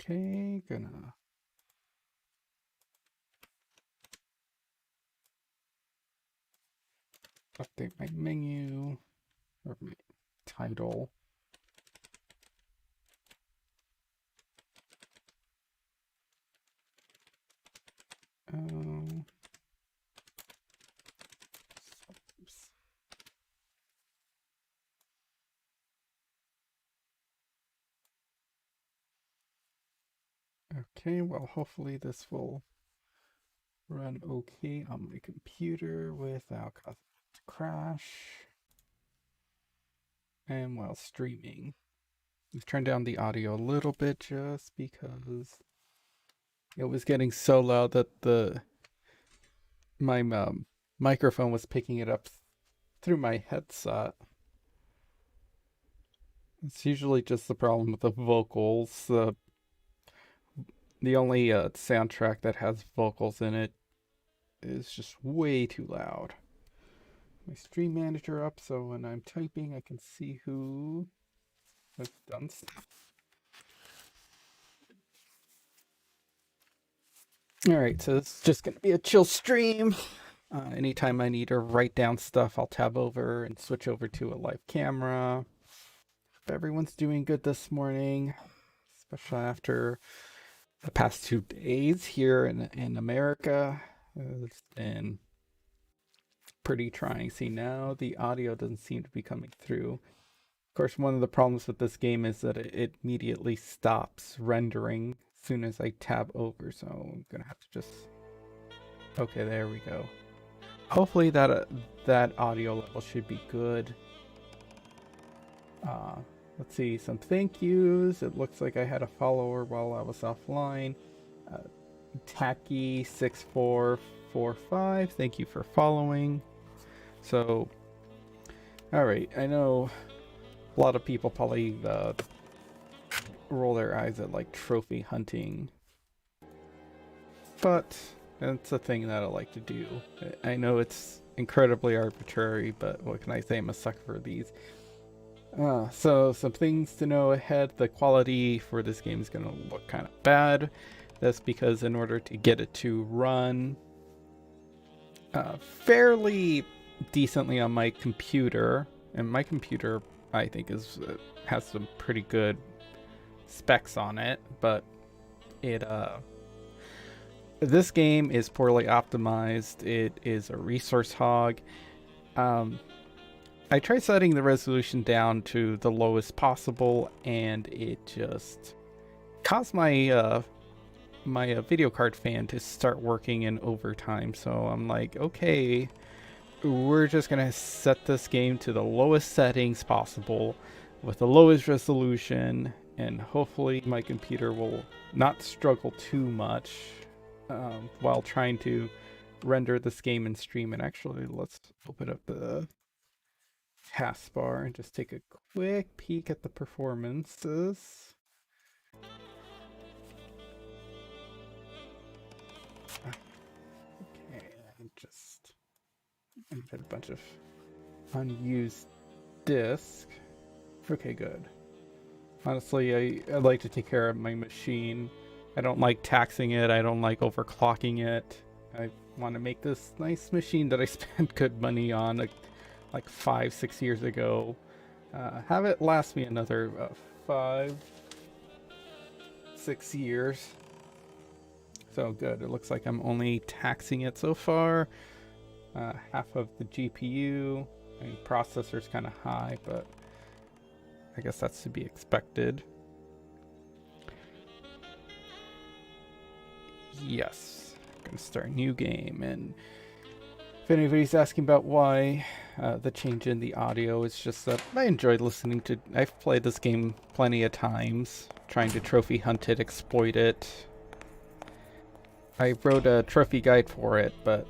Okay, gonna update my menu or my title. Oops. Okay, well, hopefully this will run okay on my computer without causing it to crash. And while streaming, let's turn down the audio a little bit just because it was getting so loud that my microphone was picking it up through my headset. It's usually just the problem with the vocals. The only soundtrack that has vocals in it is just way too loud. My stream manager up so when I'm typing I can see who has done stuff. Alright, so it's just going to be a chill stream. Anytime I need to write down stuff, I'll tab over and switch over to a live camera. Hope everyone's doing good this morning, especially after the past 2 days here in America. It's been pretty trying. See, now the audio doesn't seem to be coming through. Of course, one of the problems with this game is that it immediately stops rendering as soon as I tab over, so I'm gonna have to just... Okay, there we go. Hopefully that audio level should be good. Let's see, some thank yous. It looks like I had a follower while I was offline. Tacky6445, thank you for following. So, alright, I know a lot of people probably roll their eyes at like trophy hunting, but it's a thing that I like to do. I know it's incredibly arbitrary, but what can I say? I'm a sucker for these. So some things to know ahead. The quality for this game is going to look kind of bad. That's because in order to get it to run fairly decently on my computer, and my computer I think has some pretty good specs on it, but this game is poorly optimized. It is a resource hog. I tried setting the resolution down to the lowest possible, and it just caused my my video card fan to start working in overtime. So I'm like, okay, we're just gonna set this game to the lowest settings possible with the lowest resolution, and hopefully my computer will not struggle too much while trying to render this game and stream. And actually, let's open up the taskbar and just take a quick peek at the performances. Okay, and just put a bunch of unused disk. Okay, good. Honestly, I like to take care of my machine. I don't like taxing it. I don't like overclocking it. I want to make this nice machine that I spent good money on like 5-6 years ago. Have it last me another 5-6 years. So good. It looks like I'm only taxing it so far. Half of the GPU. I mean, processor's kind of high, but I guess that's to be expected. Yes, I'm gonna start a new game, and if anybody's asking about why the change in the audio, it's just that I enjoyed listening to... I've played this game plenty of times, trying to trophy hunt it, exploit it. I wrote a trophy guide for it, but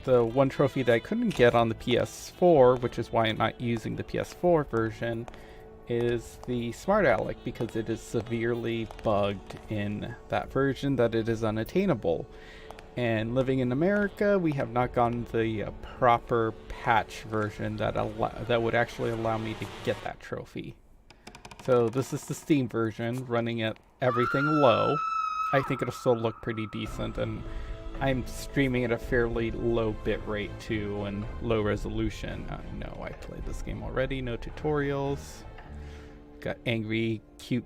the one trophy that I couldn't get on the PS4, which is why I'm not using the PS4 version, is the Smart Aleck, because it is severely bugged in that version that it is unattainable. And living in America, we have not gotten the proper patch version that would actually allow me to get that trophy. So this is the Steam version running at everything low, I think it'll still look pretty decent, and I'm streaming at a fairly low bit rate too, and low resolution. No, I played this game already, no tutorials. Got angry, cute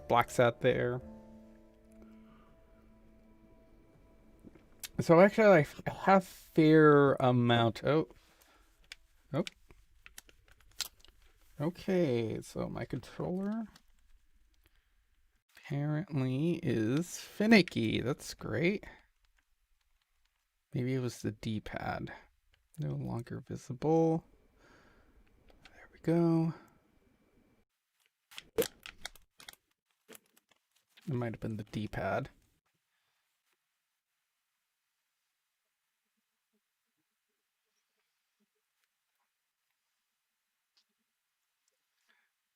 Blacksad there. So actually, I have fair amount. Oh. Okay, so my controller apparently is finicky. That's great. Maybe it was the D-pad. No longer visible. There we go. It might have been the D-pad.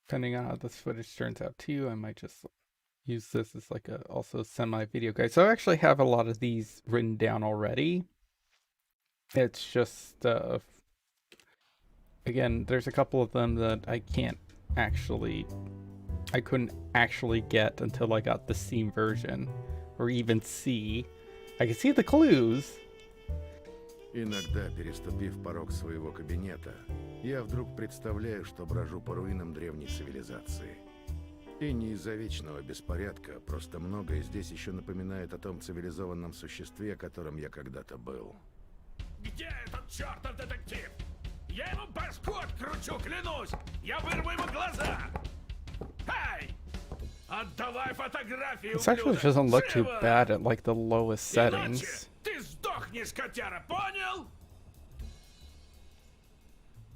Depending on how this footage turns out too, I might just use this as like a also semi-video guide. So I actually have a lot of these written down already. It's just again, there's a couple of them that I couldn't actually get until I got the Steam version, or even see. I can see the clues. Иногда, переступив порог своего кабинета, я вдруг представляю, что брожу по руинам древней цивилизации. И не из-за вечного беспорядка, просто многое здесь еще напоминает о том цивилизованном существе, которым я когда-то был. Где этот чертов детектив? Я ему башку откручу, клянусь! Я вырву ему глаза! Эй! Отдавай фотографию, This actually doesn't look too bad at like the lowest settings. Ты сдохнешь, котяра, понял?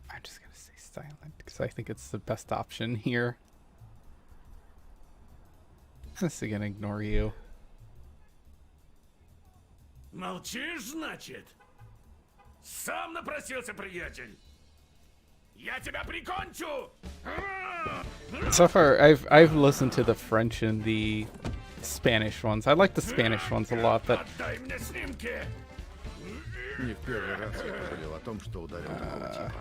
I'm just gonna say silent because I think it's the best option here. I'm just gonna ignore you. Молчишь, значит? Сам напросился, приятель. Я тебя прикончу! So far, I've listened to the French and the Spanish ones. I like the Spanish ones a lot. But Отдай мне снимки! Не в первый раз я пожалел о том, что ударил такого типа.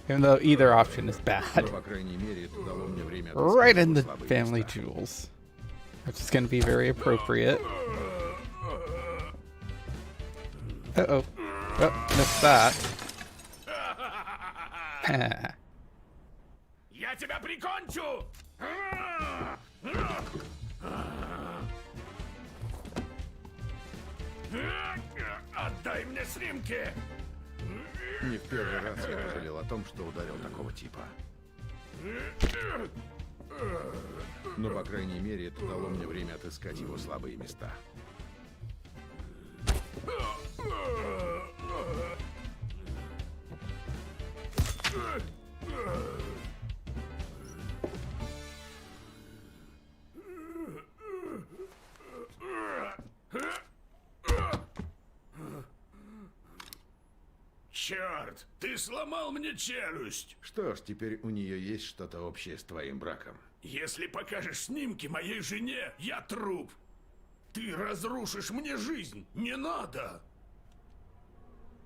even though either option is bad, Но, по крайней мере, это дало мне время right in the отыскать слабые family места. jewels, which is going to be very appropriate. Uh-oh. Oh, missed that. Я тебя прикончу! Отдай мне снимки! Не в первый раз я пожалел о том, что ударил такого типа. Но, по крайней мере, это дало мне время отыскать его слабые места. Черт, ты сломал мне челюсть! Что ж, теперь у нее есть что-то общее с твоим браком. Если покажешь снимки моей жене, я труп. Ты разрушишь мне жизнь, не надо!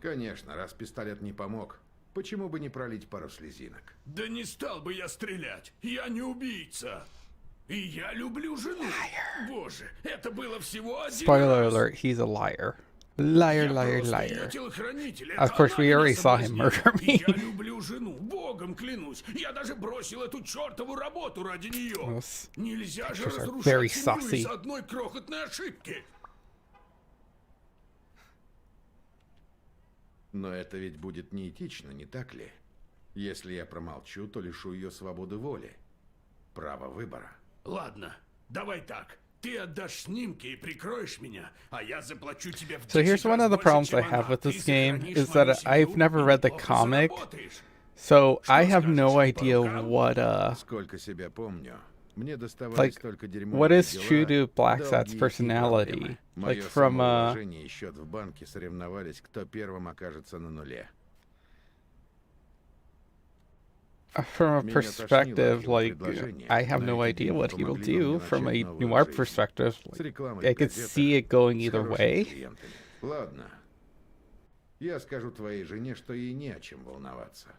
Конечно, раз пистолет не помог, почему бы не пролить пару слезинок? Да не стал бы я стрелять, я не убийца. И я люблю жену. Боже, это было всего один Spoiler раз. alert, he's a liar. Liar, Я liar, просто liar. ее телохранитель, Of это course, она we меня already saw him соблазнила. murder me. Я люблю жену, богом клянусь. Я даже бросил эту чертову работу ради нее. Those Нельзя же pictures are разрушать very семью saucy. из-за одной крохотной ошибки. Но это ведь будет неэтично, не так ли? Если я промолчу, то лишу ее свободы воли. Права выбора. Ладно, давай так. Ты отдашь снимки и прикроешь меня, а я заплачу тебе в So 10 here's one раз of the больше, problems чем I have она. with Ты this game сохранишь is мою that семью I've never и read the неплохо comic, заработаешь. so I Что have скажешь, no по idea рукам? what Сколько себя помню, мне доставались like только дерьмовые what is дела, true to Blacksad's долги и personality, проблемы. like Мое from самоуважение и счет в банке соревновались, кто первым окажется на нуле. a Меня perspective, тошнило от его like предложения, I have но no эти idea деньги what he will помогли бы мне do from a начать новую noir жизнь. perspective. С рекламой I в could газетах, see it going с either хорошими way. клиентами. Ладно. Я скажу твоей жене, что ей не о чем волноваться.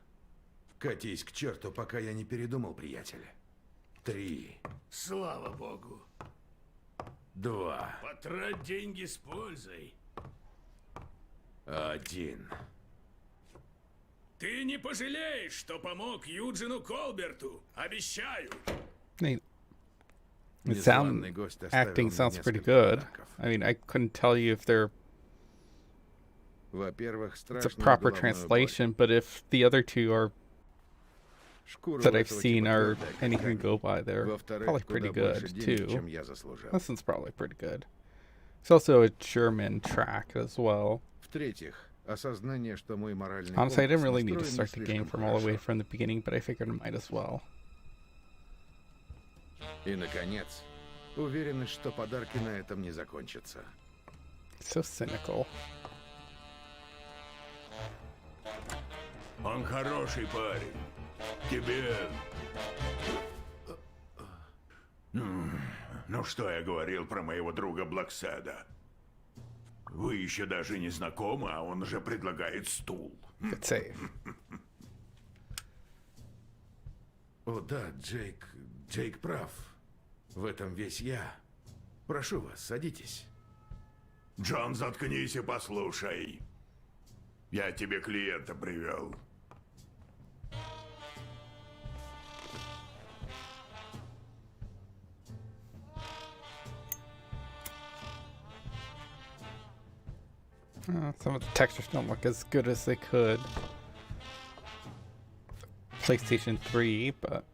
Катись к черту, пока я не передумал, приятель. 3, Слава богу. 2, Потрать деньги с пользой. 1. Ты не пожалеешь, что помог Юджину Колберту. Обещаю. It Незваный гость оставил acting мне sounds pretty несколько good. подарков. I mean, I couldn't tell you if they're Во-первых, it's a страшную proper головную боль. translation, but if the other two are Шкура that у I've этого seen типа are твердая, как anything to камень. go by, they're Во-вторых, probably куда pretty больше good денег, too. чем я заслужил. This one's probably pretty good. It's also a German track as well. В-третьих, осознание, что мой моральный Honestly, I didn't компас really need to настроен не start the game слишком from all the way хорошо. from the beginning, but I figured I might as well. И, наконец, уверенность, что подарки на этом не закончатся. So cynical. Он хороший парень. Тебе... Ну, что я говорил про моего друга Блэксада? Вы еще даже не знакомы, а он уже предлагает стул. Good save. О да, Джейк прав. В этом весь я. Прошу вас, садитесь. Джон, заткнись и послушай. Я тебе клиента привел. Some of the textures don't look as good as they could. PlayStation 3, but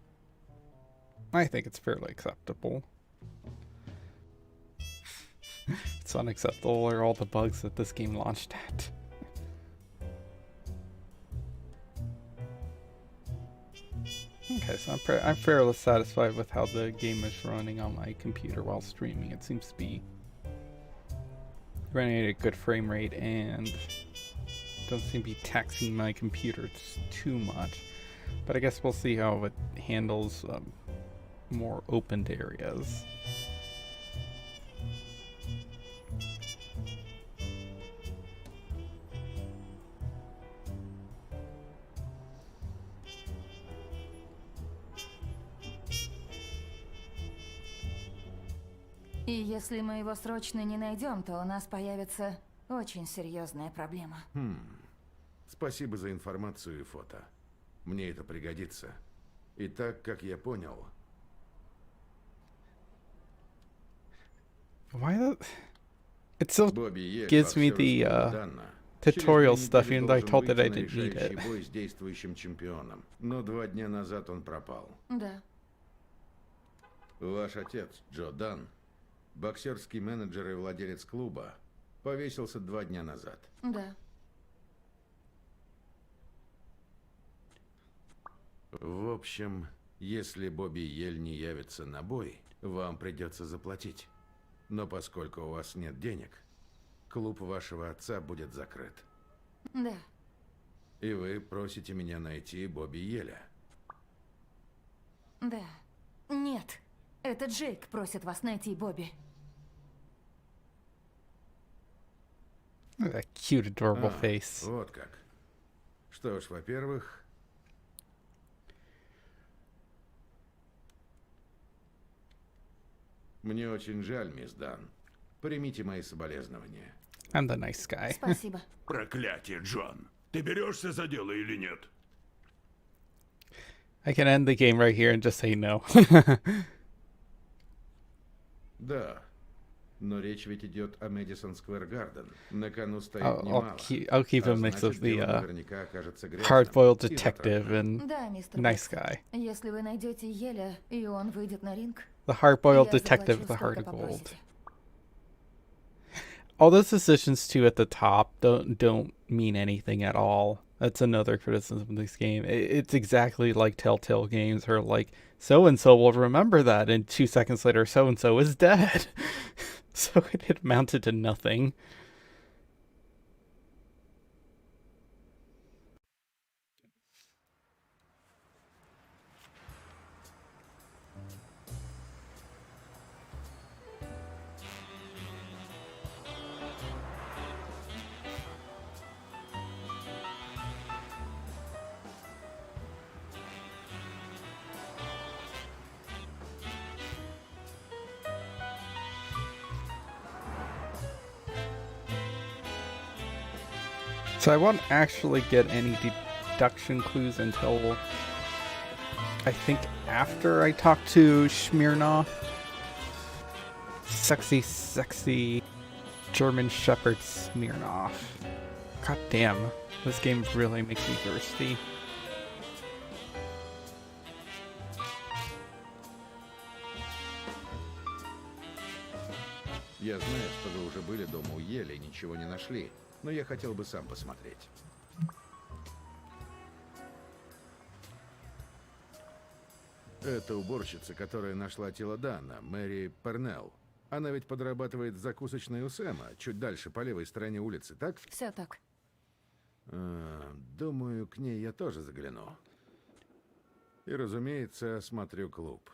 I think it's fairly acceptable. It's unacceptable are all the bugs that this game launched at. Okay, so I'm fairly satisfied with how the game is running on my computer while streaming. It seems to be running at a good frame rate and doesn't seem to be taxing my computer too much. But I guess we'll see how it handles more opened areas. И если мы его срочно не найдем, то у нас появится очень серьезная проблема. Спасибо за информацию и фото. Мне это пригодится. И так, как я понял, Why the... It still Бобби Ель gives me боксер the из Данна. tutorial Через 2 stuff, недели even though I должен told it I выйти на didn't need решающий it. бой с действующим чемпионом. Но 2 дня назад он пропал. Да. Ваш отец, Джо Дан, боксерский менеджер и владелец клуба, повесился 2 дня назад. Да. В общем, если Бобби Ель не явится на бой, вам придется заплатить. Но поскольку у вас нет денег, клуб вашего отца будет закрыт. Да. И вы просите меня найти Бобби Еля. Да. Нет. Это Джейк просит вас найти Бобби. Look at that cute, adorable А, face. вот как. Что ж, во-первых, мне очень жаль, мисс Дан. Примите мои соболезнования. I'm the nice guy. Спасибо. Проклятие, Джон. Ты берешься за дело или нет? I can end the game right here and just say no. Да, но речь ведь идет о Мэдисон Сквер Гарден. На кону стоит I'll немало. I'll keep a А mix значит, of the дело наверняка окажется грязным hard-boiled и detective затратным. and Да, мистер nice Блэксад. guy. Если вы найдете Еля, и он выйдет на ринг, The hard-boiled я detective, заплачу, the heart сколько of gold. попросите. All those decisions too at the top don't mean anything at all. That's another criticism of this game. It's exactly like Telltale games, or like so and so will remember that, and 2 seconds later, so and so is dead. So it amounted to nothing. So I won't actually get any deduction clues until I think after I talk to Smirnoff. Sexy, sexy German Shepherd Smirnoff. God damn, this game really makes me thirsty. Я знаю, что вы уже были дома у Ели и ничего не нашли, но я хотел бы сам посмотреть. Это уборщица, которая нашла тело Дана, Мэри Парнелл. Она ведь подрабатывает в закусочной у Сэма, чуть дальше, по левой стороне улицы, так? Все так. Думаю, к ней я тоже загляну. И, разумеется, осмотрю клуб.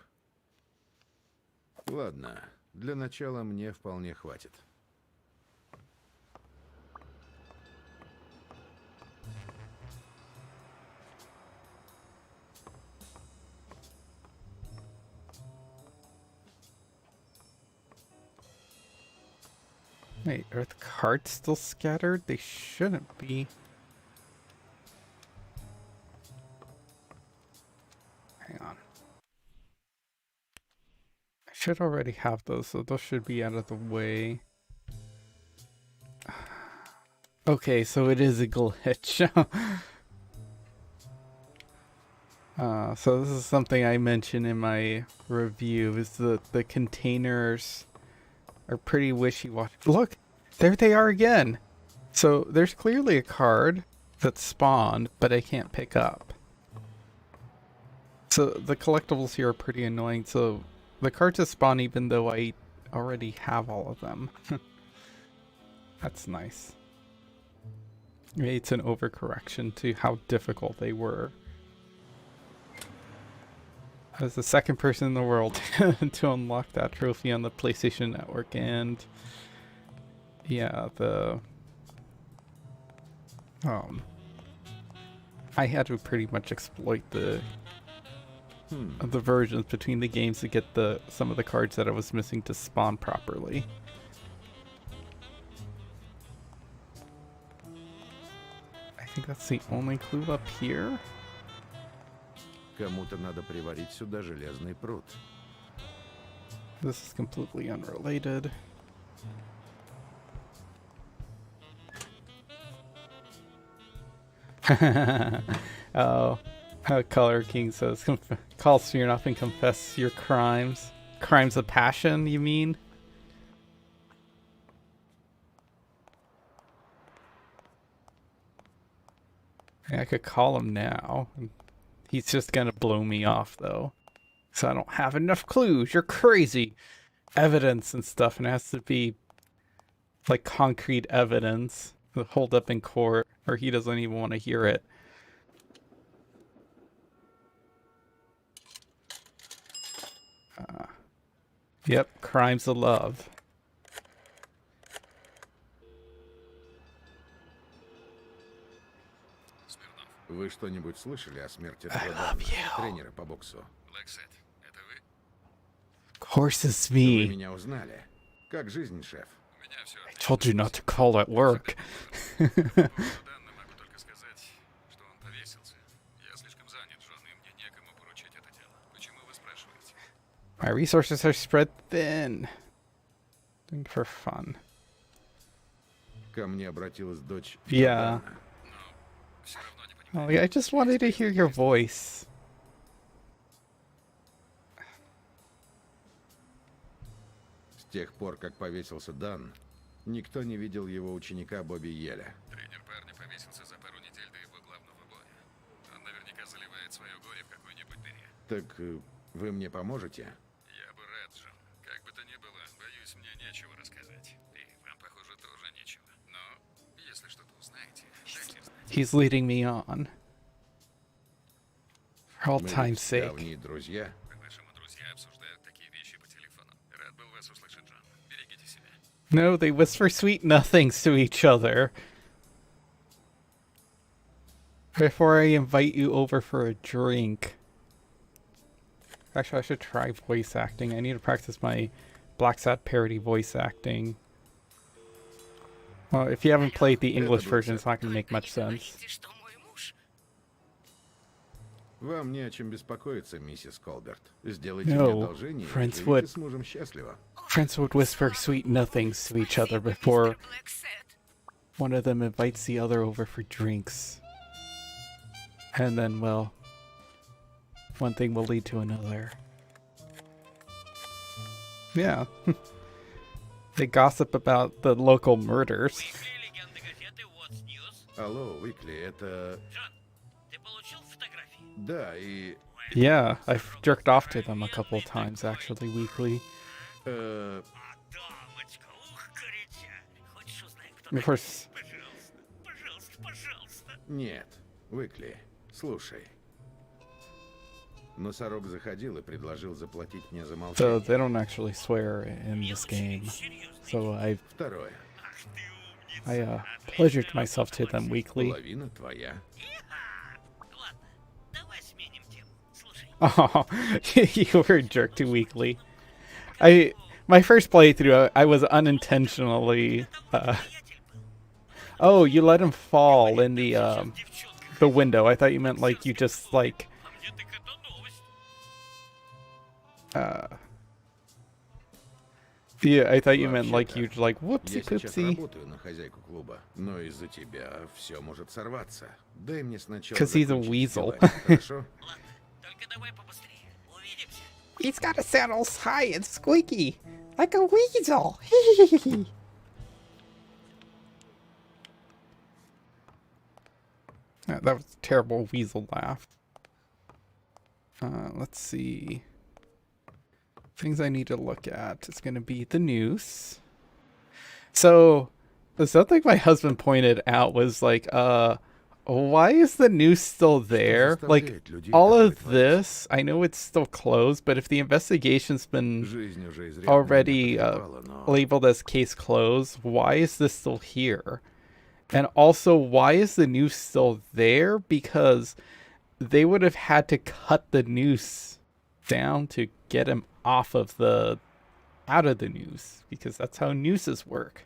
Ладно, для начала мне вполне хватит. Wait, are the cards still scattered? They shouldn't be. Hang on. I should already have those, so those should be out of the way. Okay, so it is a glitch. So this is something I mentioned in my review, is that the containers are pretty wishy-washy. Look, there they are again. So there's clearly a card that spawned, but I can't pick up. So the collectibles here are pretty annoying. So the cards have spawned even though I already have all of them. That's nice. Maybe it's an overcorrection to how difficult they were. I was the second person in the world to unlock that trophy on the PlayStation Network, and yeah, I had to pretty much exploit the versions between the games to get some of the cards that I was missing to spawn properly. I think that's the only clue up here. Кому-то надо приварить сюда железный пруд. This is completely unrelated. Oh, Color King says, call Smirnoff and confess your crimes. Crimes of passion, you mean? I could call him now. He's just gonna blow me off, though. So I don't have enough clues. You're crazy. Evidence and stuff, and it has to be like concrete evidence to hold up in court, or he doesn't even want to hear it. Yep, crimes of love. Вы что-нибудь слышали о смерти этого Дана, тренера по боксу? Blacksad, это вы? Of course it's Вы me. меня узнали. Как жизнь, шеф? У меня все I told you not to call at work. По данным могу только сказать, что он повесился. Я слишком занят, Джон, и мне некому поручить это дело. Почему вы спрашиваете? My resources are spread thin. Doing for fun. Ко мне обратилась дочь Yeah. Дана. Все равно не понимаю. Oh, yeah, I just wanted to hear your voice. С тех пор, как повесился Дан, никто не видел его ученика Бобби Еля. Тренер парня повесился за пару недель до его главного боя. Он наверняка заливает свое горе в какой-нибудь дыре. Так вы мне поможете? Я бы рад, Джон. Как бы то ни было, боюсь, мне нечего рассказать. И вам, похоже, тоже нечего. Но, если что-то узнаете, дайте знать. He's leading me on. For all Мы time's ведь sake. давние друзья. По-вашему, друзья обсуждают такие вещи по телефону. Рад был вас услышать, Джон. Берегите себя. No, they whisper sweet nothings to each other. Before I invite you over for a drink. Actually, I should try voice acting. I need to practice my Blacksad parody voice acting. Well, if you haven't played the English был version, it's Сет. not going to make much sense. Вам не о чем беспокоиться, миссис Колберт. Сделайте мне No, одолжение и friends живите would. с мужем счастливо. Friends would whisper sweet nothings to each other before one of them invites the other over for drinks. And then, well, one thing will lead to another. Yeah. They gossip about the local murders. Алло, Уикли, это... Да, и... Yeah, I've jerked off to them a couple of times, actually, weekly. э, Of course, Нет, Уикли, слушай. Носорог заходил и предложил заплатить мне за so молчание. they don't actually swear in this game. So Второе. I pleasured myself to them weekly. Половина твоя. Oh, you were a jerk to weekly. My first playthrough, I was unintentionally. Oh, you let him fall in the window. I thought you meant like you just like. Yeah, I thought you meant like you like whoopsie Я сейчас poopsie. работаю на хозяйку клуба, но из-за тебя все может сорваться. Дай мне сначала 'Cause he's a закончить weasel. дела, хорошо? He's got to sound all high and squeaky, like a weasel. That was a terrible weasel laugh. Let's see. Things I need to look at. It's going to be the noose. So, something my husband pointed out was like, why is the noose still there? Like, all of this, I know it's still closed, but if the investigation's been Жизнь уже изрядно already меня потрепала, но... labeled as case closed, why is this still here? And also, why is the noose still there? Because they would have had to cut the noose down to get him out of the noose, because that's how nooses work.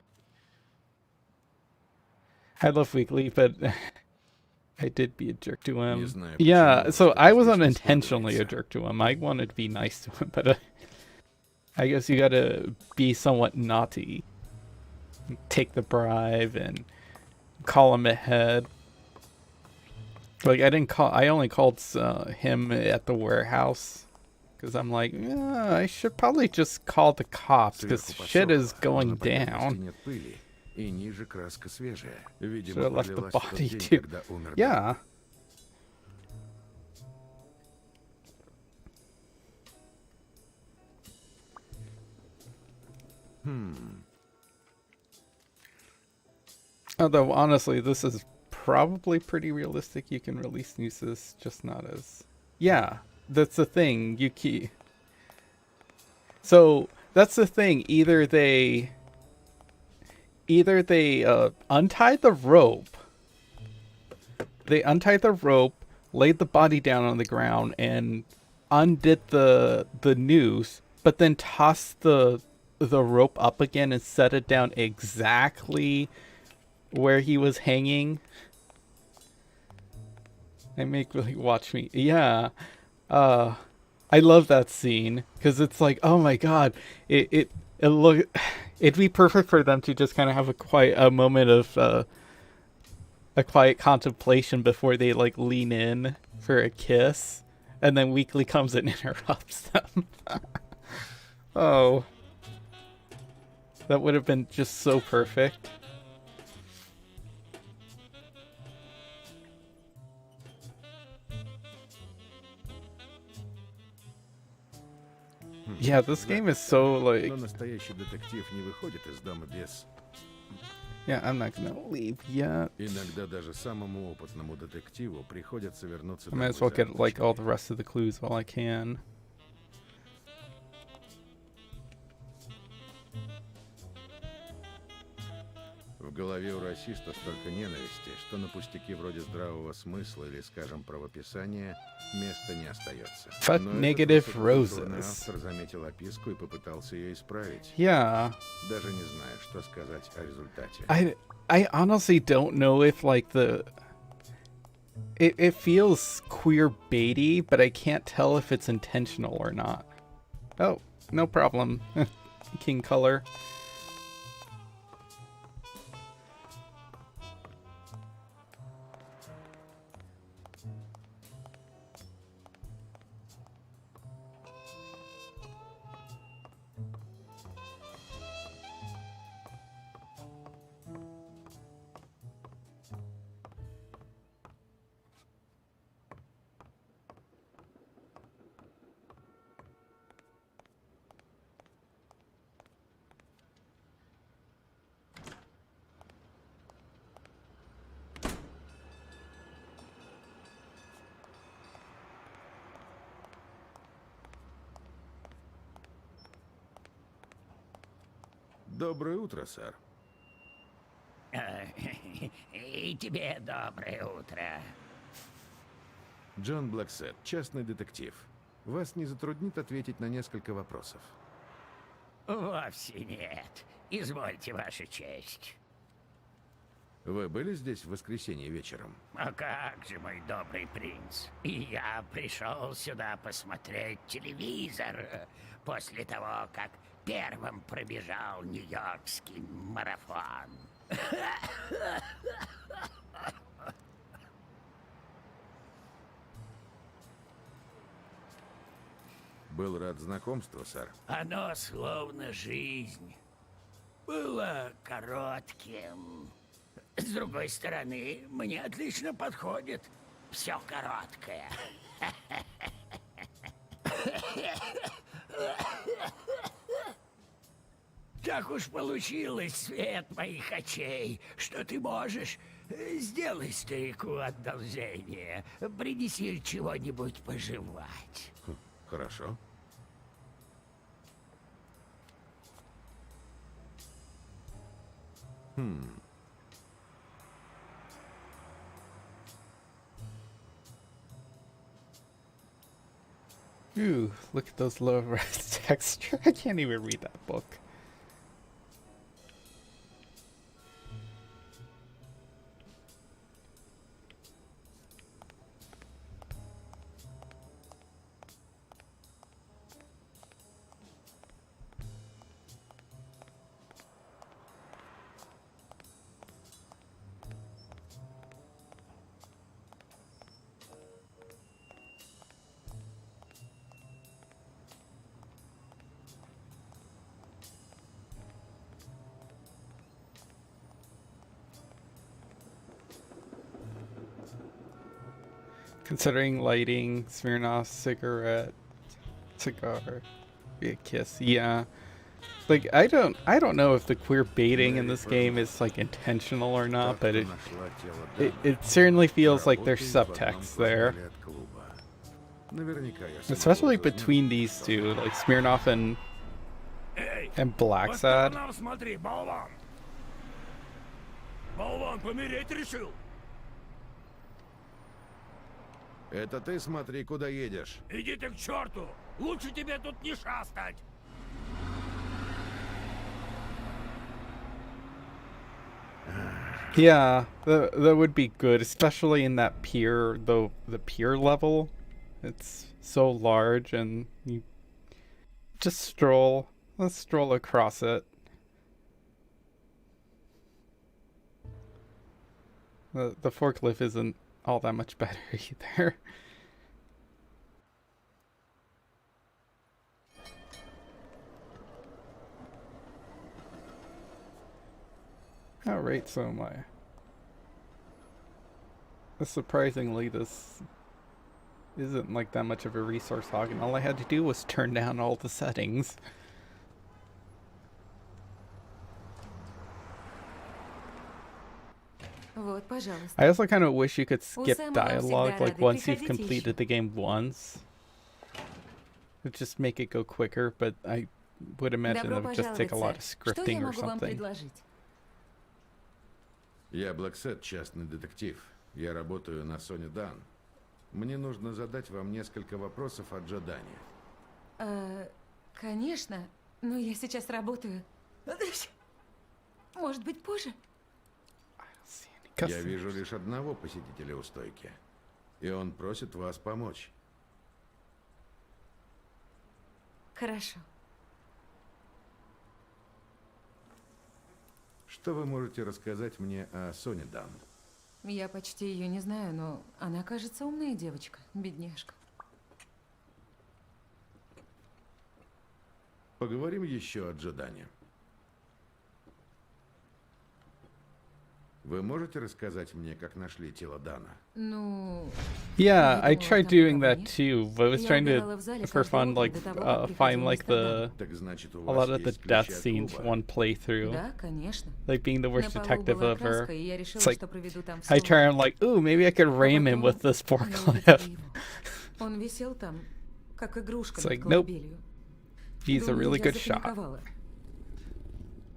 I love Weekly, but I did be a jerk to him. знаю, Yeah, почему, so но I это was здесь не unintentionally a складывается. jerk to him. I wanted to be nice to him, but I guess you gotta be somewhat naughty. Take the bribe and call him ahead. Like, I only called him at the warehouse. Because I'm like, yeah, I should probably just call the cops, because Сверху shit is подсохло, но going на поверхности down. нет пыли, и ниже краска свежая. Видимо, Should've left the пролилась в тот body день, too. когда умер Дэн. Yeah. Although, honestly, this is probably pretty realistic. You can release nooses, just not as... Yeah, that's the thing. So, that's the thing. Either they untied the rope. They untied the rope, laid the body down on the ground, and undid the noose, but then tossed the rope up again and set it down exactly where he was hanging. Watch me. Yeah. I love that scene because it's like, oh my god, it'd be perfect for them to just kind of have a moment of a quiet contemplation before they like lean in for a kiss, and then Weekly comes and interrupts them. Oh, that would have been just so perfect. Yeah, this game is so like... Но настоящий детектив не выходит из дома без... Yeah, I'm not gonna leave yet. Иногда даже самому опытному детективу приходится вернуться I might as домой well за get like all the ручкой. rest of the clues while I can. В голове у расиста столько ненависти, что на пустяки вроде здравого смысла или, скажем, правописания места не остается. Fuck Но этот negative высококультурный roses. автор заметил описку и попытался ее исправить. Yeah. Даже не знаю, что сказать о результате. I honestly don't know if like it feels queer baity, but I can't tell if it's intentional or not. Oh, no problem. King color. Доброе утро, сэр. И тебе доброе утро. Джон Blacksad, частный детектив. Вас не затруднит ответить на несколько вопросов? Вовсе нет. Извольте, Ваша честь. Вы были здесь в воскресенье вечером? А как же, мой добрый принц? И я пришел сюда посмотреть телевизор после того, как первым пробежал нью-йоркский марафон. Был рад знакомству, сэр. Оно словно жизнь. Было коротким. С другой стороны, мне отлично подходит все короткое. Так уж получилось, свет моих очей, что ты можешь. Сделай старику одолжение. Принеси чего-нибудь пожевать. Хорошо. Ooh, look at those low res texture. I can't even read that book. Considering lighting Smirnoff cigar, be a kiss. Yeah, like I don't know if the queer baiting in this game is like intentional or not, but it certainly feels like there's subtext there, especially between these two, like Smirnoff and Blacksad. Смотри, болван! Болван, помереть решил? Это ты смотри, куда едешь. Иди ты к черту! Лучше тебе тут не шастать! Yeah, that would be good, especially in that pier, the pier level. It's so large, and you just stroll. Let's stroll across it. The forklift isn't all that much better either. Alright, so surprisingly, this isn't like that much of a resource hog, and all I had to do was turn down all the settings. Вот, пожалуйста. I also kind of wish you could skip самого dialogue, всегда like рады. once you've Приходите completed еще. the game once. It'd just make it go quicker, but I would imagine Добро it would just take a lot пожаловать, of сэр. Что я scripting or могу вам something. предложить? Я Blacksad, частный детектив. Я работаю на Sony Дан. Мне нужно задать вам несколько вопросов о Джодане. Конечно, но я сейчас работаю. Может быть, позже? Я вижу лишь одного посетителя у стойки. И он просит вас помочь. Хорошо. Что вы можете рассказать мне о Соне Дан? Я почти ее не знаю, но она, кажется, умная девочка, бедняжка. Поговорим еще о Джодане. Вы можете рассказать мне, как нашли тело Дана? Ну... Yeah, I думала, tried там doing никого that нет. too, but I was Я trying убирала в to зале for fun, каждое like утро до того, как find приходил like мистер the Дан. Так значит, у a вас lot of the есть ключи death от scenes клуба? one playthrough, Да, конечно. like being the worst На полу detective была ever. краска, и я решила, It's like что проведу там I всю try, ночь. I'm like, ooh, maybe I could А ram him потом with this я увидела forklift. его. Он висел там, как игрушка It's над like, nope. колыбелью. He's a Думаю, really я good shot. запаниковала.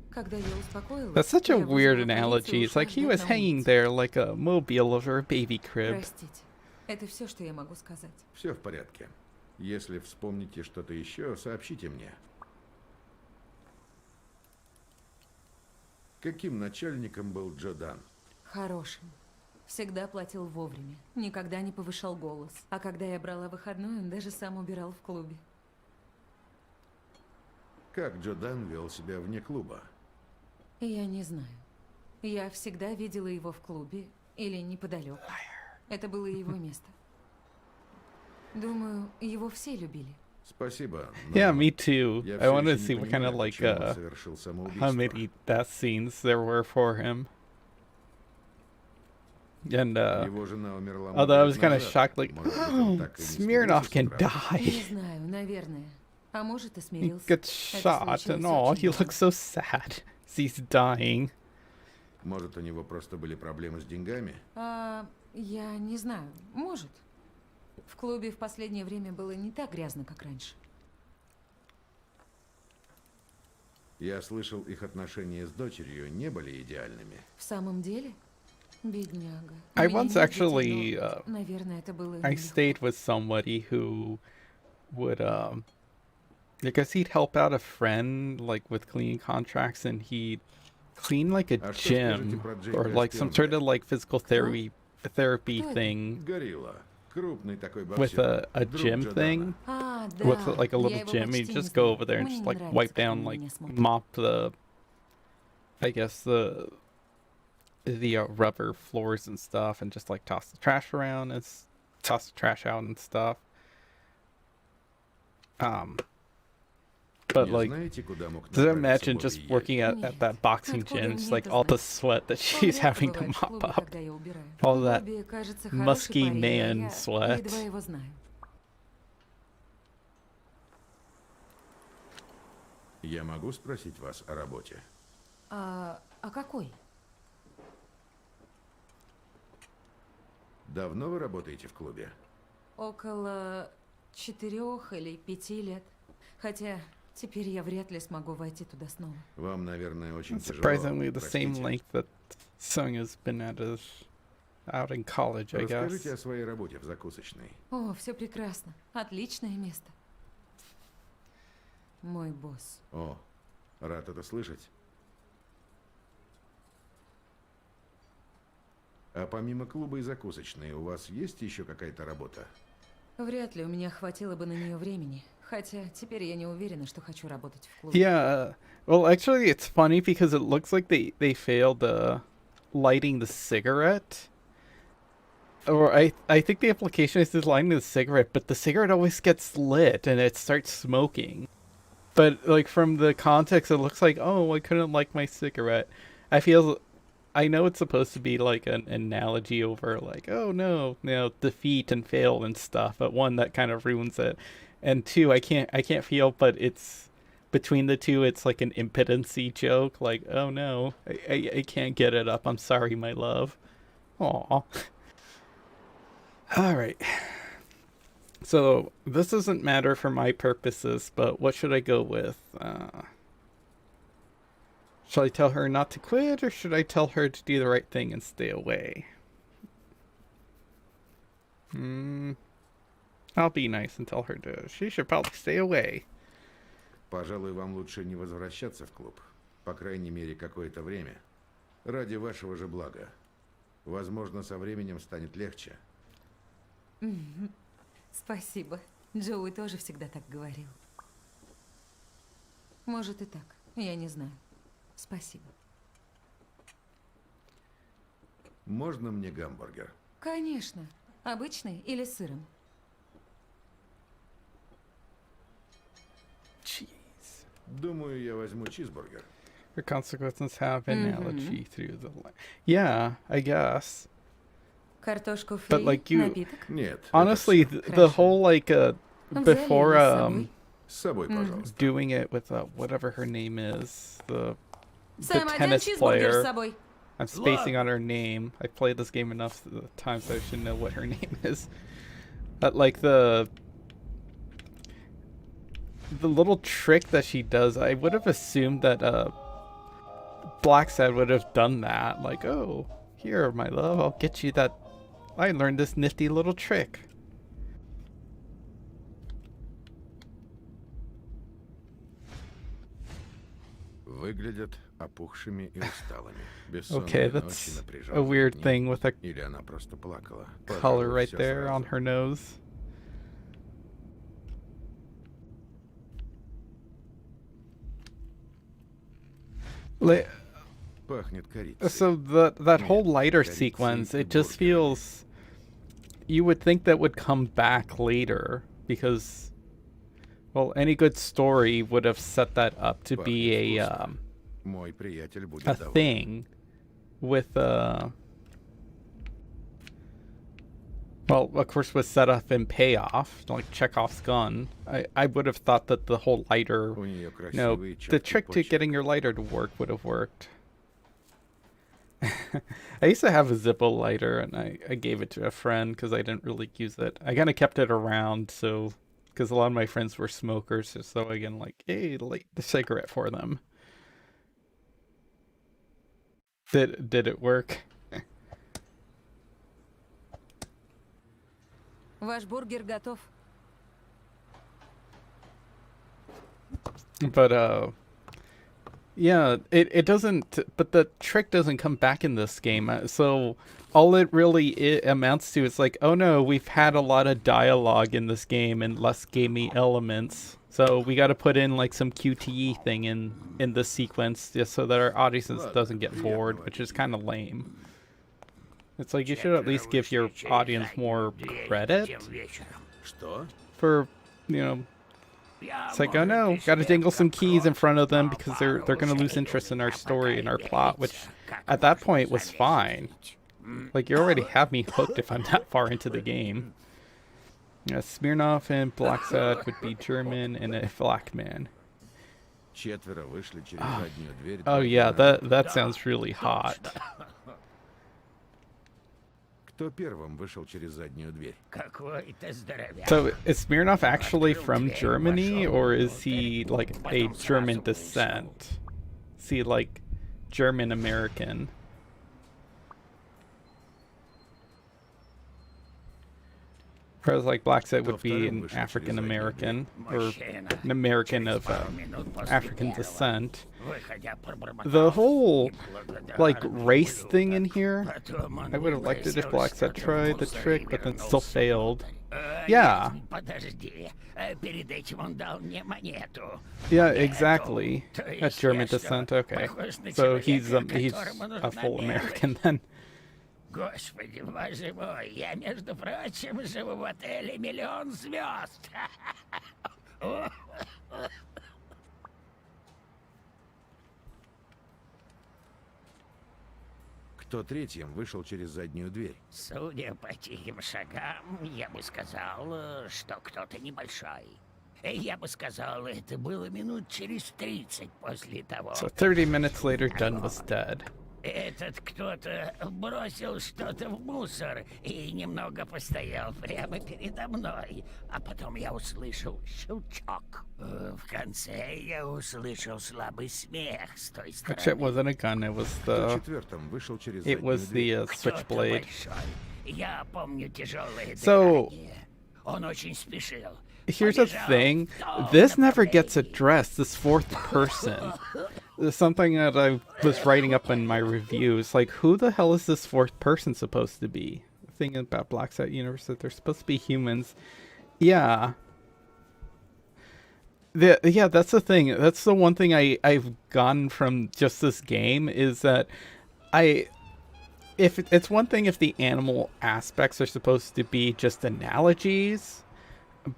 Когда я успокоилась, That's such a я weird вызвала полицию и analogy. It's ушла like he ждать was на hanging улице. there like a mobile over a baby crib. Простите, это все, что я могу сказать. Все в порядке. Если вспомните что-то еще, сообщите мне. Каким начальником был Джодан? Хорошим. Всегда платил вовремя, никогда не повышал голос. А когда я брала выходной, он даже сам убирал в клубе. Как Джодан вел себя вне клуба? Я не знаю. Я всегда видела его в клубе или неподалеку. Это было его место. Думаю, его все любили. Спасибо. но Yeah, me too. я I все wanted to еще see не what kind of понимаю, like почему он совершил how самоубийство. many death scenes there were for him. And Его жена умерла много although I лет was kind of назад. shocked, like, Может быть, он oh, так и не Smirnoff смирился с can утра. Не die. знаю, наверное. А может, и He смирился. gets Это shot, and случилось all. очень He давно. looks so sad as he's dying. Может, у него просто были проблемы с деньгами? Я не знаю. Может. В клубе в последнее время было не так грязно, как раньше. Я слышал, их отношения с дочерью не были идеальными. В самом деле? Бедняга. У I меня once нет детей, actually, но, наверное, это было I нелегко. stayed with somebody who would, I guess he'd help out a friend, like, with cleaning contracts, and he'd clean, like, a А что скажете gym, про or, Джейка like, some sort of, like, physical therapy Кто это? thing Горилла. Крупный такой with боксер. a Друг gym Джодана. thing. Да, With like a я little его gym, почти you не just go знаю. over there and Мне just не like нравится, wipe как down, он на like меня смотрит. mop the, I guess the rubber floors and stuff, and just like toss the trash around and toss the trash out and stuff. But Не like, знаете, куда мог does it направиться imagine Бобби just Е? working at Нет. that boxing Откуда gym, мне just like это all the знать? sweat that Он she's редко having to бывает в mop клубе, up? когда я убираю. All that Бобби, кажется, musky хороший парень, man а я sweat. едва его знаю. Я могу спросить вас о работе? А какой? Давно вы работаете в клубе? Около 4 или 5 лет. Хотя теперь я вряд ли смогу войти туда снова. Вам, наверное, очень тяжело. Surprisingly, the same Простите. length that Sonya's been out in college, I guess. Расскажите о своей работе в закусочной. О, все прекрасно. Отличное место. Мой босс. О, рад это слышать. А помимо клуба и закусочной, у вас есть еще какая-то работа? Вряд ли у меня хватило бы на нее времени. Хотя теперь я не уверена, что хочу работать в клубе. Yeah, well, actually, it's funny because it looks like they failed lighting the cigarette. Or I think the application is just lighting the cigarette, but the cigarette always gets lit and it starts smoking. But like from the context, it looks like, oh, I couldn't light my cigarette. I know it's supposed to be like an analogy over like, oh no, defeat and fail and stuff. But one, that kind of ruins it, and two, I can't feel, but it's between the two, it's like an impotency joke. Like, oh no, I can't get it up. I'm sorry, my love. Aw. All right. So this doesn't matter for my purposes, but what should I go with? Should I tell her not to quit, or should I tell her to do the right thing and stay away? I'll be nice and tell her she should probably stay away. Пожалуй, вам лучше не возвращаться в клуб. По крайней мере, какое-то время. Ради вашего же блага. Возможно, со временем станет легче. Спасибо. Джоуи тоже всегда так говорил. Может и так. Я не знаю. Спасибо. Можно мне гамбургер? Конечно. Обычный или с сыром? Jeez. Думаю, я возьму чизбургер. Your consequences have analogy through the line. Yeah, I guess. Картошку фри, But, like, you- напиток. Нет. Honestly, это всё. the whole like Взяли before его с собой. С собой, пожалуйста. doing it with whatever her name is, the Сэм, один tennis чизбургер с player. собой. I'm spacing on her name. I've played this game enough times that I should know what her name is. But like the little trick that she does, I would have assumed that Blacksad would have done that. Like, oh, here, my love, I'll get you that. I learned this nifty little trick. Выглядят опухшими и усталыми. Бессонные Okay, ночи, that's a напряженные weird дни. thing with a Или она просто плакала. color Пожалуй, right всё there on сразу. her nose. Пахнет корицей. So that whole Нет, lighter корицей sequence, и it just бургерами. feels. You would think that would come back later because, well, any good story would have set that up to be Пахнет a вкусно. Мой приятель будет a доволен. thing with well, of course, with setup and payoff, like Chekhov's gun. I would have thought that the whole lighter, У нее no, красивый the чёткий trick to почерк. getting your lighter to work would have worked. I used to have a Zippo lighter, and I gave it to a friend because I didn't really use it. I kind of kept it around, so because a lot of my friends were smokers, so I can like, hey, light the cigarette for them. Did it work? Ваш бургер готов. But yeah, it doesn't. But the trick doesn't come back in this game. So all it really amounts to is like, oh no, we've had a lot of dialogue in this game and less gamey elements. So we got to put in like some QTE thing in this sequence just so that our audience doesn't get bored, which is kind of lame. It's like you should at least give your audience more credit Что? for, you know. It's like, oh no, gotta dangle some keys in front of them because they're gonna lose interest in our story and our plot, which at that point was fine. Like, you already have me hooked if I'm that far into the game. Yeah, Smirnov and Blacksad would be German and a black man. Четверо вышли через заднюю дверь. Oh yeah, that sounds really hot. Кто первым вышел через заднюю дверь? Какой-то здоровяк. So is Smirnov actually from Germany, or is he like a German descent? Is he like German American? Whereas like Blacksad would be an African American or an American of African descent. The whole like race thing in here, I would have liked it if Blacksad tried the trick, but then still failed. Yeah. Подожди, перед этим он дал мне монету. Yeah, exactly. То A есть German я что, descent. Okay, похож на so человека, he's которому a нужна full мелочь? American then. Господи, боже мой, я, между прочим, живу в отеле «Миллион звезд». Кто третьим вышел через заднюю дверь? Судя по тихим шагам, я бы сказал, что кто-то небольшой. Я бы сказал, это было минут через 30 после того. So 30 minutes later, Dunn was dead. Этот кто-то бросил что-то в мусор и немного постоял прямо передо мной. А потом я услышал щелчок. В конце я услышал слабый смех с той Which it стороны. wasn't a gun, it was Кто the четвертым вышел через it заднюю was дверь? the Кто-то switchblade. большой. Я помню тяжелое So- дыхание. Он очень спешил. Here's the Побежал thing. в том This never gets направлении. addressed, this fourth person. It's something that I was writing up in my reviews. Like, who the hell is this fourth person supposed to be? The thing about Blacksad Universe that they're supposed to be humans. Yeah. Yeah, that's the thing. That's the one thing I've gotten from just this game is that if it's one thing if the animal aspects are supposed to be just analogies,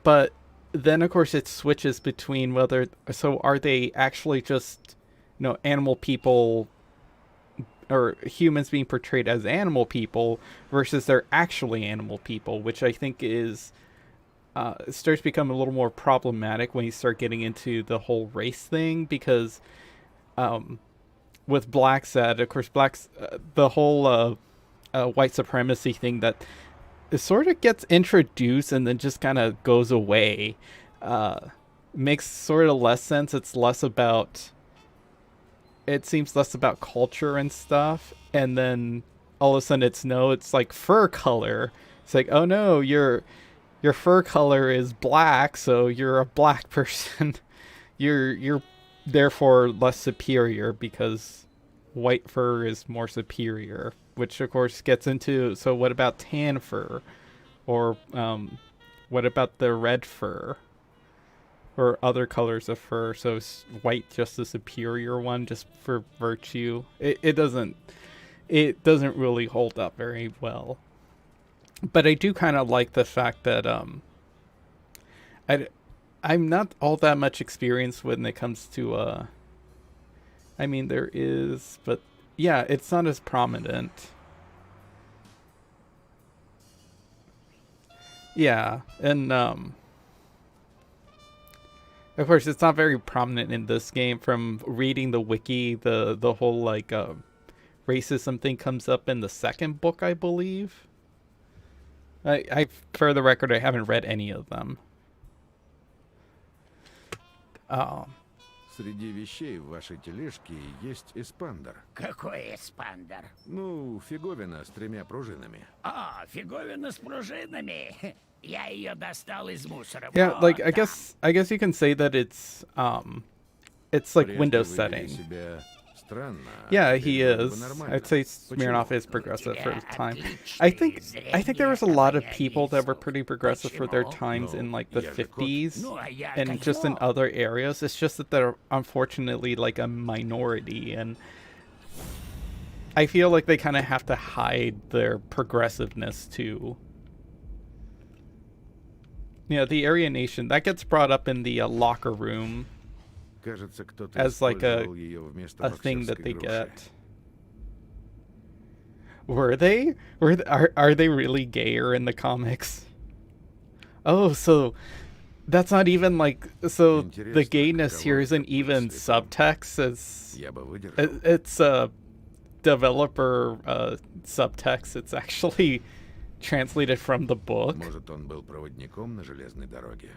but then of course it switches between whether so are they actually just animal people or humans being portrayed as animal people versus they're actually animal people, which I think is starts to become a little more problematic when you start getting into the whole race thing because with Blacksad, of course, the whole white supremacy thing that it sort of gets introduced and then just kind of goes away makes sort of less sense. It seems less about culture and stuff, and then all of a sudden it's like fur color. It's like, oh no, your fur color is black, so you're a black person. you're therefore less superior because white fur is more superior, which of course gets into, so what about tan fur? Or what about the red fur? Or other colors of fur? So is white just the superior one just for virtue? It doesn't really hold up very well. But I do kind of like the fact that I'm not all that much experienced when it comes to I mean there is, but yeah, it's not as prominent. Yeah, and of course it's not very prominent in this game. From reading the wiki, the whole like racism thing comes up in the second book, I believe. I for the record, I haven't read any of them. Среди вещей в вашей тележке есть эспандер. Какой эспандер? Ну, фиговина с 3 пружинами. А, фиговина с пружинами. Я ее достал из мусора. Yeah, Вот like I там. guess you can say that it's like Прежде window вы вели setting. себя странно, а Yeah, теперь he вроде бы is. нормально. I'd say Smirnoff Почему? is progressive for his Yeah, time. отличное I think there was a lot of people that were зрение pretty progressive for their Почему? times in like the Я же кот. 50s Ну, а я and just in койот. other areas. It's just that they're unfortunately like a minority, and I feel like they kind of have to hide their progressiveness too. Yeah, the Aryan Nation that gets brought up in the locker room Кажется, кто-то as like использовал ее вместо a thing that боксерской they груши. get. Were they? Are they really gayer in the comics? Oh, so that's not even like, so the Интересно, gayness here каково isn't это even быть слепым? subtext. Я бы выдержал. It's a developer subtext. It's actually translated from the book. Может, он был проводником на железной дороге.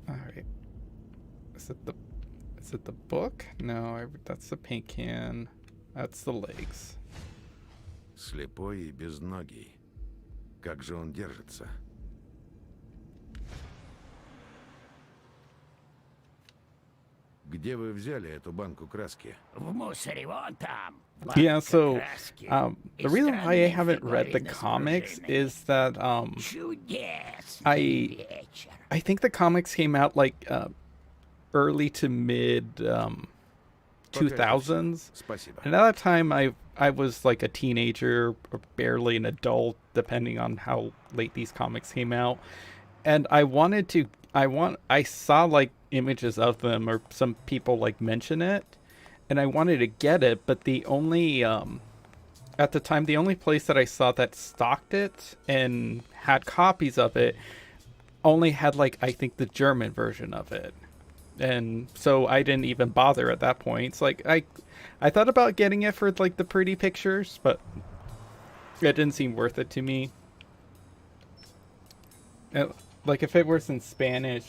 All right. Is it the book? No, that's the paint can. That's the legs. Слепой и безногий. Как же он держится? Где вы взяли эту банку краски? В мусоре, вон там. Yeah, Банка so краски. the И reason why I странные haven't read the фиговины с comics пружинами. is that Чудесный вечер. I think the comics came out like early to mid 2000s. Спасибо. And at that time I was like a teenager or barely an adult depending on how late these comics came out. And I saw like images of them or some people like mention it, and I wanted to get it, but the only at the time the only place that I saw that stocked it and had copies of it only had like I think the German version of it. And so I didn't even bother at that point. It's like I thought about getting it for like the pretty pictures, but it didn't seem worth it to me. Like if it was in Spanish,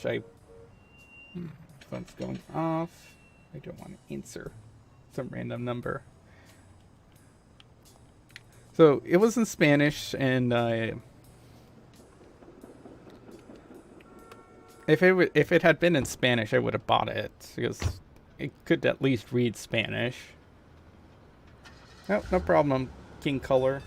phone's going off. I don't want to answer some random number. So it was in Spanish, and if it had been in Spanish, I would have bought it because it could at least read Spanish. No problem, King Color.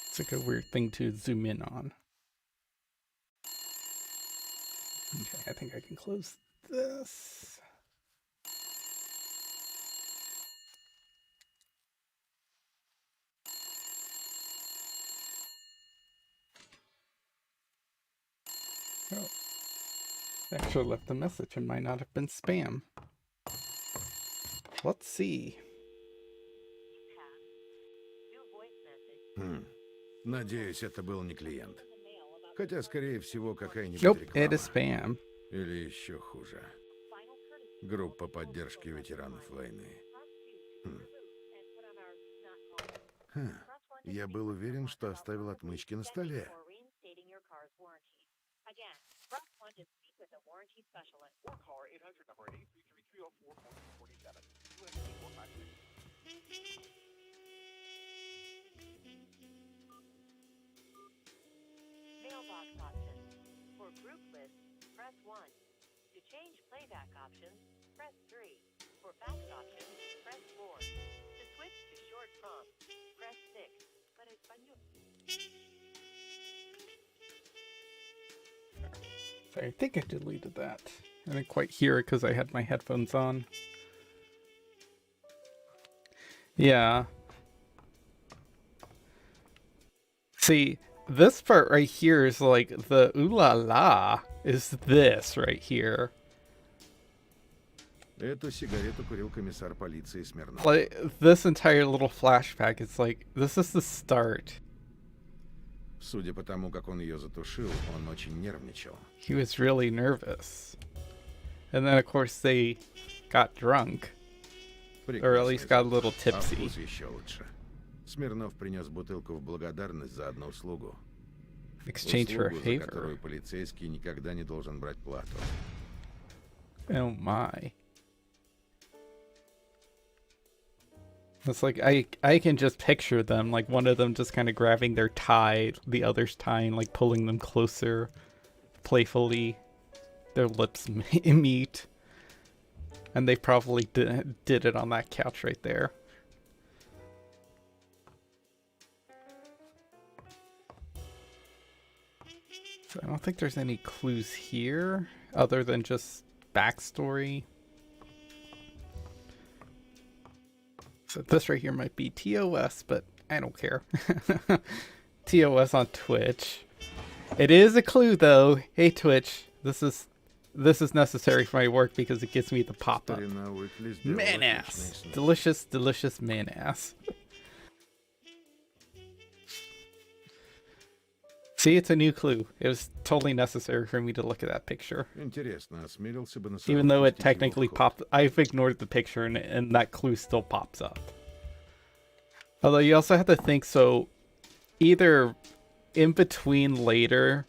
It's like a weird thing to zoom in on. Okay, I think I can close this. Oh, actually left a message and might not have been spam. Let's see. Надеюсь, это был не клиент. Хотя, скорее всего, какая-нибудь Nope, реклама. it is spam. Или еще хуже. Группа поддержки ветеранов войны. Я был уверен, что оставил отмычки на столе. Mailbox options. For group lists, press 1. To change playback options, press 3. For fax options, press 4. To switch to short prompts, press 6. Para español. So I think I deleted that. I didn't quite hear it because I had my headphones on. Yeah. See, this part right here is like the ooh la la is this right here. Эту сигарету курил комиссар полиции Смирнов. Like this entire little flashback is like this is the start. Судя по тому, как он ее затушил, он очень нервничал. He was really nervous. And then of course they got drunk. Or at least got a little А tipsy. вкус еще лучше. Смирнов принес бутылку в благодарность за одну услугу. Exchange for a Услугу, за favor. которую полицейский никогда не должен брать плату. Oh my. It's like I can just picture them, like one of them just kind of grabbing their tie, the other's tying, like pulling them closer, playfully. Their lips meet. And they probably did it on that couch right there. So I don't think there's any clues here other than just backstory. So this right here might be TOS, but I don't care. TOS on Twitch. It is a clue though. Hey Twitch, this is necessary for my work because it gives me the pop-up. Старина Уикли сделала Man отличный ass. снег. Delicious, delicious man ass. See, it's a new clue. It was totally necessary for me to look at that picture. Интересно, осмелился бы Even though it пустить его в technically ход? popped, I've ignored the picture and that clue still pops up. Although you also have to think, so either in between later,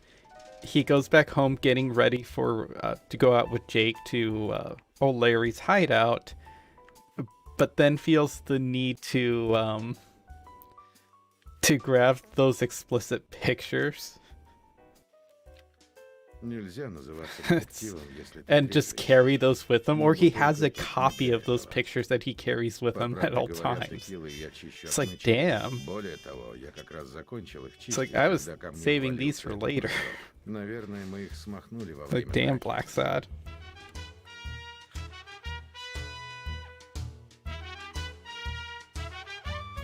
he goes back home getting ready for to go out with Jake to old Larry's hideout, but then feels the need to grab those explicit pictures Нельзя называться детективом, если ты and just трезвый. carry those with him, or he Могут has a только copy of those этого. pictures that he carries with По him правде at all говоря, times. текилой я чищу It's like, отмычки. damn. Более того, я как раз закончил их It's like чистить, I was когда ко мне saving увалился these for этот later. придурок. Наверное, мы их смахнули во Like, время damn, драки. Blacksad.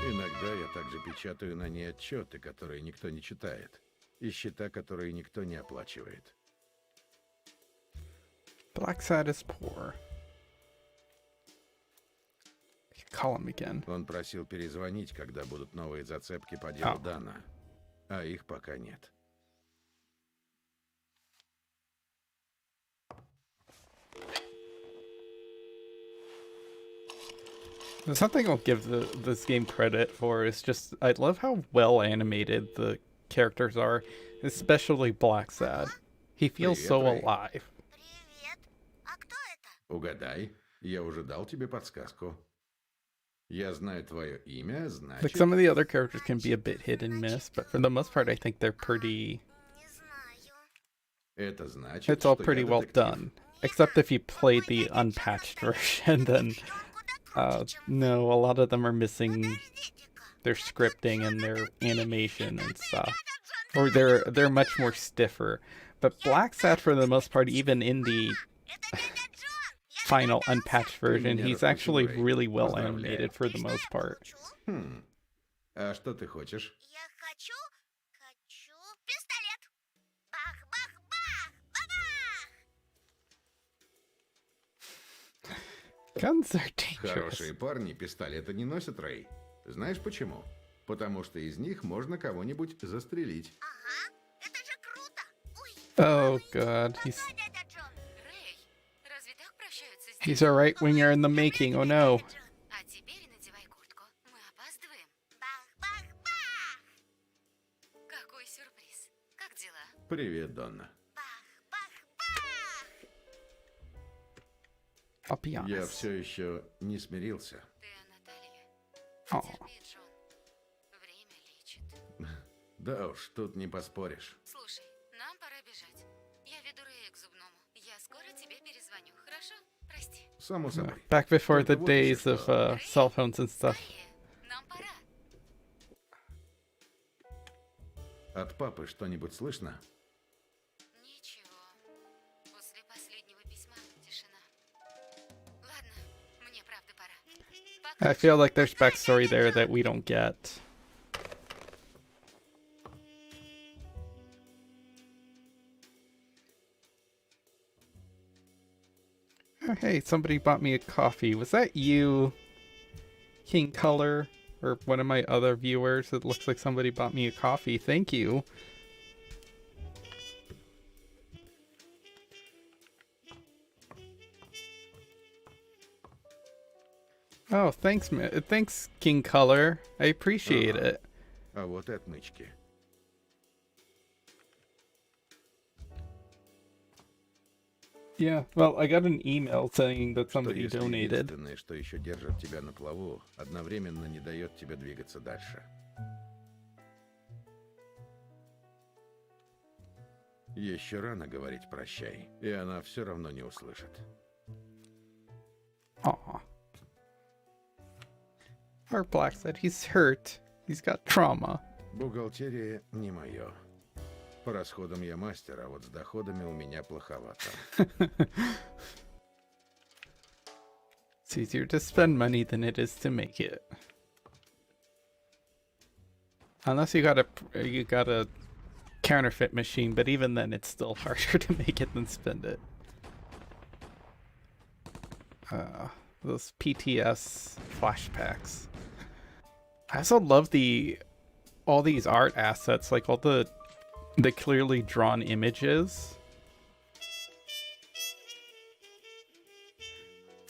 Иногда я также печатаю на ней отчеты, которые никто не читает, и счета, которые никто не оплачивает. Blacksad is poor. Call him again. Он просил перезвонить, когда будут новые зацепки по делу Дана, а их пока нет. There's something I'll give this game credit for is just I love how well animated the characters are, especially Blacksad. He feels Привет, so Рэй. alive. Привет. А кто это? Угадай, я уже дал тебе подсказку. Я знаю твое имя, Like значит... some of the other characters can be a bit hit and miss, but for the most part, I think they're pretty. Не знаю. Это значит, It's all что pretty я well детектив. done, except if you played the unpatched version. Then, no, a lot of them are missing their scripting and their animation and stuff, or they're much more stiffer. But Blacksad, for the most part, even in the Это дядя Джон. Я final unpatched version, меня he's раскусил, actually Рэй. really well Поздравляю. animated for the most part. хочу. Хм. А что ты хочешь? Я хочу пистолет. Бах, бах, бах, бах. Guns are dangerous. Хорошие парни пистолеты не носят, Рэй. Знаешь почему? Потому что из них можно кого-нибудь застрелить. Ага, это же круто. Ой, Oh god, да, дядя Джон. Рэй, разве так прощаются с he's a right winger in the making. Oh no. Дядя Джон. А теперь надевай куртку. Мы опаздываем. Бах, бах, бах. Какой сюрприз. Как дела? Привет, Донна. Бах, бах, бах. I'll be Я honest. все еще не смирился. Ты о Наталье? Aw. Терпи, Джон. Время лечит. Да уж, тут не поспоришь. Слушай, нам пора бежать. Я веду Рэя к зубному. Я скоро тебе перезвоню, хорошо? Прости. Само собой. Back before the Только вот еще days of что. cell phones and stuff. Скорее, нам пора. От папы что-нибудь слышно? Ничего. После последнего письма тишина. Ладно, мне правда пора. Пока. I feel like there's backstory there that we don't get. Oh, hey, somebody bought me a coffee. Was that you, King Color? Or one of my other viewers? It looks like somebody bought me a coffee. Thank you. Oh, thanks, thanks, King Color. I appreciate Ага. it. А вот и отмычки. Yeah, well, I got an email saying that Что somebody если donated. единственное, что еще держит тебя на плаву, одновременно не дает тебе двигаться дальше? Еще рано говорить прощай, и она все равно не услышит. Aw. Poor Blacksad, he's hurt. He's got trauma. Бухгалтерия не мое. По расходам я мастер, а вот с доходами у меня плоховато. It's easier to spend money than it is to make it. Unless you got a counterfeit machine, but even then it's still harder to make it than spend it. Those PTS flashbacks. I also love all these art assets, like all the clearly drawn images.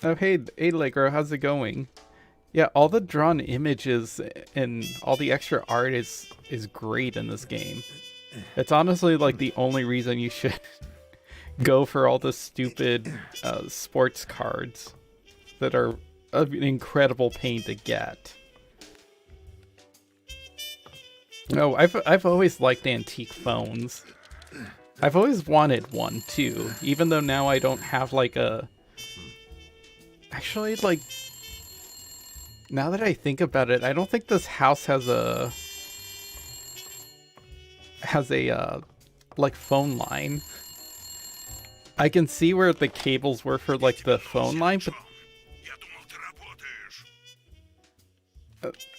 Oh hey Legro, how's it going? Yeah, all the drawn images and all the extra art is great in this game. It's honestly like the only reason you should go for all the stupid sports cards that are of an incredible pain to get. No, I've always liked antique phones. I've always wanted one too, even though now I don't have like a. Actually, like now that I think about it, I don't think this house has a like phone line. I can see where the cables were for like the phone line, but Я думал, ты работаешь.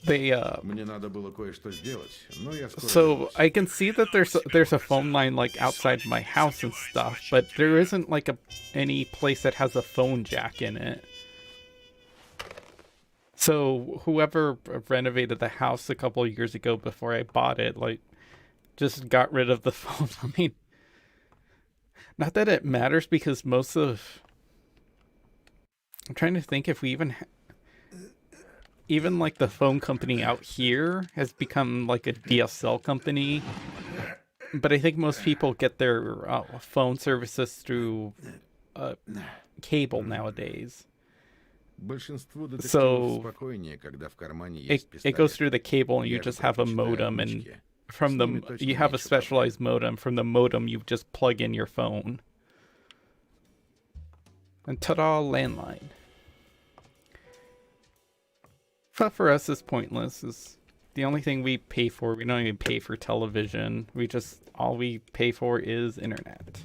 they Мне надо было кое-что сделать, но я скоро so вернусь. I can see that there's a phone line like outside my house and stuff, but there isn't like any place that has a phone jack in it. So whoever renovated the house a couple of years ago before I bought it, like, just got rid of the phone. I mean, not that it matters because most of. I'm trying to think if we even. even like the phone company out here has become like a DSL company. But I think most people get their phone services through cable nowadays. Большинству детективов So спокойнее, когда в кармане it, есть it goes пистолет. through the cable and you Я же just have a предпочитаю modem, and отмычки. from С the ними точно you have a меньше проблем. specialized modem. From the modem you just plug in your phone. And ta-da, landline. But for us, it's pointless. It's the only thing we pay for. We don't even pay for television. All we pay for is internet.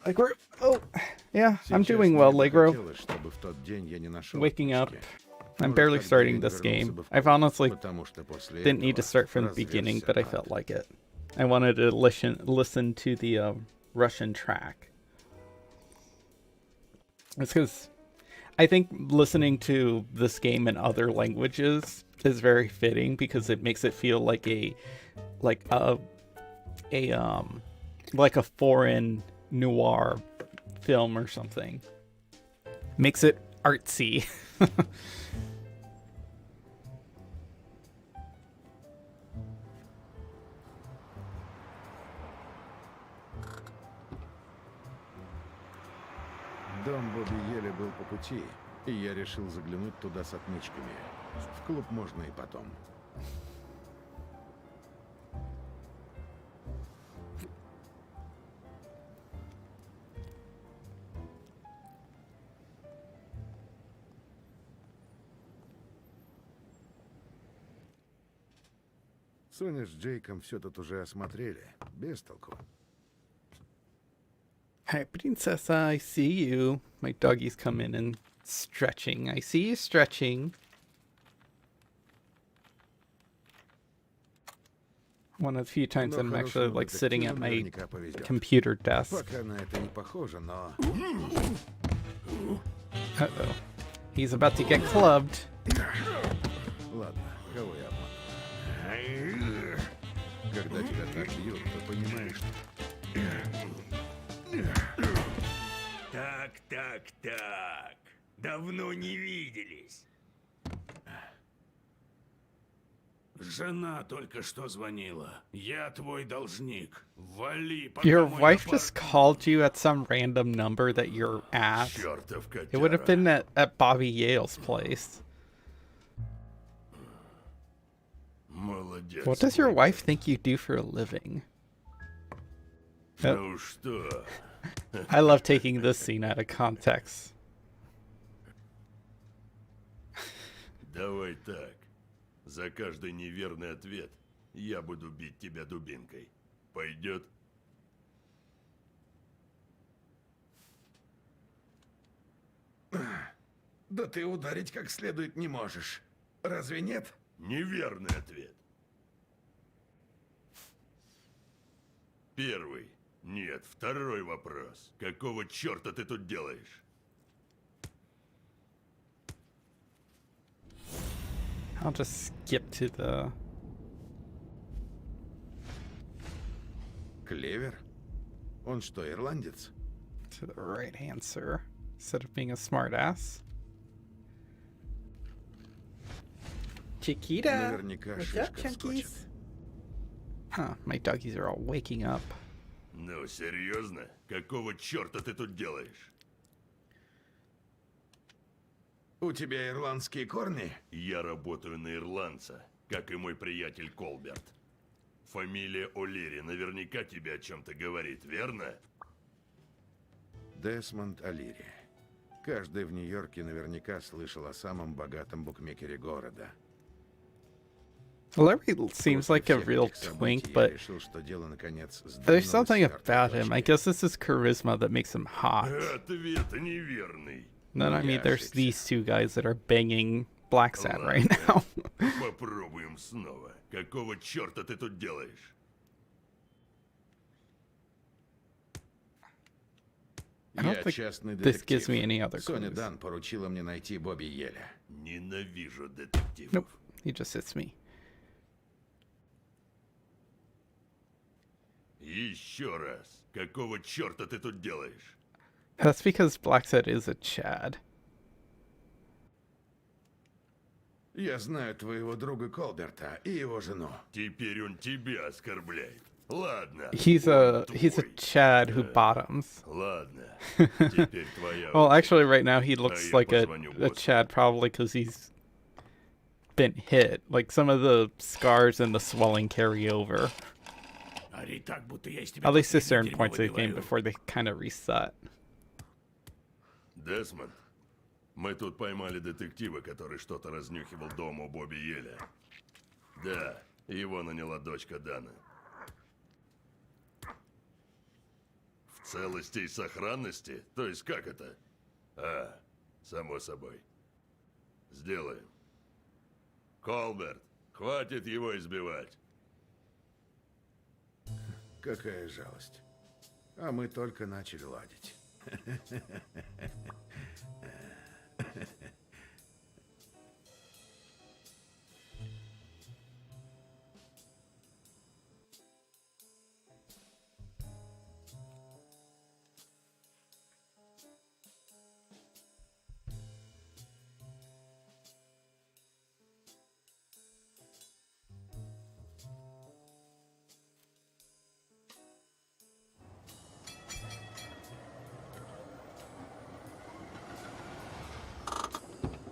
Legro. Oh, yeah, I'm Сейчас doing мне well, бы Legro. хотелось, чтобы в тот день я не нашел Waking up. отмычки. I'm Может, barely тогда я starting не this вернулся game. бы в I've клуб, honestly потому что после didn't need to этого start from the beginning, but I разверся felt ад. like it. I wanted to listen to the Russian track. It's because I think listening to this game in other languages is very fitting because it makes it feel like a foreign noir film or something. Makes it artsy. Дом Бобби еле был по пути, и я решил заглянуть туда с отмычками. В клуб можно и потом. Соня с Джейком все тут уже осмотрели. Без толку. Hi, Princess, I see you. My doggies come in and stretching. I see you stretching. One of the few times Но I'm actually хорошему like sitting at детективу my наверняка повезет. computer desk. Пока на это не похоже, но... Uh-oh. He's about to get clubbed. Ладно, кого я обманываю? Когда тебя так бьют, то понимаешь, Так. Давно не виделись. Жена только что звонила. Я твой должник. Вали, пока Your мой wife напарник- just called you at some random number that you're at. Чёртов It would have котяра. been at Bobby Yale's place. Молодец. What does your мой. wife think you do for a living? Ну что? I love taking this scene out of context. Давай так. За каждый неверный ответ я буду бить тебя дубинкой. Пойдет? да ты ударить как следует не можешь. Разве нет? Неверный ответ. Первый. Нет, второй вопрос. Какого черта ты тут делаешь? I'll just skip to the... Клевер? Он что, ирландец? to the right answer instead of being a smartass. Chiquita! Наверняка What's up, шишка chunkies? вскочит. Huh, my doggies are all waking up. Ну, серьезно? Какого черта ты тут делаешь? У тебя ирландские корни? Я работаю на ирландца, как и мой приятель Колберт. Фамилия О'Лири наверняка тебе о чем-то говорит, верно? Десмонд О'Лири. Каждый в Нью-Йорке наверняка слышал о самом богатом букмекере города. Larry seems После like a всех real этих событий twink, я but решил, что дело наконец there's сдвинулось something с мертвой about him. I точки. guess this is charisma that makes him hot. Ответ неверный. Then I mean, Yeah, there's six. these two guys that are banging Blacksad right now. Попробуем снова. Какого черта ты тут делаешь? I don't Я think частный this gives детектив. me any other Соня clues. Дан поручила мне найти Бобби Еля. Ненавижу детективов. Nope, he just hits me. Еще раз. Какого черта ты тут делаешь? That's because Blacksad is a Chad. Я знаю твоего друга Колберта и его жену. Теперь он тебя оскорбляет. Ладно. He's он a твой. Chad who Да. bottoms. Ладно. Теперь твоя Well, очередь. actually, right now he looks я like позвоню a боссу. Chad probably because he's been hit. Like some of the scars and the swelling carry over. Ори так, будто я из тебя At least at последнее certain дерьмо points of the game выбиваю. before they kind of reset. Десмонд, мы тут поймали детектива, который что-то разнюхивал дома у Бобби Еля. Да, его наняла дочка Дана. В целости и сохранности? То есть как это? А, само собой. Сделаем. Колберт, хватит его избивать. Какая жалость. А мы только начали ладить.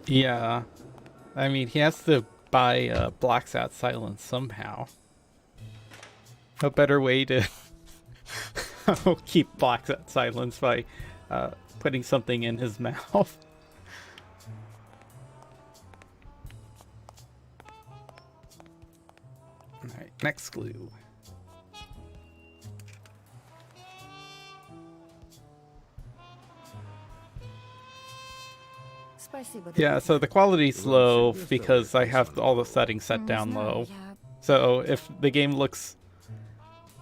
Yeah, I mean he has to buy Blacksad silence somehow. A better way to keep Blacksad silence by putting something in his mouth. Alright, next clue. Спасибо. Yeah, so the quality's low because I have all the settings set down low. So if the game looks...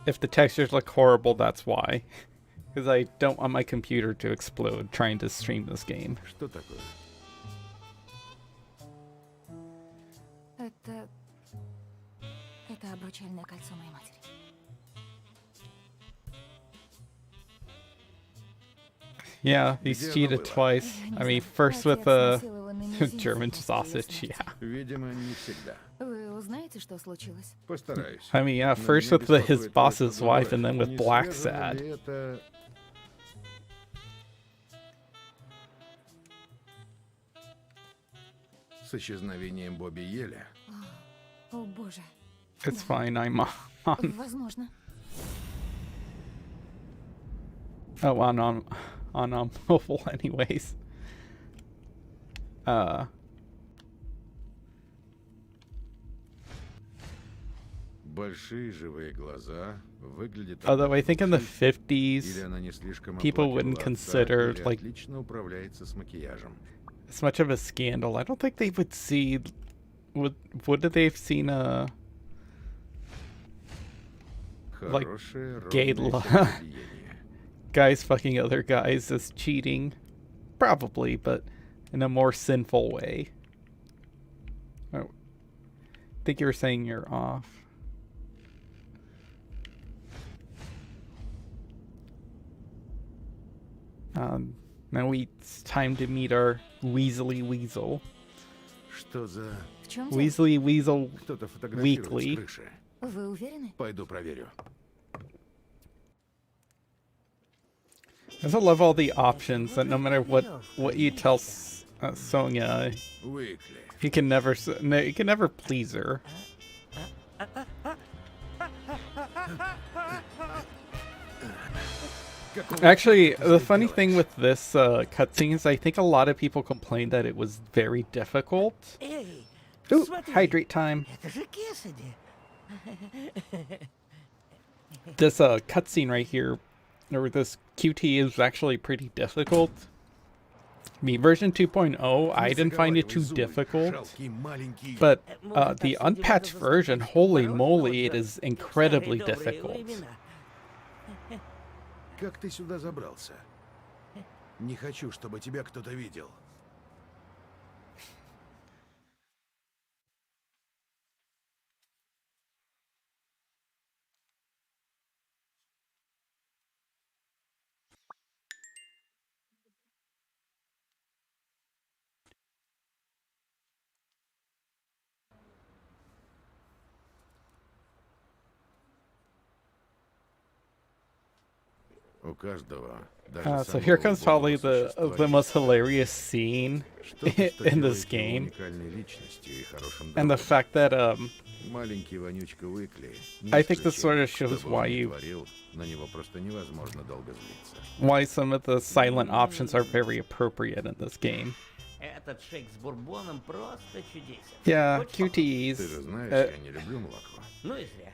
If the textures look horrible, that's why. Because I don't want my computer to explode trying to stream this game. Что такое? Это обручальное кольцо моей матери. Yeah, he's Где cheated оно было? twice. I mean, first with a German sausage, yeah. Видимо, не всегда. Вы узнаете, что случилось? Постараюсь. I mean, yeah, Но first меня with his беспокоит boss's только wife другое. and then with Не связано Blacksad. ли это с исчезновением Бобби Еля? О, боже. It's fine, I'm on. Возможно. Oh, on mobile, anyways. Большие живые глаза выглядят. Although I think in the или 50s, она не слишком people оплакивала wouldn't отца, consider, или like, отлично управляется с макияжем. it's much of a scandal. I don't think they would see. Would they have seen a like Хорошее, gay ровное lo- сердцебиение. guys fucking other guys as cheating? Probably, but in a more sinful way. Oh, I think you were saying you're off. Now it's time to meet our Weasley Weasel. Что за... В чем дело? Weasley Weasel Кто-то фотографирует Weekly. с крыши. Вы уверены? Пойду проверю. I just love all the options that no matter what you tell Sonia, Уикли. you can never please her. Actually, the funny thing with this cutscene is I think a lot of people complained that it was very difficult. Эй, Ooh, смотри, hydrate time. это же Кесади. This cutscene right here, or this QT, is actually pretty difficult. I mean, version 2.0, I didn't find it too difficult, Жалкий маленький... but the unpatched version, holy moly, it is incredibly difficult. Как ты сюда забрался? Не хочу, чтобы тебя кто-то видел. У каждого, даже So here самого comes probably убогого существа the most есть hilarious scene что-то, что in делает this его game, уникальной личностью и хорошим and the другом. fact that Маленький вонючка Уикли. не I think this sort исключение. of shows Что бы он why ни you творил, на него просто невозможно долго злиться. why some of the silent options are very appropriate in this game. Этот шейк с бурбоном просто чудесен. Yeah, Хочешь QTEs. Ты же знаешь, uh, я не люблю молоко. Ну и зря.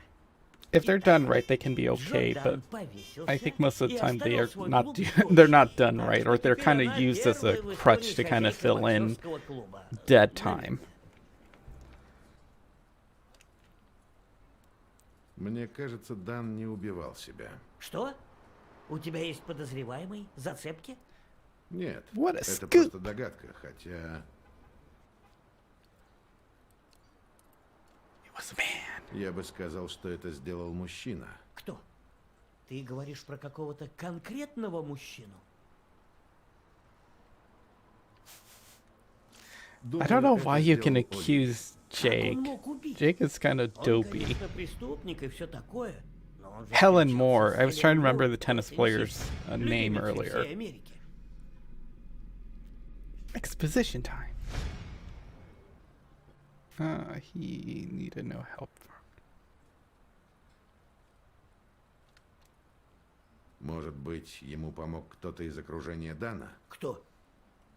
if they're done right, they can be okay, but Джордан повесился I think most of the и time they оставил are свой not клуб they're дочери. not done Так right, что or they're теперь kind of она used as a первая в crutch истории to kind of хозяйка fill in боксерского клуба. dead time. Мне кажется, Дан не убивал себя. Что? У тебя есть подозреваемый? Зацепки? Нет, What a это scoop. просто догадка, хотя... It was a man. Я бы сказал, что это сделал мужчина. Кто? Ты говоришь про какого-то конкретного мужчину? I don't know Думаю, why это you can сделал accuse Как он Jake. мог убить? Jake is kind of Он, dopey. конечно, преступник и все такое, но он же Helen встречался Moore. с I was trying to Хелен remember Мур, the tennis теннисисткой, player's name любимицей earlier. всей Америки. Exposition time. He needed no help. Может быть, ему помог кто-то из окружения Дана? Кто?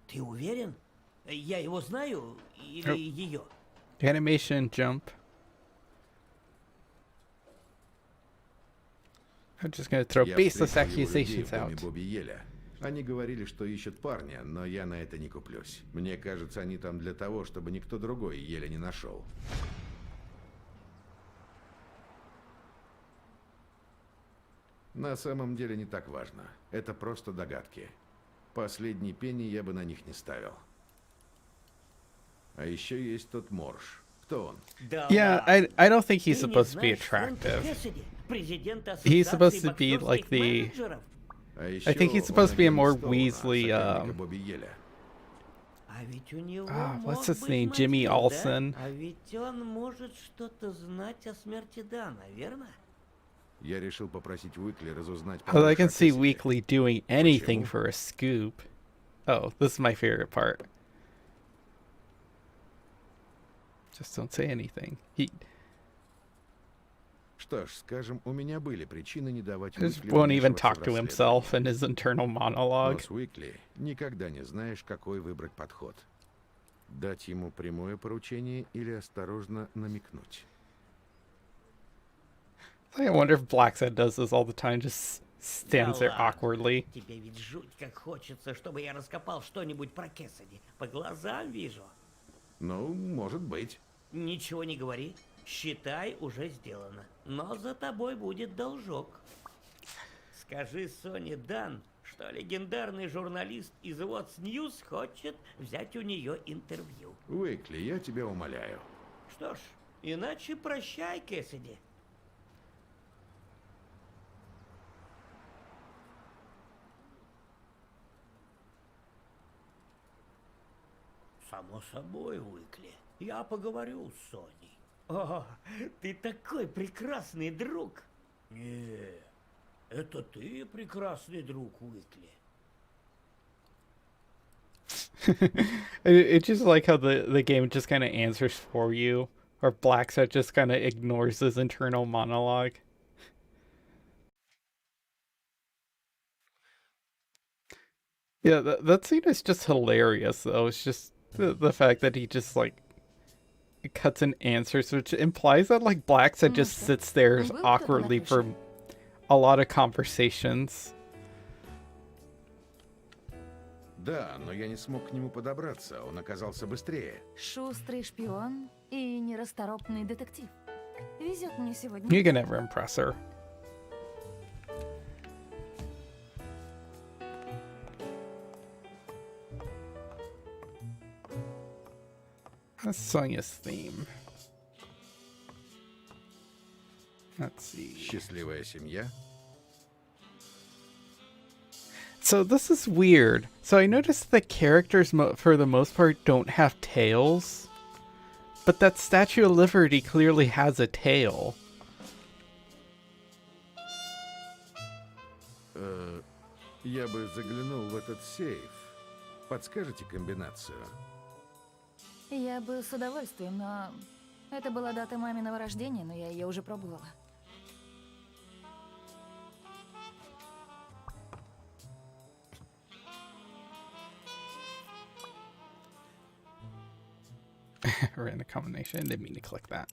Ты уверен? Я его знаю или ее? Animation jump. I'm just gonna throw Я baseless встретил его людей accusations в доме out. Бобби Еля. Они говорили, что ищут парня, но я на это не куплюсь. Мне кажется, они там для того, чтобы никто другой Еля не нашел. На самом деле не так важно. Это просто догадки. Последний пенни я бы на них не ставил. А еще есть тот Морж. Кто он? Да Yeah, ладно. I don't think he's Ты не supposed to be знаешь Фрэнка attractive. Кэссиди, президента He's supposed Ассоциации to be like боксерских the- менеджеров? А еще think he's он supposed to be a агент more Стоуна, Weasley, соперника Бобби Еля. А ведь у него what's мог his быть name, Jimmy мотив, Olsen? да? А ведь он может что-то знать о смерти Дана, верно? Я решил попросить Уикли разузнать Well, I побольше о can see Кэссиди. Weekly doing anything Почему? for a scoop. Oh, this is my favorite part. Just don't say anything. He Что ж, скажем, у меня были причины не давать just Уикли won't even вмешиваться talk в to расследование. himself in his internal Но monologue. с Уикли никогда не знаешь, какой выбрать подход. Дать ему прямое поручение или осторожно намекнуть. I wonder if Blacksad does this all the time, just stands Да there ладно. awkwardly. Тебе ведь жуть как хочется, чтобы я раскопал что-нибудь про Кэссиди. По глазам вижу. Ну, может быть. Ничего не говори. Считай, уже сделано. Но за тобой будет должок. Скажи Соне Дан, что легендарный журналист из What's News хочет взять у нее интервью. Уикли, я тебя умоляю. Что ж, иначе прощай, Кэссиди. Само собой, Уикли. Я поговорю с Соней. О, ты такой прекрасный друг. Не, это ты прекрасный друг, Уикли. It's just like how the game just kind of answers for you, or Blacksad just kind of ignores his internal monologue. Yeah, that scene is just hilarious, though. It's just the fact that he just, like, cuts in answers, which implies that, like, Blacksad just что, sits there был кто-то на awkwardly for крыше? a lot of conversations. Да, но я не смог к нему подобраться. Он оказался быстрее. Шустрый шпион и нерасторопный детектив. Везет мне сегодня. You can never impress her. That's Sonya's theme. Let's see. Счастливая семья. So this is weird. So I noticed the characters, for the most part, don't have tails. But that Statue of Liberty clearly has a tail. Я бы заглянул в этот сейф. Подскажете комбинацию? Я бы с удовольствием, но... Это была дата маминого рождения, но я ее уже пробовала. Random combination. Didn't mean to click that.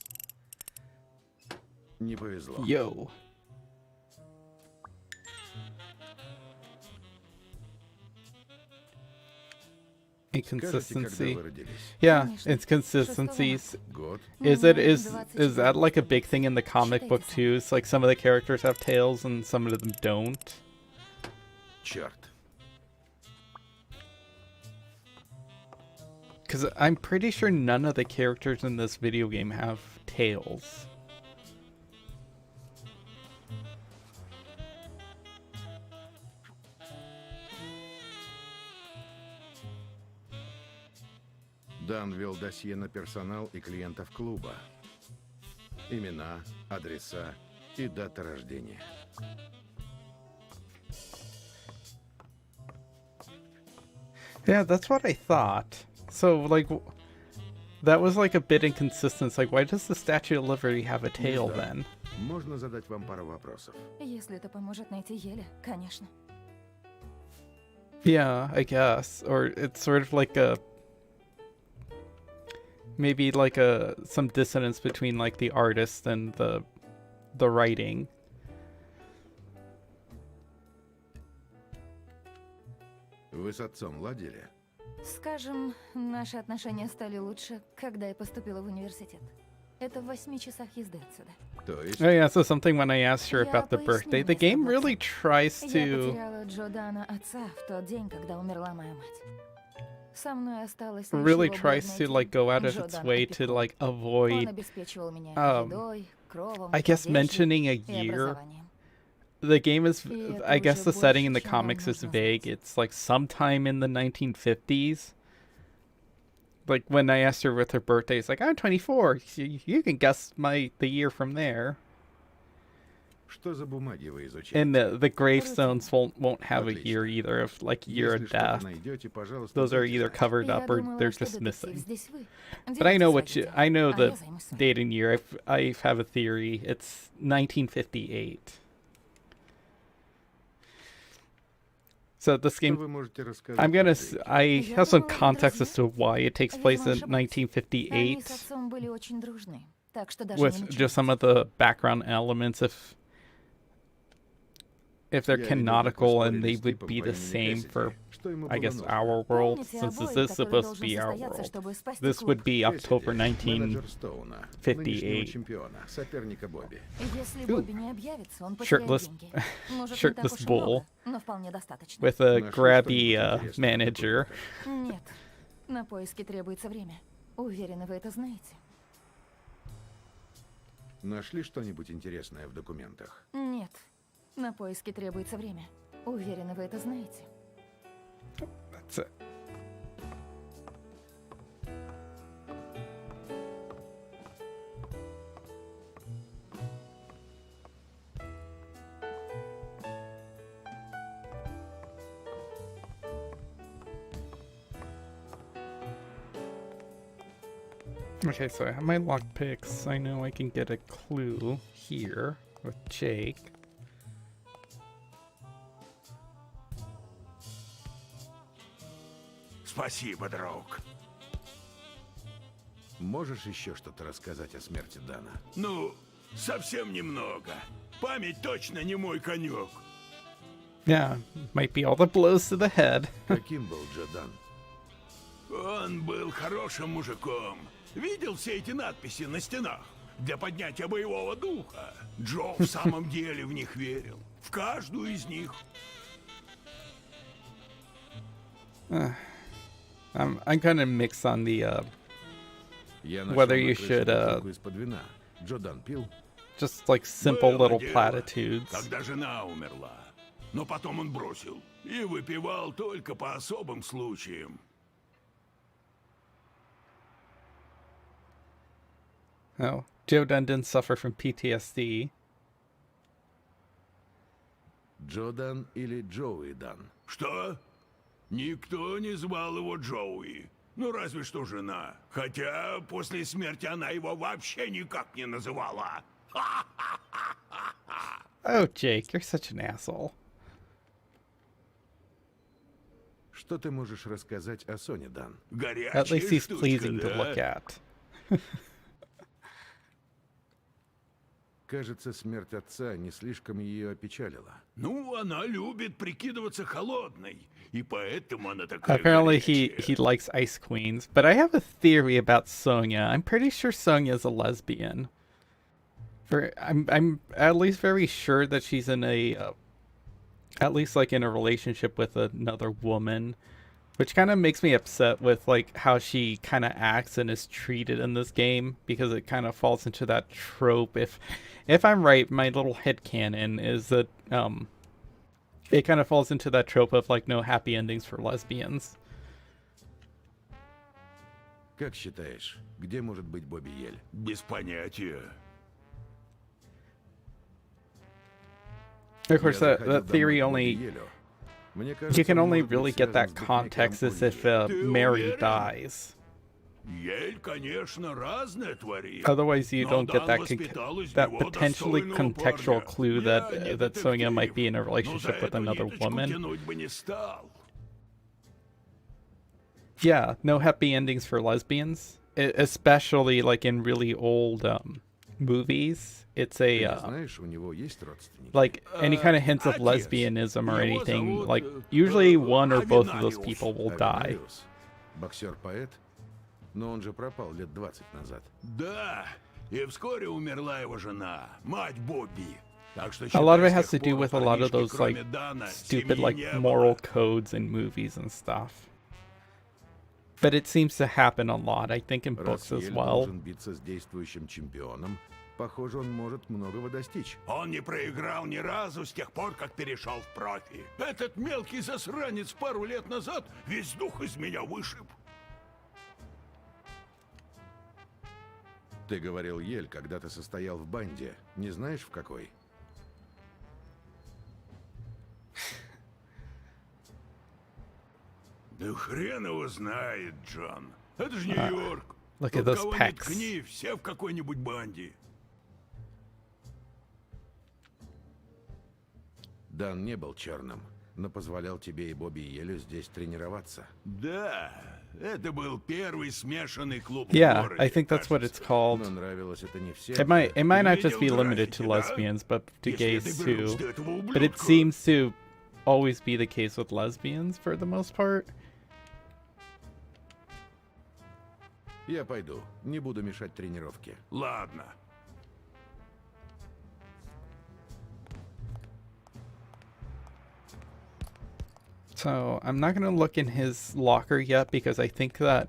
Не повезло. Yo. Скажите, когда Inconsistency. вы родились? Yeah, Конечно. inconsistencies. Год? Is that like a big thing in the comic book too? It's like some of the characters have tails and some of them don't. Черт. Because I'm pretty sure none of the characters in this video game have tails. Дан вел досье на персонал и клиентов клуба. Имена, адреса и дата рождения. Yeah, that's what I thought. So, like, that was like a bit inconsistent. Like, why does the Statue of Liberty have a tail Да. then? Можно задать вам пару вопросов? Если это поможет найти Еля, конечно. Yeah, I guess. Or it's sort of like a... Maybe like some dissonance between like the artist and the writing. Вы с отцом ладили? Скажем, наши отношения стали лучше, когда я поступила в университет. Это в 8 часах езды отсюда. То есть... Oh yeah, so something when I asked her Я about the пояснила birthday, the game слабо. really tries Я to... потеряла Джо Дана отца в тот день, когда умерла моя мать. Со мной осталась лишь really его tries бледная to like тень. go out of Джо its Дан way to опекун. like Он avoid, обеспечивал меня um, едой, кровом, I guess одеждой mentioning a и year. образованием. The game is, И это I guess уже the setting in the больше, чем вам comics is нужно vague. знать. It's like sometime in the 1950s. Like when I asked her with her birthday, it's like, I'm 24. You can guess the year from there. Что за бумаги вы изучаете? And the gravestones won't have a Отлично. year either of like year Если of что-то death. найдете, пожалуйста, Those are дайте either знать. covered Я up or думала, they're что just детектив missing. здесь вы. But I know Делайте what свои you, дела, I know а the я займусь своим. date and year. I have a theory. It's 1958. So this Что game, вы можете рассказать? I'm gonna, Андрей? I have some context as to why it takes place in Они 1958 с отцом были очень дружны, так что даже не with just some of the background elements if they're Я, видимо, canonical and поспорили they с would типом be по the имени same Кэссиди. for, Что ему I было guess, нужно? our world, Помните since обои, this is который supposed to должен be our состояться, world. чтобы спасти This клуб? would be October Кэссиди, менеджер Стоуна, 1958. нынешнего чемпиона, соперника Бобби. Если Ooh. Бобби не объявится, он потеряет Shirtless- деньги. Может, не так shirtless уж и bull много, но вполне достаточно. with a Нашли grabby что-нибудь интересное в manager. документах? Нет, на поиски требуется время. Уверена, вы это знаете. Нашли что-нибудь интересное в документах? Нет, на поиски требуется время. Уверена, вы это знаете. That's it. Okay, so I have my lockpicks. I know I can get a clue here with Jake. Спасибо, друг. Можешь еще что-то рассказать о смерти Дана? Ну, совсем немного. Память точно не мой конек. Yeah, might be all the blows to the head. Каким был Джо Дан? Он был хорошим мужиком. Видел все эти надписи на стенах? Для поднятия боевого духа. Джо в самом деле в них верил. В каждую из них. I'm kind of mixed on the Я нашел Whether на you крыше should, бутылку из-под вина. Джо Дан пил? just like simple Было little дело, platitudes. когда жена умерла. Но потом он бросил. И выпивал только по особым случаям. Oh, Joe Dunn didn't suffer from PTSD. Джо Дан или Джоуи Дан? Что? Никто не звал его Джоуи. Ну, разве что жена. Хотя после смерти она его вообще никак не называла. Oh, Jake, you're such an asshole. Что ты можешь рассказать о Соне, Дан? Горячая At least he's штучка, pleasing to да? look at. Кажется, смерть отца не слишком ее опечалила. Ну, она любит прикидываться холодной, и поэтому она такая Apparently горячая. he likes Ice Queens, but I have a theory about Sonya. I'm pretty sure Sonya's a lesbian. I'm at least very sure that she's in a at least like in a relationship with another woman, which kind of makes me upset with like how she kind of acts and is treated in this game, because it kind of falls into that trope. If I'm right, my little headcanon is that it kind of falls into that trope of like no happy endings for lesbians. Как считаешь, где может быть Бобби Ель? Без понятия. Of course, Я that заходил theory домой к Бобби only Елю. Мне you кажется, can он only может быть really get связан that с букмекером context is if Полинией. Mary уверен? dies. Ель, конечно, разное творит. Otherwise, you Но don't get Дан that воспитал из that него potentially достойного contextual парня. clue Я that не that Sonya might детектив, be in a но за relationship with эту another ниточку woman. тянуть бы не стал. Yeah, no happy endings for lesbians, especially like in really old movies. It's Ты a не знаешь, у него есть родственники? like any kind of hints of Отец. lesbianism or Его anything. зовут, Like usually э, one or both of those Авинариус. people will die. Авинариус? Боксер-поэт? Но он же пропал лет 20 назад. Да, и вскоре умерла его жена, мать Бобби. Так что, A lot of считай, it has с to тех do пор with у a lot of парнишки, those like кроме Дана, stupid семьи like не moral было. codes in movies and stuff. But it seems to happen a lot, I think, in books Раз as Ель well. должен биться с действующим чемпионом, похоже, он может многого достичь. Он не проиграл ни разу с тех пор, как перешел в профи. Этот мелкий засранец пару лет назад весь дух из меня вышиб. Ты говорил, Ель, когда ты состоял в банде. Не знаешь, в какой? Да хрен его знает, Джон. Это же Нью-Йорк. Look Тут at those кого ни pecs. ткни, все в какой-нибудь банде. Дан не был черным, но позволял тебе и Бобби Елю здесь тренироваться. Да, это был первый смешанный клуб в Yeah, городе, I think that's what it's кажется. called. Но нравилось это не всем. It might not just be Видел limited to граффити, да? lesbians, but to Если gays доберусь too. до этого But it ублюдка. seems to always be the case with lesbians for the most part. Я пойду. Не буду мешать тренировке. Ладно. So I'm not gonna look in his locker yet because I think that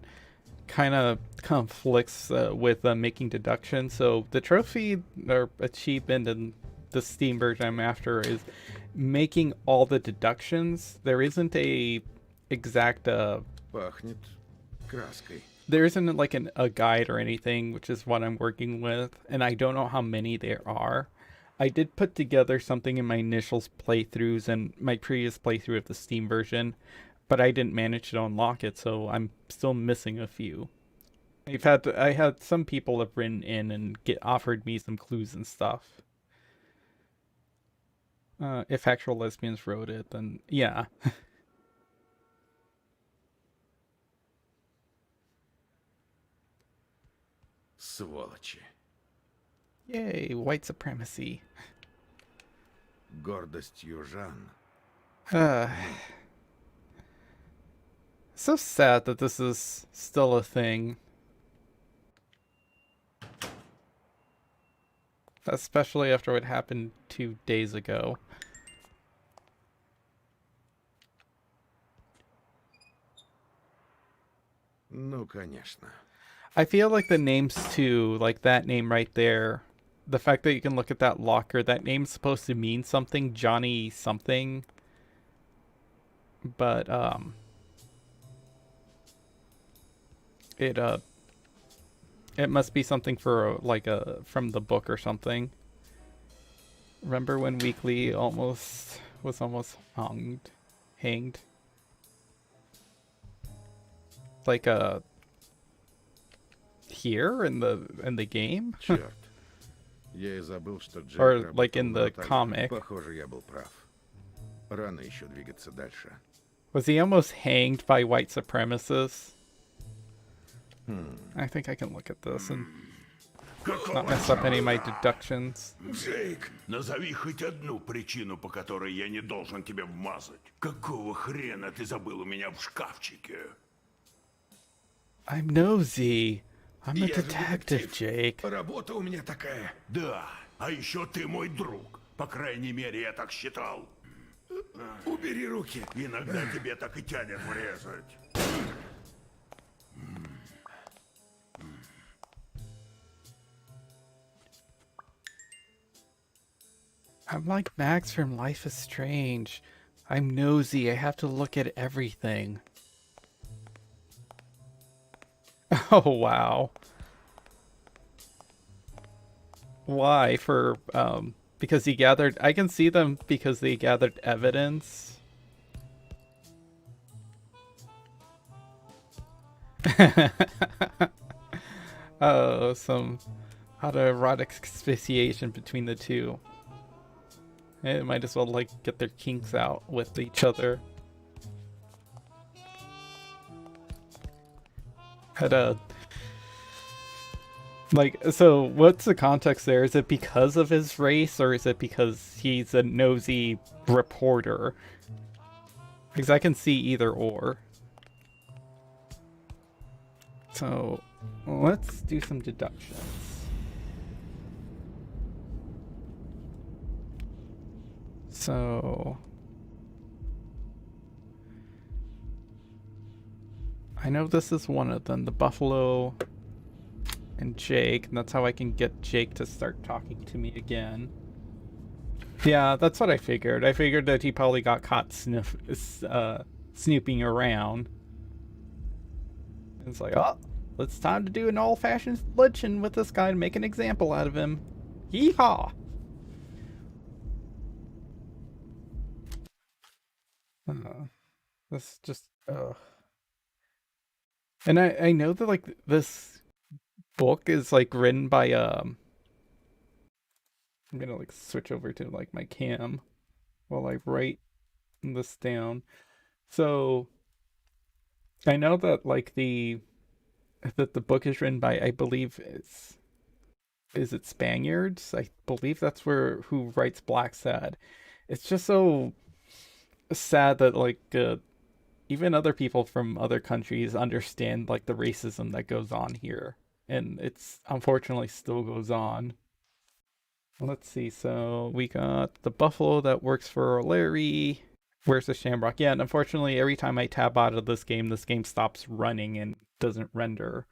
kind of conflicts with making deductions. So the trophy or achievement in the Steam version I'm after is making all the deductions. There isn't a exact Пахнет краской. there isn't like a guide or anything, which is what I'm working with, and I don't know how many there are. I did put together something in my initial playthroughs and my previous playthrough of the Steam version, but I didn't manage to unlock it, so I'm still missing a few. I had some people have written in and offered me some clues and stuff. If actual lesbians wrote it, then yeah. Сволочи. Yay, white supremacy. Гордость южан. So sad that this is still a thing. Especially after what happened 2 days ago. Ну, конечно. I feel like the names too, like that name right there, the fact that you can look at that locker, that name's supposed to mean something, Johnny something. But it must be something for from the book or something. Remember when Weekly almost was almost hanged. Like here in the game? Черт. Я и забыл, что Джейк Or like работал in в the Ротаге. comic. Похоже, я был прав. Рано еще двигаться дальше. Was he almost hanged by white supremacists? I think I can look at this and not mess up any of my deductions. Джейк, назови хоть одну причину, по которой я не должен тебе вмазать. Какого хрена ты забыл у меня в шкафчике? I'm nosy. I'm a Я же detective, детектив. Jake. Работа у меня такая. Да, а еще ты мой друг. По крайней мере, я так считал. Убери руки. Иногда тебе так и тянет врезать. I'm like Max from Life is Strange. I'm nosy. I have to look at everything. Oh, wow. Why? Because he gathered... I can see them because they gathered evidence. Oh, some autoerotic asphyxiation between the two. It might as well, like, get their kinks out with each other. But, like, so what's the context there? Is it because of his race, or is it because he's a nosy reporter? Because I can see either or. So, let's do some deductions. So, I know this is one of them, the Buffalo and Jake, and that's how I can get Jake to start talking to me again. Yeah, that's what I figured. I figured that he probably got caught snooping around. It's like, oh, it's time to do an old-fashioned lynching with this guy to make an example out of him. Yeehaw! This just, and I know that, like, this book is, like, written by, I'm gonna, like, switch over to, like, my cam while I write this down. So, I know that, like, the book is written by, I believe, is it Spaniards? I believe that's who writes Blacksad. It's just so sad that, like, even other people from other countries understand, like, the racism that goes on here, and it's unfortunately still goes on. Let's see, so we got the Buffalo that works for Larry. Where's the Shamrock? Yeah, and unfortunately every time I tab out of this game stops running and doesn't render.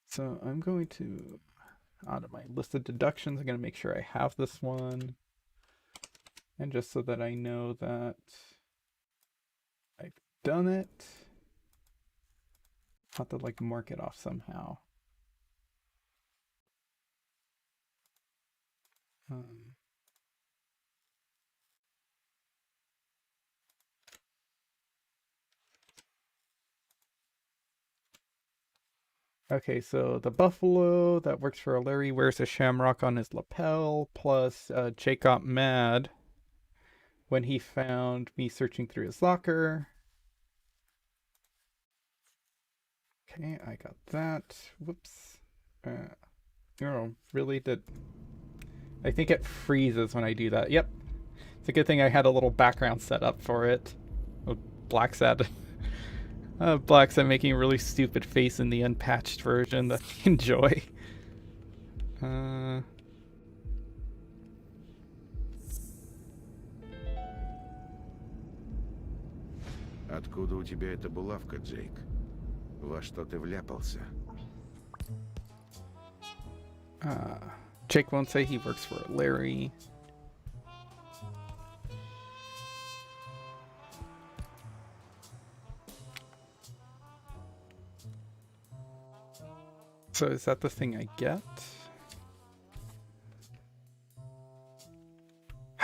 So I'm going to, out of my list of deductions, I'm going to make sure I have this one. And just so that I know that I've done it, I'll have to, like, mark it off somehow. Okay, so the Buffalo that works for Larry wears a shamrock on his lapel, plus Jake got mad when he found me searching through his locker. Okay, I got that. Whoops. Oh, really? I think it freezes when I do that. Yep. It's a good thing I had a little background set up for it. Oh, Blacksad. Blacksad making a really stupid face in the unpatched version that I enjoy. Откуда у тебя эта булавка, Джейк? Во что ты вляпался? Jake won't say he works for Larry. So is that the thing I get?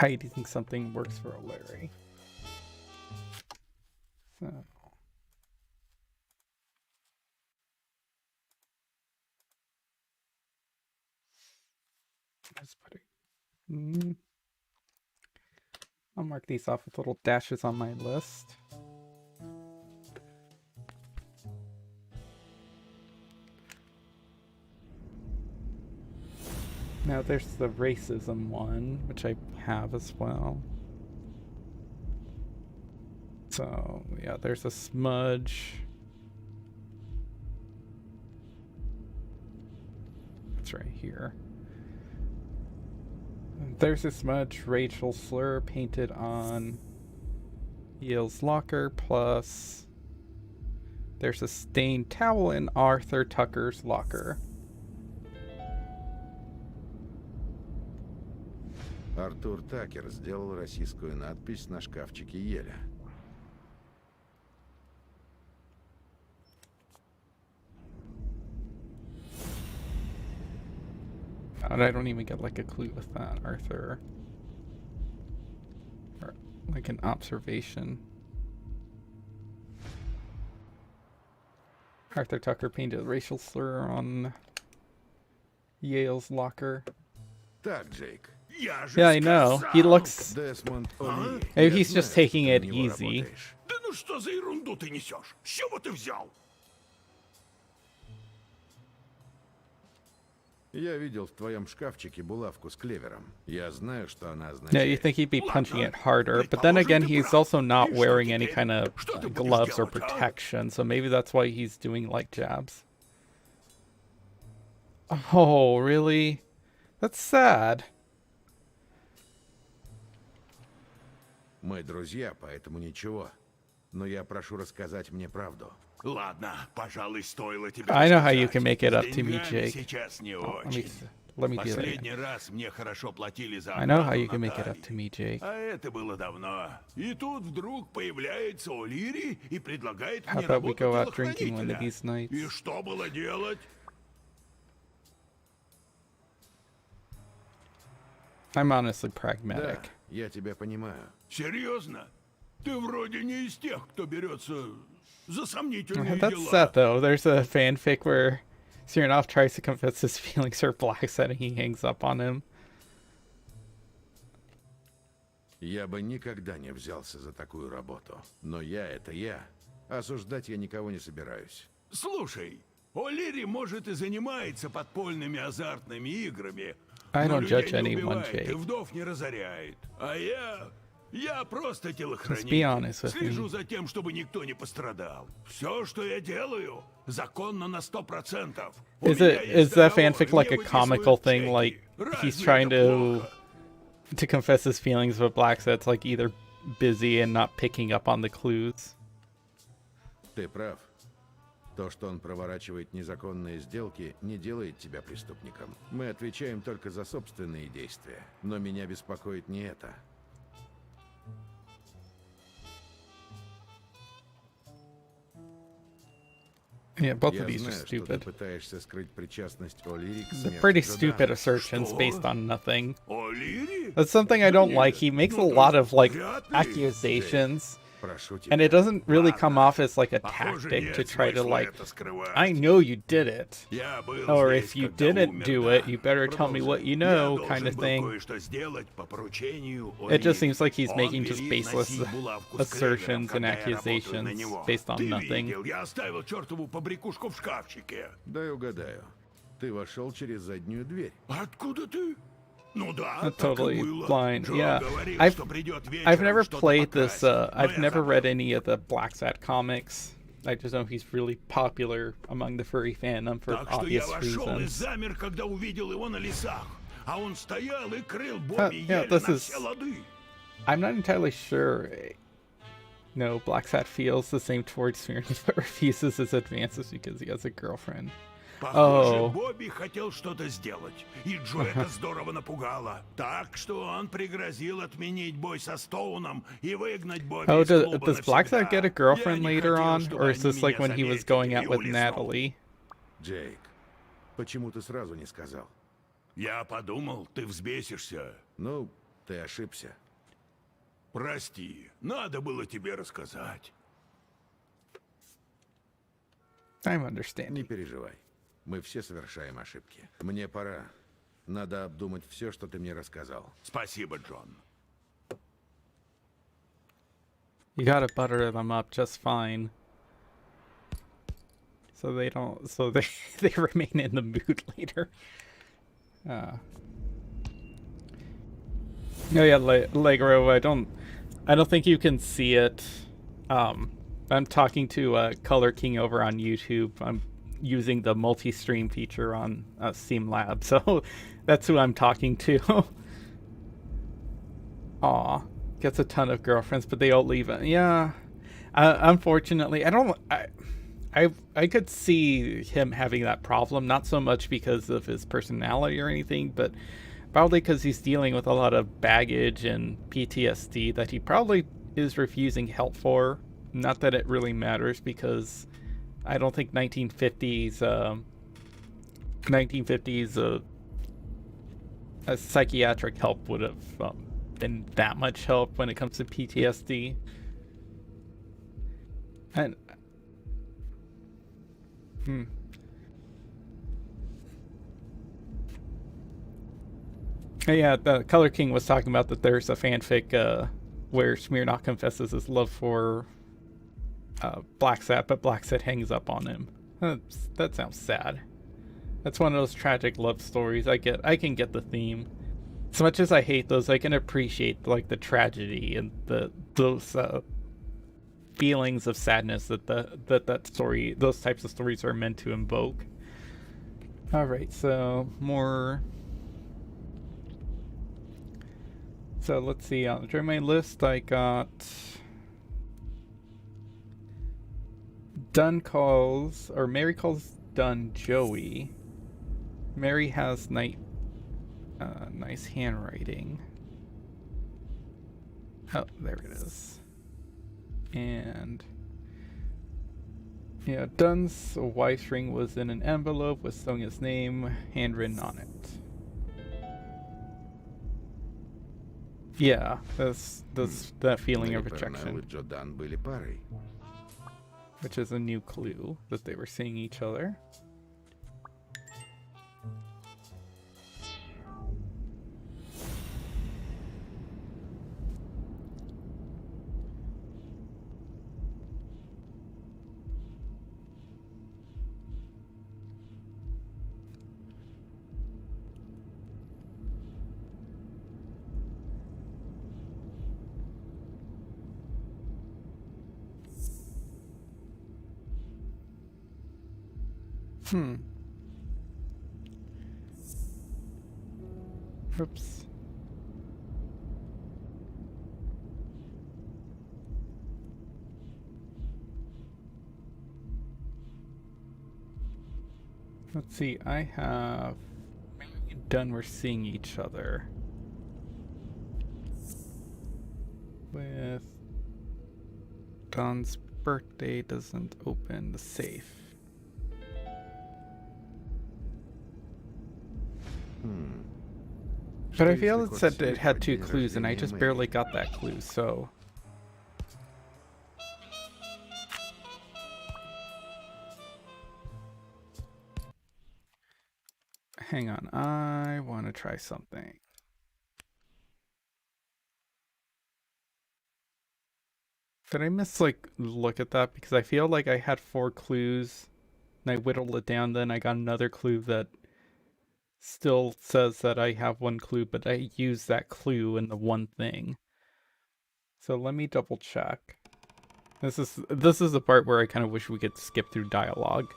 hiding something works for Larry. So. Just put it. I'll mark these off with little dashes on my list. Now there's the racism one, which I have as well. So, yeah, there's a smudge. It's right here. There's a smudge racial slur painted on Yale's locker, plus there's a stained towel in Arthur Tucker's locker. Артур Такер сделал российскую надпись на шкафчике Еля. And I don't even get like a clue with that, Arthur. Or like an observation. Arthur Tucker painted a racial slur on Yale's locker. Так, Джейк. Yeah, I know. He looks... Десмонд О'Ли. Maybe he's just taking it easy. Да ну что за ерунду ты несешь? С чего ты взял? Я видел в твоем шкафчике булавку с клевером. Я знаю, что она означает. Yeah, you think he'd be punching it harder, but then again, he's also not wearing any kind of gloves or protection, so maybe that's why he's doing light jabs. Oh, really? That's sad. Мы друзья, поэтому ничего. Но я прошу рассказать мне правду. Ладно, пожалуй, стоило тебе I know how you рассказать. can make it up С to me, деньгами Jake. сейчас не Let me, очень. let me do that. Последний раз мне хорошо платили за I know how охрану you can make it up Натальи. to me, Jake. А это было давно. И тут вдруг появляется О'Лири и предлагает How мне about we работу go out drinking one of телохранителя. these nights? И что было делать? I'm honestly Да, pragmatic. я тебя понимаю. Серьезно? Ты вроде не из тех, кто берется за сомнительные That's дела. sad, though. There's a fanfic where Smirnoff tries to confess his feelings for Blacksad and he hangs up on him. Я бы никогда не взялся за такую работу. Но я — это я. Осуждать я никого не собираюсь. Слушай, О'Лири, может, и занимается подпольными азартными играми, I но don't людей judge не anyone, убивает и Jake. вдов не разоряет. А я просто телохранитель. be honest with Слежу me. за тем, чтобы никто не пострадал. Все, что я делаю, законно на 100%. У Is меня it есть is the договор, fanfic мне like a выписывают comical thing, чеки. like Разве he's trying это плохо? to confess his feelings, but Blacksad's like either busy and not picking up on the clues? Ты прав. То, что он проворачивает незаконные сделки, не делает тебя преступником. Мы отвечаем только за собственные действия. Но меня беспокоит не это. Yeah, both Я of these are знаю, что ты stupid. пытаешься скрыть причастность О'Лири к They're смерти pretty Джо stupid Данна. assertions Что? based on nothing. О'Лири? That's something I don't like. He makes a Ну, то lot есть of like вряд ли. accusations, Прошу тебя. and it doesn't really come Ладно. off as like a Похоже, tactic нет to try to смысла like, это скрывать. I know you did it. Я был Or здесь, if you когда didn't умер, do да. it, you better tell me what you Я know, должен kind of был thing. кое-что сделать по поручению It just О'Лири. seems like he's Он making just велит baseless носить булавку с assertions клевером, and когда я работаю на accusations него. based on Ты nothing. видел, я оставил чертову побрякушку в шкафчике. Дай угадаю. Ты вошел через заднюю дверь. Откуда ты? Ну да, I'm так и totally было. blind. Джо Yeah, говорил, I've что придет вечером, I've never что-то played this. покрасит, но I've я never забыл. read any of the Blacksad comics. I just know he's really popular among the furry fandom for Так что я obvious вошел и reasons. замер, когда увидел его на лесах. А он стоял и крыл Yeah, Бобби еле this на is- все лады. I'm not entirely sure. No, Blacksad feels the same towards Smirnoff, but refuses his advances because he has a girlfriend. Похоже, Oh. Бобби хотел что-то сделать, и Джо это здорово напугало. Так что он пригрозил отменить бой со Стоуном и выгнать Бобби Oh, из клуба does Blacksad навсегда. get a girlfriend Я не later хотел, on, чтобы or is они this like меня when he was заметили going и out with улизнул. Natalie? Джейк, почему ты сразу не сказал? Я подумал, ты взбесишься. Ну, Ты ошибся. Прости, надо было тебе рассказать. I'm Не understanding. переживай. Мы все совершаем ошибки. Мне пора. Надо обдумать все, что ты мне рассказал. Спасибо, Джон. You gotta butter them up just fine. So they don't, so they, they remain in the mood later. Oh yeah, Legro, I don't think you can see it. I'm talking to Color King over on YouTube. I'm using the multi-stream feature on Steam Lab, so that's who I'm talking to. Aw, gets a ton of girlfriends, but they all leave it. Yeah, unfortunately, I could see him having that problem, not so much because of his personality or anything, but probably because he's dealing with a lot of baggage and PTSD that he probably is refusing help for. Not that it really matters, because I don't think 1950s a psychiatric help would have been that much help when it comes to PTSD. And yeah, the Color King was talking about that there's a fanfic where Smirnoff confesses his love for Blacksad, but Blacksad hangs up on him. That sounds sad. That's one of those tragic love stories. I can get the theme. As much as I hate those, I can appreciate like the tragedy and those feelings of sadness that story, those types of stories are meant to invoke. All right, so more. So let's see. During my list, I got Mary calls Dunn Joey. Mary has nice handwriting. Oh, there it is. And yeah, Dunn's wife's ring was in an envelope with Sonia's name handwritten on it. Yeah, that's that feeling of rejection. Джо Дан были парой. Which is a new clue that they were seeing each other. Oops. Let's see, I have done we're seeing each other with Don's birthday doesn't open the safe. But I feel it said it had 2 clues, and I just barely got that clue, so... Hang on, I want to try something. Did I look at that? Because I feel like I had 4 clues, and I whittled it down, then I got another clue that still says that I have 1 clue, but I use that clue in the one thing. So let me double check. This is the part where I kind of wish we could skip through dialogue.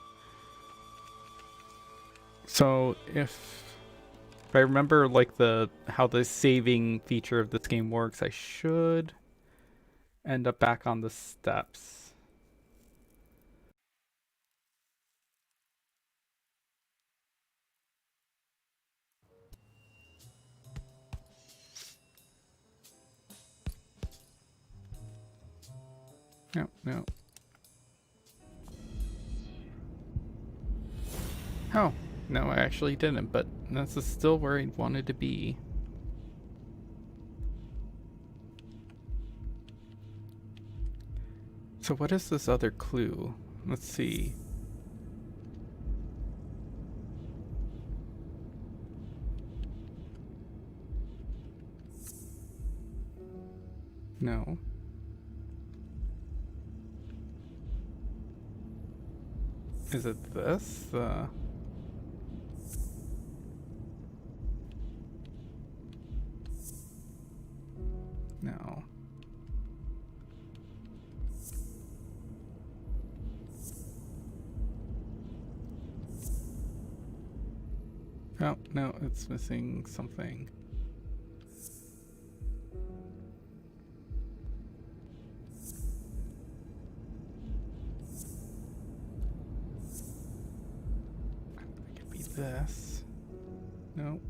So if I remember like how the saving feature of this game works, I should end up back on the steps. No. Oh, no, I actually didn't, but this is still where I wanted to be. So what is this other clue? Let's see. No. Is it this? No. Oh, no, it's missing something. It could be this. Nope.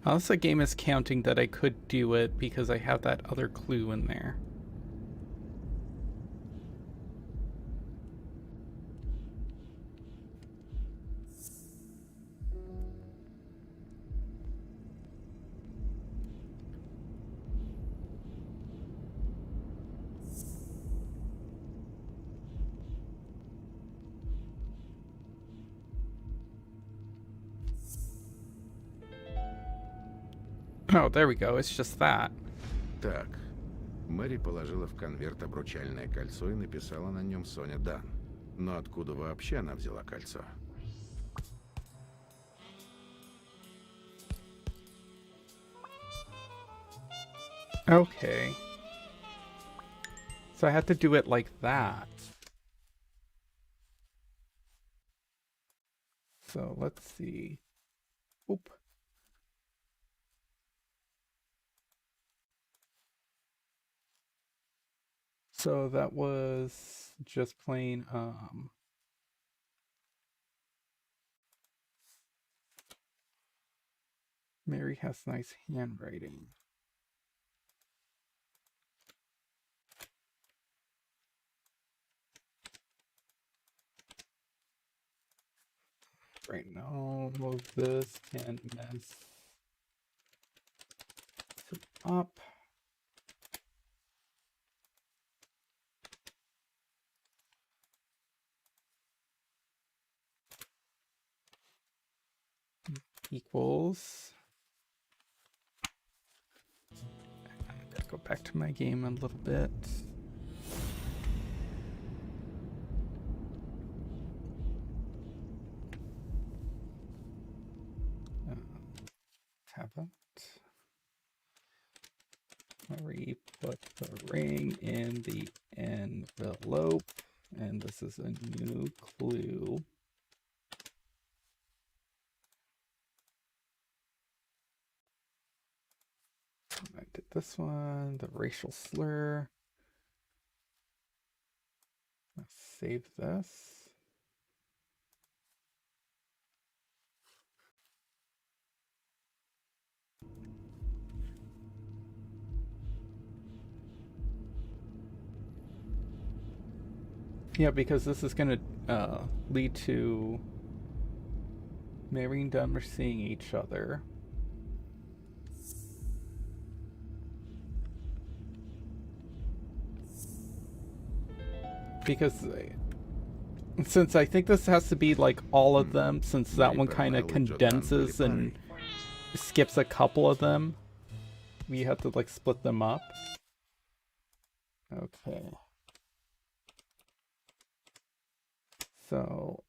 Unless the game is counting that I could do it because I have that other clue in there. Oh, there we go. It's just that. Так, Мэри положила в конверт обручальное кольцо и написала на нем Соня Дан. Но откуда вообще она взяла кольцо? Okay. So I had to do it like that. So let's see. Oop. So that was just plain Mary has nice handwriting. Right now, this can mess it up. Equals. Go back to my game a little bit. Tablet. Marie put the ring in the envelope, and this is a new clue. I did this one, the racial slur. Let's save this. Yeah, because this is going to lead to Mary and Dunn seeing each other. Because since I think this has to be like all of them, since that one kind of condenses and skips a couple of them, we have to like split them up. Okay. So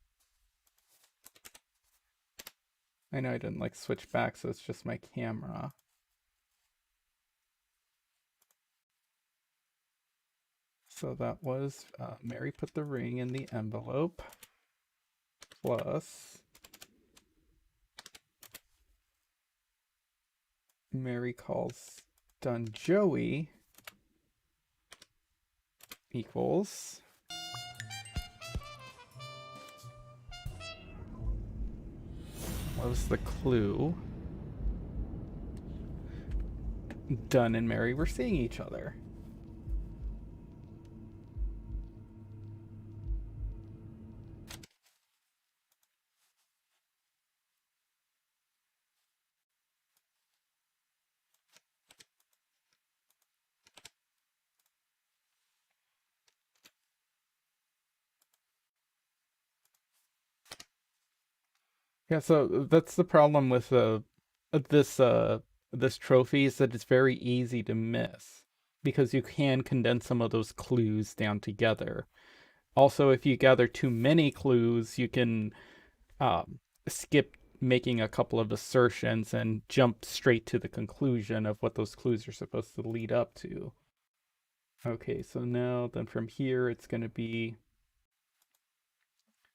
I know I didn't like switch back, so it's just my camera. So that was Mary put the ring in the envelope, plus Mary calls Dunn Joey, equals what was the clue? Dunn and Mary were seeing each other. Yeah, so that's the problem with this this trophy is that it's very easy to miss because you can condense some of those clues down together. Also, if you gather too many clues, you can skip making a couple of assertions and jump straight to the conclusion of what those clues are supposed to lead up to. Okay, so now then from here it's going to be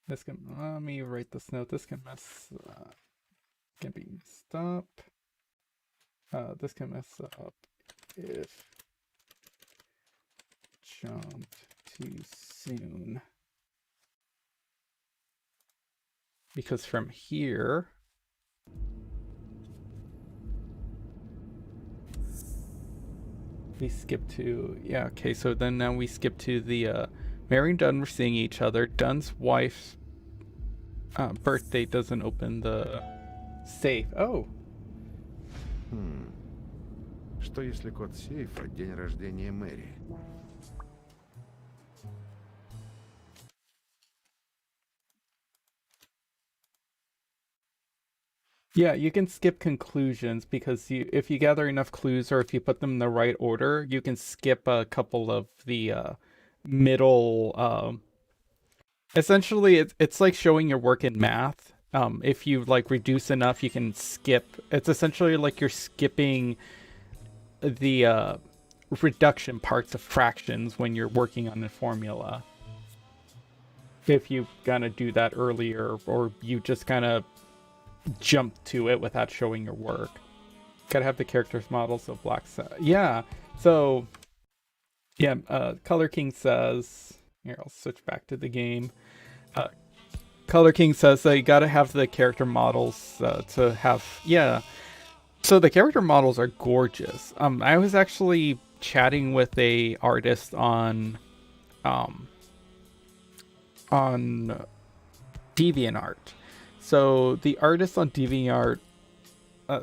this can let me write this note. This can be messed up. This can mess up if jumped too soon. Because from here we skip to, yeah, okay, so then now we skip to the Mary and Dunn were seeing each other. Dunn's wife's birthday doesn't open the safe. Oh. Что если код сейфа — день рождения Мэри? Yeah, you can skip conclusions because if you gather enough clues or if you put them in the right order, you can skip a couple of the middle. Essentially, it's like showing your work in math. If you like reduce enough, you can skip. It's essentially like you're skipping the reduction parts of fractions when you're working on a formula. If you kind of do that earlier, or you just kind of jump to it without showing your work. Gotta have the characters models of Blacksad. Yeah, so yeah, Color King says, here, I'll switch back to the game. Color King says that you gotta have the character models to have, yeah. So the character models are gorgeous. I was actually chatting with a artist on DeviantArt. So the artist on DeviantArt,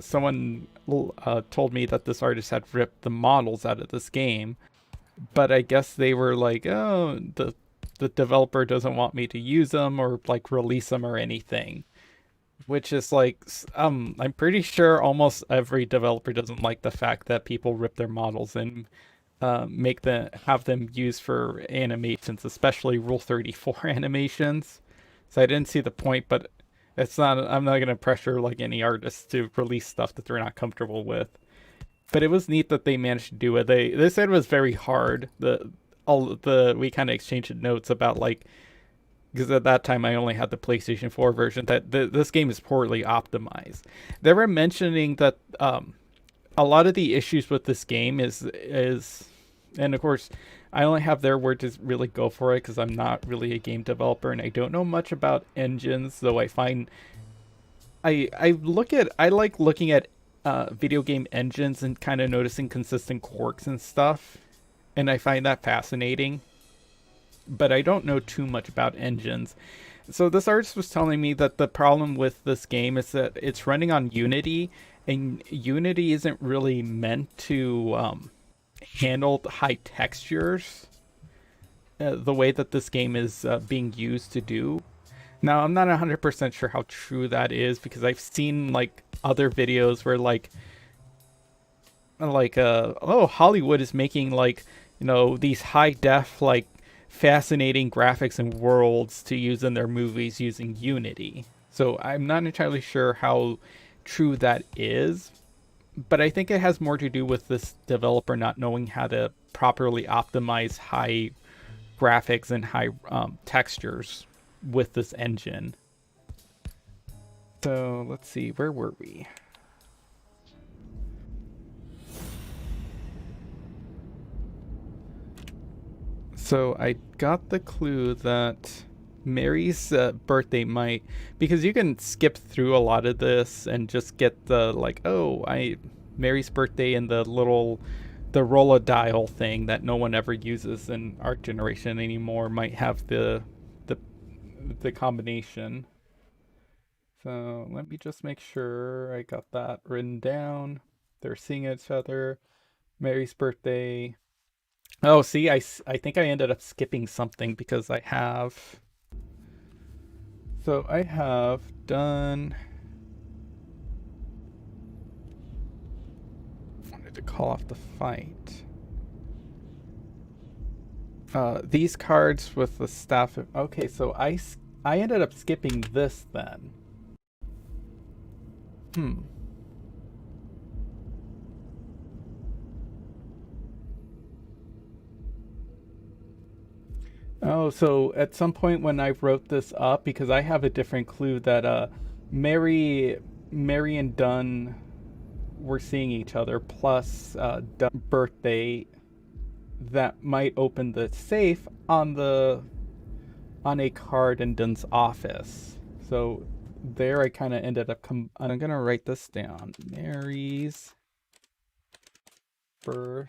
someone told me that this artist had ripped the models out of this game, but I guess they were like, oh, the developer doesn't want me to use them or like release them or anything. Which is like, I'm pretty sure almost every developer doesn't like the fact that people rip their models and have them used for animations, especially Rule 34 animations. So I didn't see the point, but I'm not gonna pressure like any artists to release stuff that they're not comfortable with. But it was neat that they managed to do it. They said it was very hard. We kind of exchanged notes about like, because at that time I only had the PlayStation 4 version, that this game is poorly optimized. They were mentioning that a lot of the issues with this game is, and of course, I only have their word to really go for it because I'm not really a game developer and I don't know much about engines, though I find I like looking at video game engines and kind of noticing consistent quirks and stuff, and I find that fascinating. But I don't know too much about engines. So this artist was telling me that the problem with this game is that it's running on Unity, and Unity isn't really meant to handle high textures the way that this game is being used to do. Now, I'm not 100% sure how true that is because I've seen like other videos where like oh, Hollywood is making like, you know, these high def like fascinating graphics and worlds to use in their movies using Unity. So I'm not entirely sure how true that is, but I think it has more to do with this developer not knowing how to properly optimize high graphics and high textures with this engine. So let's see, where were we? So I got the clue that Mary's birthday might, because you can skip through a lot of this and just get the like, oh, Mary's birthday and the roll a dial thing that no one ever uses in our generation anymore might have the combination. So let me just make sure I got that written down. They're seeing each other. Mary's birthday. Oh, see, I think I ended up skipping something because I have So I have done... wanted to call off the fight. These cards with the staff... Okay, so I ended up skipping this then. Oh, so at some point when I wrote this up, because I have a different clue that Mary and Dunn were seeing each other, plus Dunn's birthday, that might open the safe on a card in Dunn's office. So there I kind of ended up I'm gonna write this down. Mary's birthday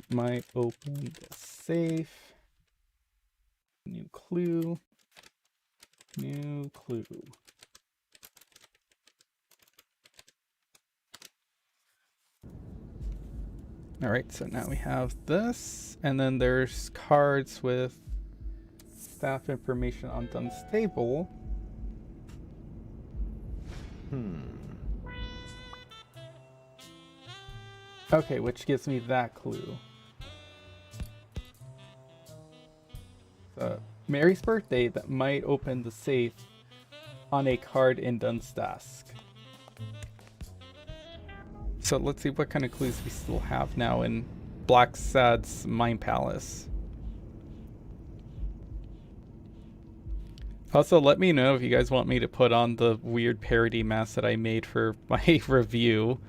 might open the safe. New clue. Alright, so now we have this, and then there's cards with staff information on Dunn's table. Okay, which gives me that clue. Mary's birthday that might open the safe on a card in Dunn's desk. So let's see what kind of clues we still have now in Blacksad's Mind Palace. Also, let me know if you guys want me to put on the weird parody mask that I made for my review.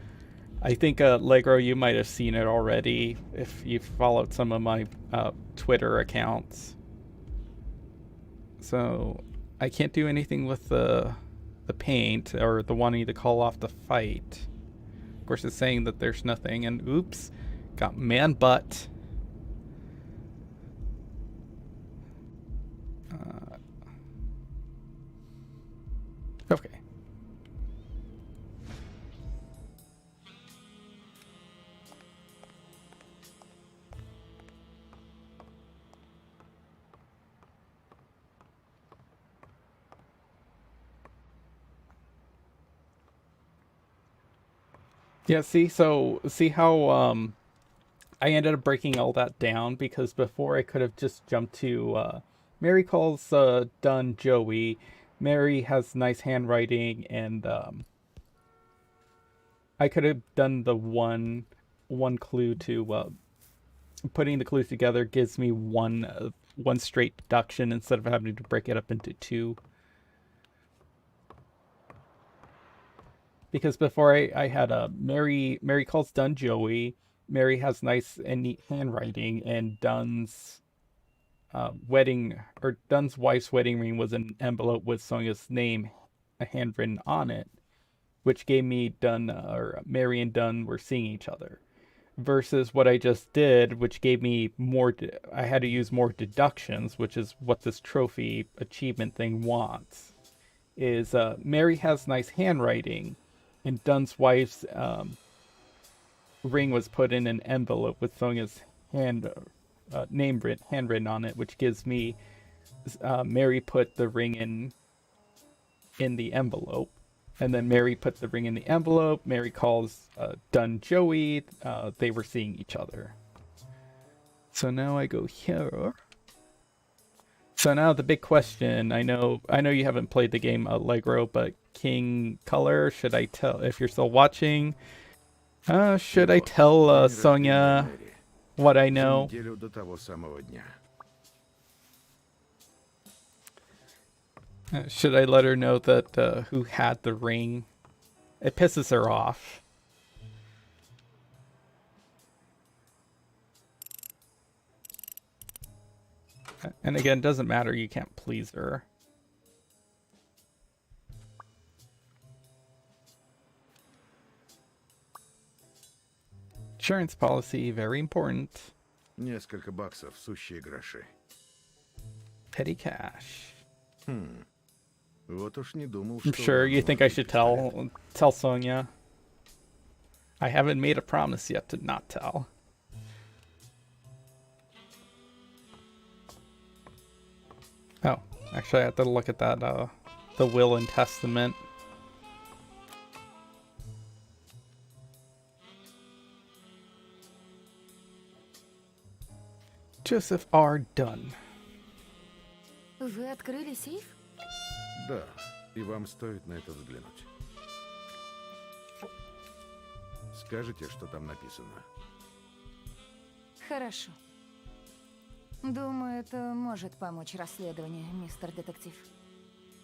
I think, Legro, you might have seen it already if you followed some of my Twitter accounts. So, I can't do anything with the paint or the wanting to call off the fight. Of course, it's saying that there's nothing, and oops, got man butt. Okay. Yeah, see how I ended up breaking all that down, because before I could have just jumped to Mary calls Dunn Joey. Mary has nice handwriting, and I could have done the one clue to putting the clues together gives me one straight deduction instead of having to break it up into two. Because before I had Mary calls Dunn Joey. Mary has nice and neat handwriting, and Dunn's Dunn's wife's wedding ring was an envelope with Sonia's name handwritten on it, which gave me Mary and Dunn were seeing each other. Versus what I just did, which gave me I had to use more deductions, which is what this trophy achievement thing wants. Is Mary has nice handwriting, and Dunn's wife's ring was put in an envelope with Sonia's handwritten on it, which gives me Mary put the ring in the envelope, and then Mary put the ring in the envelope. Mary calls Dunn Joey. They were seeing each other. So now I go here. So now the big question, I know you haven't played the game Allegro, but King Color, should I tell, if you're still watching, should I tell Sonia what I know? Should I let her know that who had the ring? It pisses her off. And again, it doesn't matter, you can't please her. Insurance policy, very important. Несколько баксов, сущие гроши. Petty cash. Вот уж не думал, I'm что sure you think I should tell Sonia. I haven't made a promise yet to not tell. Oh, actually, I have to look at that, the will and testament. Joseph R. Dunn. Вы открыли сейф? Да, и вам стоит на это взглянуть. Скажете, что там написано? Хорошо. Думаю, это может помочь расследованию, мистер детектив.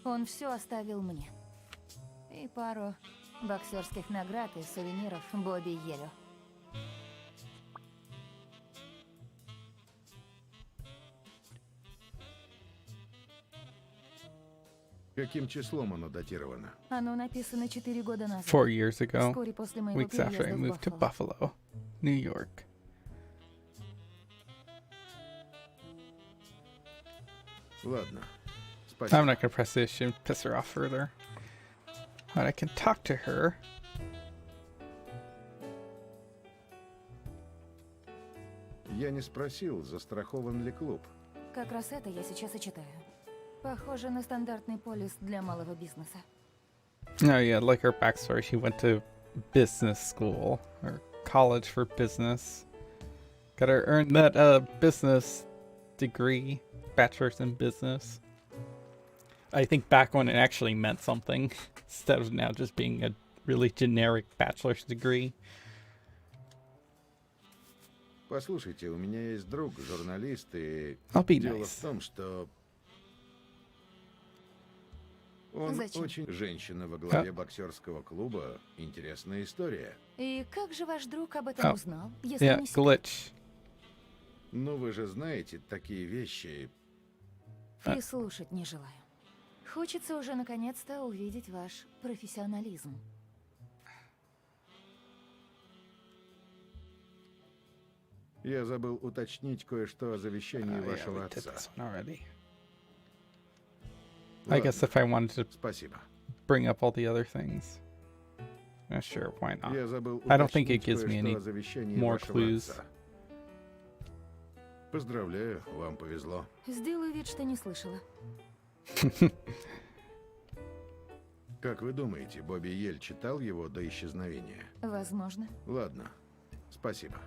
Он все оставил мне. И пару боксерских наград и сувениров Бобби Елю. Каким числом оно датировано? Оно написано 4 года назад. 4 years ago, Вскоре после моего weeks after I переезда в moved to Баффало. Buffalo, New York. Ладно. I'm Спасибо. not gonna press this and piss her off further. But I can talk to her. Я не спросил, застрахован ли клуб. Как раз это я сейчас и читаю. Похоже на стандартный полис для малого бизнеса. Oh yeah, like her backstory, she went to business school or college for business. Gotta earn that business degree, bachelor's in business. I think back when it actually meant something instead of now just being a really generic bachelor's degree. Послушайте, у меня есть друг, журналист, и I'll be дело nice. в том, что он Зачем? очень женщина во главе боксерского клуба. Интересная история. И как же ваш друг об этом Oh. узнал, если Yeah, не секрет? glitch. Ну, вы же знаете, такие вещи. И слушать не желаю. Хочется уже наконец-то увидеть ваш профессионализм. Я забыл уточнить кое-что о завещании Oh, yeah, вашего we did отца. this one already. I Ладно, guess if I wanted to спасибо. bring up all the other things. Sure, why not? Я забыл I don't think it уточнить gives me кое-что any о завещании more вашего clues. отца. Поздравляю, вам повезло. Сделаю вид, что не слышала. Как вы думаете, Бобби Ель читал его до исчезновения? Возможно. Ладно, спасибо.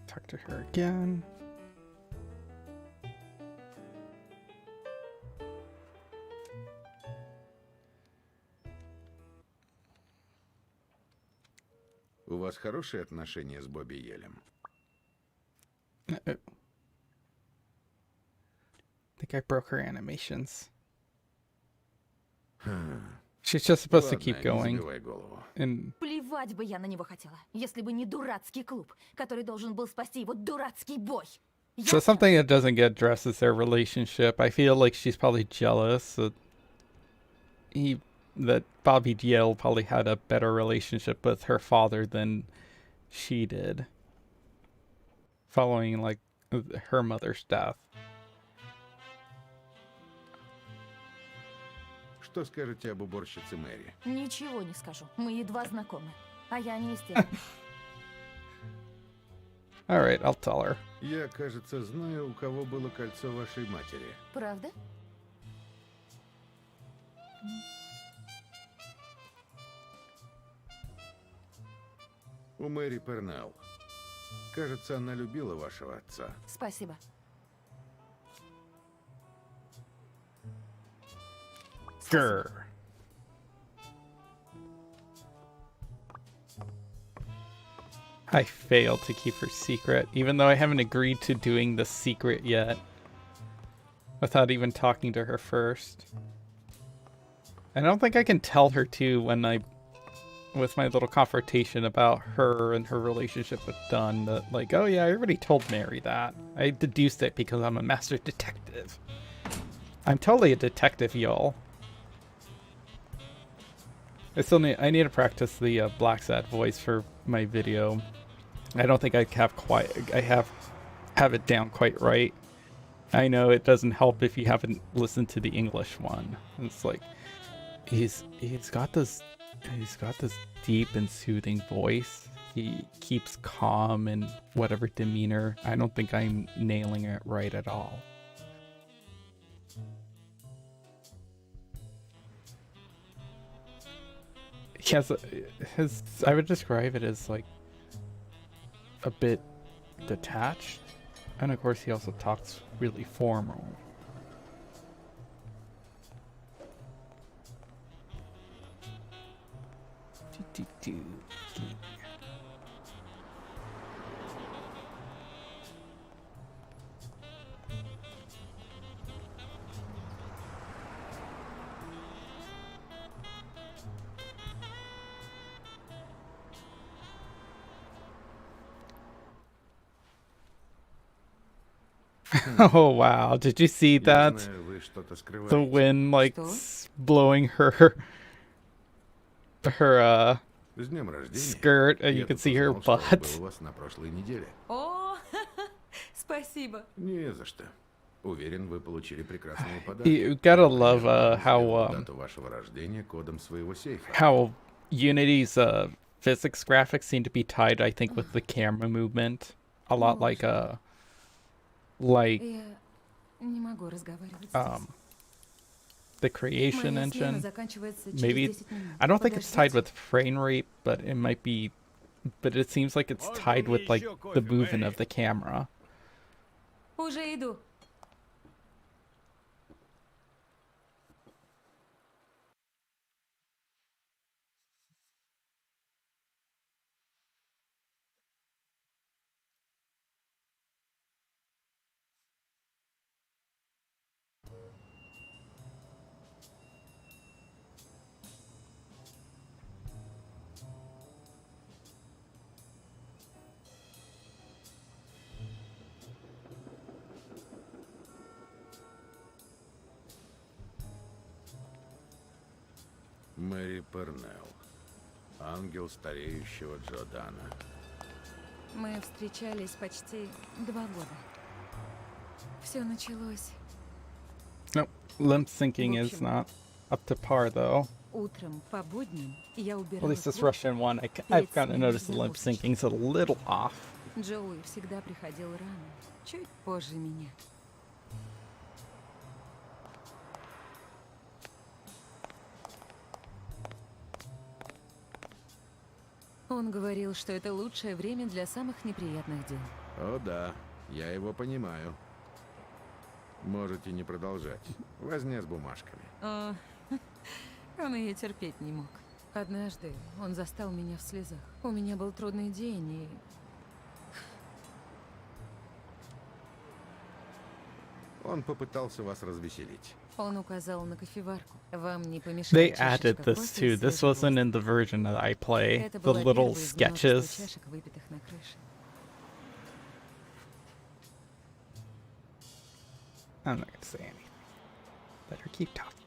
Talk to her again. У вас хорошие отношения с Бобби Елем? I think I broke her animations. She's just supposed to keep Ладно, не going. забивай голову. And Плевать бы я на него хотела, если бы не дурацкий клуб, который должен был спасти его дурацкий бой. so something that doesn't get addressed is their relationship. I feel like she's probably jealous that Bobby Yale probably had a better relationship with her father than she did, following like her mother's death. Что скажете об уборщице Мэри? Ничего не скажу, мы едва знакомы. А я не из тех. All right, I'll tell her. Я, кажется, знаю, у кого было кольцо вашей матери. Правда? У Мэри Пернелл. Кажется, она любила вашего отца. Спасибо. Grr. I failed to keep her secret, even though I haven't agreed to doing the secret yet. Without even talking to her first. I don't think I can tell her too when with my little confrontation about her and her relationship with Dunn, that like, oh yeah, I already told Mary that. I deduced it because I'm a master detective. I'm totally a detective, y'all. I need to practice the Blacksad voice for my video. I don't think I have it down quite right. I know it doesn't help if you haven't listened to the English one. It's like he's got this He's got this deep and soothing voice. He keeps calm in whatever demeanor. I don't think I'm nailing it right at all. He has I would describe it as like a bit detached, and of course he also talks really formal. Oh wow, did you see Я that? знаю, вы что-то The скрываете. wind like Что? blowing her С днем рождения. skirt, and you Я can тут see her узнал, что он butt. был у вас на прошлой неделе. О, спасибо. Не за что. Уверен, вы получили прекрасные подарки. You gotta Например, love я how сделал дату вашего рождения кодом своего сейфа. how Unity's physics graphics seem to be tied, I think, with the camera movement a lot like Я не могу разговаривать здесь. the creation Моя смена engine. заканчивается через Maybe 10 минут. I don't think it's tied Подождите. with frame rate, but it might be. But it seems like it's tied with like the movement of the camera. Уже иду. Мэри Пернелл. Ангел стареющего Джодана. Мы встречались почти 2 года. Все началось Nope, limp syncing is общем, not up to par though. утром по будням. Я At убирала least this клуб. Russian one, I've gotten to notice the limp syncing's a little off. Джоуи всегда приходил рано, чуть позже меня. Он говорил, что это лучшее время для самых неприятных дел. О да, я его понимаю. Можете не продолжать. Возня с бумажками. О, он ее терпеть не мог. Однажды он застал меня в слезах. У меня был трудный день, и Он попытался вас развеселить. он указал на кофеварку. Вам не They помешает added чашечка this кофе too. и This свежий wasn't in воздух. the version that I play. Это The была little первая из множества sketches. чашек, выпитых на крыше. I'm not gonna say anything. Let her keep talking.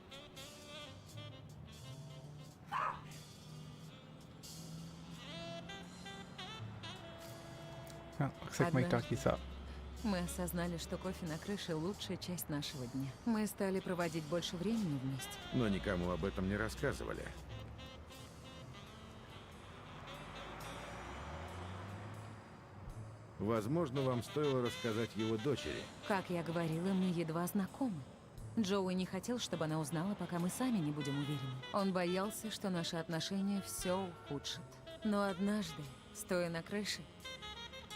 Oh, looks like my Однажды. ducky's up. Мы осознали, что кофе на крыше — лучшая часть нашего дня. Мы стали проводить больше времени вместе. Но никому об этом не рассказывали. Возможно, вам стоило рассказать его дочери. Как я говорила, мы едва знакомы. Джоуи не хотел, чтобы она узнала, пока мы сами не будем уверены. Он боялся, что наши отношения все ухудшат. Но однажды, стоя на крыше,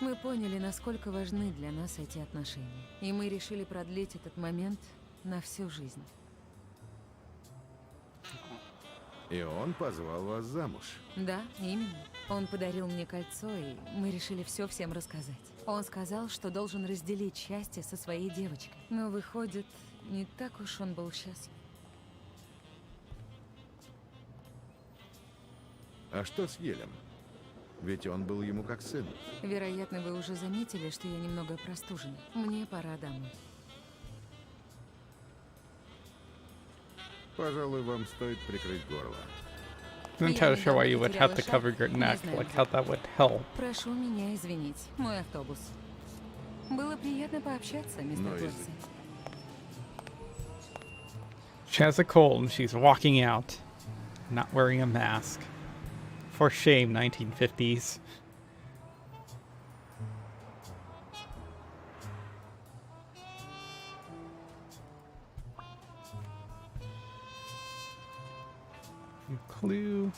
мы поняли, насколько важны для нас эти отношения. И мы решили продлить этот момент на всю жизнь. И он позвал вас замуж. Да, именно. Он подарил мне кольцо, и мы решили все всем рассказать. Он сказал, что должен разделить счастье со своей девочкой. Но выходит, не так уж он был счастлив. А что с Елем? Ведь он был ему как сын. Вероятно, вы уже заметили, что я немного простужена. Мне пора домой. Пожалуй, вам стоит прикрыть горло. I'm not entirely sure why you would have to cover your neck, like how that would help. Прошу меня извинить. Мой автобус. Было приятно пообщаться, мистер Но из- Blacksad. She has a cold and she's walking out. not wearing a mask. For shame, 1950s. Clue.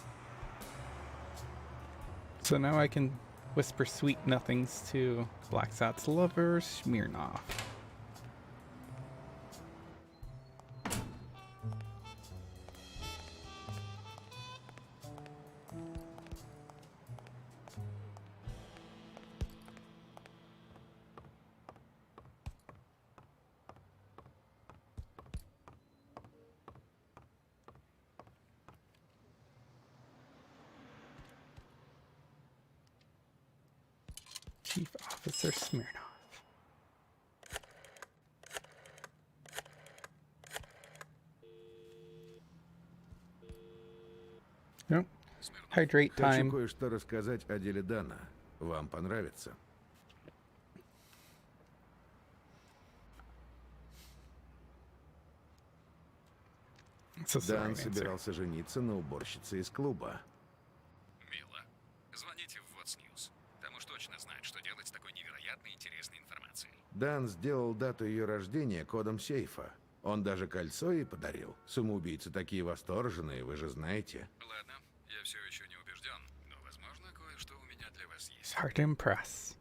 So now I can whisper sweet nothings to Blacksad's lover, Smirnoff. Chief Officer Smirnoff. Nope. Hydrate Хочу time. кое-что рассказать о деле Дана. Вам понравится. So sorry, Дан answer. собирался жениться на уборщице из клуба. Мило. Звоните в What's News. Там уж точно знают, что делать с такой невероятной интересной информацией. Дан сделал дату ее рождения кодом сейфа. Он даже кольцо ей подарил. Самоубийцы такие восторженные, вы же знаете. Ладно, я все еще не убежден, но, возможно, кое-что у меня для вас есть. It's hard to impress.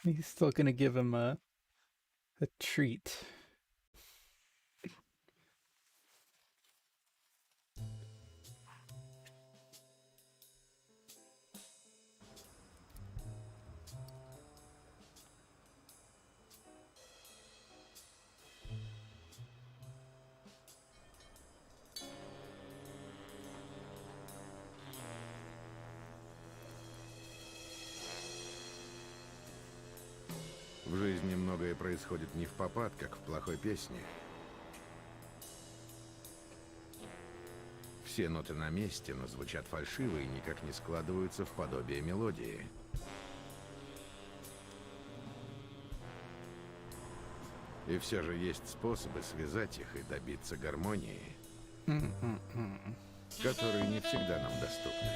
He's still gonna give him a treat. В жизни многое происходит не впопад, как в плохой песне. Все ноты на месте, но звучат фальшиво и никак не складываются в подобие мелодии. И все же есть способы связать их и добиться гармонии, которые не всегда нам доступны.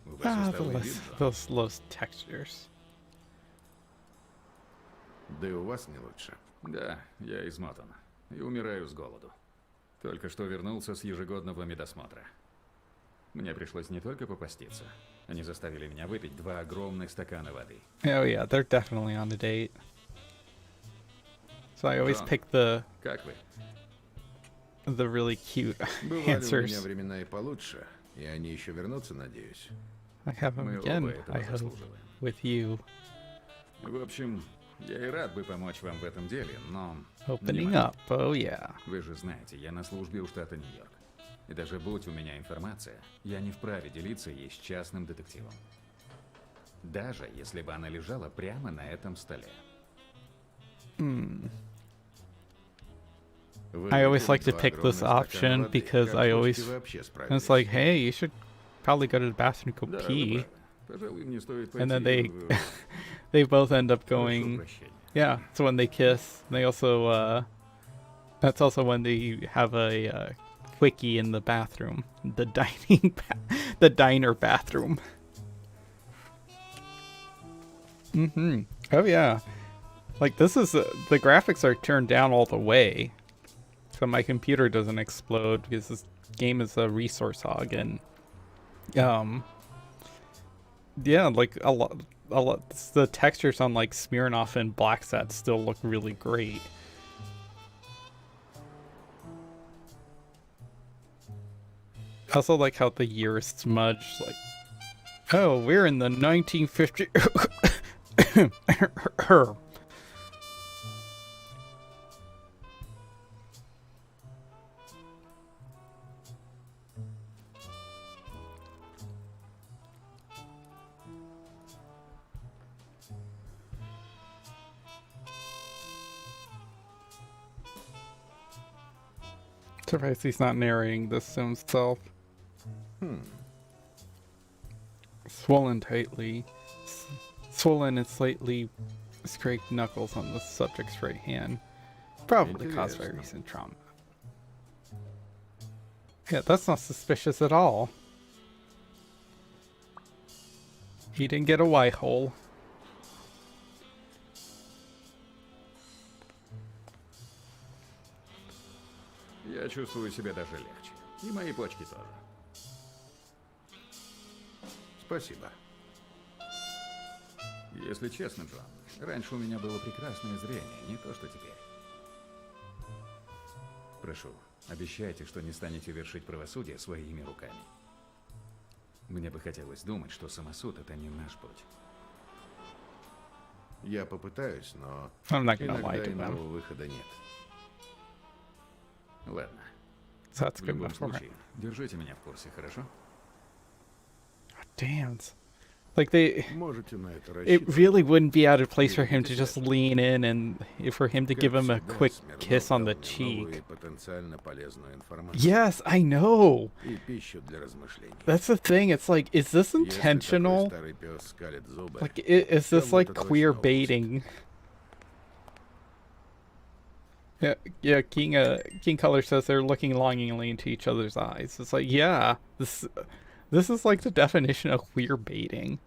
У вас Ah, усталый вид, Джон. those low textures. Да и у вас не лучше. Да, я измотан. И умираю с голоду. Только что вернулся с ежегодного медосмотра. Мне пришлось не только попаститься. Они заставили меня выпить 2 огромных стакана воды. Oh yeah, they're definitely on a date. So I always John. pick the Как вы? really cute Бывали у меня answers. времена и получше, и они еще вернутся, надеюсь. I have them Мы again, оба этого I hope, заслуживаем. with you. В общем, я и рад бы помочь вам в этом деле, но... не Opening могу. up, oh yeah. Вы же знаете, я на службе у штата Нью-Йорк. И даже будь у меня информация, я не вправе делиться ей с частным детективом. Даже если бы она лежала прямо на этом столе. Вы I always выпили like to 2 pick this огромных стакана option воды. because Как I служите always... вообще And it's справились? like, hey, you should probably go to the bathroom and go Да, вы pee. правы. Пожалуй, мне стоит And then пойти they, в- they both end up Прошу going... прощения. Yeah, so when they kiss, they also, that's also when they have a quickie in the bathroom. The the diner bathroom. Oh yeah. Like this is, the graphics are turned down all the way. So my computer doesn't explode because this game is a resource hog and, yeah, like a lot, the textures on like Smirnoff and Blacksad still look really great. I also like how the year is smudged, like, oh, we're in the 1950. Surprised he's not narrating this himself. Swollen tightly. Swollen and slightly scraped knuckles on the subject's right hand. Probably caused by Интересно. recent trauma. Yeah, that's not suspicious at all. He didn't get a Y hole. Я чувствую себя даже легче. И мои почки тоже. Спасибо. Если честно, Джон, раньше у меня было прекрасное зрение, не то что теперь. Прошу, обещайте, что не станете вершить правосудие своими руками. Мне бы хотелось думать, что самосуд — это не наш путь. Я попытаюсь, но I'm not gonna lie иногда to иного them. выхода нет. Ладно. So that's В good любом enough for her. случае, держите меня в курсе, хорошо? Damn. Like they, Можете на это it рассчитывать. really wouldn't be out of place for him to just lean in and for him to give him a Как quick всегда, kiss on the Смирнов дал мне новую cheek. и потенциально полезную информацию. Yes, I know. И пищу для размышлений. That's the thing. It's like, is this Если такой intentional? старый пес скалит зубы, Like, is this Там like это queer точно baiting? Yeah. King Color says they're looking longingly into each other's eyes. It's like, yeah, this is like the definition of queer baiting.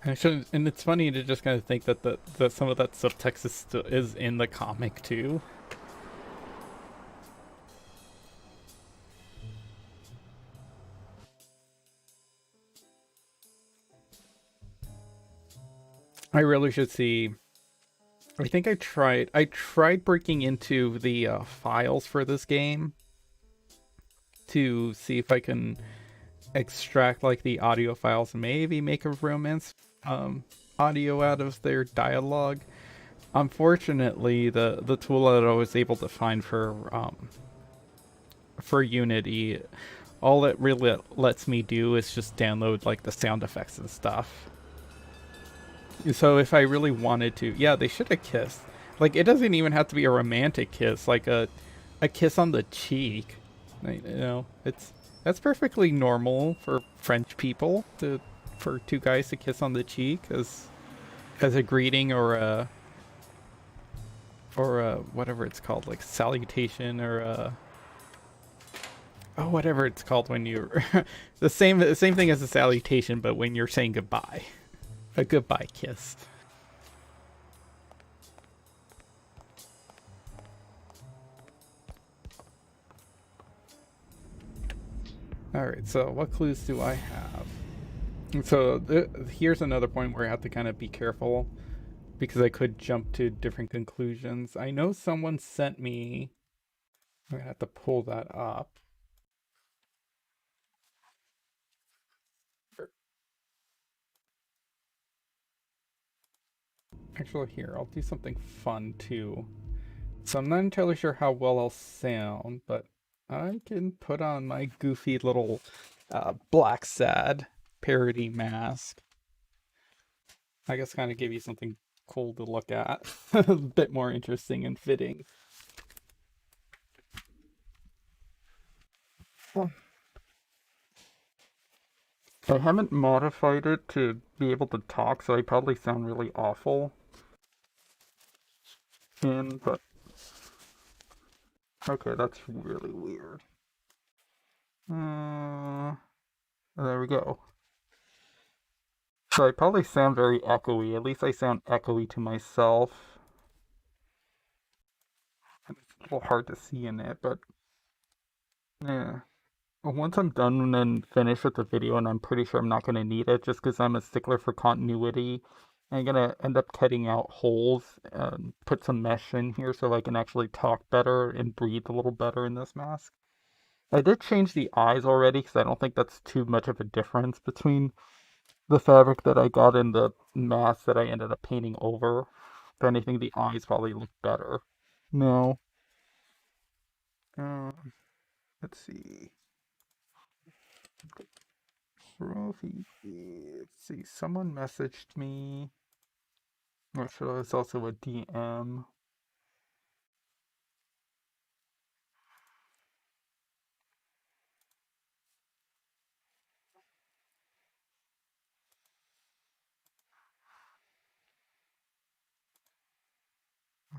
Actually, and it's funny to just kind of think that that some of that subtext is in the comic too. I really should see. I think I tried breaking into the files for this game to see if I can extract like the audio files and maybe make a romance audio out of their dialogue. Unfortunately, the tool that I was able to find for Unity, all it really lets me do is just download like the sound effects and stuff. So if I really wanted to, yeah, they should have kissed. Like, it doesn't even have to be a romantic kiss, like a kiss on the cheek. You know, that's perfectly normal for French people for two guys to kiss on the cheek as a greeting or a whatever it's called, like salutation or whatever it's called when you're the same thing as a salutation, but when you're saying goodbye. A goodbye kiss. Alright, so what clues do I have? So here's another point where I have to kind of be careful because I could jump to different conclusions. I know someone sent me... I'm gonna have to pull that up. Actually, here, I'll do something fun too. So I'm not entirely sure how well I'll sound, but I can put on my goofy little Blacksad parody mask. I guess kind of give you something cool to look at. A bit more interesting and fitting. I haven't modified it to be able to talk, so I probably sound really awful. But okay, that's really weird. There we go. So I probably sound very echoey. At least I sound echoey to myself. And it's a little hard to see in it, but yeah. Once I'm done and finished with the video, and I'm pretty sure I'm not going to need it just because I'm a stickler for continuity, I'm going to end up cutting out holes and put some mesh in here so I can actually talk better and breathe a little better in this mask. I did change the eyes already because I don't think that's too much of a difference between the fabric that I got and the mask that I ended up painting over. If anything, the eyes probably look better. No. Let's see. trophy. Let's see, someone messaged me. Not sure, it's also a DM.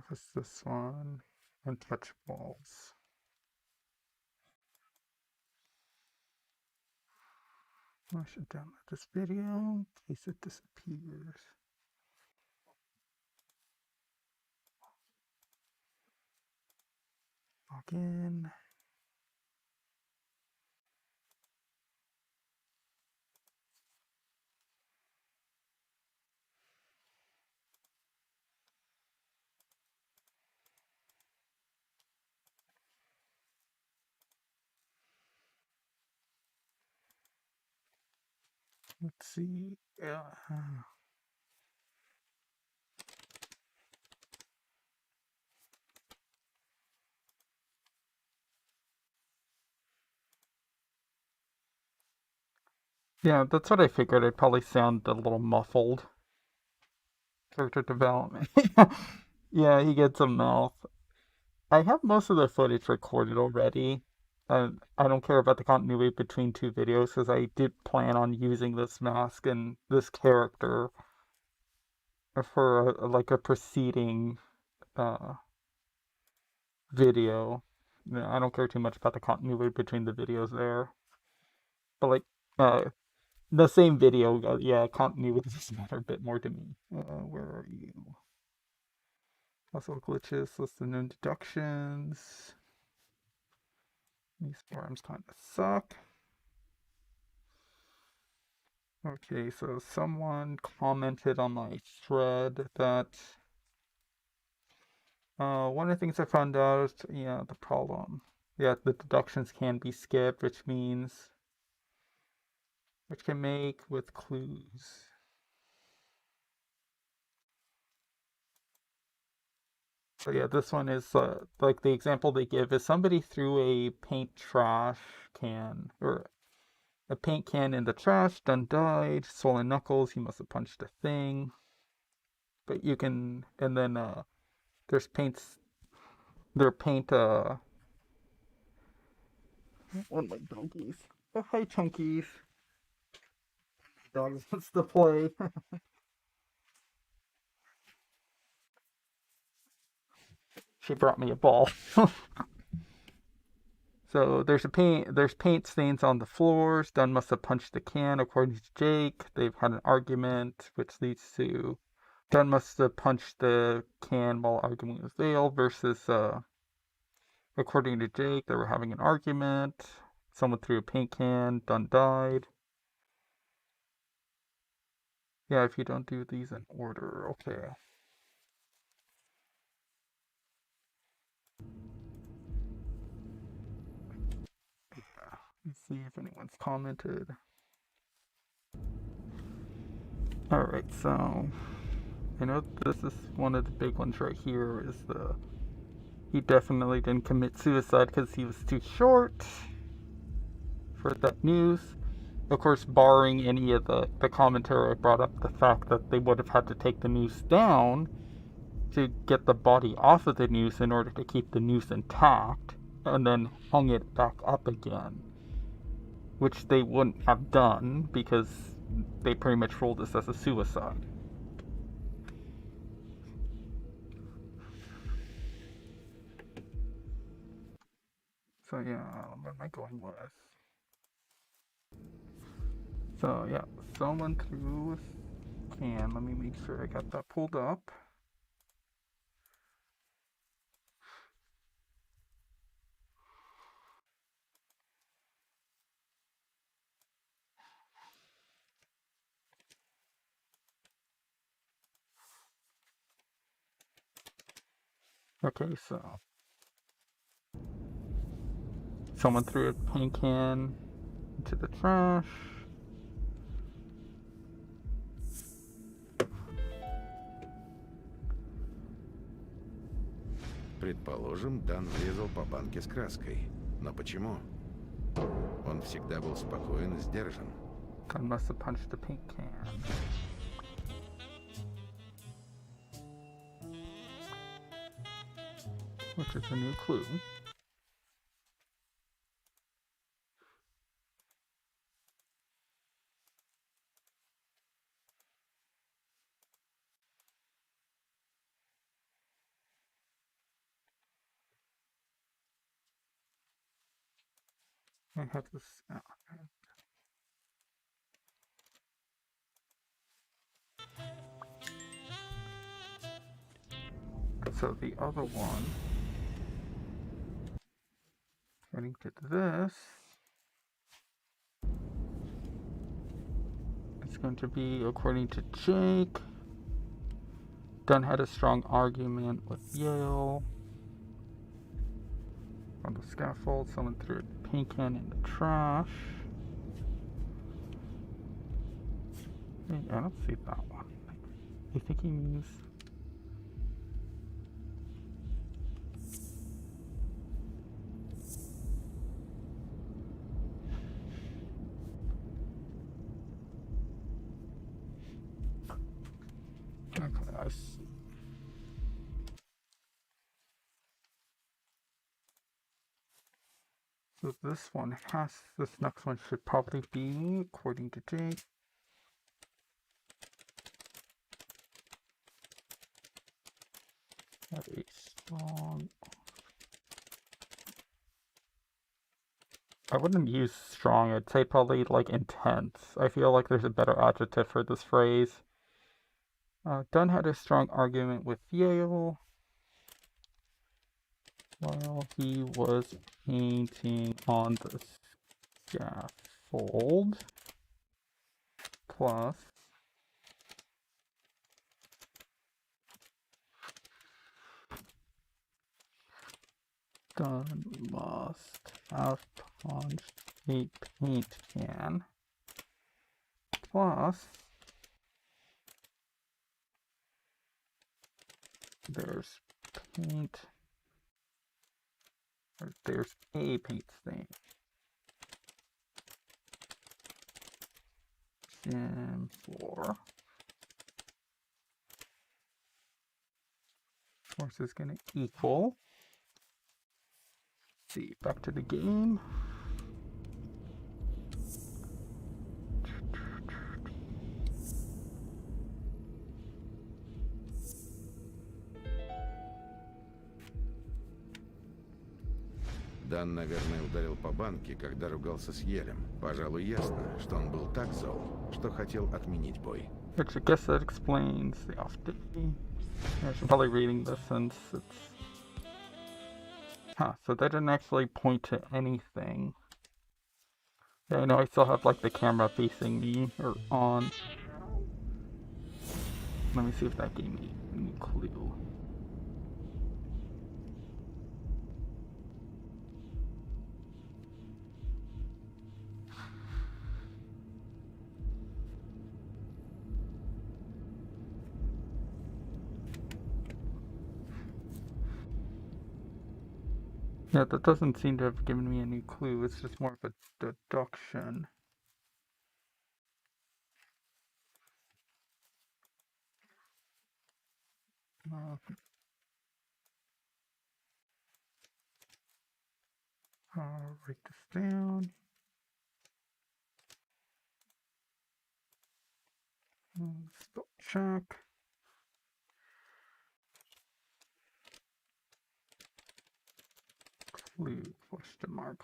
What's this one? Untouchables. I should download this video in case it disappears. Log in. Let's see. Yeah, that's what I figured. I'd probably sound a little muffled. Character development. Yeah, he gets a mouth. I have most of the footage recorded already. I don't care about the continuity between two videos because I did plan on using this mask and this character for like a preceding uh, video. I don't care too much about the continuity between the videos there. But like the same video, yeah, continuity does matter a bit more to me. Where are you? Also glitches, list of known deductions. These forums kind of suck. Okay, so someone commented on my thread that one of the things I found out, yeah, the problem. Yeah, the deductions can be skipped, which can make with clues. So yeah, this one is like the example they give is somebody threw a paint trash can or a paint can in the trash, done died, swollen knuckles, he must have punched a thing. But you can, and then there's paints, there paint one of my donkeys. Oh, hi, Chunkies. Dog wants to play. She brought me a ball. So there's paint stains on the floors. Dunn must have punched the can, according to Jake. They've had an argument, which leads to Dunn must have punched the can while arguing with Vale versus according to Jake, they were having an argument. Someone threw a paint can, Dunn died. Yeah, if you don't do these in order, okay. Let's see if anyone's commented. Alright, so I know this is one of the big ones right here is he definitely didn't commit suicide because he was too short for that news. Of course, barring any of the commentary, I brought up the fact that they would have had to take the noose down to get the body off of the noose in order to keep the noose intact, and then hung it back up again, which they wouldn't have done because they pretty much ruled this as a suicide. So yeah, where am I going with? So yeah, someone threw a can. Let me make sure I got that pulled up. Okay, so someone threw a paint can into the trash. Предположим, Дан врезал по банке с краской. Но почему? Он всегда был спокоен и сдержан. Dunn must have punched the paint can. Which is a new clue. I have this. So the other one, according to this, it's going to be according to Jake. Dunn had a strong argument with Yale. On the scaffold, someone threw a paint can in the trash. Hey, I don't see that one. I think he means. Okay, I see. So this next one should probably be, according to Jake. Have a strong. I wouldn't use strong, I'd say probably like intense. I feel like there's a better adjective for this phrase. Dunn had a strong argument with Yale while he was painting on the scaffold. Plus, Dunn must have punched a paint can. Plus, there's paint. Or there's a paint stain. Gym floor. Force is going to equal. Let's see, back to the game. Дан, наверное, ударил по банке, когда ругался с Елем. Пожалуй, ясно, что он был так зол, что хотел отменить бой. Which I guess that explains the off day. I should probably reading this since it's. Huh, so that didn't actually point to anything. Yeah, I know I still have like the camera facing me or on. Let me see if that gave me any clue. Yeah, that doesn't seem to have given me any clue. It's just more of a deduction. Write this down. Spell check. Clue question mark.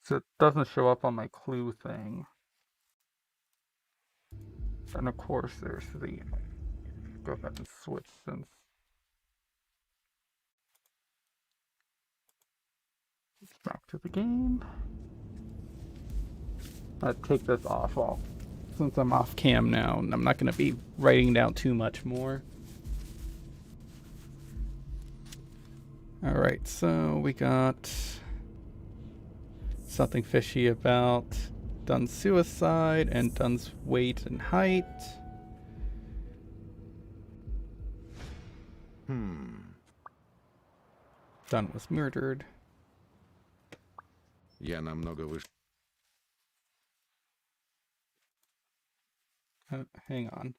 So it doesn't show up on my clue thing. And of course there's the go ahead and switch since back to the game. I'll take this off since I'm off cam now and I'm not gonna be writing down too much more. Alright, so we got something fishy about Dunn's suicide and Dunn's weight and height. Dunn was murdered. Я намного выше. Hang on.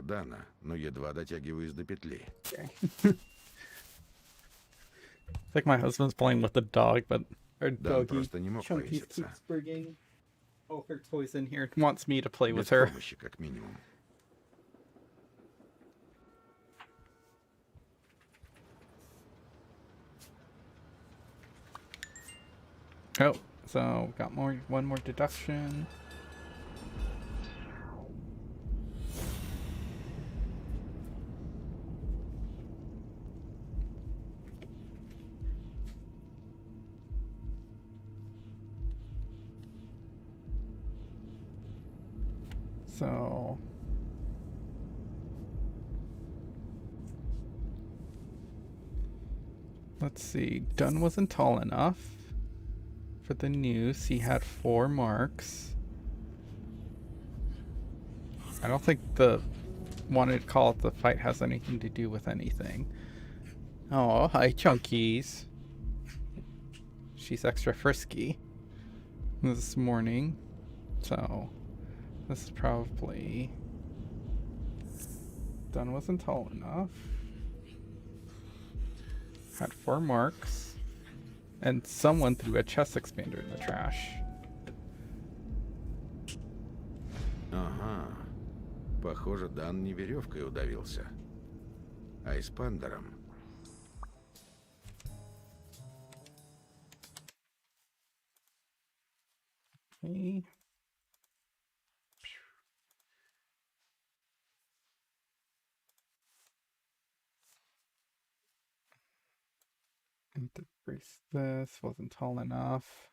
Дана, но едва дотягиваюсь до петли. Okay. It's like my husband's playing with the dog, but our Дан doggy просто не мог Chunky повеситься. keeps bringing all her toys in here and wants me to play with Без her. помощи, как минимум. Oh, so got one more deduction. So let's see. Dunn wasn't tall enough for the noose. He had 4 marks. I don't think the wanted to call it the fight has anything to do with anything. Oh, hi, Chunkies. She's extra frisky this morning, so this is probably Dunn wasn't tall enough. Had 4 marks, and someone threw a chest expander in the trash. Ага. Похоже, Дан не веревкой удавился, а эспандером. Okay. Need to brace this. Wasn't tall enough.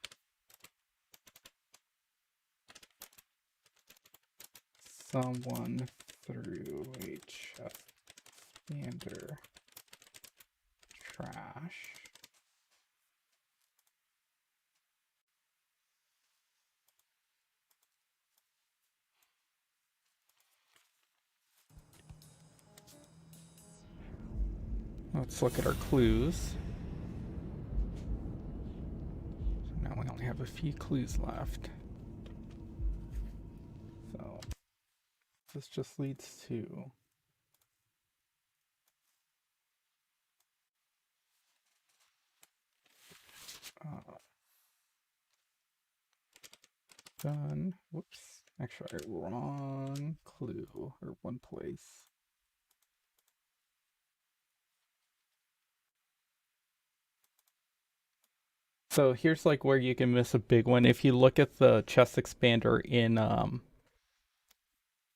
Someone threw a chest expander trash. Let's look at our clues. So now we only have a few clues left. So this just leads to done. Whoops. Actually, wrong clue or one place. So here's like where you can miss a big one. If you look at the chest expander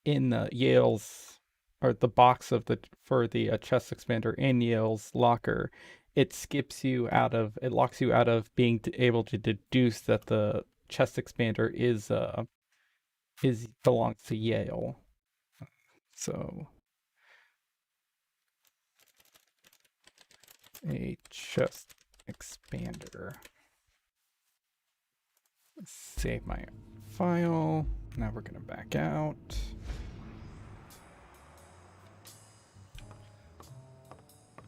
in Yale's or the box of the for the chest expander in Yale's locker, it locks you out of being able to deduce that the chest expander is belongs to Yale. So a chest expander. Save my file. Now we're gonna back out.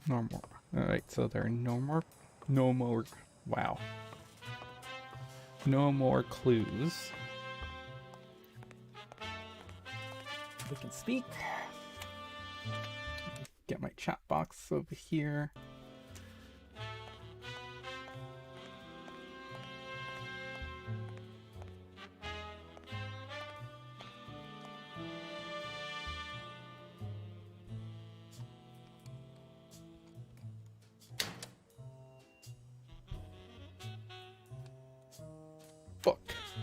No more. Alright, so there are no more, wow. No more clues. We can speak. Get my chat box over here.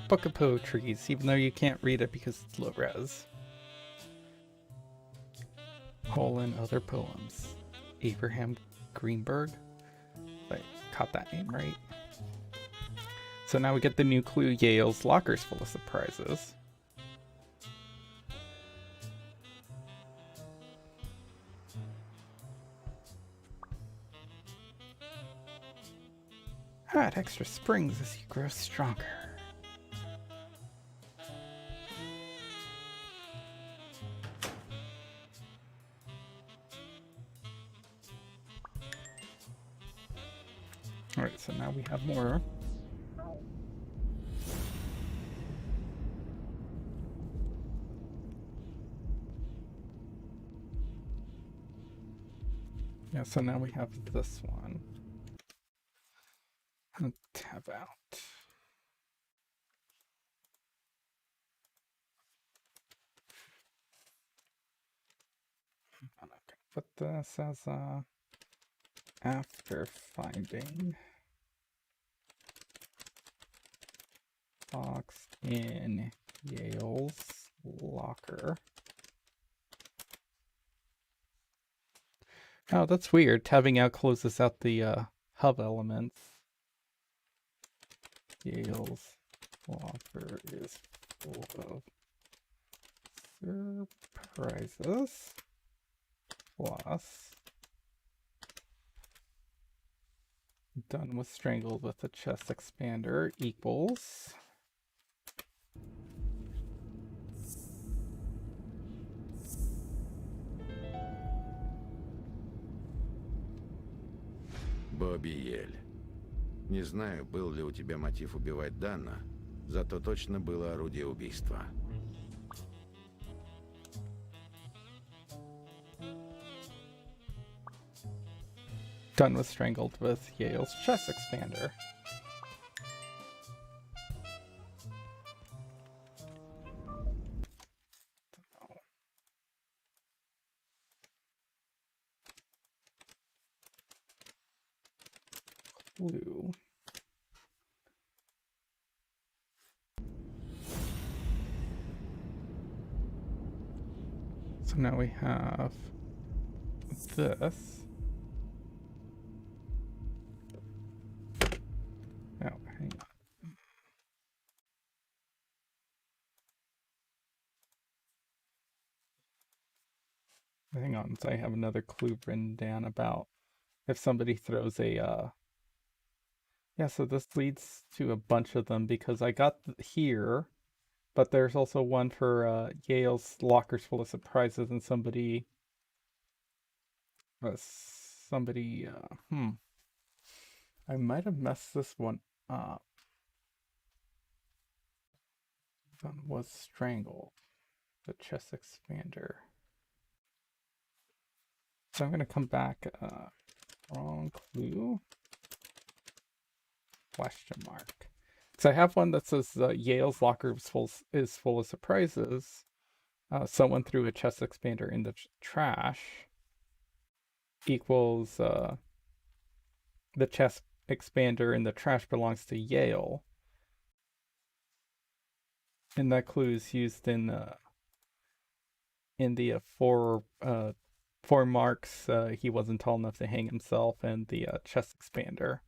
Book of Poetries, even though you can't read it because it's low res. Other poems. Abraham Greenberg. I caught that name right. So now we get the new clue, Yale's locker's full of surprises. Add extra springs as you grow stronger. Alright, so now we have more. Yeah, so now we have this one. And tab out. I'm gonna put this as after finding box in Yale's locker. Oh, that's weird. Tabbing out closes out the hub elements. Yale's locker is full of surprises. Plus, done with strangled with the chest expander equals. Бобби Ель. Не знаю, был ли у тебя мотив убивать Дана, зато точно было орудие убийства. Done with strangled with Yale's chest expander. Clue. So now we have this. Oh, hang on. Hang on, so I have another clue written down about if somebody throws a yeah, so this leads to a bunch of them because I got here, but there's also one for Yale's lockers full of surprises, and somebody I might have messed this one up. One was strangled, the chest expander. So I'm gonna come back, wrong clue, question mark. So I have one that says Yale's locker is full of surprises. Someone threw a chest expander in the trash equals the chest expander in the trash belongs to Yale. And that clue is used in the four marks. He wasn't tall enough to hang himself, and the chest expander.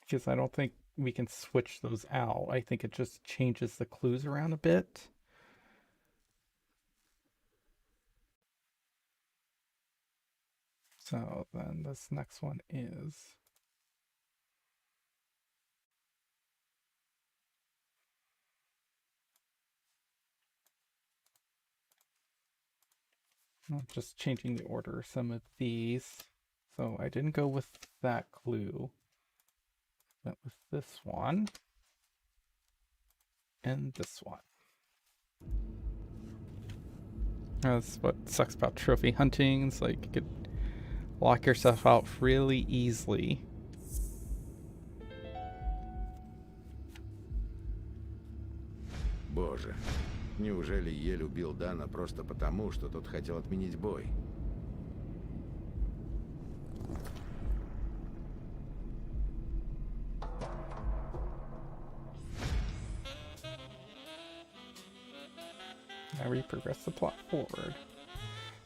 Because I don't think we can switch those out. I think it just changes the clues around a bit. So then this next one is I'm just changing the order of some of these. So I didn't go with that clue. Went with this one. And this one. That's what sucks about trophy hunting. It's like you could lock yourself out really easily. Боже, неужели Ель убил Дана просто потому, что тот хотел отменить бой? Now we progress the plot forward.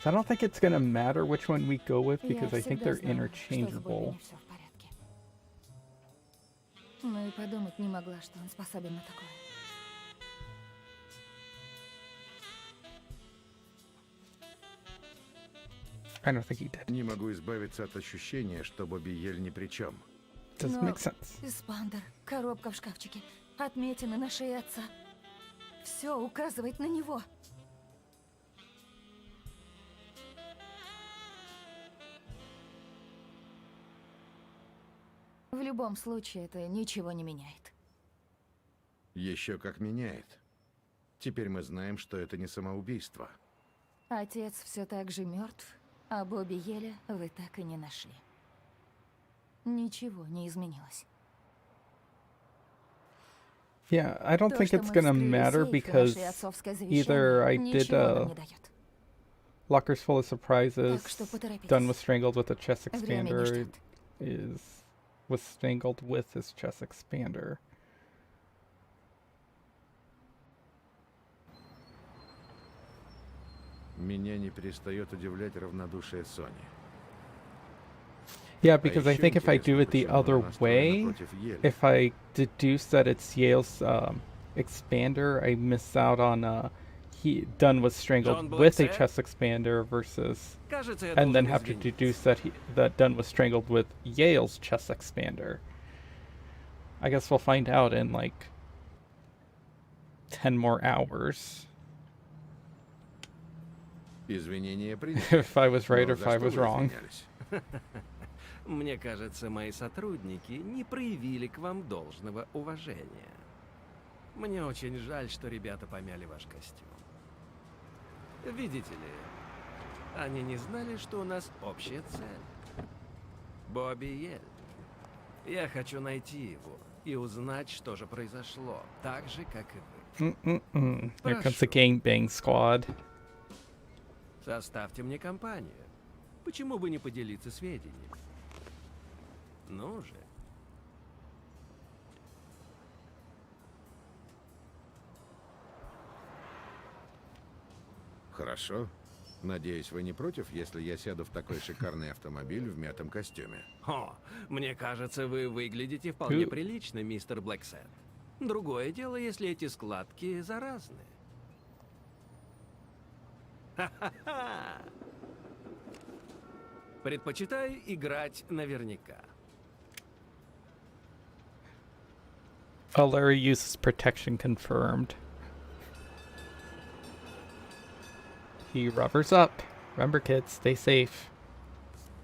I don't think it's gonna matter which one we go with Я because I think всегда they're знала, что с Бобби interchangeable. не всё в порядке. Но и подумать не могла, что он способен на такое. I don't think he did. Не могу избавиться от ощущения, что Бобби Ель ни при чем. Doesn't Но make sense. эспандер, коробка в шкафчике, отметины на шее отца. Все указывает на него. В любом случае, это ничего не меняет. Еще как меняет. Теперь мы знаем, что это не самоубийство. Отец все так же мертв, а Бобби Еля вы так и не нашли. Ничего не изменилось. Yeah, I don't То, think что it's мы gonna вскрыли matter сейф и because нашли отцовское either I завещание, did ничего нам a не дает. lockers full of surprises, Так что поторопитесь. done with strangled with a chest Время не expander, ждет. was strangled with his chest expander. Меня не перестает удивлять равнодушие Сони. Yeah, because I еще think if I do интересно, it the почему other она настроена way, против Еля. if I deduce that it's Yale's expander, I miss out on he done was strangled John with a Blacksad? chest expander versus, Кажется, я and then должен have to извиниться. deduce that done was strangled with Yale's chest expander. I guess we'll find out in like 10 more hours Извинения приняты. if I was right Но or if за I что was вы wrong. извинялись? Мне кажется, мои сотрудники не проявили к вам должного уважения. Мне очень жаль, что ребята помяли ваш костюм. Видите ли, они не знали, что у нас общая цель. Бобби Ель. Я хочу найти его и узнать, что же произошло, так же, как и вы. Here comes the Прошу. gangbang squad. Составьте мне компанию. Почему бы не поделиться сведениями? Ну же. Хорошо. Надеюсь, вы не против, если я сяду в такой шикарный автомобиль в мятом костюме? О, мне кажется, вы выглядите вполне Хм. прилично, мистер Blacksad. Другое дело, если эти складки заразны. Ха-ха-ха! Предпочитаю играть наверняка. Oh, Larry uses protection confirmed. He rubbers up. Remember, kids, stay safe.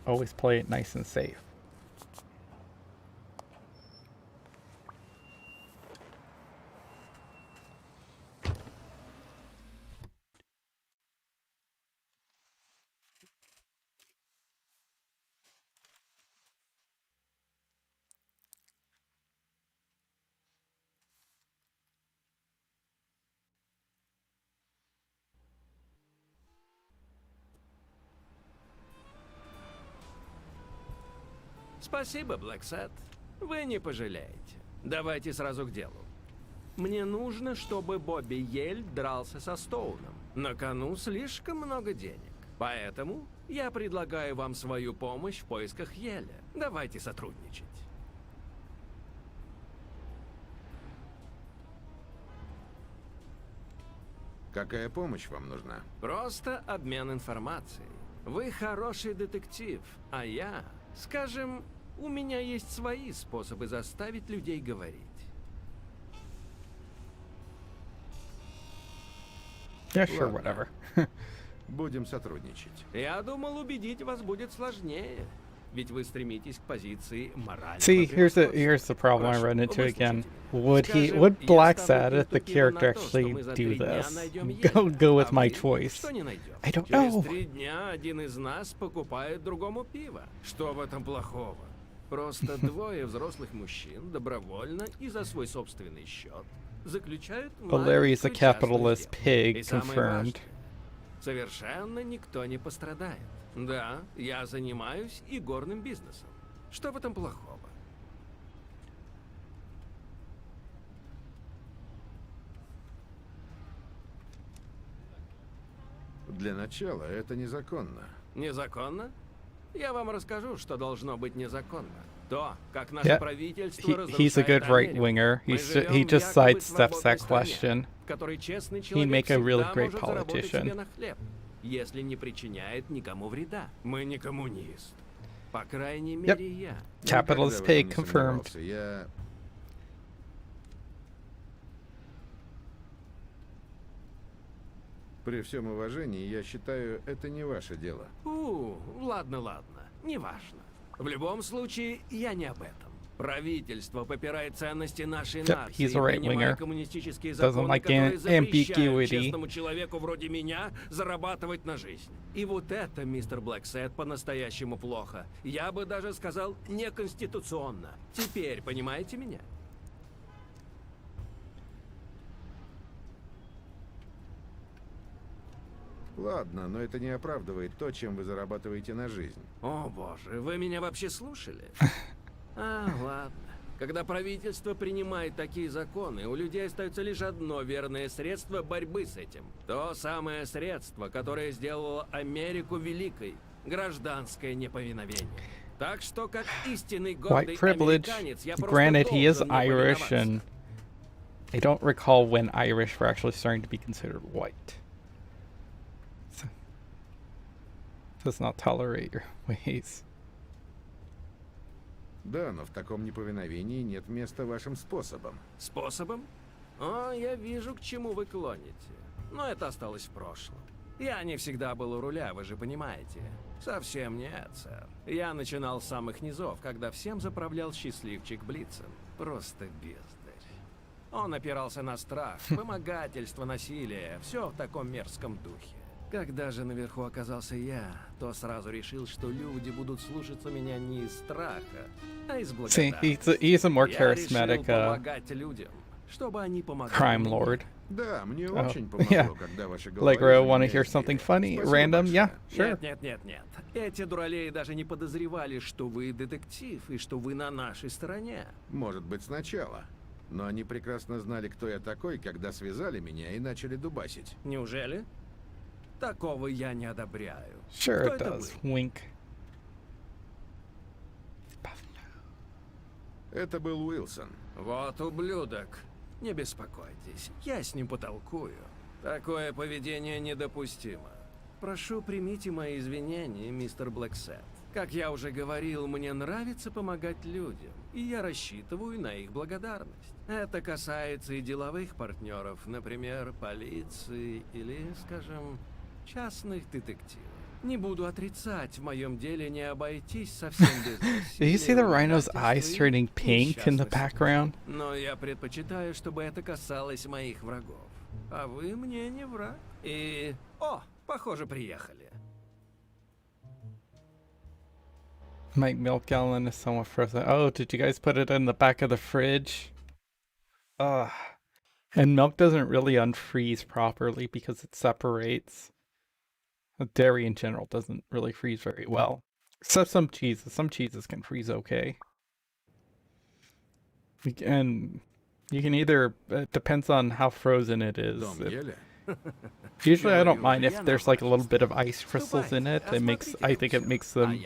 Always play it nice and safe. Спасибо, Blacksad. Вы не пожалеете. Давайте сразу к делу. Мне нужно, чтобы Бобби Ель дрался со Стоуном. На кону слишком много денег. Поэтому я предлагаю вам свою помощь в поисках Еля. Давайте сотрудничать. Какая помощь вам нужна? Просто обмен информацией. Вы хороший детектив, а я, скажем, у меня есть свои способы заставить людей говорить. Yeah, sure, Ладно. whatever. Будем сотрудничать. Я думал, убедить вас будет сложнее. Ведь вы стремитесь к позиции морального See, превосходства. here's the problem I Прошу, run into again. выслушайте меня. Would Скажем, Blacksad, я if the ставлю character пункту пива на то, что actually мы за do 3 дня this? найдем Go Еля, with а my вы choice. что не найдете? I don't Через know. 3 дня один из нас покупает другому пиво. Что в этом плохого? Просто двое взрослых мужчин добровольно и за свой собственный счет заключают Larry's a маленькую частную capitalist сделку. pig, И самое confirmed. важное, совершенно никто не пострадает. Да, я занимаюсь игорным бизнесом. Что в этом плохого? Для начала это незаконно. Незаконно? Я вам расскажу, что должно быть незаконно. То, как наше Yeah, правительство he's a good разрушает right Америку. winger. Мы He живем в just якобы sidesteps свободной that стране, question. в которой честный He'd человек make a really всегда great может заработать politician. себе на хлеб, если не причиняет никому вреда. Мы не коммунист. По крайней Yep. мере, я. Capital is Никогда в этом paid, не confirmed. сомневался. При всем уважении, я считаю, это не ваше дело. Ладно, неважно. В любом случае, я не об этом. Правительство попирает ценности нашей Yep, нации, he's a right принимая winger. коммунистические Doesn't законы, like которые запрещают ambiguity. честному человеку вроде меня зарабатывать на жизнь. И вот это, мистер Blacksad, по-настоящему плохо. Я бы даже сказал, неконституционно. Теперь понимаете меня? Ладно, но это не оправдывает то, чем вы зарабатываете на жизнь. О боже, вы меня вообще слушали? Ладно. Когда правительство принимает такие законы, у людей остается лишь одно верное средство борьбы с этим. То самое средство, которое сделало Америку великой. Гражданское неповиновение. Так что, как истинный гордый White privilege. американец, я просто Granted, he is должен не Irish, повиноваться. and I don't recall when Irish were actually starting to be considered white. So, does not tolerate your ways. Да, но в таком неповиновении нет места вашим способам. Способом? О, я вижу, к чему вы клоните. Но это осталось в прошлом. Я не всегда был у руля, вы же понимаете. Совсем нет, сэр. Я начинал с самых низов, когда всем заправлял счастливчик Блицем. Просто бездарь. Он опирался на страх, вымогательство, насилие, все в таком мерзком духе. Когда же наверху оказался я, то сразу решил, что люди будут слушаться меня не из страха, а из See, благодарности. he's a more Я решил charismatic помогать людям, чтобы они помогали crime мне. lord. Да, мне Oh, очень помогло, yeah. когда ваши головы Like, want to меняют hear something мир. funny, Спасибо random? Yeah, большое. sure. Нет. Эти дуралеи даже не подозревали, что вы детектив и что вы на нашей стороне. Может быть, сначала. Но они прекрасно знали, кто я такой, когда связали меня и начали дубасить. Неужели? Такого я не одобряю. Sure Кто it это does. был? Wink. Это был Уилсон. Вот ублюдок. Не беспокойтесь, я с ним потолкую. Такое поведение недопустимо. Прошу, примите мои извинения, мистер Blacksad. Как я уже говорил, мне нравится помогать людям, и я рассчитываю на их благодарность. Это касается и деловых партнеров, например, полиции или, скажем, частных детективов. Не буду отрицать, в моем деле не обойтись совсем без Did you see the насилия, rhino's вмешательства eyes и turning pink in the несчастных background? Но я предпочитаю, чтобы это касалось моих врагов. А вы мне не враг. И... О, похоже, приехали. My milk gallon is somewhat frozen. Oh, did you guys put it in the back of the fridge? Ugh. And milk doesn't really unfreeze properly because it separates. Dairy in general doesn't really freeze very well. Except some cheeses. Some cheeses can freeze okay. And you can either... It depends on how frozen it is. Дом ели? Usually I don't mind if there's like a little bit of ice crystals in it. I think it makes them...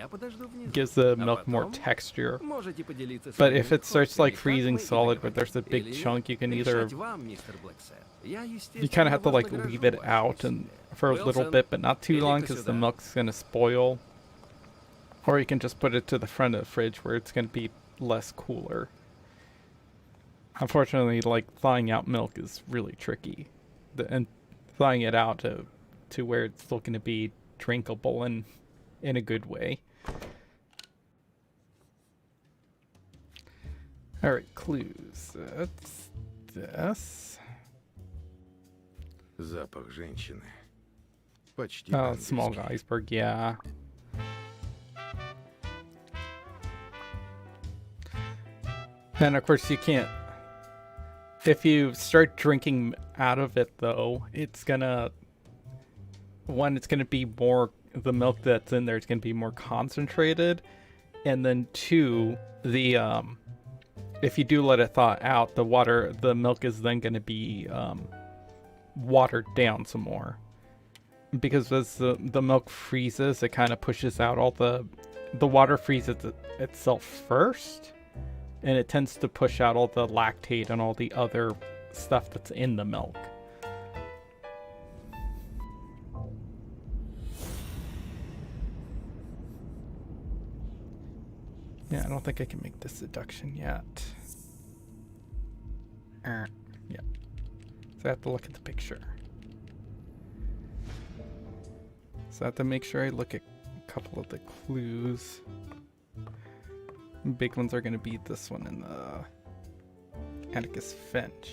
gives the milk more texture. Можете поделиться But своими if it starts like вкусами, freezing как вы и solid where говорили. there's a big Или chunk, you can either... решать вам, мистер Blacksad. Я, You kind of have to like leave it out and for a little bit, but not too long because the milk's going to spoil. Or you can just put it to the front of the fridge where it's going to be less cooler. Unfortunately, like thawing out milk is really tricky. And thawing it out to where it's still going to be drinkable and in a good way. Alright, clues. That's this. Запах женщины. Почти Oh, по-английски. small iceberg, yeah. And of course you can't... If you start drinking out of it though, it's gonna... One, it's gonna be more... The milk that's in there is gonna be more concentrated. And then two, the... If you do let it thaw out, the milk is then gonna be... watered down some more. because as the milk freezes, it kind of pushes out all the water freezes itself first, and it tends to push out all the lactate and all the other stuff that's in the milk. Yeah, I don't think I can make this deduction yet. Yeah. So I have to look at the picture. So I have to make sure I look at a couple of the clues. Big ones are going to be this one and the Atticus Finch.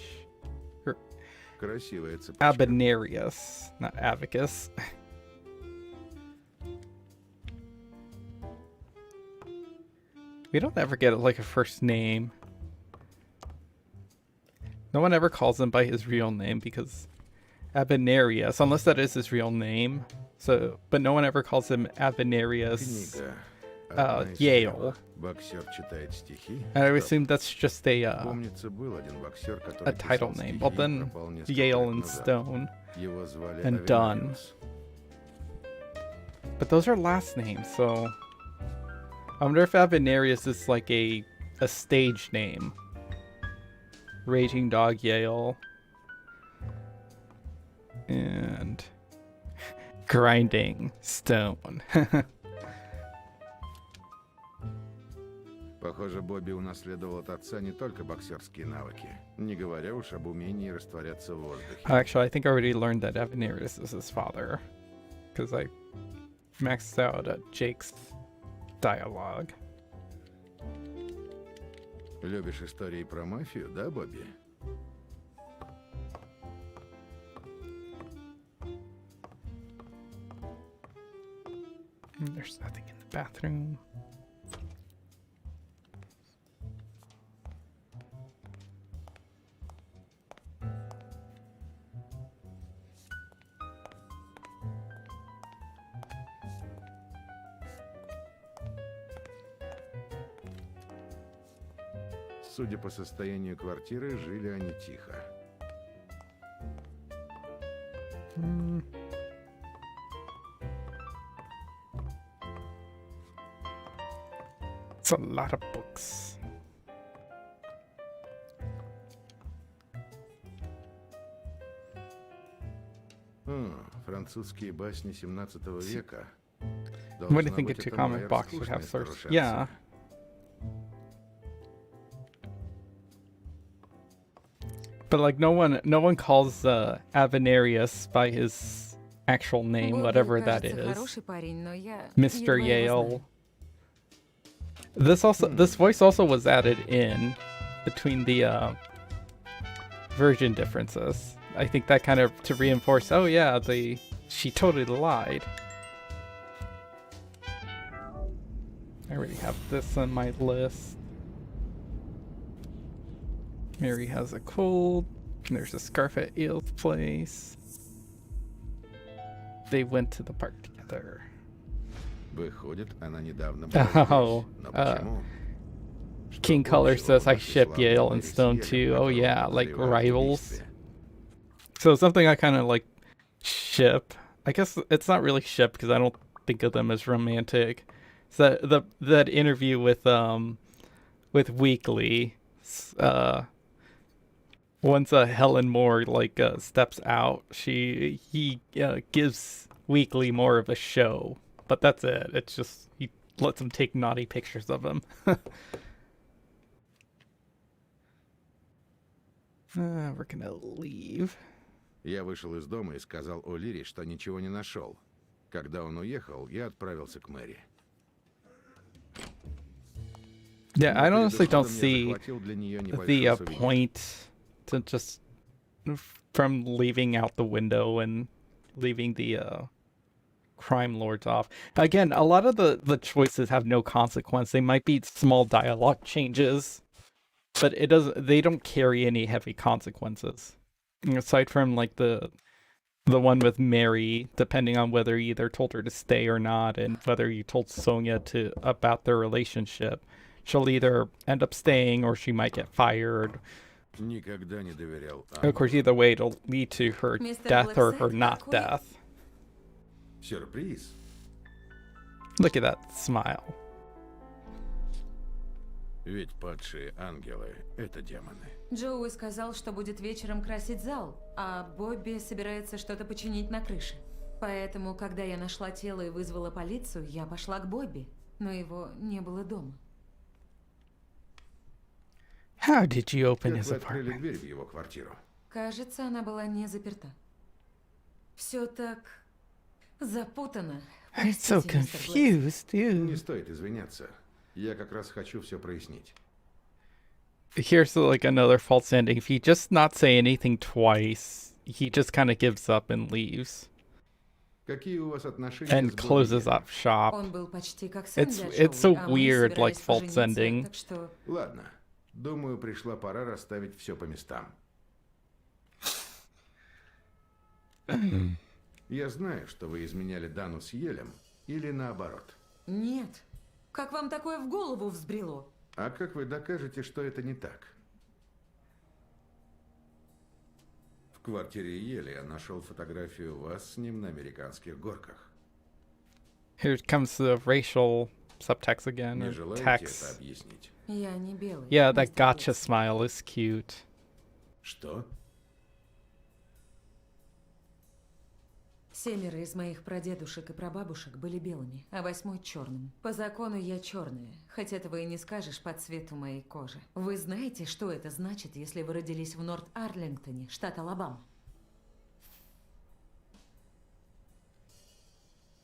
Or Красивая цепочка. Abenarius, not Avicus. We don't ever get like a first name. No one ever calls him by his real name because Abenarius, unless that is his real name. So, but no one ever calls him Abenarius Книга. Одна из Yale. первых. Боксер читает стихи. And I Стоп. assume that's just a Помнится, был один боксер, который title писал name. стихи Well, и then пропал несколько Yale лет and назад. Stone. Его звали and Dunn. Авенариус. But those are last names, so I wonder if Abenarius is like a stage name. Raging Dog Yale. And Grinding Stone. Похоже, Бобби унаследовал от отца не только боксерские навыки, не говоря уж об умении растворяться в воздухе. Actually, I think I already learned that Abenarius is his father. Because I maxed out Jake's dialogue. Любишь истории про мафию, да, Бобби? There's nothing in the bathroom. Судя по состоянию квартиры, жили они тихо. It's a lot of books. Французские басни 17 века. What do you think a two comic box would have source? Yeah. But like no one calls Abenarius by his actual name, whatever that is. Mr. Yale. This voice also was added in between the version differences. I think that kind of to reinforce, oh yeah, she totally lied. I already have this on my list. Mary has a cold. There's a scarf at Eel's place. They went to the park together. Выходит, она недавно Oh, King Color says I ship Yale and Stone too. Oh yeah, like rivals. So something I kind of like ship. I guess it's not really ship because I don't think of them as romantic. So that interview with Weekly, once Helen Moore steps out, he gives Weekly more of a show. But that's it. It's just he lets him take naughty pictures of him. We're gonna leave. Я вышел из дома и сказал О'Лири, что ничего не нашел. Когда он уехал, я отправился к Мэри. Yeah, I honestly don't see the point to just from leaving out the window and leaving the crime lords off. Again, a lot of the choices have no consequence. They might be small dialogue changes, but they don't carry any heavy consequences. Aside from like the one with Mary, depending on whether you either told her to stay or not, and whether you told Sonia about their relationship, she'll either end up staying or she might get fired. Никогда не доверял. Of course, either way, it'll lead to her death or her not death. Сюрприз? Look at that smile. Ведь падшие ангелы — это демоны. Джоуи сказал, что будет вечером красить зал, а Бобби собирается что-то починить на крыше. Поэтому, когда я нашла тело и вызвала полицию, я пошла к Бобби, но его не было дома. How did you open Как his вы открыли apartment? дверь в его квартиру? Кажется, она была не заперта. Все так запутано. I'm so Простите, мистер confused, Не dude. стоит извиняться. Я как раз хочу все прояснить. Here's like another false ending. If he just not say anything twice, he just kind of gives up and leaves Какие у вас отношения and с Бобби closes Йелем? up shop. Он был почти как сын It's для it's so Джоуи, а мы weird, like собирались false пожениться, ending. так что Ладно. Думаю, пришла пора расставить все по местам. Я знаю, что вы изменяли Дану с Йелем, или наоборот. нет. Как вам такое в голову взбрело? А как вы докажете, что это не так? В квартире Йеля я нашел фотографию вас с ним на американских горках. Here comes the racial subtext again. Не Or желаете это text. объяснить? Я не белый. Yeah, that мистер gotcha Блэксад. smile is cute. Что? 7 из моих прадедушек и прабабушек были белыми, а 8 черным. По закону я черная, хоть этого и не скажешь по цвету моей кожи. Вы знаете, что это значит, если вы родились в Норт-Арлингтоне, штат Алабама?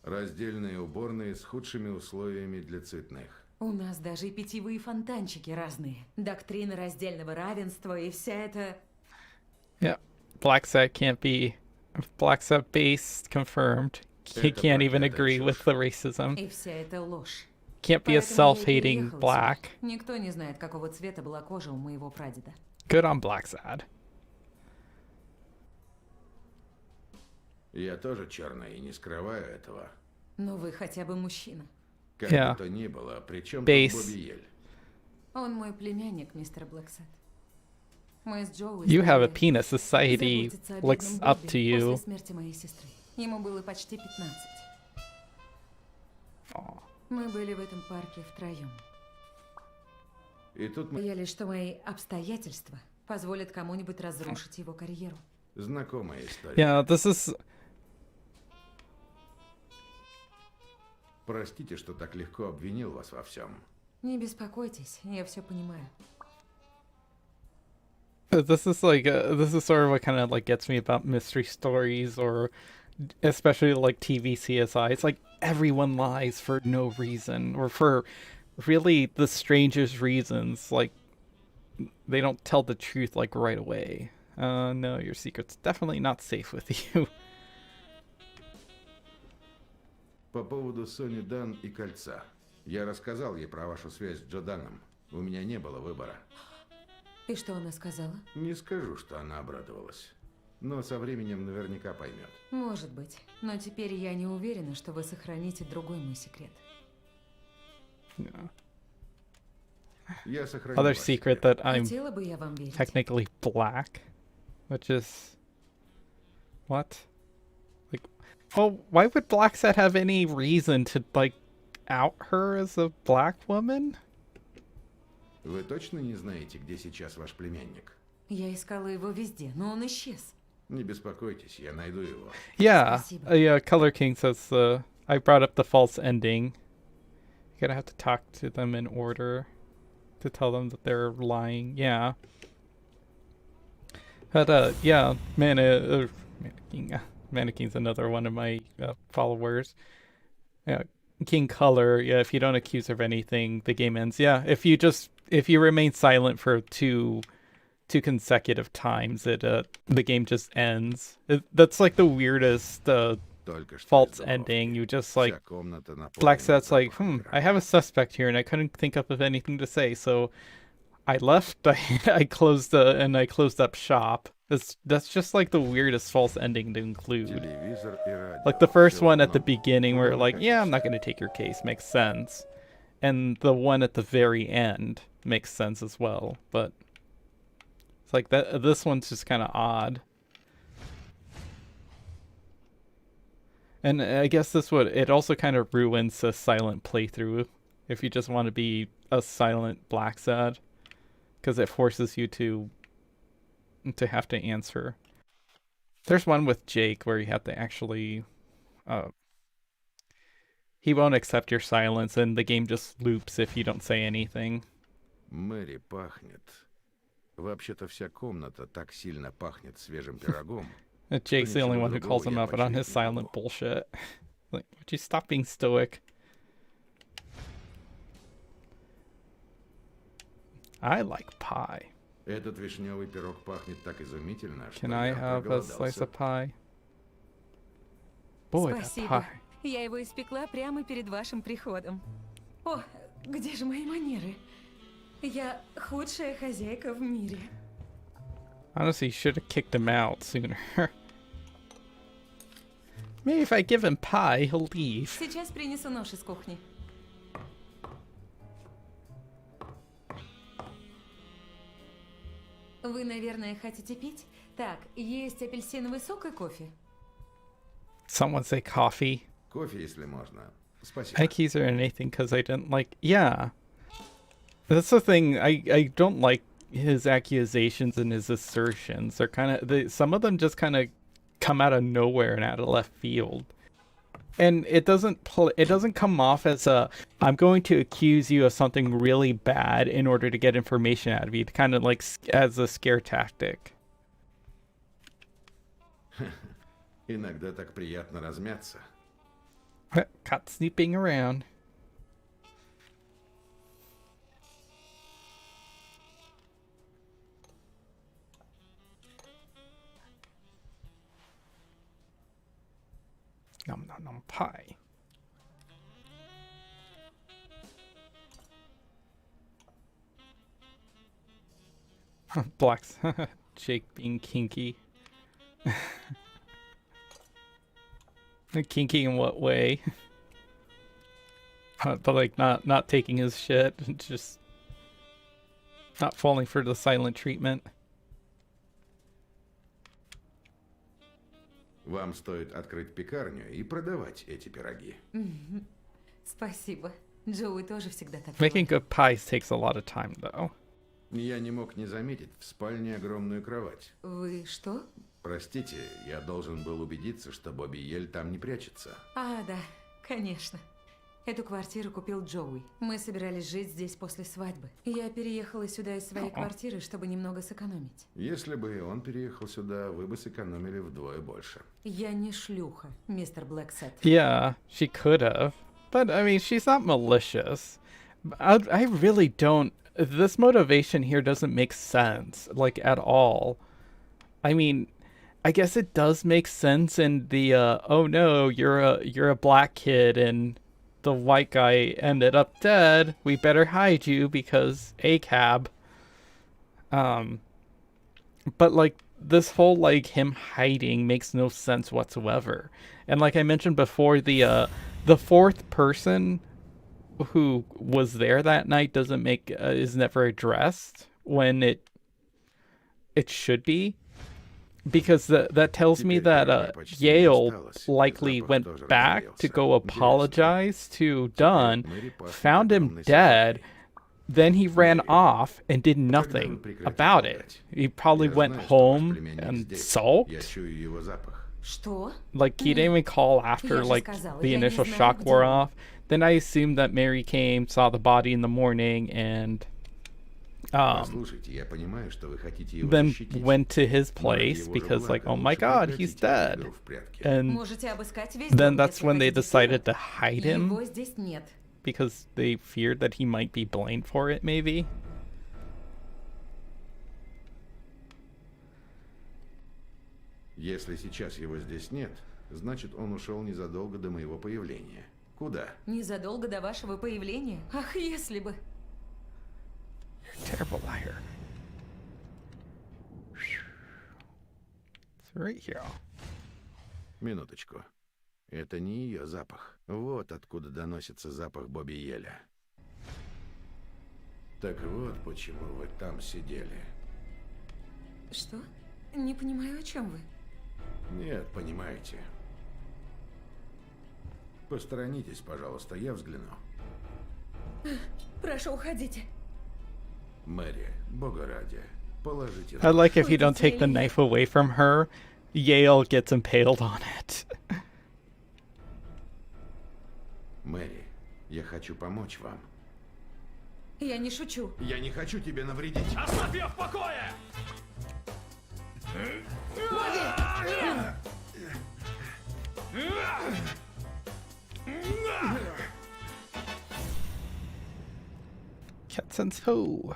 Раздельные уборные с худшими условиями для цветных. У нас даже и питьевые фонтанчики разные. Доктрина раздельного равенства и вся эта... Yeah, Blacksad can't be Blacksad base confirmed. He Это can't even проклятая agree with чушь. the racism. И вся эта ложь. Can't be a Поэтому я и self-hating переехала black. сюда. Никто не знает, какого цвета была кожа у моего прадеда. Good on Blacksad. Я тоже черный и не скрываю этого. Но вы хотя бы мужчина. Как Yeah. бы то ни было, при чем Base. тут Бобби Йель? Он мой племянник, мистер Блэксад. Мы с Джоуи You have a стали penis. Society заботиться о looks бедном up Бобби to you. после смерти моей сестры. Ему было почти 15. Aw. Мы были в этом парке втроем. И тут мы... Боялись, что мои обстоятельства позволят кому-нибудь разрушить его карьеру. Знакомая история. Yeah, this is Простите, что так легко обвинил вас во всем. Не беспокойтесь, я все понимаю. this is like this is sort of what kind of like gets me about mystery stories or especially like TV CSI. It's like everyone lies for no reason or for really the strangest reasons. Like they don't tell the truth like right away. No, your secret's definitely not safe with you. По поводу Сони Дан и кольца. Я рассказал ей про вашу связь с Джо Даном. У меня не было выбора. И что она сказала? Не скажу, что она обрадовалась. Но со временем наверняка поймет. Может быть. Но теперь я не уверена, что вы сохраните другой мой секрет. Yeah. Я сохраню Other ваш secret секрет. that I'm Хотела бы я вам верить. technically black, which is what? Like, well, why would Blacksad have any reason to like out her as a black woman? Вы точно не знаете, где сейчас ваш племянник? Я искала его везде, но он исчез. Не беспокойтесь, я найду его. Yeah, Спасибо. yeah. Color King says I brought up the false ending. You're gonna have to talk to them in order to tell them that they're lying. Yeah. But yeah, Mannequin's another one of my followers. Yeah, King Color. Yeah, if you don't accuse her of anything, the game ends. Yeah, if you remain silent for two consecutive times, the game just ends. That's like the weirdest Только что false из ending. Дубровки. You just Вся like комната наполнена Blacksad's like, запахом I have a suspect here, and I couldn't think up of anything to say, so I left. I closed up shop. That's just like the weirdest false ending to include. Телевизор и радио. Like the first Всё one at the одно. beginning, where Куда like, вы yeah, I'm хотите? not gonna take your case, makes sense, and the one at the very end makes sense as well. But it's like that. This one's just kind of odd. And I guess it also kind of ruins a silent playthrough if you just want to be a silent Blacksad, because it forces you to have to answer. There's one with Jake where you have to actually he won't accept your silence and the game just loops if you don't say anything. Мэри пахнет. Вообще-то вся комната так сильно пахнет свежим пирогом. Jake's the only one who calls him out on his silent bullshit. Like, would you stop being stoic? I like pie. Этот вишневый пирог пахнет так изумительно, что Can I я have a slice проголодался. of pie? Boy, that Спасибо. pie. Я его испекла прямо перед вашим приходом. О, где же мои манеры? Я худшая хозяйка в мире. Honestly, you should have kicked him out sooner. Maybe if I give him pie, he'll leave. Сейчас принесу нож из кухни. Вы, наверное, хотите пить? Так, есть апельсиновый сок и кофе. Someone say coffee. Кофе, если можно. Спасибо. I keys or anything because I didn't like. Yeah. That's the thing. I don't like his accusations and his assertions. They're kind of. Some of them just kind of come out of nowhere and out of left field. And it doesn't come off as I'm going to accuse you of something really bad in order to get information out of you, kind of like as a scare tactic. Иногда так приятно размяться. Caught snooping around. Nom nom nom pie. Blacks. Jake being kinky. Kinky in what way? But like not taking his shit, just not falling for the silent treatment. Вам стоит открыть пекарню и продавать эти пироги. Спасибо. Джоуи тоже всегда так Making делает. good pies takes a lot of time, though. Я не мог не заметить в спальне огромную кровать. Вы что? Простите, я должен был убедиться, что Бобби Ель там не прячется. А, да, конечно. Эту квартиру купил Джоуи. Мы собирались жить здесь после свадьбы. Я переехала сюда из своей квартиры, чтобы немного сэкономить. Если бы он переехал сюда, вы бы сэкономили вдвое больше. Я не шлюха, мистер Blacksad. Yeah, she could have. But, I mean, she's not malicious. I really don't... This motivation here doesn't make sense, like, at all. I mean, I guess it does make sense in the, oh no, you're a black kid and the white guy ended up dead. We better hide you because ACAB. But, like, this whole, like, him hiding makes no sense whatsoever. And like I mentioned before, the fourth person who was there that night doesn't make is never addressed when it should be, because that tells me that Yale likely went back to go apologize to Dunn, found him dead, then he ran off and did nothing about it. He probably went home and sulked. Что? Like, he didn't even call after, like, the initial shock wore off. Then I assumed that Mary came, saw the body in the morning, and then went to his place because, like, oh my god, he's dead. And then that's when they decided to hide him, Его здесь нет. because they feared that he might be blamed for it, maybe. Если сейчас его здесь нет, значит, он ушел незадолго до моего появления. Куда? Незадолго до вашего появления? Ах, если бы. Terrible liar. It's right here. Минуточку. Это не ее запах. Вот откуда доносится запах Бобби Еля. Так вот, почему вы там сидели. Что? Не понимаю, о чем вы. Нет, понимаете. Посторонитесь, пожалуйста, я взгляну. Прошу, уходите. Мэри, бога ради, положите... I like if you don't take the knife away from her, Yale gets impaled on it. Мэри, я хочу помочь вам. Я не шучу. Я не хочу тебе навредить. Оставь ее в покое! Cats and toe.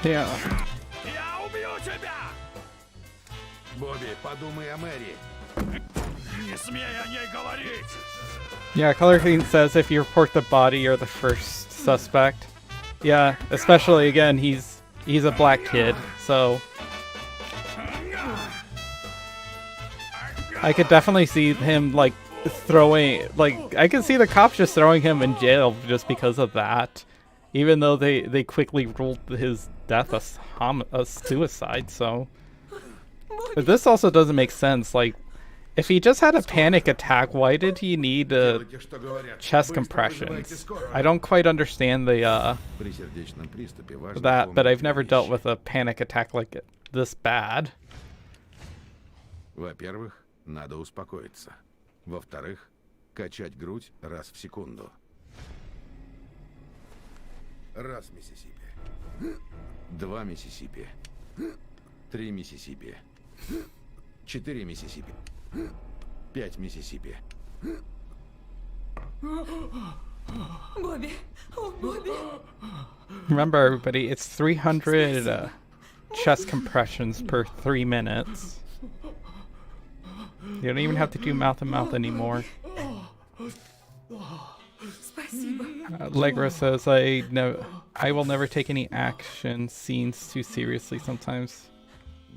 Yeah. Я убью тебя! Бобби, подумай о Мэри. Не смей о ней говорить! Yeah, Color King says if you report the body, you're the first suspect. Yeah, especially again, he's a black kid, so I could definitely see him like throwing, like I could see the cops just throwing him in jail just because of that, even though they quickly ruled his death a suicide. So, but this also doesn't make sense. Like, if he just had a panic attack, why did he need chest compressions? I don't quite understand the При сердечном приступе важно that, but помнить I've never две dealt вещи. with a panic attack like this bad. Во-первых, надо успокоиться. Во-вторых, качать грудь раз в секунду. Раз Миссисипи. 2 Миссисипи. 3 Миссисипи. 4 Миссисипи. 5 Миссисипи. Бобби! О, Бобби! Remember, everybody, it's 300 chest compressions per 3 minutes. You don't even have to do mouth-to-mouth anymore. Спасибо. Allegra says, I will never take any action scenes too seriously sometimes.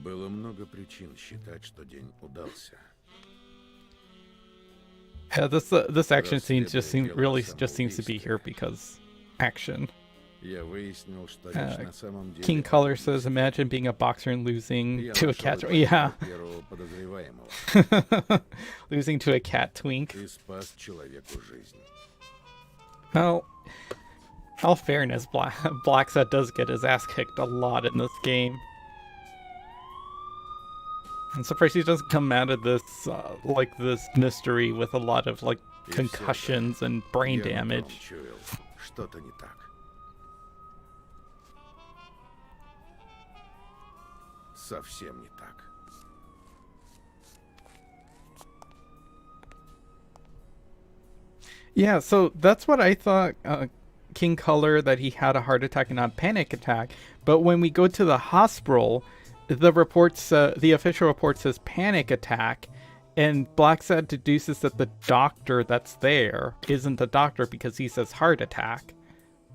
Было много причин считать, что день удался. Yeah, this action scene just seems to be here because action. Я выяснил, что речь на самом деле King Color says, imagine being a boxer and losing to a cat. Yeah. первого подозреваемого Losing to a cat twink. и спас человеку жизнь. Well, all fairness, Blacksad does get his ass kicked a lot in this game. I'm surprised he doesn't come out of this like this mystery with a lot of like concussions and brain Я нутром damage. чуял, что-то не так. Совсем не так. Yeah, so that's what I thought, King Color, that he had a heart attack and not a panic attack. But when we go to the hospital, the reports, the official report says panic attack, and Blacksad deduces that the doctor that's there isn't the doctor because he says heart attack.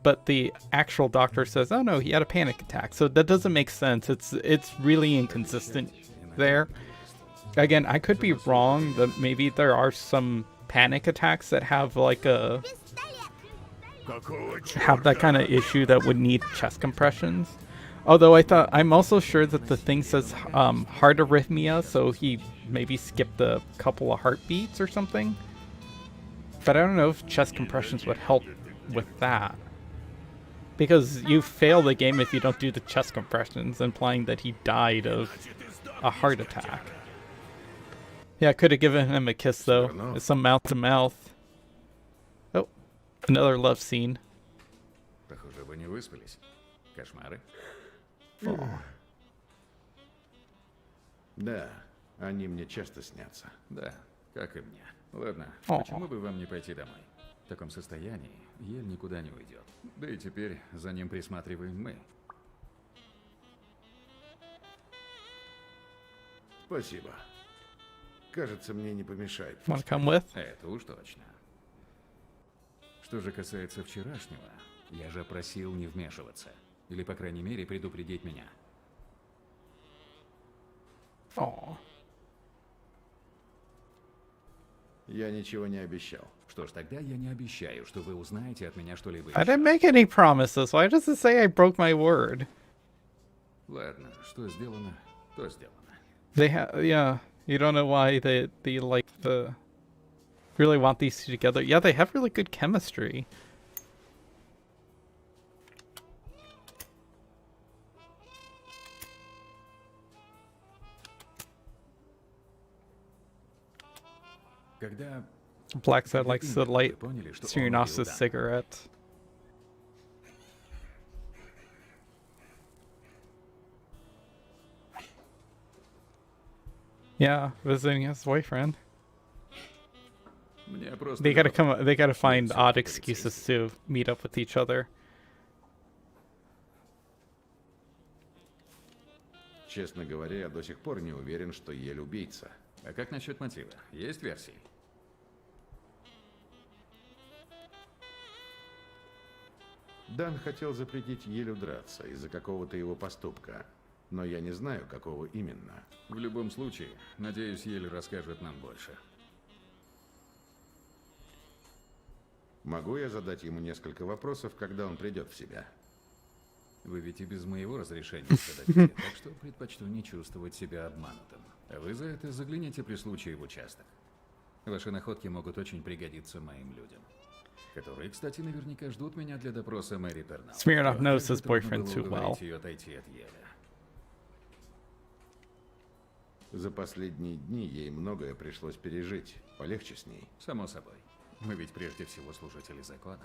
But the actual doctor says, oh no, he had a panic attack. So that doesn't make sense. It's really inconsistent there. Again, I could be wrong, that maybe there are some panic attacks that have like a have that kind of issue that would need chest compressions. Although I'm also sure that the thing says heart arrhythmia, so he maybe skipped a couple of heartbeats or something. But I don't know if chest compressions would help with that. Because you fail the game if you don't do the chest compressions, implying that he died of a heart attack. Yeah, I could have given him a kiss though. It's some mouth to mouth. Oh, another love scene. Похоже, вы не выспались. Кошмары? Да, они мне часто снятся. Да, как и мне. Ладно, О. почему бы вам не пойти домой? В таком состоянии Ель никуда не уйдет. Да и теперь за ним присматриваем мы. Спасибо. Кажется, мне не помешает. Want to come with? Это уж точно. Что же касается вчерашнего, я же просил не вмешиваться. Или, по крайней мере, предупредить меня. Aw. Я ничего не обещал. Что ж, тогда я не обещаю, что вы узнаете от меня что-либо I еще. didn't make any promises. Why does it say I broke my word? Ладно, что сделано, то сделано. They yeah. You don't know why they like really want these two together. Yeah, they have really good chemistry. Когда Blacksad likes to light поняли, что он Smirnoff's убил Дана? cigarette. Yeah, visiting his boyfriend. Мне просто They gotta любопытно. come. They gotta find всё-таки odd полицейский. excuses to meet up with each other. Честно говоря, я до сих пор не уверен, что Ель убийца. А как насчет мотива? Есть версии? Дан хотел запретить Елю драться из-за какого-то его поступка. Но я не знаю, какого именно. В любом случае, надеюсь, Ель расскажет нам больше. Могу я задать ему несколько вопросов, когда он придет в себя? Вы ведь и без моего разрешения зададите, так что предпочту не чувствовать себя обманутым. А вы за это загляните при случае в участок. Ваши находки могут очень пригодиться моим людям. Которые, кстати, наверняка ждут меня для допроса Мэри Пернал. Smirnoff knows his Как же трудно boyfriend было too well. уговорить ее отойти от Еля. За последние дни ей многое пришлось пережить. Полегче с ней. Само собой. Мы ведь прежде всего служители закона.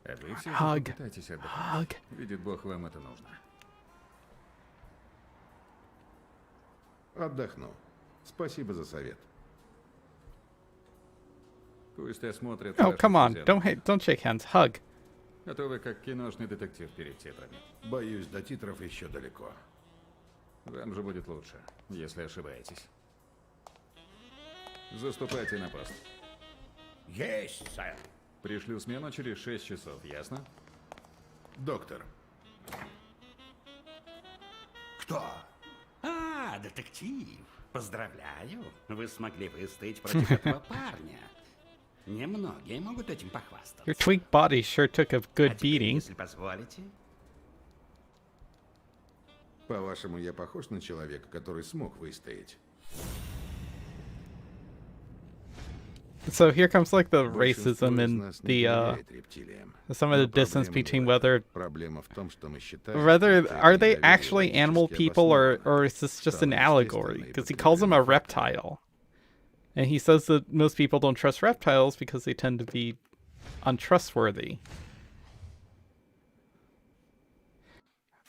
А вы все же Hug. попытайтесь отдохнуть. Hug. Видит Бог, вам это нужно. Отдохну. Спасибо за совет. Пусть осмотрят Oh, вашу come on! физиономию. Don't shake hands. Hug. А то вы как киношный детектив перед титрами. Боюсь, до титров еще далеко. Вам же будет лучше, если ошибаетесь. Заступайте на пост. Есть, сэр. Пришлю смену через 6 часов, ясно? Доктор, Кто? А, детектив. Поздравляю. Вы смогли выстоять против этого парня. Немногие могут этим похвастаться. Your tweaked body sure took a А good теперь, beating. если позволите, по-вашему, я похож на человека, который смог выстоять? So here comes like the Большинство racism из and нас не the доверяет рептилиям. some of the Но distance проблема не between в этом. whether Проблема в том, что мы считаем, whether что это are they недоверие actually animal логически people обосновано. or is this just an Самое allegory? естественное и Because he calls him a подкрепленное фактами. reptile, and he says that most people don't trust reptiles because they tend to be untrustworthy.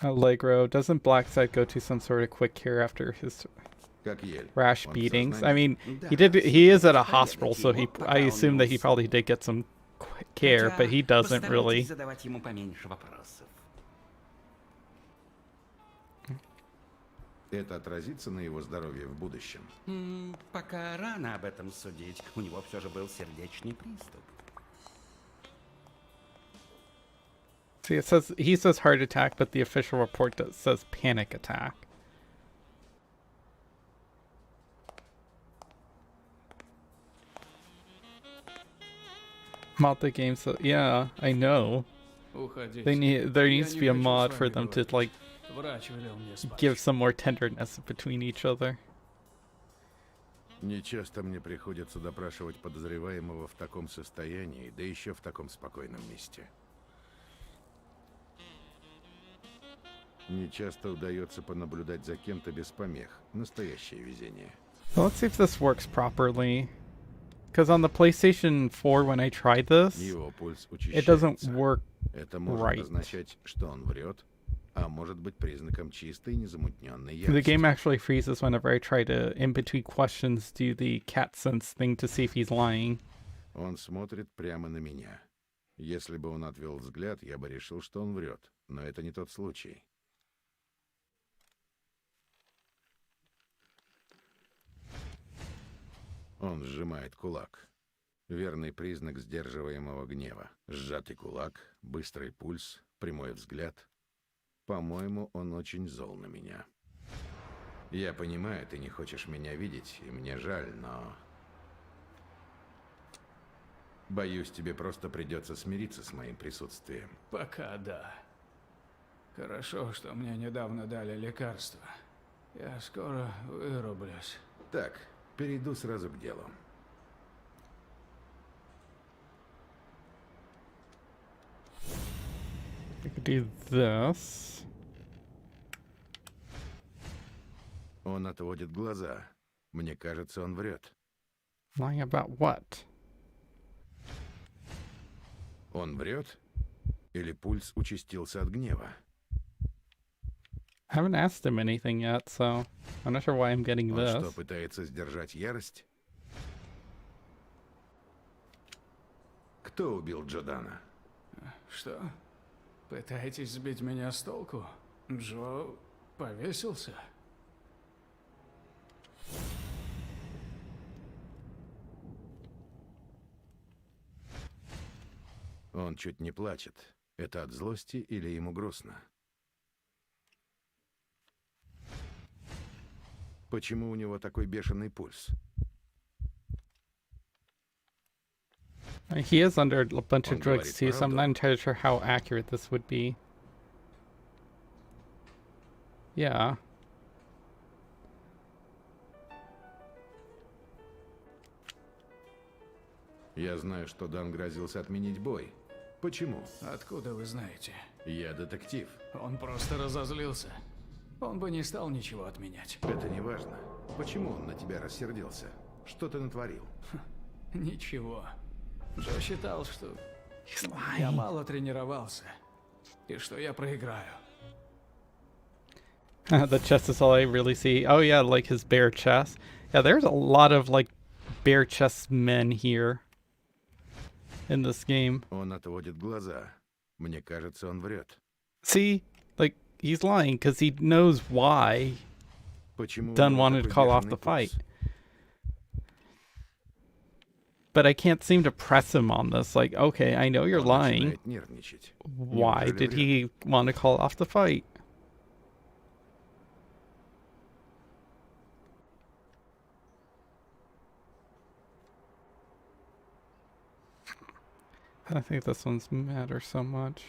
Allegro, doesn't Blacksad go to some sort of quick cure after his Как Ель. rash Он в beatings? сознании? I mean, Да, he is at a поедете hospital, so его, he пока I он assume не that he уснет. probably did get some care, but he doesn't постарайтесь really. задавать ему поменьше вопросов. Это отразится на его здоровье в будущем. Пока рано об этом судить. У него все же был сердечный приступ. See, it says he says heart attack, but the official report says panic attack. Mod the game, so yeah, I know. Уходите. There Я needs to не be a хочу с mod вами for them to говорить. like Врач велел мне спать. give some more tenderness between each other. Нечасто мне приходится допрашивать подозреваемого в таком состоянии, да еще в таком спокойном месте. Нечасто удается понаблюдать за кем-то без помех. Настоящее везение. So let's see if this works properly. Because on the PlayStation 4, when I tried this, Его пульс it doesn't учащается. work. Это может right. означать, что он врет, а может быть признаком чистой, незамутненной The ярости. game actually freezes whenever I try to, in between questions, do the cat sense thing to see if he's lying. Он смотрит прямо на меня. Если бы он отвел взгляд, я бы решил, что он врет. Но это не тот случай. Он сжимает кулак. Верный признак сдерживаемого гнева. Сжатый кулак, быстрый пульс, прямой взгляд. По-моему, он очень зол на меня. Я понимаю, ты не хочешь меня видеть, и мне жаль, но... Боюсь, тебе просто придется смириться с моим присутствием. Пока да. Хорошо, что мне недавно дали лекарство. Я скоро вырублюсь. Так, перейду сразу к делу. I could do this. Он отводит глаза. Мне кажется, он врет. Lying about what? Он врет? Или пульс участился от гнева? I haven't asked him anything yet, so I'm not sure why I'm getting Он this. что, пытается сдержать ярость? Кто убил Джодана? Что? Пытаетесь сбить меня с толку? Джо повесился? Он чуть не плачет. Это от злости или ему грустно? Почему у него такой бешеный пульс? He is under a bunch of Он drugs говорит too, so I'm правду. not entirely sure how accurate this would be. Yeah. Я знаю, что Дан грозился отменить бой. Почему? Откуда вы знаете? Я детектив. Он просто разозлился. Он бы не стал ничего отменять. Это не важно. Почему он на тебя рассердился? Что ты натворил? Ничего. Джо считал, что я мало тренировался. И что я проиграю. The chest is all I really see. Oh yeah, like his bare chest. Yeah, there's a lot of like bare chest men here in this game. Он отводит глаза. Мне кажется, он врет. See, like he's lying because he knows why Почему у Dunn него wanted to такой call off бешеный the пульс? fight. But I can't seem to press him on this. Like, okay, I know you're Он lying. начинает нервничать. Why Неужели did врет? he want to call off the fight? I think this one's matter so much.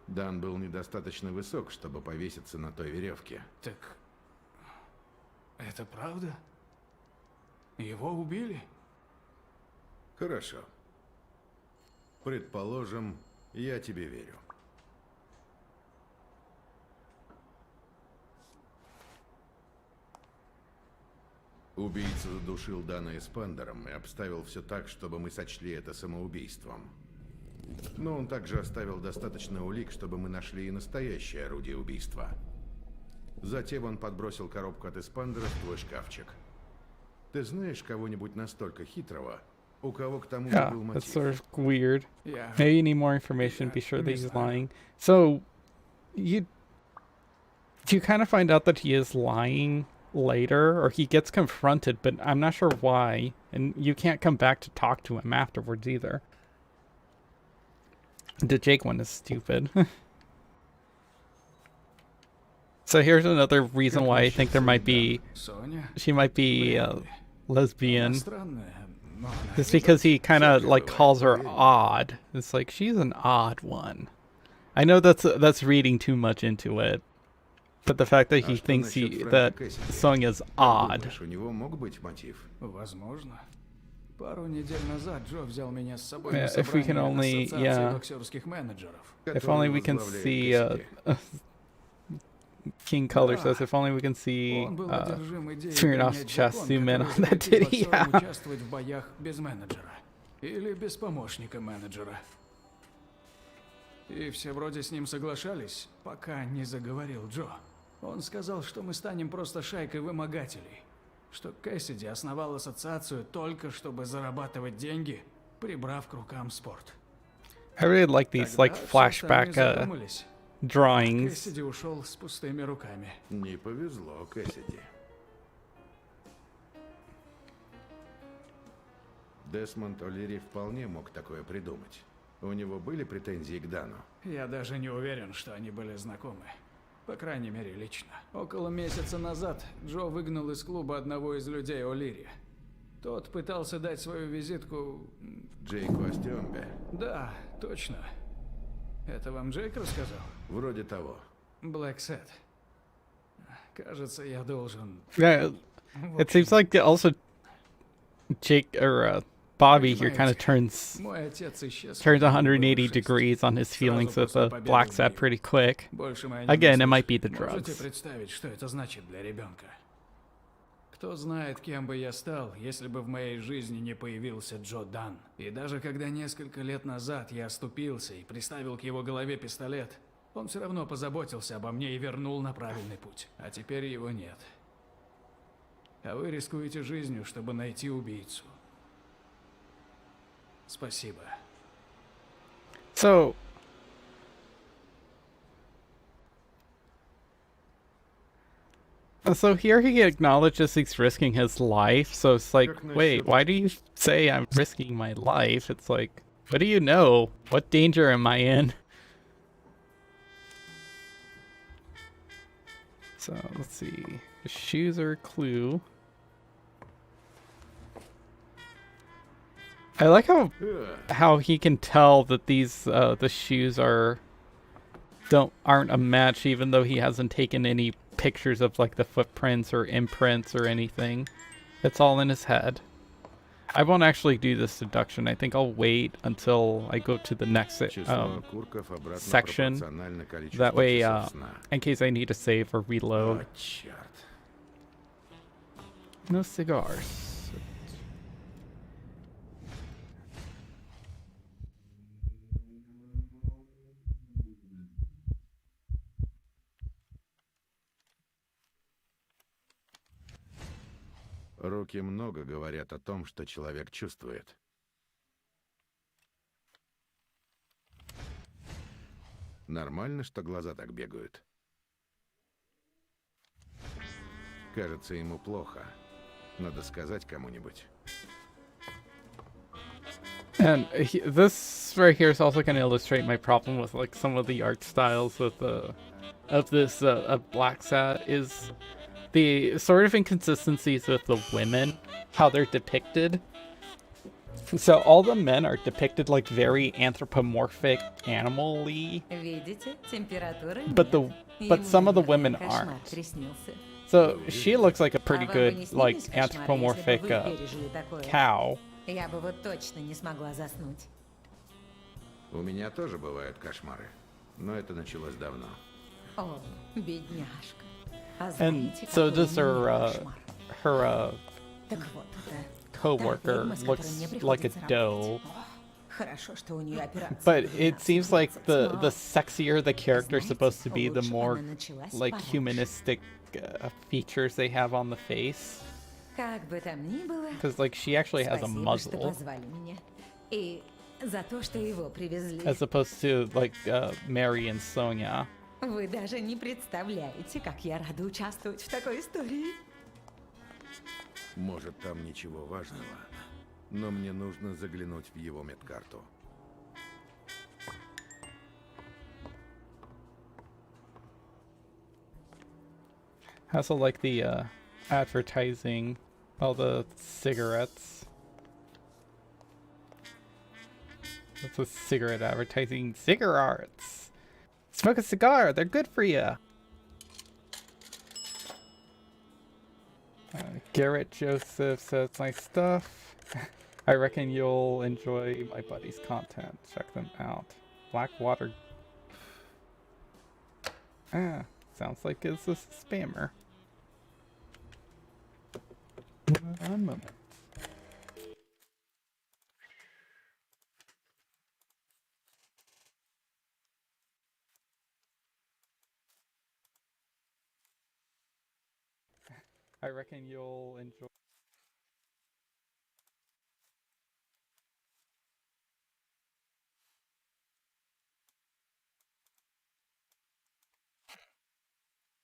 Дан был недостаточно высок, чтобы повеситься на той веревке. Так, это правда? Его убили? Хорошо. Предположим, я тебе верю. Убийца задушил Дана Эспандером и обставил все так, чтобы мы сочли это самоубийством. Но он также оставил достаточно улик, чтобы мы нашли и настоящее орудие убийства. Затем он подбросил коробку от Эспандера в твой шкафчик. Ты знаешь кого-нибудь настолько хитрого, у кого к тому же Yeah, был that's мотив? sort of weird. Я... Maybe you need more information to be sure that не he's знаю. lying. So, you kind of find out that he is lying later, or he gets confronted, but I'm not sure why. And you can't come back to talk to him afterwards either. The Jake one is stupid. So here's another reason Как why I насчет think there might be, Соня? she might be Вряд ли. lesbian. Она странная, но она Just не because he kind of Всякое like бывает, calls her поверь. odd. It's like she's an odd one. I know that's reading too much into it, but the fact that А he что thinks насчет he Фрэнка that Кэссиди? Sonya's Как odd. думаешь, у него мог быть мотив? Возможно. Пару недель назад Джо взял меня с собой Yeah, на if we can собрание only- ассоциации yeah. боксерских менеджеров. If Который only we can возглавляет see Кэссиди. King Color Да. says if only we can see Он был одержим идеей Smirnoff's принять chest закон, zoom in который on that запретит titty. боксерам Yeah. участвовать в боях без менеджера. Или без помощника менеджера. И все вроде с ним соглашались, пока не заговорил Джо. Он сказал, что мы станем просто шайкой вымогателей. Что Кэссиди основал ассоциацию только чтобы зарабатывать деньги, прибрав к рукам спорт. I really like these like Тогда все flashback остальные задумались. drawings. Кэссиди ушел с пустыми руками. Не повезло Десмонд О'Лири вполне мог такое придумать. У него были претензии к Дану? Я даже не уверен, что они были знакомы. По крайней мере, лично. Около месяца назад Джо выгнал из клуба одного из людей О'Лири. Тот пытался дать свою визитку... Джейку Остёмбе? Да, точно. Это вам Джейк рассказал? Вроде того. Blacksad. Кажется, я должен... Yeah, it seems like also Jake or Bobby here kind of turns Мой отец исчез. 180 degrees on his feelings with the Blacksad pretty quick. Again, it might be the Можете drugs. представить, что это значит для ребенка? Кто знает, кем бы я стал, если бы в моей жизни не появился Джо Дан. И даже когда несколько лет назад я оступился и приставил к его голове пистолет, он все равно позаботился обо мне и вернул на правильный путь. А теперь его нет. А вы рискуете жизнью, чтобы найти убийцу. Спасибо. So here he acknowledges he's risking his life. So it's like, wait, why do you say I'm risking my life? It's like, what do you know? What danger am I in? So let's see. The shoes are a clue. I like how he can tell that these the shoes aren't a match, even though he hasn't taken any pictures of like the footprints or imprints or anything. It's all in his head. I won't actually do this deduction. I think I'll wait until I go to the next section. That way, in case I need to save or reload. No cigars. Руки много говорят о том, что человек чувствует. Нормально, что глаза так бегают? Кажется, ему плохо. Надо сказать кому-нибудь. And this right here is also going to illustrate my problem with like some of the art styles of this Blacksad is the sort of inconsistencies with the women, how they're depicted. So all the men are depicted like very anthropomorphic, animal-y, but some of the women aren't. So she looks like a pretty good like anthropomorphic cow. Я бы вот точно не смогла заснуть. У меня тоже бывают кошмары, но это началось давно. О, бедняжка. And so does her co-worker looks like a doe. But it seems like the sexier the character is supposed to be, the more like humanistic features they have on the face. Because like she actually has a muzzle. As opposed to like Mary and Sonia. Вы даже не представляете, как я рада участвовать в такой истории. Может, там ничего важного, но мне нужно заглянуть в его медкарту. I also like the advertising, all the cigarettes. That's a cigarette advertising. Cigarettes! Smoke a cigar, they're good for you! Garrett Joseph says nice stuff. I reckon you'll enjoy my buddy's content. Check them out. Blackwater. Sounds like it's a spammer. One moment. I reckon you'll enjoy.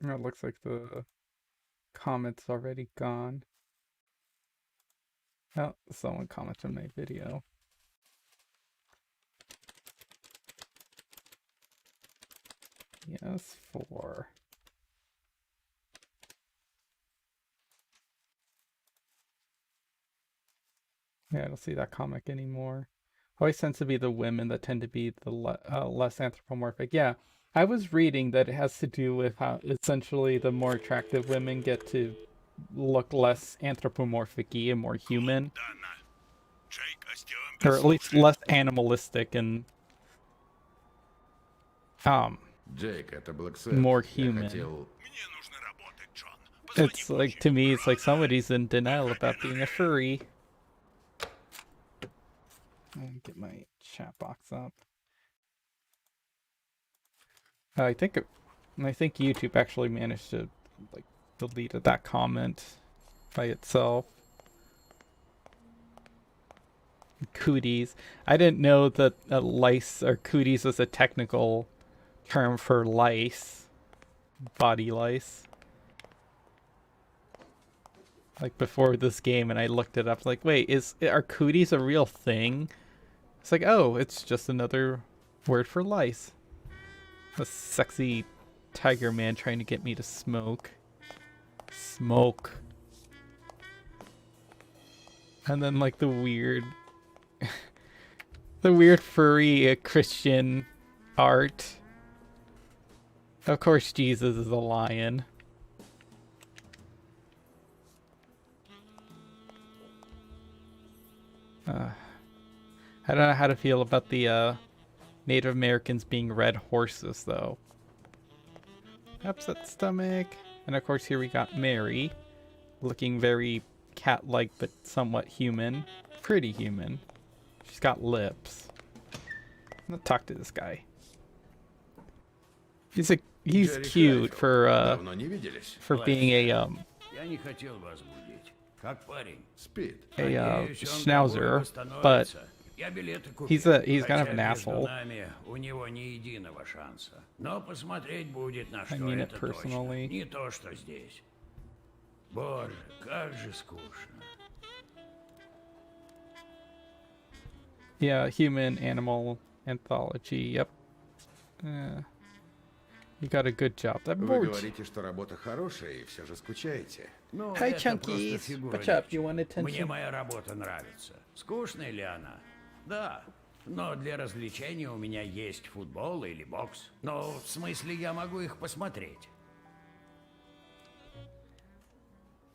It looks like the comment's already gone. Oh, someone commented on my video. Yes, 4. Yeah, I don't see that comic anymore. Always tends to be the women that tend to be the less anthropomorphic. Yeah, I was reading that it has to do with how essentially the more attractive women get to look less anthropomorphic-y and more human. Or at least less animalistic and Джейк, это Blacksad. more Я human. хотел... It's like, to me, it's like somebody's in denial about being a furry. Get my chat box up. I think YouTube actually managed to like delete that comment by itself. Cooties. I didn't know that lice or cooties was a technical term for lice, body lice. Like before this game, and I looked it up. Like, wait, are cooties a real thing? It's like, oh, it's just another word for lice. A sexy tiger man trying to get me to smoke. Smoke. And then like the weird furry Christian art. Of course Jesus is a lion. I don't know how to feel about the Native Americans being red horses, though. Upset stomach. And of course here we got Mary, looking very cat-like but somewhat human. Pretty human. She's got lips. Let's talk to this guy. He's cute for being a Я не хотел вас будить. Как парень? Спит. schnauzer, but he's kind of an asshole. У него ни единого шанса. Но посмотреть будет на что I mean it это personally. точно. Не то, что здесь. Боже, как же скучно. Yeah, human animal anthology. Yep. You got a good job. That Вы board. говорите, что работа хорошая, и все же скучаете. Ну, Hi, это Chunkies. просто фигура What's up? речи. You want attention? Мне моя работа нравится. Скучная ли она? Да. Но для развлечения у меня есть футбол или бокс. Ну, в смысле, я могу их посмотреть.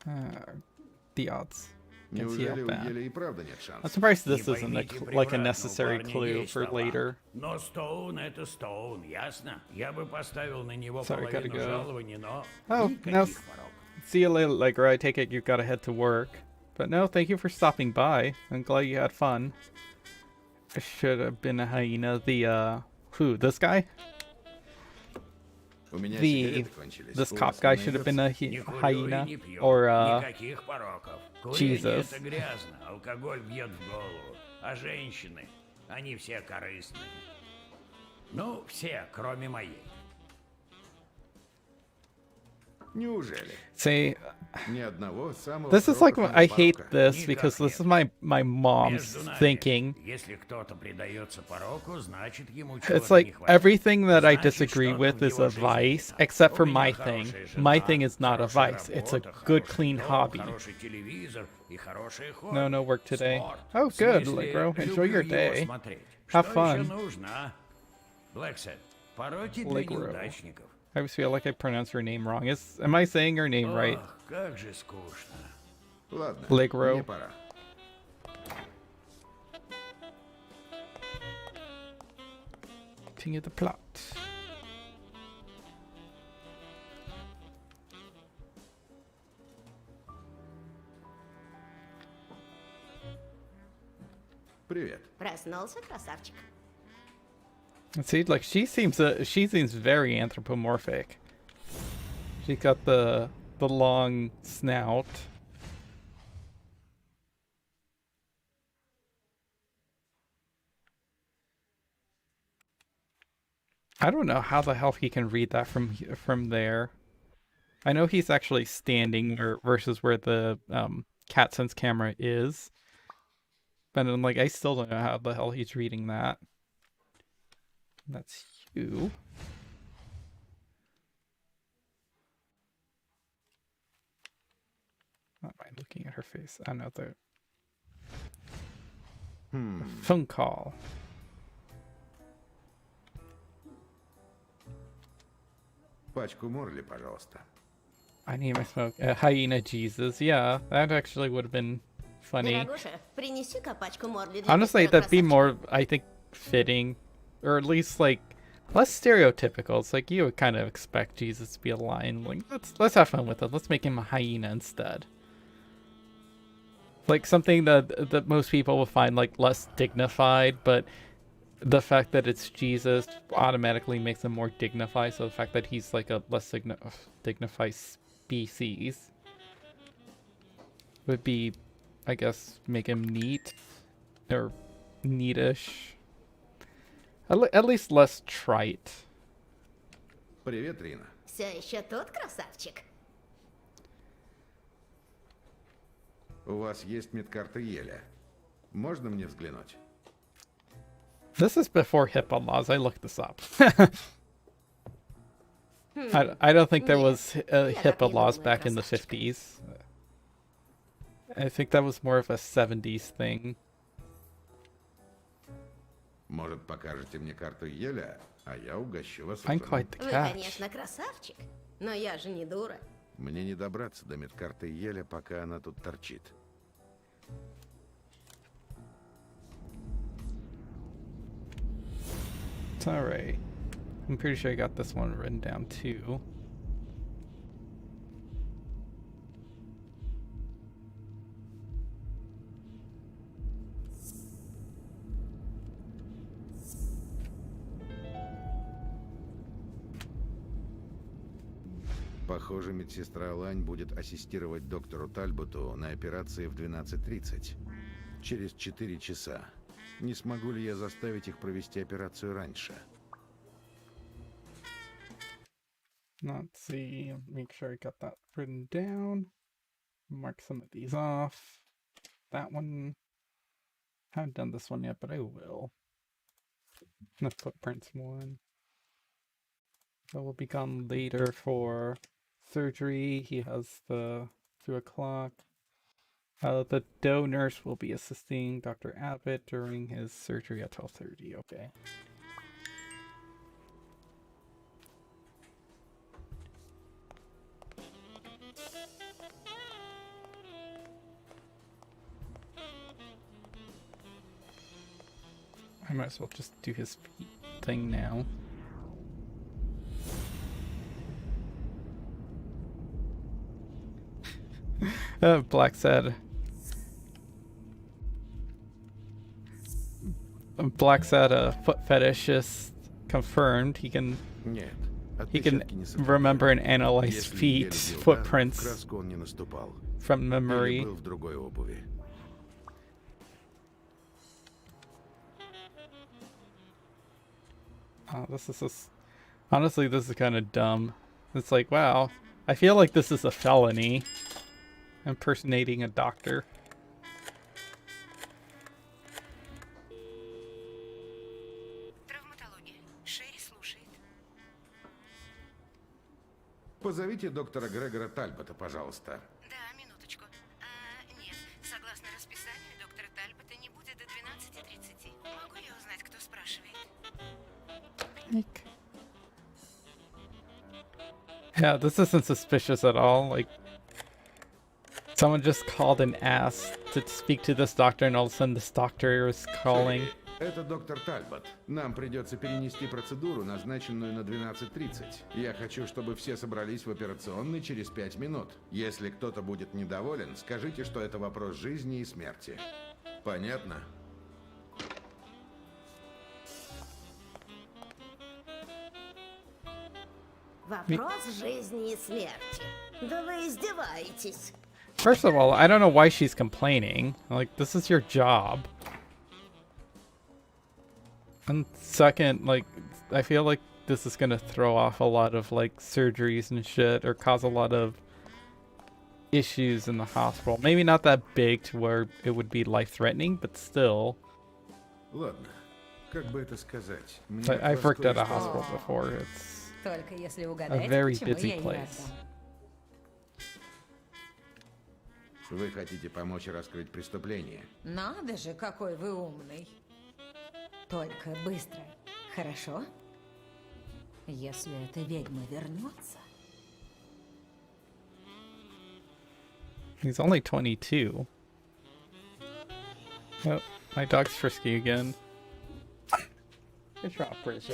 The odds. Can see how Неужели у bad. Еля и правда нет I'm шансов? surprised Не this isn't поймите like a превратно, у necessary парня clue есть for талант. later. Но Стоун это Стоун, ясно? Я бы поставил на него Sorry, gotta половину go. жалования, но Oh, now никаких пороков. see you later, Legro. I take it you've got to head to work. But no, thank you for stopping by. I'm glad you had fun. I should have been a hyena. Who? This guy? У меня The сигареты кончились. this У cop вас guy не should have найдется? been a Не курю и hyena не пью. or Никаких пороков. Курение Jesus. это грязно, алкоголь бьет в голову. А женщины, они все корыстные. Ну, все, кроме моей. Неужели? say. Ни одного самого This is like крохотного I hate порока? this because this is my mom's Между нами, thinking. если кто-то предается пороку, значит ему It's чего-то like не хватает. everything that I Значит, disagree что-то with в is его a жизни vice, не так. except for У меня my thing. хорошая My жена, thing is not a хорошая vice. It's a работа, good, хороший clean дом, hobby. хороший телевизор и хорошее хобби. No work today. Спорт. Oh, В good, смысле, Legro. Enjoy люблю your его day. смотреть. Have Что fun. еще нужно, а? Blacksad, пороки для Legro. неудачников. I always feel like I pronounce her name wrong. Am I saying her name right? Ох, как же скучно. Ладно, Legro. мне пора. Continue the plot. Привет. Проснулся, красавчик? See, like she seems very anthropomorphic. She's got the long snout. I don't know how the hell he can read that from there. I know he's actually standing versus where the CatSense camera is, But I'm like, I still don't know how the hell he's reading that. That's you. Not mind looking at her face. I know the phone call. Пачку Морли, пожалуйста. I need my smoke. Hyena Jesus. Yeah, that actually would have been funny. Дорогуша, принеси-ка пачку Морли для Honestly, мистера that'd be Красавчика. more, I think, fitting, or at least like less stereotypical. It's like you would kind of expect Jesus to be a lion. Like let's have fun with it. Let's make him a hyena instead. Like something that most people will find like less dignified, but the fact that it's Jesus automatically makes him more dignified. So the fact that he's like a less dignified species would be, I guess, make him neat or neatish. At least less trite. Привет, Рина. Все еще тут, красавчик? У вас есть медкарта Еля. Можно мне взглянуть? This is before HIPAA laws. I looked this up. I don't think there was HIPAA laws back in the 50s. I think that was more of a 70s thing. Может, покажете мне карту Еля, а я угощу вас I'm ужином. quite the Вы, catch. конечно, красавчик, но я же не дура. Мне не добраться до медкарты Еля, пока она тут торчит. It's alright. I'm pretty sure I got this one written down too. Похоже, медсестра Лань будет ассистировать доктору Тальботу на операции в 12:30. Через 4 часа. Не смогу ли я заставить их провести операцию раньше? Let's see. Make sure I got that written down. Mark some of these off. That one. Haven't done this one yet, but I will. The footprints one. So we'll be gone later for surgery. He has the 2 o'clock. The Doe nurse will be assisting Dr. Abbott during his surgery at 12:30. Okay. I might as well just do his thing now. Blacksad. Blacksad, foot fetishist, confirmed. He can Нет. remember and analyze Если feet Ель бил, да, footprints в краску он не наступал. from Или memory. был в другой обуви. This is honestly, this is kind of dumb. It's like, wow, I feel like this is a felony. Impersonating a doctor. Травматология. Шерри слушает. Позовите доктора Грегора Тальбота, пожалуйста. Да, минуточку. Нет, согласно расписанию, доктора Тальбота не будет до 12:30. Могу я узнать, кто спрашивает? Yeah, this isn't suspicious at all. Like, someone just called and asked to speak to this doctor, and all of a sudden this doctor is calling. Это доктор Тальбот. Нам придется перенести процедуру, назначенную на 12:30. Я хочу, чтобы все собрались в операционной через 5 минут. Если кто-то будет недоволен, скажите, что это вопрос жизни и смерти. Понятно? Вопрос жизни и смерти. Да вы издеваетесь. First of all, I don't know why she's complaining. Like, this is your job. And second, like, I feel like this is gonna throw off a lot of, like, surgeries and shit, or cause a lot of issues in the hospital. Maybe not that big to where it would be life-threatening, but still. Ладно, как бы это сказать? Мне But от I've вас worked at a кое-что- hospital before. It's Только если a угадаете, very почему busy я ее place. отдам. Вы хотите помочь раскрыть преступление? Надо же, какой вы умный. Только быстро. Хорошо? Если эта ведьма вернется... He's only 22. Oh, my dog's frisky again. Good job, British.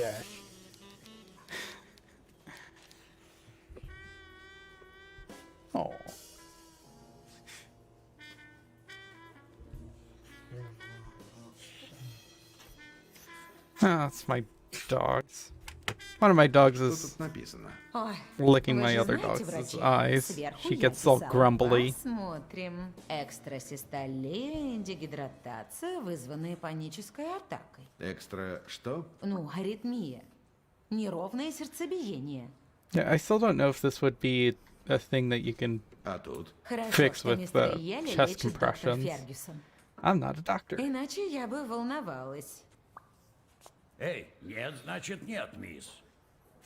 Oh. Ah, that's my dogs. One of my dogs Что is тут написано? Ой, licking вы my же other знаете, dog's врачи, eyes. сверху She я gets all писала. grumbly. Посмотрим. Экстрасистолия, дегидратация, вызванная панической атакой. Экстра что? Ну, аритмия. Неровное сердцебиение. Yeah, I still don't know if this would be a thing that you can А тут? Хорошо, fix что with мистер the Йелли chest лечит доктор compressions. Фергюсон. I'm not a doctor. Иначе я бы волновалась. Эй, нет, значит нет, мисс.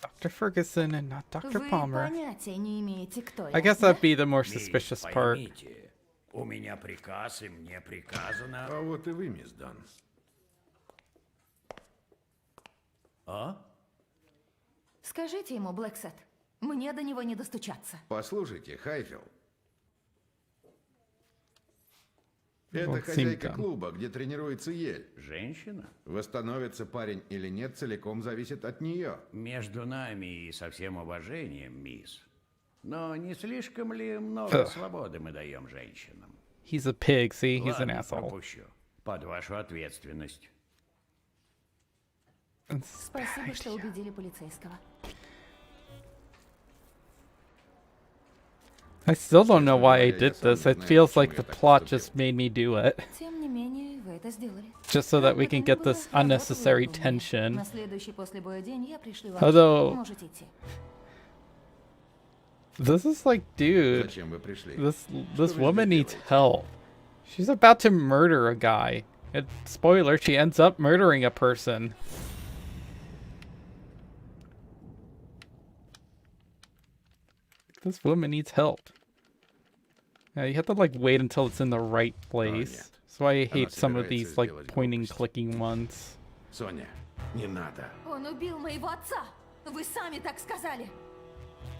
Dr. Ferguson and not Dr. Вы Palmer. понятия не имеете, кто I я, guess да? that'd be the more Мисс, suspicious part. поймите, у меня приказ, и мне приказано... А вот и вы, мисс Дан. А? Скажите ему, Блэксад, мне до него не достучаться. Послушайте, Хайфилл. Это Вот хозяйка симптом. клуба, где тренируется Ель. Женщина? Восстановится парень или нет, целиком зависит от нее. Между нами и со всем уважением, мисс. Но не слишком ли много свободы мы даем женщинам? He's a pig, see? He's an Ладно, asshole. пропущу. Под вашу ответственность. Спасибо, что убедили полицейского. I still don't know why I did this. It feels like the plot just made me do it. Тем не менее, вы это сделали. Just so that we Как бы can то ни get было, this работа unnecessary выполнена. tension. На следующий после боя день я пришлю вам. Although- Можете идти. This is like, dude, Зачем вы пришли? this Что вы woman здесь needs делаете? help. She's about to murder a guy. And spoiler, she ends up murdering a person. This woman needs help. Yeah, you have to like wait until it's in the right place. нет. That's why I Она hate some of собирается these like сделать pointing, глупость. clicking ones. Соня, не надо. Он убил моего отца. Вы сами так сказали.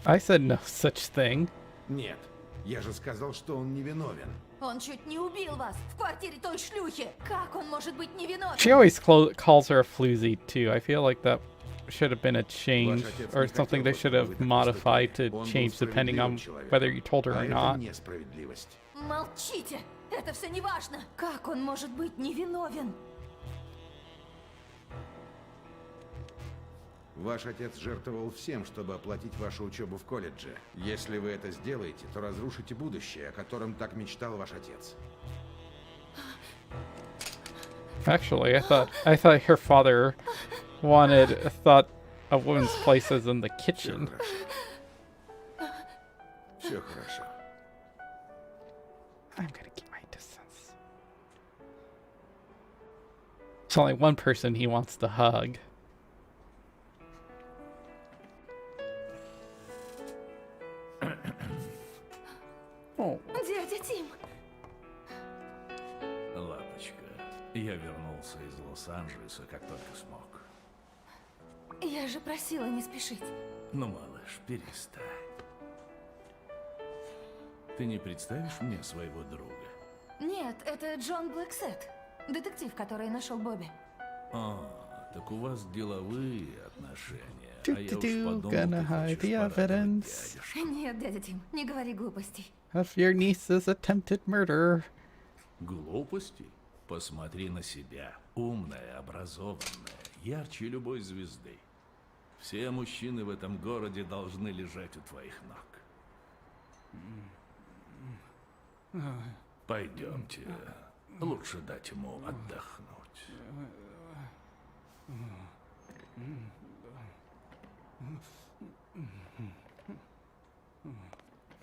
I said no such thing. Нет, я же сказал, что он невиновен. Он чуть не убил вас в квартире той шлюхи. Как он может быть невиновен? She always calls her a floozy too. I feel like that should have been a change or something they should have modified to change depending on whether you told her А or это not. несправедливость. Молчите. Это все не важно. Как он может быть невиновен? Ваш отец жертвовал всем, чтобы оплатить вашу учебу в колледже. Если вы это сделаете, то разрушите будущее, о котором так мечтал ваш отец. Actually, I thought her father thought a woman's place is in the Все kitchen. хорошо. Все хорошо. I'm gonna keep my distance. There's only one person he wants to hug. Oh. Дядя Тим. Лапочка, я вернулся из Лос-Анджелеса, как только смог. Я же просила не спешить. Ну, малыш, перестань. Ты не представишь мне своего друга? Нет, это Джон Блэксад. Детектив, который нашел Бобби. А, так у вас деловые отношения. А я уж Do-do-do, подумал, gonna ты hide хочешь the порадовать evidence. дядюшку. Нет, дядя Тим, не говори глупостей. Of your niece's attempted murder. Глупости? Посмотри на себя. Умная, образованная, ярче любой звезды. Все мужчины в этом городе должны лежать у твоих ног. Пойдемте. Лучше дать ему отдохнуть.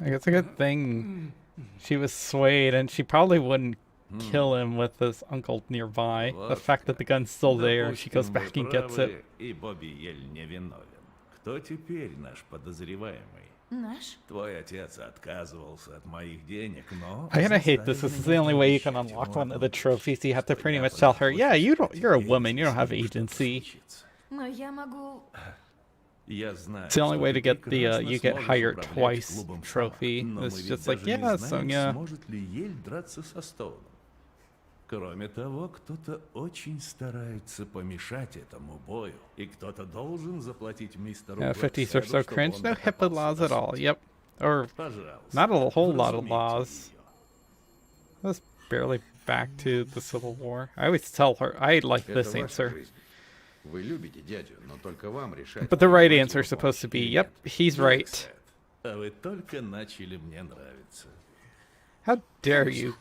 Like, it's a good thing she was swayed, and she probably wouldn't kill him with his uncle nearby. The fact that the gun's still there, she goes back and gets it. И Бобби Ель невиновен. Кто теперь наш подозреваемый? Наш? Твой отец отказывался от моих денег, но... I kinda hate this. This is the only way you can unlock one of the trophies. You have to pretty much tell her, yeah, you're a woman, you don't have agency. Но я могу... It's the only way to get the you get hired twice trophy. It's just like, yeah, Sonia. Сможет ли Ель драться со Стоуном? Кроме того, кто-то очень старается помешать этому бою, и кто-то должен заплатить мистеру Yeah, 50s are so cringe. No HIPAA laws at all. Yep. Or Пожалуйста, not a whole lot of вразумите laws. её. That's barely back to the Civil War. I always tell her I like Это this ваша answer. жизнь. Вы любите дядю, но только вам решать. But the right принимать answer его is supposed to помощь be, или yep, нет. he's right. Blacksad, а вы только начали мне нравиться. How dare you?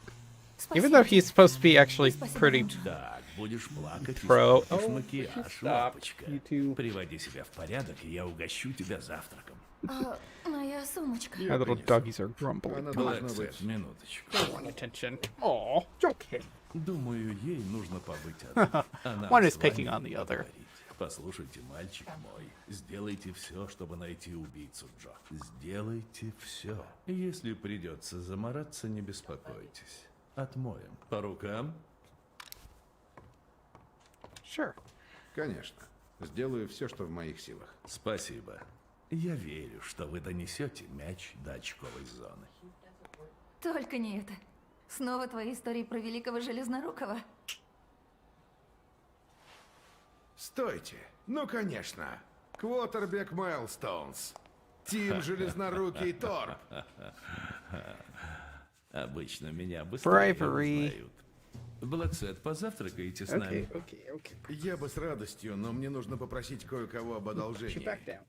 Спасибо. Even though he's supposed to be actually Спасибо, pretty Джо. Так, будешь плакать и Pro. испортишь макияж, лапочка. You two. Приводи себя в порядок, и я угощу тебя завтраком. А, моя сумочка. Our little doggies are grumbling. Она Come on. должна быть. Blacksad, минуточку. They want attention. Aw, okay. Думаю, ей нужно побыть одной. Она One is с вами picking on the other. поговорит. Послушайте, мальчик мой, сделайте все, чтобы найти убийцу Джо. Сделайте все. Если придется замораться, не беспокойтесь. Отмоем. По рукам? Sure. Конечно. Сделаю все, что в моих силах. Спасибо. Я верю, что вы донесете мяч до очковой зоны. Только не это. Снова твои истории про великого железнорукого. Стойте! Ну, конечно! Квотербек Майлстоунс. Тим Железнорукий Торп. Обычно меня быстрее Bravery. узнают. Blacksad, позавтракаете с нами? okay. Я бы с радостью, но мне нужно попросить кое-кого об одолжении. down.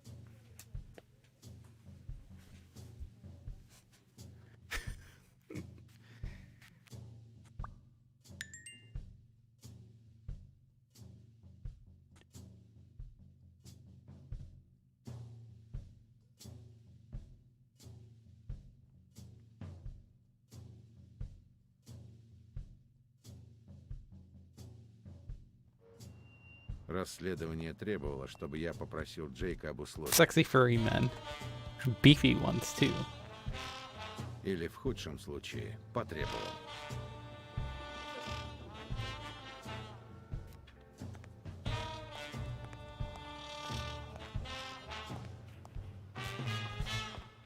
Расследование требовало, чтобы я попросил Джейка об условиях. Sexy furry men. Beefy ones too. Или в худшем случае потребовал.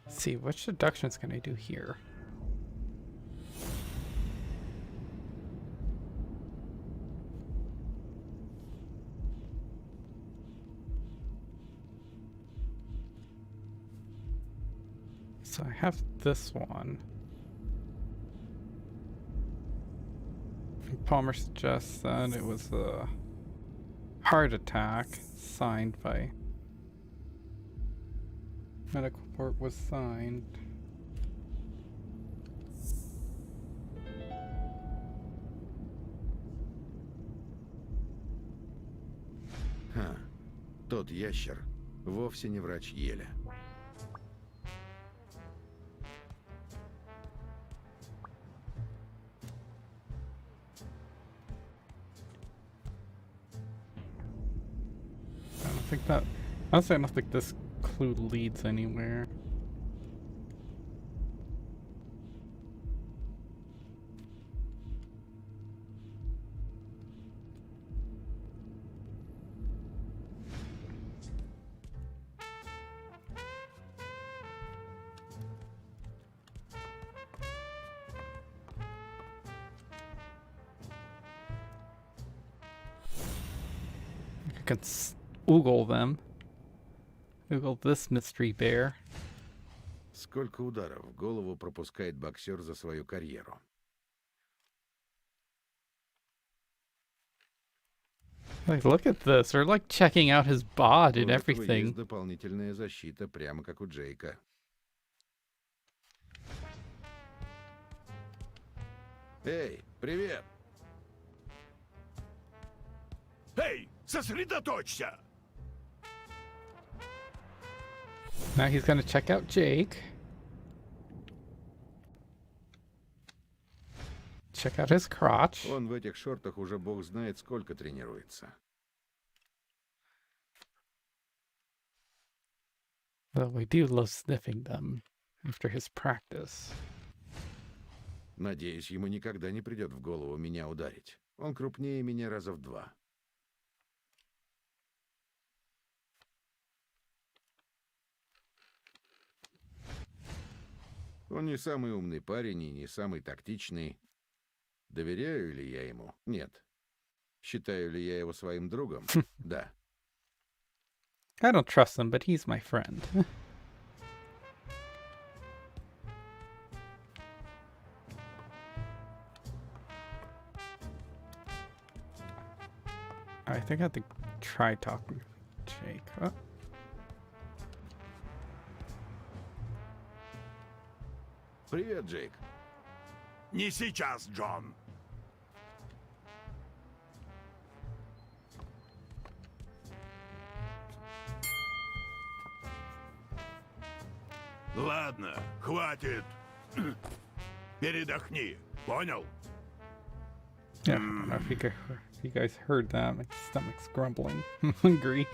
Let's see, which deductions can I do here? So I have this one. Palmer suggests that it was a heart attack signed by medical report was signed. Ха, тот ящер вовсе не врач Еля. Honestly, I don't think this clue leads anywhere. I can oogle them. Oogle this mystery bear. Сколько ударов в голову пропускает боксер за свою карьеру? Like, look at this. They're like checking out his bod and У этого everything. есть дополнительная защита, прямо как у Джейка. Эй, привет! Эй, сосредоточься! Now he's gonna check out Jake. check out his crotch. Он в этих шортах уже бог знает сколько тренируется. Though we do love sniffing them after his practice. Надеюсь, ему никогда не придет в голову меня ударить. Он крупнее меня раза в 2. Он не самый умный парень и не самый тактичный. Доверяю ли я ему? Нет. Считаю ли я его своим другом? Да. I don't trust him, but he's my friend. I think I have to try talking to Jake. Oh. Привет, Джейк. Не сейчас, Джон. Ладно, хватит. Передохни, понял? Yeah, I don't know if you guys heard that. My stomach's grumbling. I'm hungry.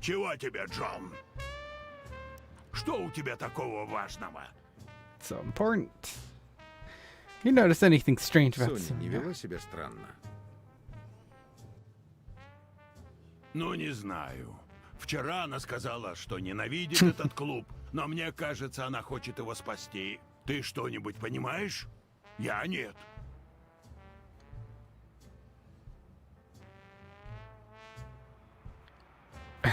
Чего тебе, Джон? Что у тебя такого важного? So important. You notice anything strange about Соня не Sonya? вела себя странно. Ну, не знаю. Вчера она сказала, что ненавидит этот клуб, но мне кажется, она хочет его спасти. Ты что-нибудь понимаешь? Я нет.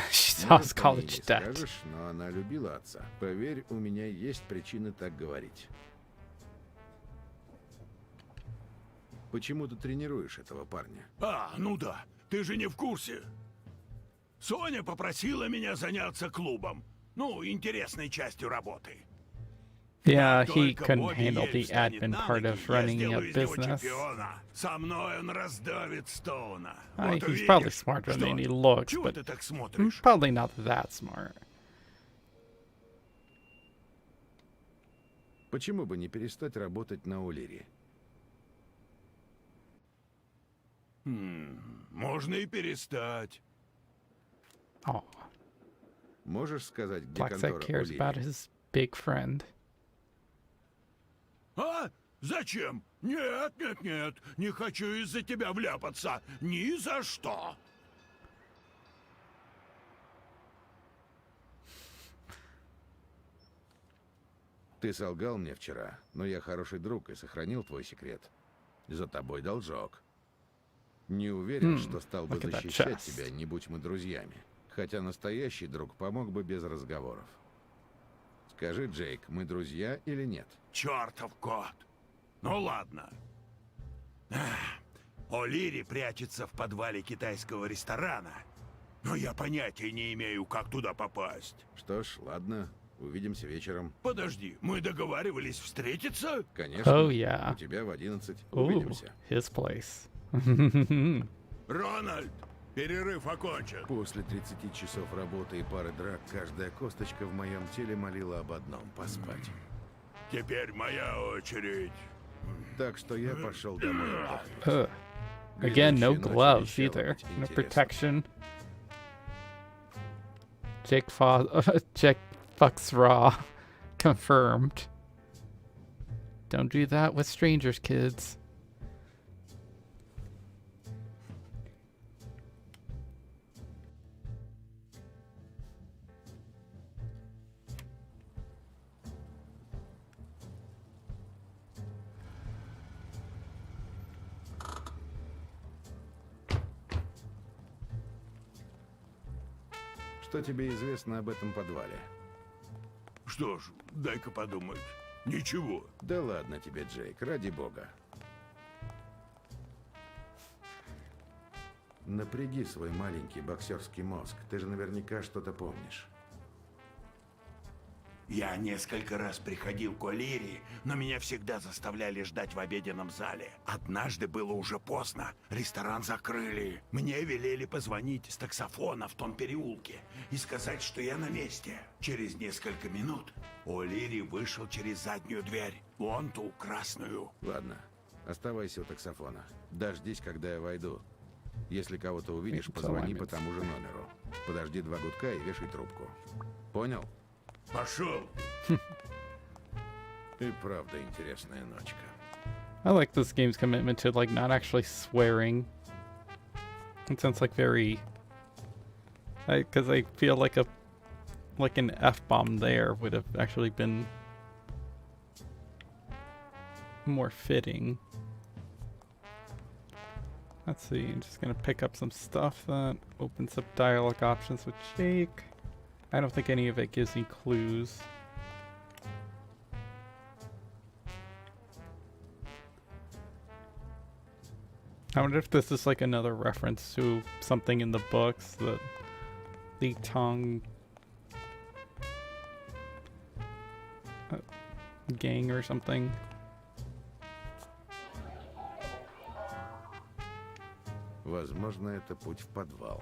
She saw his Может, по ней college не debt. скажешь, но она любила отца. Поверь, у меня есть причины так говорить. Почему ты тренируешь этого парня? А, ну да, ты же не в курсе. Соня попросила меня заняться клубом. Ну, интересной частью работы. Yeah, Как he только couldn't Бобби handle Ель the встанет admin на part ноги, of я running a сделаю из него business. чемпиона. Со мной он раздавит Стоуна. He's Вот probably увидишь. smarter Что? than he looks, Чего but ты так смотришь? probably not that smart. Почему бы не перестать работать на Улире? Можно и перестать. Oh, Можешь сказать, где Blacksad контора cares about Улири? his big friend. А? Зачем? Нет, нет, нет. Не хочу из-за тебя вляпаться. Ни за что. Ты солгал мне вчера, но я хороший друг и сохранил твой секрет. За тобой должок. Не уверен, что стал бы look at that защищать chest. тебя, не будь мы друзьями. Хотя настоящий друг помог бы без разговоров. Скажи, Джейк, мы друзья или нет? Чертов кот. Ну ладно. О'Лири прячется в подвале китайского ресторана. Но я понятия не имею, как туда попасть. Что ж, ладно. Увидимся вечером. Подожди, мы договаривались встретиться? Конечно. Oh, yeah. У тебя в 11. Ooh, Увидимся. his place. Рональд, перерыв окончен. После 30 часов работы и пары драк, каждая косточка в моем теле молила об одном — поспать. Теперь моя очередь. Так что я пошел домой отдохнуть. Again, no Грядущая ночь gloves обещала either. быть No интересной. protection. Jake fucks raw. Confirmed. Don't do that with strangers, kids. Что тебе известно об этом подвале? Что ж, дай-ка подумать. Ничего. Да ладно тебе, Джейк, ради бога. Напряги свой маленький боксерский мозг. Ты же наверняка что-то помнишь. Я несколько раз приходил к Олире, но меня всегда заставляли ждать в обеденном зале. Однажды было уже поздно, ресторан закрыли. Мне велели позвонить с таксофона в том переулке и сказать, что я на месте. Через несколько минут Олири вышел через заднюю дверь, вон ту красную. Ладно, оставайся у таксофона. Дождись, когда я войду. Если кого-то увидишь, позвони по тому же номеру. Подожди 2 гудка и вешай трубку. Понял? Пошел! И правда интересная ночка. I like this game's commitment to like not actually swearing. It sounds like very, because I feel like an F-bomb there would have actually been more fitting. Let's see, I'm just gonna pick up some stuff that opens up dialogue options with Jake. I don't think any of it gives me clues. I wonder if this is like another reference to something in the books, the Li Tong gang or something. Возможно, это путь в подвал.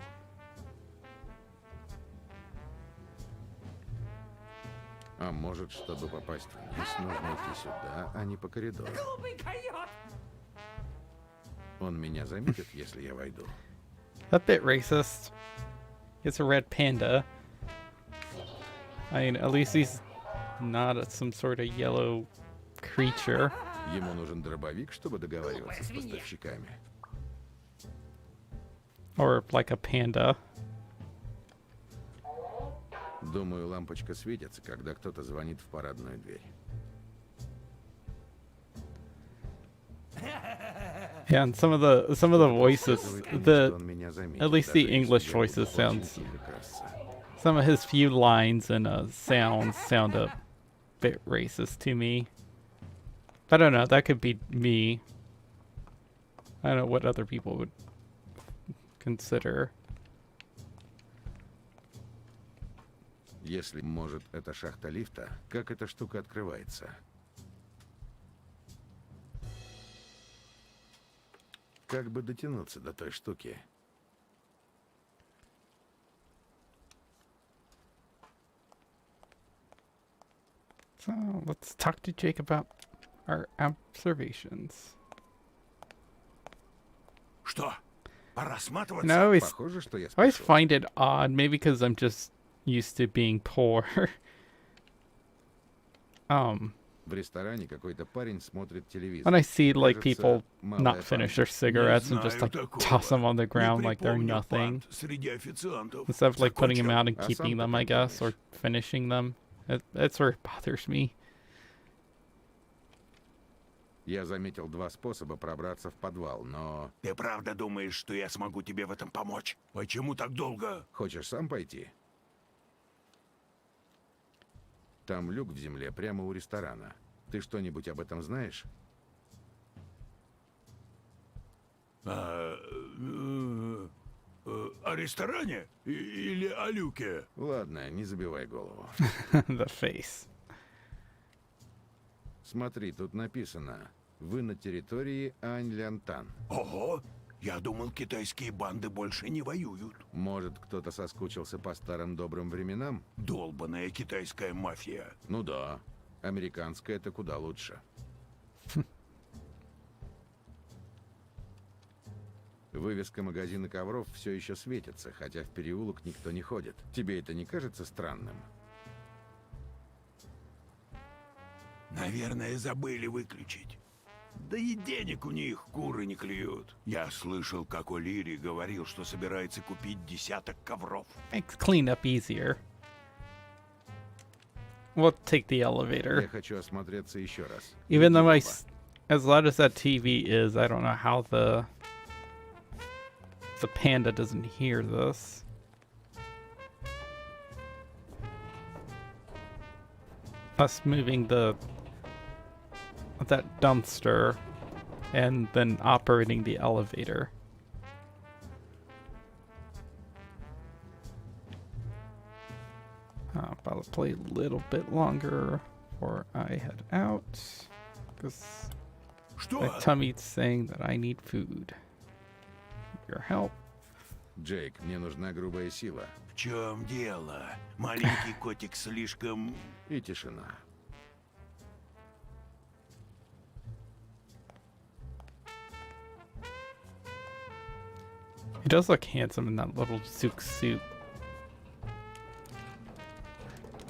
А может, чтобы попасть вниз, нужно идти сюда, а не по коридору. Он меня заметит, если я войду. A bit racist. It's a red panda. I mean, at least he's not some sort of yellow creature. Ему нужен дробовик, чтобы договариваться с поставщиками. Or like a panda. Думаю, лампочка светится, когда кто-то звонит в парадную дверь. Yeah, and some of the voices, at least the English voices some of his few lines and sounds sound a bit racist to me. I don't know, that could be me. I don't know what other people would consider. Если, может, это шахта лифта, как эта штука открывается? Как бы дотянуться до той штуки? So let's talk to Jake about our observations. Что? Пора сматываться? And I always, Похоже, что я I always спешу. find it odd, maybe because I'm just used to being poor. В ресторане какой-то парень смотрит телевизор. When I see like Кажется, people малая not finish their cigarettes and just like toss them on the ground like they're nothing, Среди официантов. instead of like putting them Закончил? out and А keeping сам-то them, I как guess, or думаешь? finishing them. That's where it bothers me. Я заметил 2 способа пробраться в подвал, но... Ты правда думаешь, что я смогу тебе в этом помочь? Почему так долго? Хочешь сам пойти? Там люк в земле прямо у ресторана. Ты что-нибудь об этом знаешь? О ресторане? Или о люке? Ладно, не забивай голову. The face. Смотри, тут написано: вы на территории Ань-Лянтан. Ого! Я думал, китайские банды больше не воюют. Может, кто-то соскучился по старым добрым временам? Долбаная китайская мафия. Ну да. Американская это куда лучше. Вывеска магазина ковров все еще светится, хотя в переулок никто не ходит. Тебе это не кажется странным? Наверное, забыли выключить. Да и денег у них куры не клюют. Я слышал, как О'Лири говорил, что собирается купить 10 ковров. Makes cleanup easier. We'll take the Я elevator. хочу осмотреться еще раз. Even though Иди, as loud as that TV is, I don't know how the panda doesn't hear this. Us moving that dumpster and then operating the elevator. But I'll play a little bit longer before I head out. Because my tummy's saying that I need food. Your help. Джейк, мне нужна грубая сила. В чем дело? Маленький котик слишком... И тишина. He does look handsome in that little Zook suit.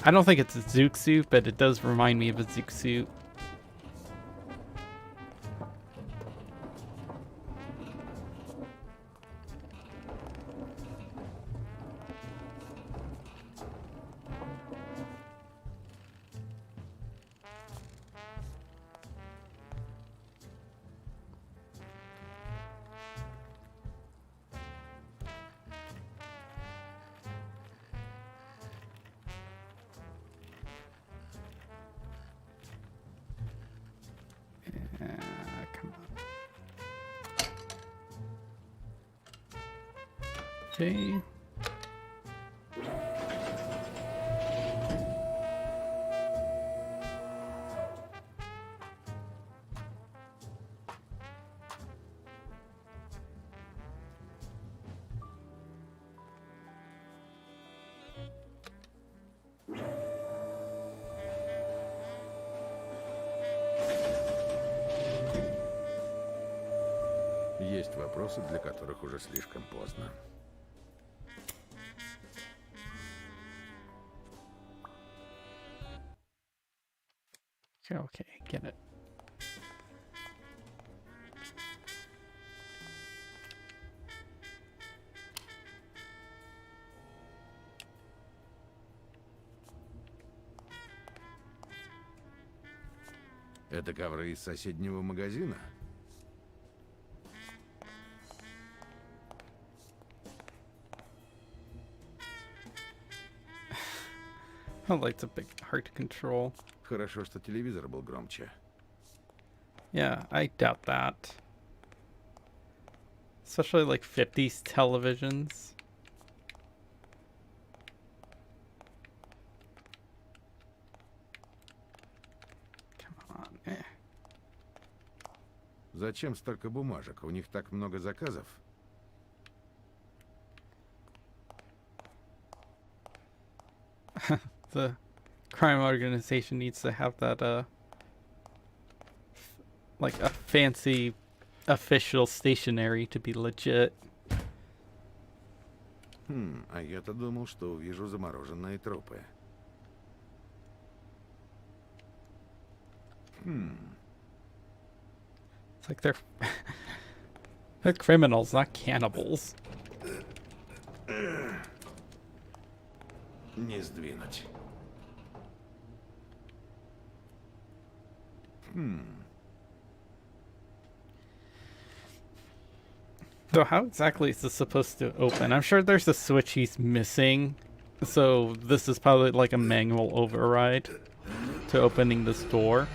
I don't think it's a Zook suit, but it does remind me of a Zook suit. Come on. Okay. Есть вопросы, для которых уже слишком поздно. Okay, get it. Это ковры из соседнего магазина? The light's a bit hard to control. Хорошо, что телевизор был громче. Yeah, I doubt that. Especially like 50s televisions. Come on. Зачем столько бумажек? У них так много заказов. The crime organization needs to have that like a fancy official stationery to be legit. А я-то думал, что увижу замороженные трупы. It's like they're they're criminals, not cannibals. Не сдвинуть. So how exactly is this supposed to open? I'm sure there's a switch he's missing. So this is probably like a manual override to opening this door.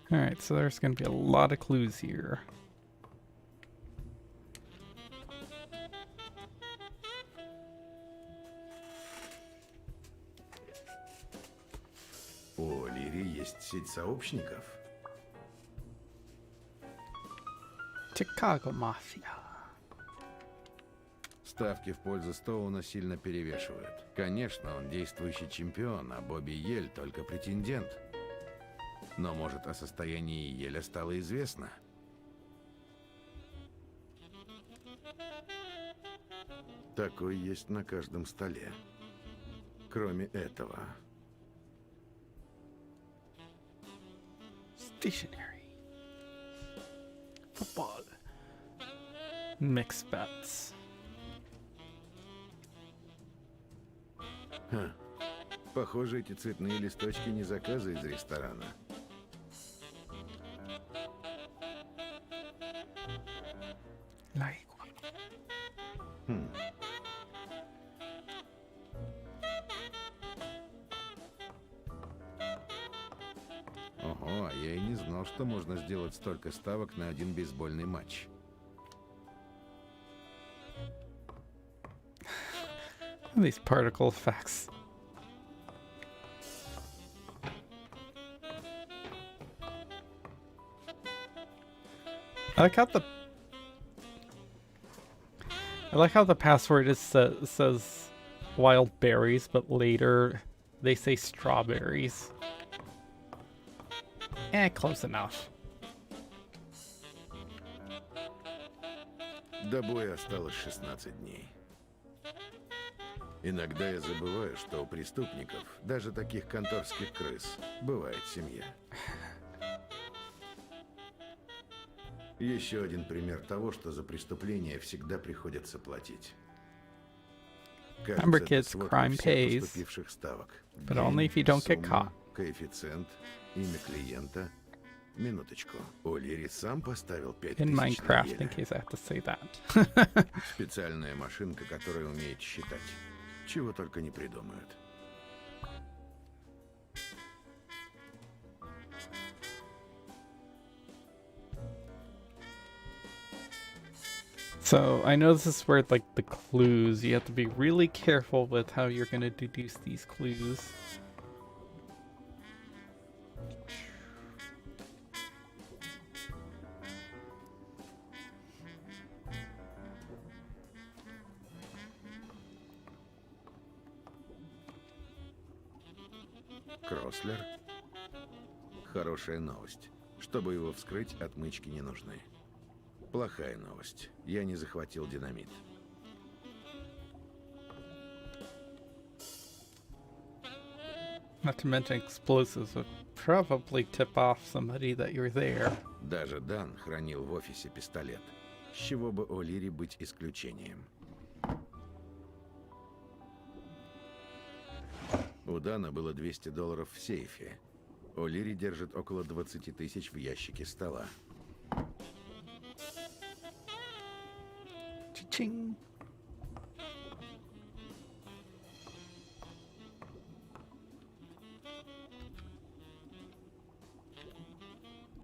Alright, so there's going to be a lot of clues here. У Лири есть сеть сообщников. Chicago Mafia. Ставки в пользу Стоуна сильно перевешивают. Конечно, он действующий чемпион, а Бобби Ель только претендент. Но, может, о состоянии Еля стало известно? Такой есть на каждом столе. Кроме этого. Stationary. Football. Mixed bets. Похоже, эти цветные листочки не заказы из ресторана. Хм. Ого, а я и не знал, что можно сделать столько ставок на один бейсбольный матч. These particle effects. I like how the password is says wild berries, but later they say strawberries. Close enough. До боя осталось 16 дней. Иногда я забываю, что у преступников, даже таких конторских крыс, бывает семья. Еще один пример того, что за преступление всегда приходится платить. Remember, kids, crime pays, поступивших ставок. but only if you don't get Сумма, caught. коэффициент, имя клиента. Минуточку. О'Лири сам поставил 5000 In на Minecraft, Еле. in case I have to say that. Специальная машинка, которая умеет считать. Чего только не придумают. So I know this is where like the clues, you have to be really careful with how you're gonna deduce these clues. Крослер. Хорошая новость. Чтобы его вскрыть, отмычки не нужны. Плохая новость. Я не захватил динамит. Not to mention explosives would probably tip off somebody that you're there. Даже Дан хранил в офисе пистолет. С чего бы О'Лири быть исключением? У Дана было $200 в сейфе. О'Лири держит около 20 тысяч в ящике стола. Ching.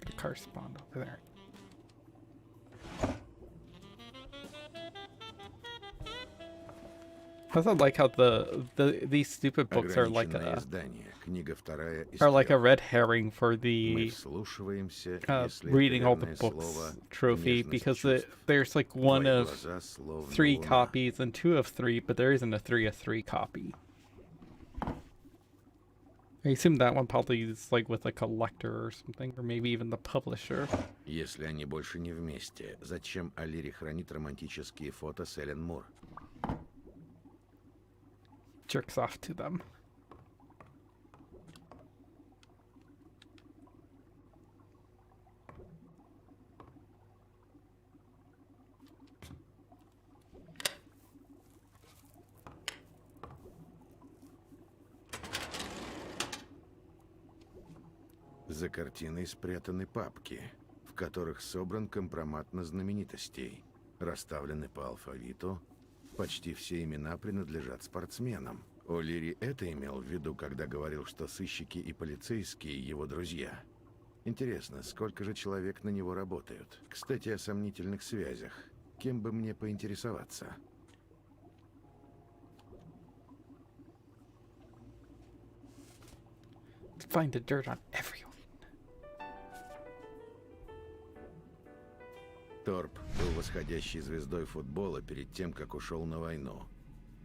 The car spawned over there. I also like how these stupid books are like Ограниченное a издание. Книга вторая из are like a трех. red herring for Мы the вслушиваемся, если это reading all the верное books слово, trophy нежность because чувств. there's like one Твои of глаза словно 3 луна. copies and 2 of 3, but there isn't a 3 of 3 copy. I assume that one probably is like with a collector or something, or maybe even the publisher. Если они больше не вместе, зачем О'Лири хранит романтические фото с Эллен Мур? Jerks off to them. За картиной спрятаны папки, в которых собран компромат на знаменитостей. Расставлены по алфавиту. Почти все имена принадлежат спортсменам. О'Лири это имел в виду, когда говорил, что сыщики и полицейские его друзья. Интересно, сколько же человек на него работают? Кстати, о сомнительных связях. Кем бы мне поинтересоваться? Find the dirt on everyone. Торп был восходящей звездой футбола перед тем, как ушел на войну.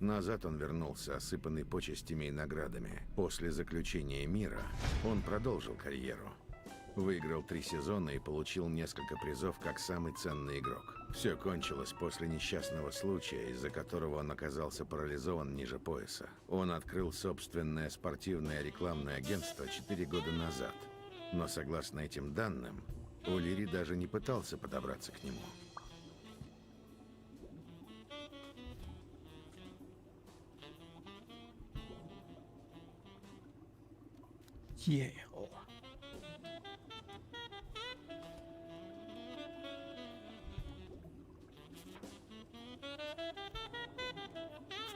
Назад он вернулся, осыпанный почестями и наградами. После заключения мира он продолжил карьеру. Выиграл 3 сезона и получил несколько призов как самый ценный игрок. Все кончилось после несчастного случая, из-за которого он оказался парализован ниже пояса. Он открыл собственное спортивное рекламное агентство 4 года назад. Но согласно этим данным, О'Лири даже не пытался подобраться к нему. Yale.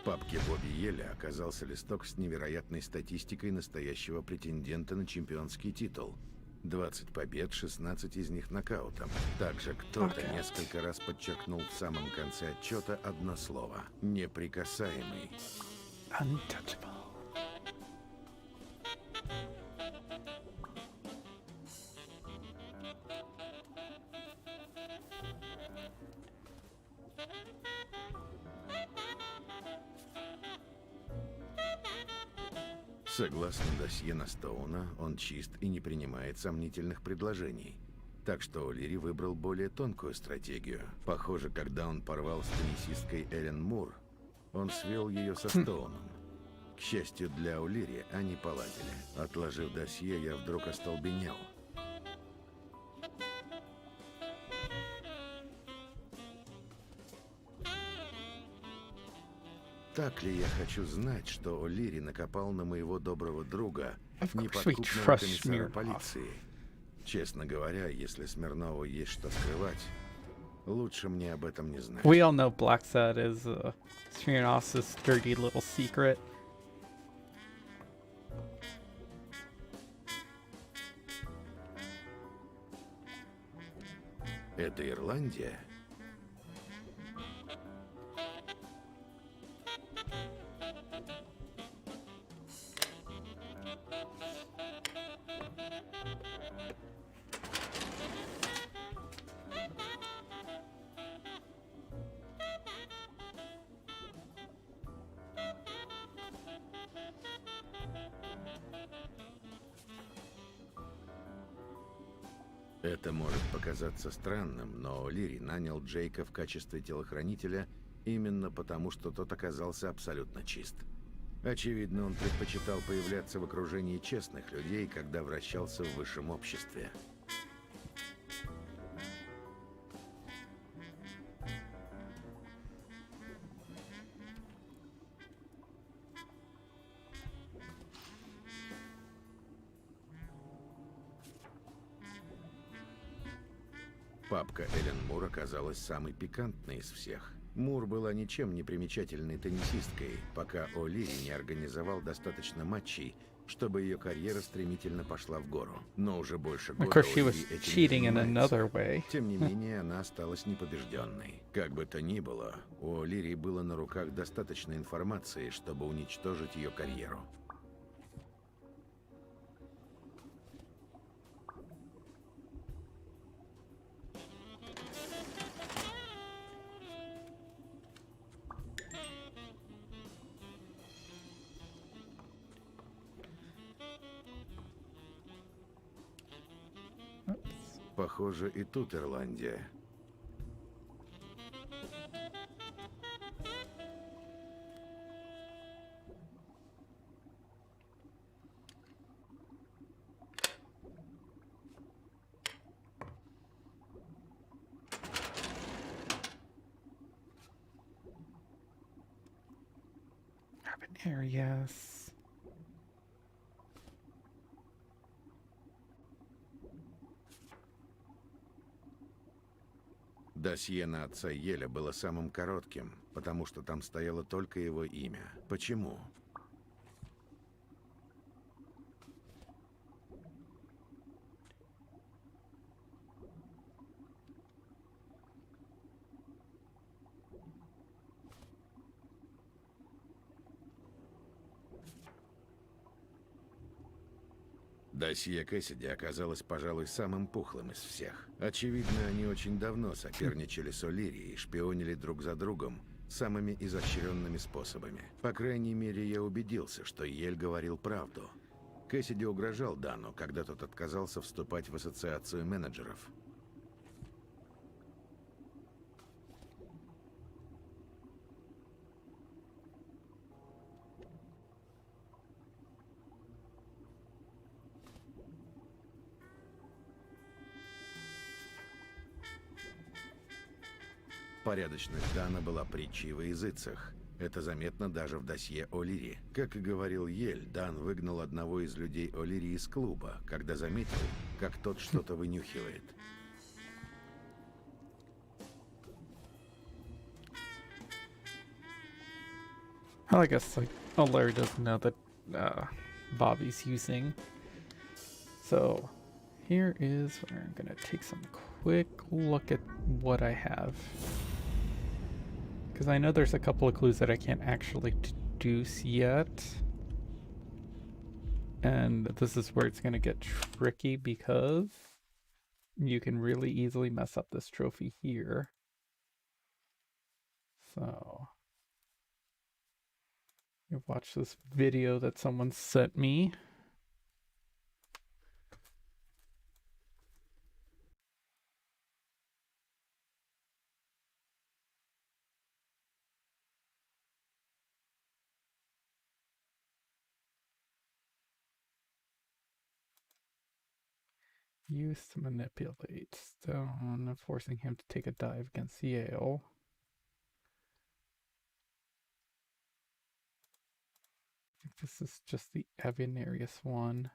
папке Бобби Еля оказался листок с невероятной статистикой настоящего претендента на чемпионский титул. 20 побед, 16 из них нокаутом. Также кто-то несколько раз подчеркнул в самом конце отчета одно слово – неприкасаемый. Untouchable. Согласно досье на Стоуна, он чист и не принимает сомнительных предложений. Так что О'Лири выбрал более тонкую стратегию. Похоже, когда он порвал с теннисисткой Эллен Мур, он свел ее со Стоуном. К счастью для О'Лири, они поладили. Отложив досье, я вдруг остолбенел. Так ли я хочу знать, что О'Лири накопал на моего доброго друга, неподкупного комиссара полиции? Честно говоря, если Смирнову есть что скрывать, лучше мне об этом не знать. We all know Blacksad is Smirnov's dirty little secret. Это Ирландия? Это может показаться странным, но О'Лири нанял Джейка в качестве телохранителя именно потому, что тот оказался абсолютно чист. Очевидно, он предпочитал появляться в окружении честных людей, когда вращался в высшем обществе. Папка Эллен Мур оказалась самой пикантной из всех. Мур была ничем не примечательной теннисисткой, пока О'Лири не организовал достаточно матчей, чтобы ее карьера стремительно пошла в гору. Но уже больше года О'Лири этим не занимается. Тем не менее, она осталась непобежденной. Как бы то ни было, у О'Лири было на руках достаточно информации, чтобы уничтожить ее карьеру. Похоже, и тут Ирландия. Urban areas. Досье на отца Еля было самым коротким, потому что там стояло только его имя. Почему? Досье Кэссиди оказалось, пожалуй, самым пухлым из всех. Очевидно, они очень давно соперничали с О'Лири и шпионили друг за другом самыми изощренными способами. По крайней мере, я убедился, что Ель говорил правду. Кэссиди угрожал Дану, когда тот отказался вступать в ассоциацию менеджеров. Порядочность Дана была притчей во языцах. Это заметно даже в досье О'Лири. Как и говорил Ель, Дан выгнал одного из людей О'Лири из клуба, когда заметил, как тот что-то вынюхивает. Well, I guess like Larry doesn't know that Bobby's using. So here is where I'm gonna take some quick look at what I have. Because I know there's a couple of clues that I can't actually deduce yet. And this is where it's gonna get tricky because you can really easily mess up this trophy here. So you watch this video that someone sent me. Used to manipulate Stone, forcing him to take a dive against Yale. I think this is just the Avenarius one.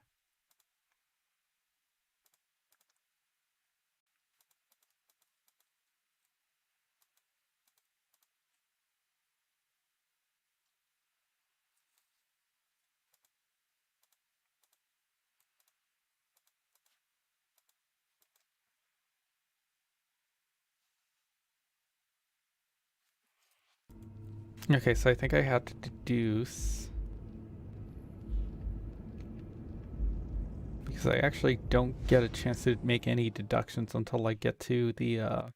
Okay, so I think I had to deduce because I actually don't get a chance to make any deductions until I get to the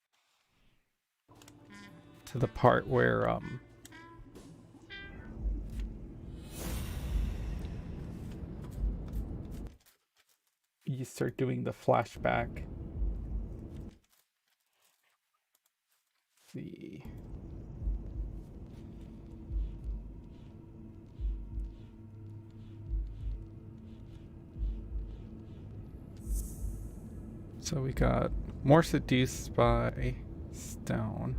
part where you start doing the flashback. Let's see. So we got more seduced by Stone.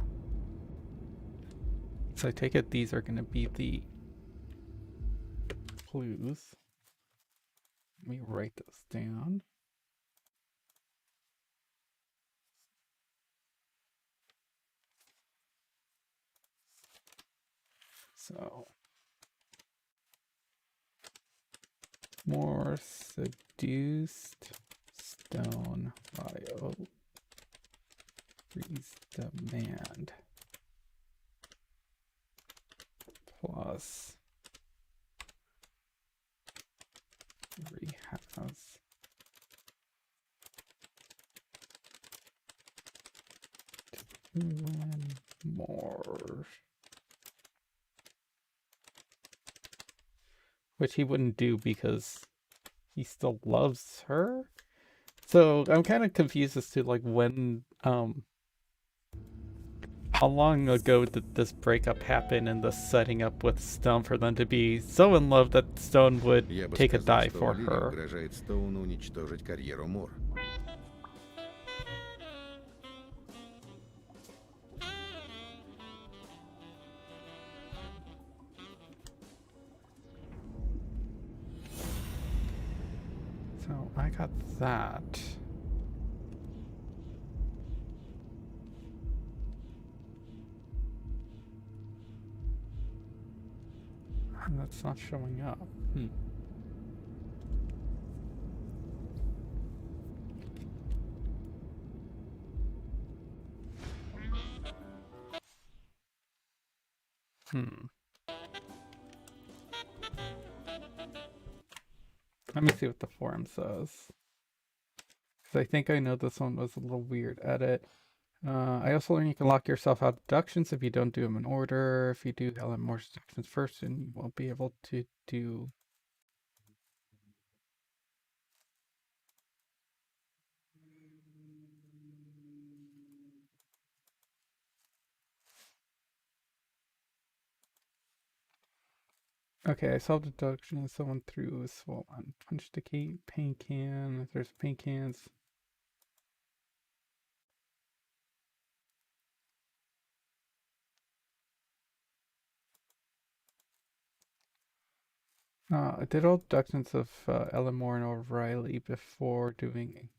So I take it these are going to be the clues. Let me write this down. So more seduced Stone by Oakley's demand plus has one more, which he wouldn't do because he still loves her. So I'm kind of confused as to like when how long ago did this breakup happen and the setting up with Stone for them to be so in love that Stone would take a dive for her? Угрожает Стоуну уничтожить карьеру Мур. So I got that. And that's not showing up. Let me see what the forum says. Because I think I know this one was a little weird. Edit. I also learned you can lock yourself out of deductions if you don't do them in order. If you do, I'll have more deductions first and you won't be able to do... Okay, I solved deduction. Someone threw a swollen punched a paint can. There's paint cans. I did all deductions of Elmore and O'Reilly before doing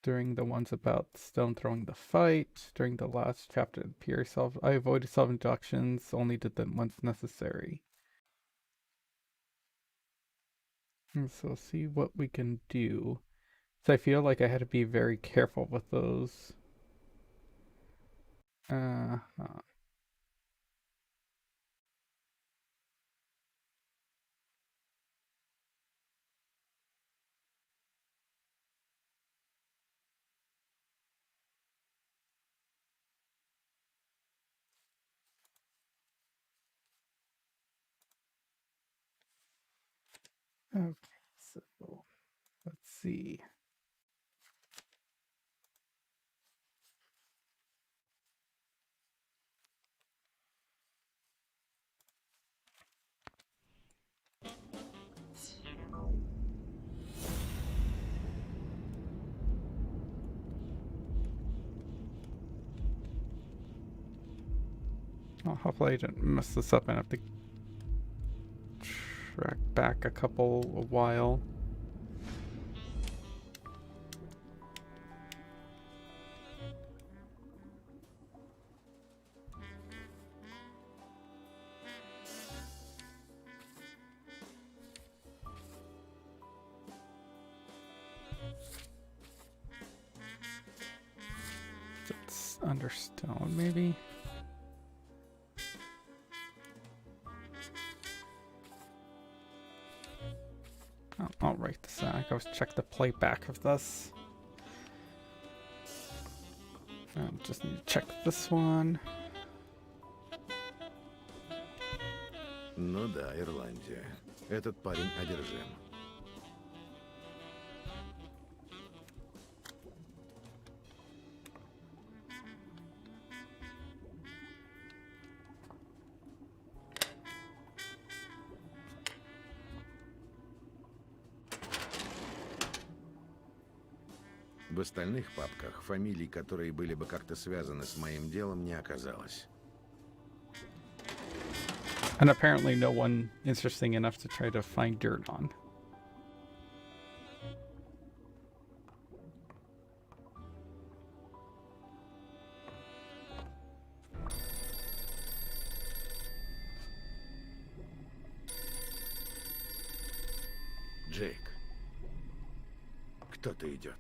during the ones about Stone throwing the fight. During the last chapter of Pierre I avoided self-inductions, only did them once necessary. And so see what we can do. So I feel like I had to be very careful with those. Okay, so let's see. Well, hopefully I didn't mess this up and have to track back a while. It's under stone, maybe? I'll write this down. I go check the playback of this. And just need to check this one. Ну да, Ирландия. Этот парень одержим. В остальных папках фамилий, которые были бы как-то связаны с моим делом, не оказалось. And apparently no one interesting enough to try to find dirt on. Джейк. Кто-то идет.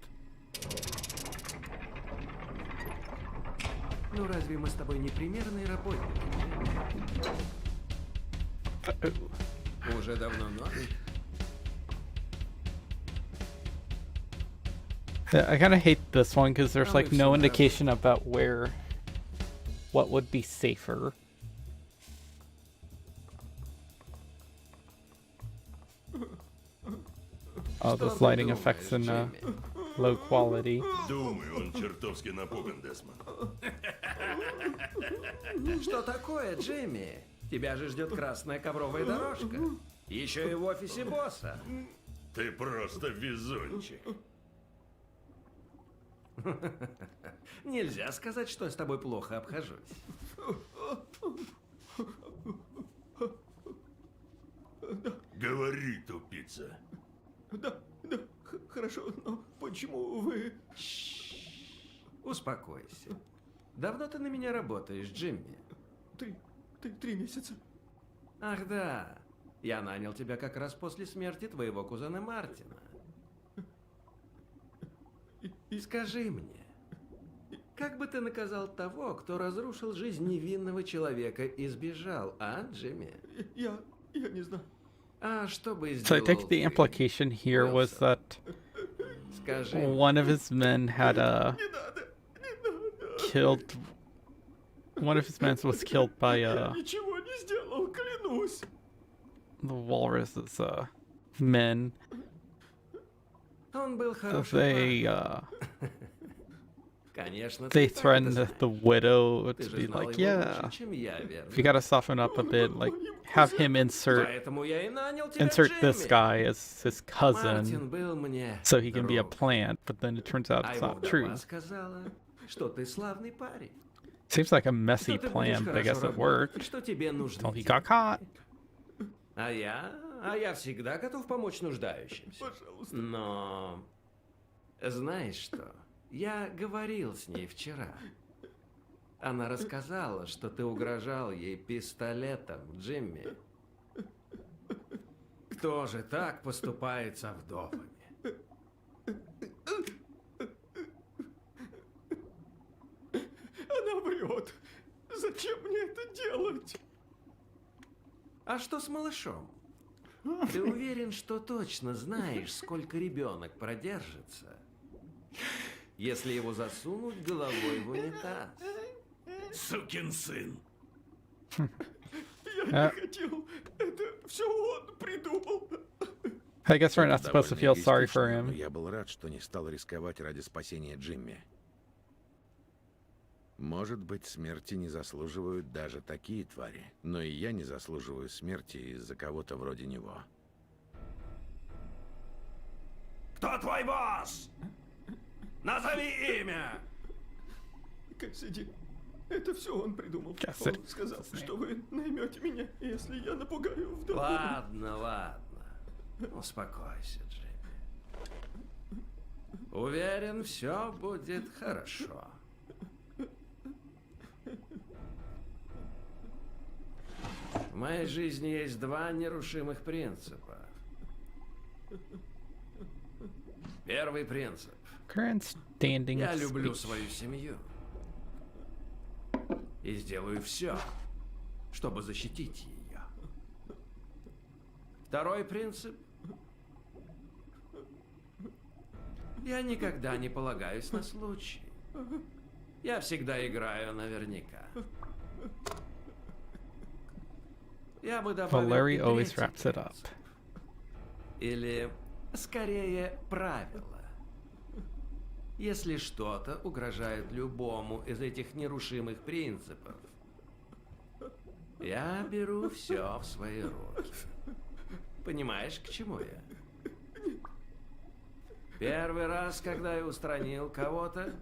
Ну разве мы с тобой не примерные работники? Уже давно ночь. Yeah, I kind of hate this one because there's like no indication about what would be safer. Oh, those lighting effects in low quality. Думаю, он чертовски напуган, Десмонд. Что такое, Джимми? Тебя же ждет красная ковровая дорожка. Еще и в офисе босса. Ты просто везунчик. Нельзя сказать, что я с тобой плохо обхожусь. Говори, тупица. Да, хорошо, но почему вы... Успокойся. Давно ты на меня работаешь, Джимми? 3 месяца. Ах да, я нанял тебя как раз после смерти твоего кузена Мартина. И скажи мне, как бы ты наказал того, кто разрушил жизнь невинного человека и сбежал, а, Джимми? Я не знаю. А что бы So I сделал think the ты, implication here was that Скажи one of his men had killed. One of his men was killed by Ничего не сделал, клянусь. the walrus's men. Он был хороший They парень. Конечно, they ты так это threatened знаешь. the widow Ты to же be знал like, его yeah, лучше, чем я, верно? if you gotta soften up a bit, like have him insert Поэтому я и нанял тебя, this Джимми. guy as his cousin Мартин был мне so he can be a друг. plant, but then it turns out А it's его not вдова true. сказала, что ты славный парень. Seems like a messy Что ты plan, будешь but I guess хорошо it работать, worked что тебе нужны until he деньги. got caught. А я всегда готов помочь нуждающимся. Пожалуйста. Но знаешь что? Я говорил с ней вчера. Она рассказала, что ты угрожал ей пистолетом, Джимми. Кто же так поступает со вдовами? Она врет. Зачем мне это делать? А что с малышом? Ты уверен, что точно знаешь, сколько ребенок продержится, если его засунуть головой в унитаз? Сукин сын. Я не хотел. Это все он придумал. I guess we're not Это supposed to довольно feel sorry for эгоистично, но him. я был рад, что не стал рисковать ради спасения Джимми. Может быть, смерти не заслуживают даже такие твари, но и я не заслуживаю смерти из-за кого-то вроде него. Кто твой босс? Назови имя! Кэссиди, это все он придумал. Кэссиди. Он сказал, что вы наймете меня, если я напугаю вдову. Ладно, ладно. Успокойся, Джимми. Уверен, все будет хорошо. В моей жизни есть два нерушимых принципа. Первый принцип. Current standing Я люблю speech. свою семью. И сделаю все, чтобы защитить ее. Второй принцип. Я никогда не полагаюсь на случай. Я всегда играю наверняка. Я бы добавил Valeri и always третий wraps it up. принцип. Или, скорее, правило. Если что-то угрожает любому из этих нерушимых принципов, я беру все в свои руки. Понимаешь, к чему я? Первый раз, когда я устранил кого-то,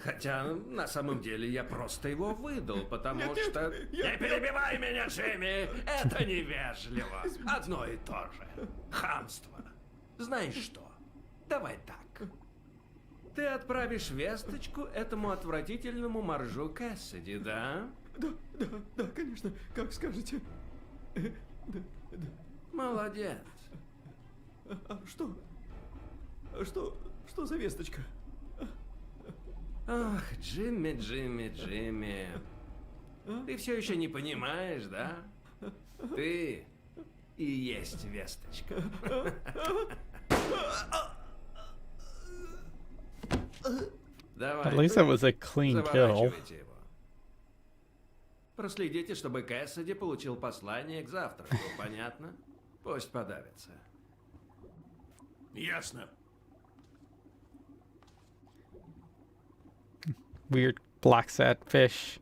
хотя на самом деле я просто его выдал, потому что... Не перебивай меня, Джимми! Это невежливо. Одно и то же. Хамство. Знаешь что? Давай так. Ты отправишь весточку этому отвратительному моржу Кэссиди, да? Да, конечно, как скажете. Молодец. А что? Что за весточка? Ах, Джимми, Джимми, Джимми. Ты все еще не понимаешь, да? Ты и есть весточка. Давай. At least it was a clean kill. Заворачивайте его. Проследите, чтобы Кэссиди получил послание к завтраку, понятно? Пусть подавится. Ясно. Weird Blacksad fish.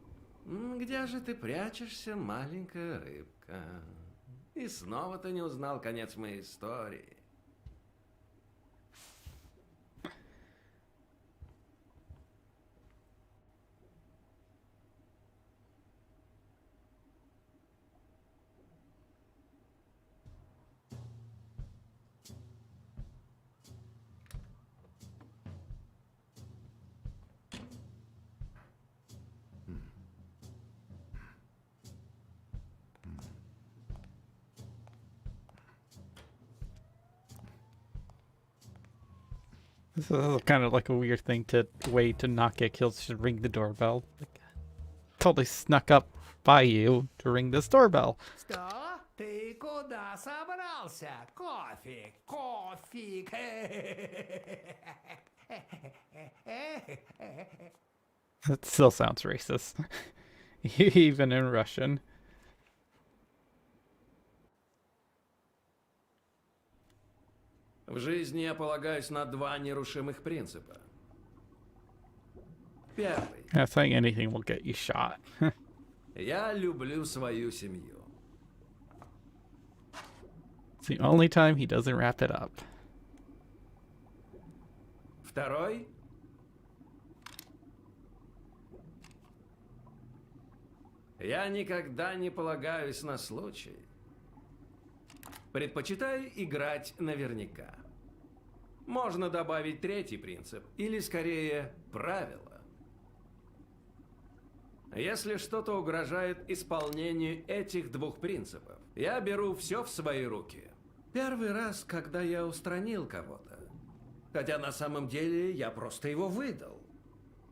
Где же ты прячешься, маленькая рыбка? И снова ты не узнал конец моей истории. This is kind of like a weird thing to wait to not get killed. Should ring the doorbell. Like, totally snuck up by you to ring this doorbell. Что? Ты куда собрался? Кофе, кофе. That still sounds racist, even in Russian. В жизни я полагаюсь на два нерушимых принципа. Первый. Yeah, saying anything will get you shot. Я люблю свою семью. It's the only time he doesn't wrap it up. Второй. Я никогда не полагаюсь на случай. Предпочитаю играть наверняка. Можно добавить третий принцип, или скорее правило. Если что-то угрожает исполнению этих двух принципов, я беру все в свои руки. Первый раз, когда я устранил кого-то. Хотя на самом деле я просто его выдал.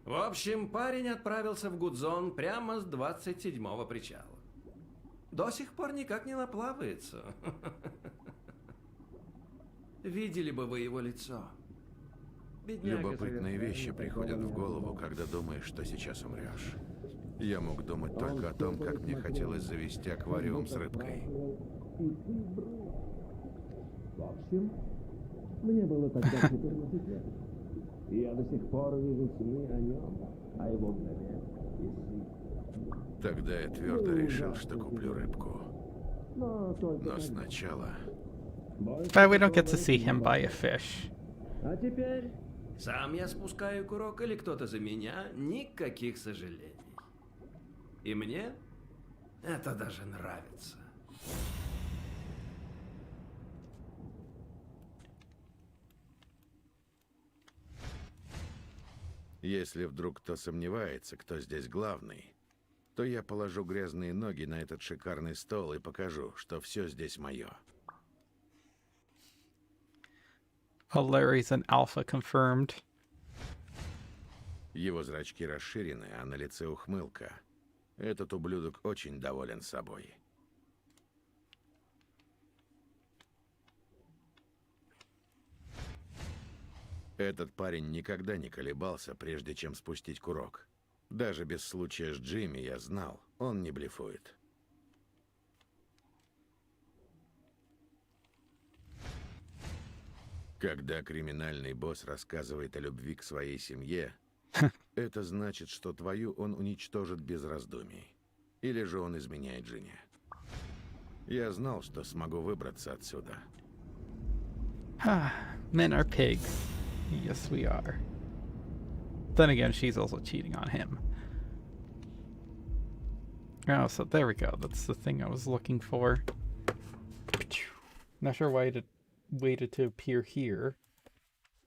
В общем, парень отправился в Гудзон прямо с 27-го причала. До сих пор никак не наплавается. Видели бы вы его лицо. Бедняга Любопытные живет вещи приходят в голову, когда думаешь, что сейчас умрешь. Я мог думать только о том, как мне хотелось завести аквариум с рыбкой. В общем, мне было тогда 14 лет. И я до сих пор вижу сны о нем, о его главе и сны. Тогда я твердо решил, что куплю рыбку. Но сначала... But we don't get to see him buy a fish. А теперь... Сам я спускаю курок или кто-то за меня, никаких сожалений. И мне это даже нравится. Если вдруг кто сомневается, кто здесь главный, то я положу грязные ноги на этот шикарный стол и покажу, что все здесь мое. Oh, Larry's an alpha confirmed. Его зрачки расширены, а на лице ухмылка. Этот ублюдок очень доволен собой. Этот парень никогда не колебался, прежде чем спустить курок. Даже без случая с Джимми я знал, он не блефует. Когда криминальный босс рассказывает о любви к своей семье, это значит, что твою он уничтожит без раздумий. Или же он изменяет жене. Я знал, что смогу выбраться отсюда. Men are pigs. Yes, we are. Then again, she's also cheating on him. Oh, so there we go. That's the thing I was looking for. Not sure why it waited to appear here.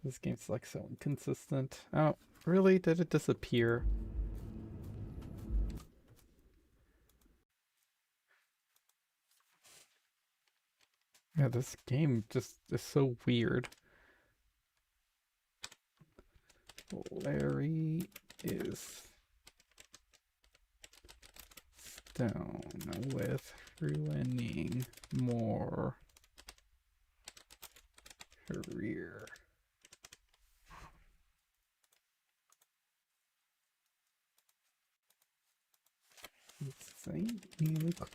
This game's like so inconsistent. Oh, really? Did it disappear? Yeah, this game just is so weird. Larry is stone with ruining more career. Same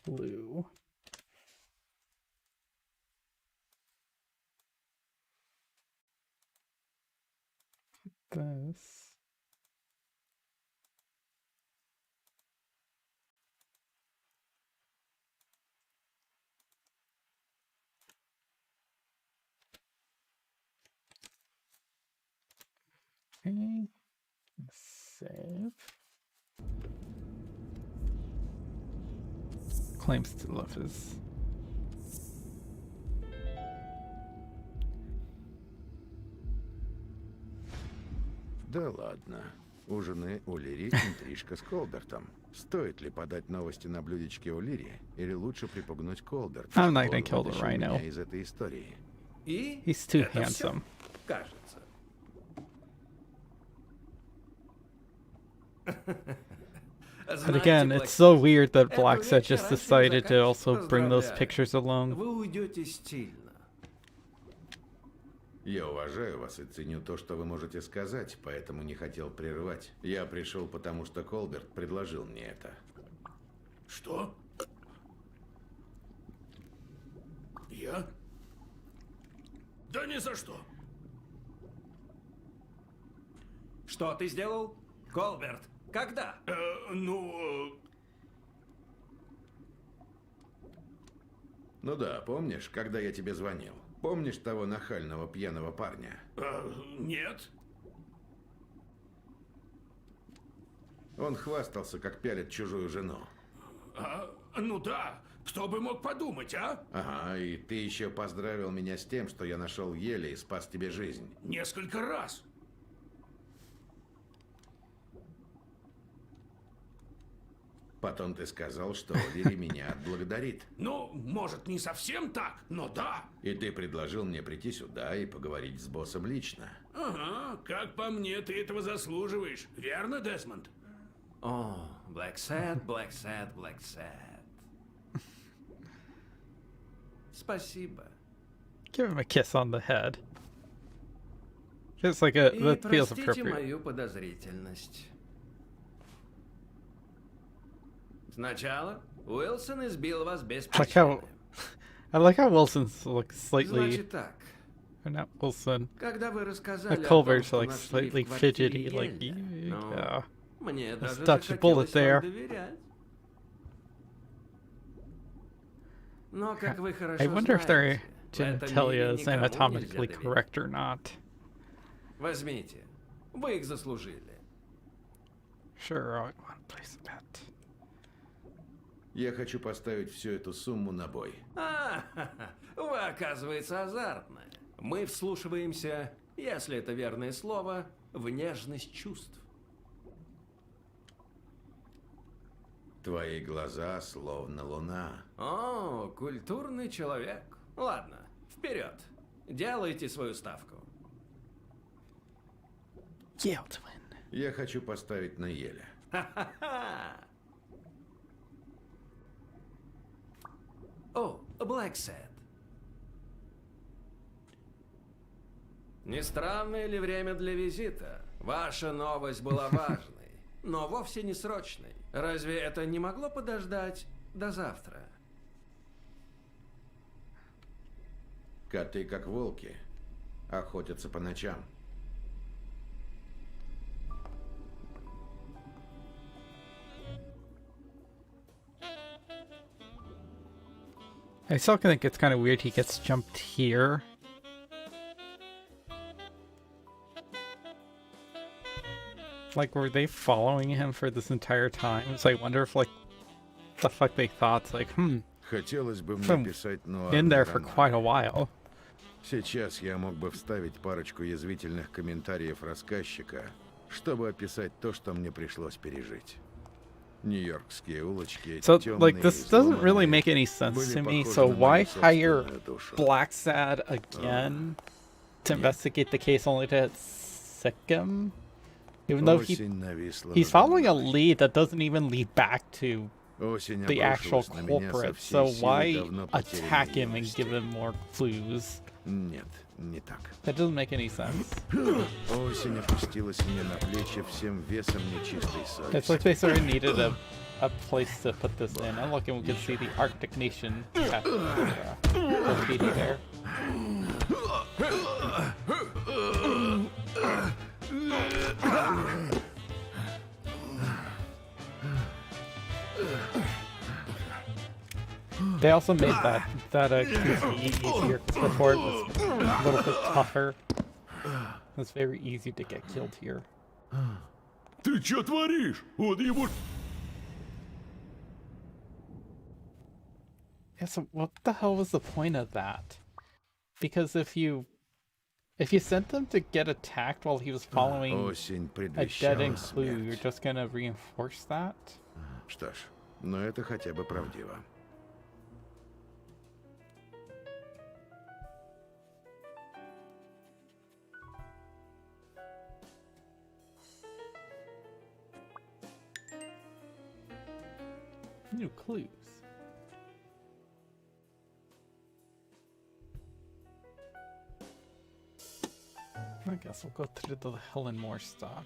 clue. This. Okay. Save. Claims to love his. Да ладно. У жены у Лири интрижка с Колбертом. Стоит ли подать новости на блюдечке у Лири, или лучше припугнуть Колберта? I'm not gonna kill the rhino. Из этой истории. И He's too это всё, handsome. кажется. But again, it's so weird that Blacksad just decided to also bring those pictures along. Вы уйдете стильно. Я уважаю вас и ценю то, что вы можете сказать, поэтому не хотел прерывать. Я пришел, потому что Колберт предложил мне это. Что? Я? Да ни за что. Что ты сделал? Колберт, когда? Ну да, помнишь, когда я тебе звонил? Помнишь того нахального пьяного парня? Нет. Он хвастался, как пялит чужую жену. Ну да, Кто бы мог подумать, а? Ага, и ты еще поздравил меня с тем, что я нашел Еля и спас тебе жизнь. Несколько раз. Потом ты сказал, что Оливия меня отблагодарит. Ну, может, не совсем так, но да. И ты предложил мне прийти сюда и поговорить с боссом лично. Ага, как по мне, ты этого заслуживаешь. Верно, Десмонд? О, Blacksad, Blacksad, Blacksad. Спасибо. Give him a kiss on the head. Just like a И that feels простите appropriate. мою подозрительность. Сначала Уилсон избил вас без Like how причины. I like how Wilson's like slightly, Значит так. or not Wilson, Когда вы рассказали but о том, Culver's что like нашли slightly в квартире fidgety, like Еля, ну, yeah. мне Let's даже dodge a bullet захотелось there. вам доверять. Но, как вы хорошо I wonder if their знаете, в этом genitalia мире is никому нельзя anatomically доверять. correct or not. Возьмите. Вы их заслужили. Sure, I want to place a bet. Я хочу поставить всю эту сумму на бой. Вы, оказывается, азартны. Мы вслушиваемся, если это верное слово, в нежность чувств. Твои глаза словно луна. О, культурный человек. Ладно, вперед. Делайте свою ставку. Я хочу поставить на Еля. Ха-ха-ха. О, Blacksad. Не странное ли время для визита? Ваша новость была важной, но вовсе не срочной. Разве это не могло подождать до завтра? Коты, как волки, охотятся по ночам. I still think it's kind of weird he gets jumped here. Like, were they following him for this entire time? So I wonder if, like, the fuck they thought, it's like, Хотелось бы мне been писать in нуарный there for роман. quite a while. Сейчас я мог бы вставить парочку язвительных комментариев рассказчика, чтобы описать то, что мне пришлось пережить. Нью-Йоркские улочки, So, темные like, и this doesn't really изломанные, make any sense были to me. похожи So на why мою hire собственную душу. Blacksad again to investigate the case only to sick him? Even though Осень нависла he's надо following a мной. lead that doesn't even lead back to Осень the actual обрушилась на меня со culprit. всей So силой why давно потерянной attack him and юности. give him more clues? Нет, не так. That doesn't make any sense. Осень опустилась мне на плечи всем весом нечистой It's like совести. they sort of needed a place to put this in. And look, and we can see the Arctic Nation graffiti there. They also made that QTE easier, because before it was a little bit tougher. It's very easy to get killed here. Ты что творишь? Он его... Yeah, so what the hell was the point of that? Because if you sent them to get attacked while he was following Осень a dead предвещала end clue, смерть. you're just gonna reinforce that? Что ж, но это хотя бы правдиво. New clues. I guess we'll go through the Helen Moore stuff.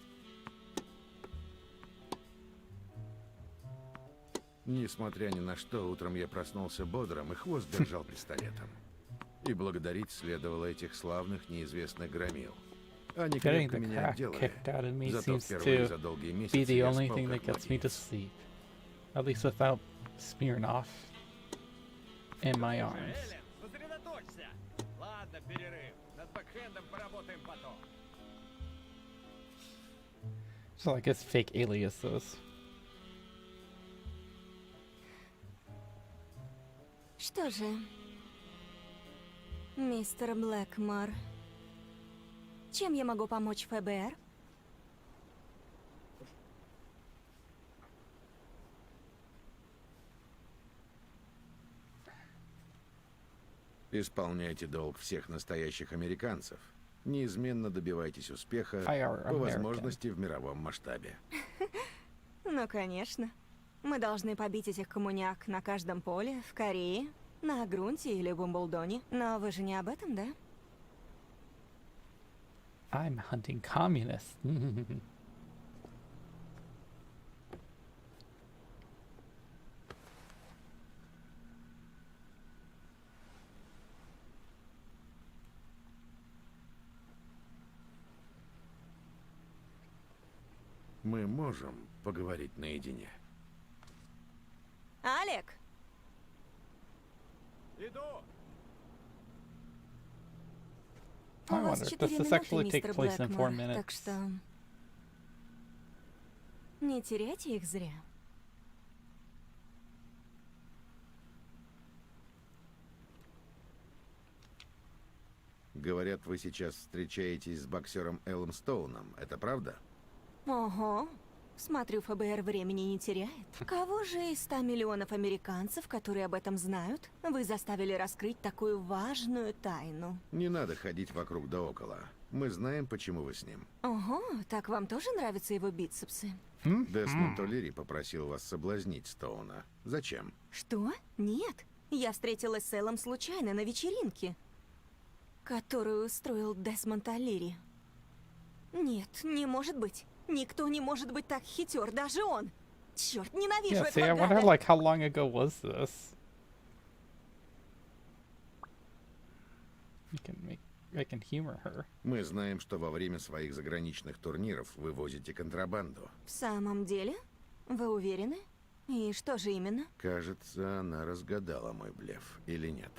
Несмотря ни на что, утром я проснулся бодрым и хвост держал пистолетом. И благодарить следовало этих славных неизвестных громил. Они Getting крепко the меня crap отделали. kicked out of me Зато seems впервые to за долгие be месяцы the я only спал thing that как gets me to младенец. sleep. At least without Smirnoff in my arms. Сосредоточься. Ладно, перерыв. Над бэкхендом поработаем потом. So I guess fake aliases. что же, мистер Блэкмор, чем я могу помочь ФБР? Исполняйте долг всех настоящих американцев. Неизменно добивайтесь успеха, IR по American. возможности в мировом масштабе. Ну, конечно. Мы должны побить этих коммуняк на каждом поле, в Корее, на грунте или Бумблдоне. Но вы же не об этом, да? I'm hunting communists. Мы можем поговорить наедине. Алек! Иду! У I вас wonder if 4 this минуты, actually take мистер place in 4 Блэкмор, так minutes. что... Не теряйте их зря. Говорят, вы сейчас встречаетесь с боксером Эллом Стоуном. Это правда? Ого. Смотрю, ФБР времени не теряет. Кого же из 100 миллионов американцев, которые об этом знают, вы заставили раскрыть такую важную тайну? Не надо ходить вокруг да около. Мы знаем, почему вы с ним. Ого, так вам тоже нравятся его бицепсы? Десмонд О'Лири попросил вас соблазнить Стоуна. Зачем? Что? Нет. Я встретилась с Эллом случайно на вечеринке, которую устроил Десмонд О'Лири. Нет, не может быть. Никто не может быть так хитер, даже он. Черт, ненавижу Yeah, see, I этого wonder гада. like how long ago was this? I can humor her. Мы знаем, что во время своих заграничных турниров вы возите контрабанду. В самом деле? Вы уверены? И что же именно? Кажется, она разгадала мой блеф, или нет?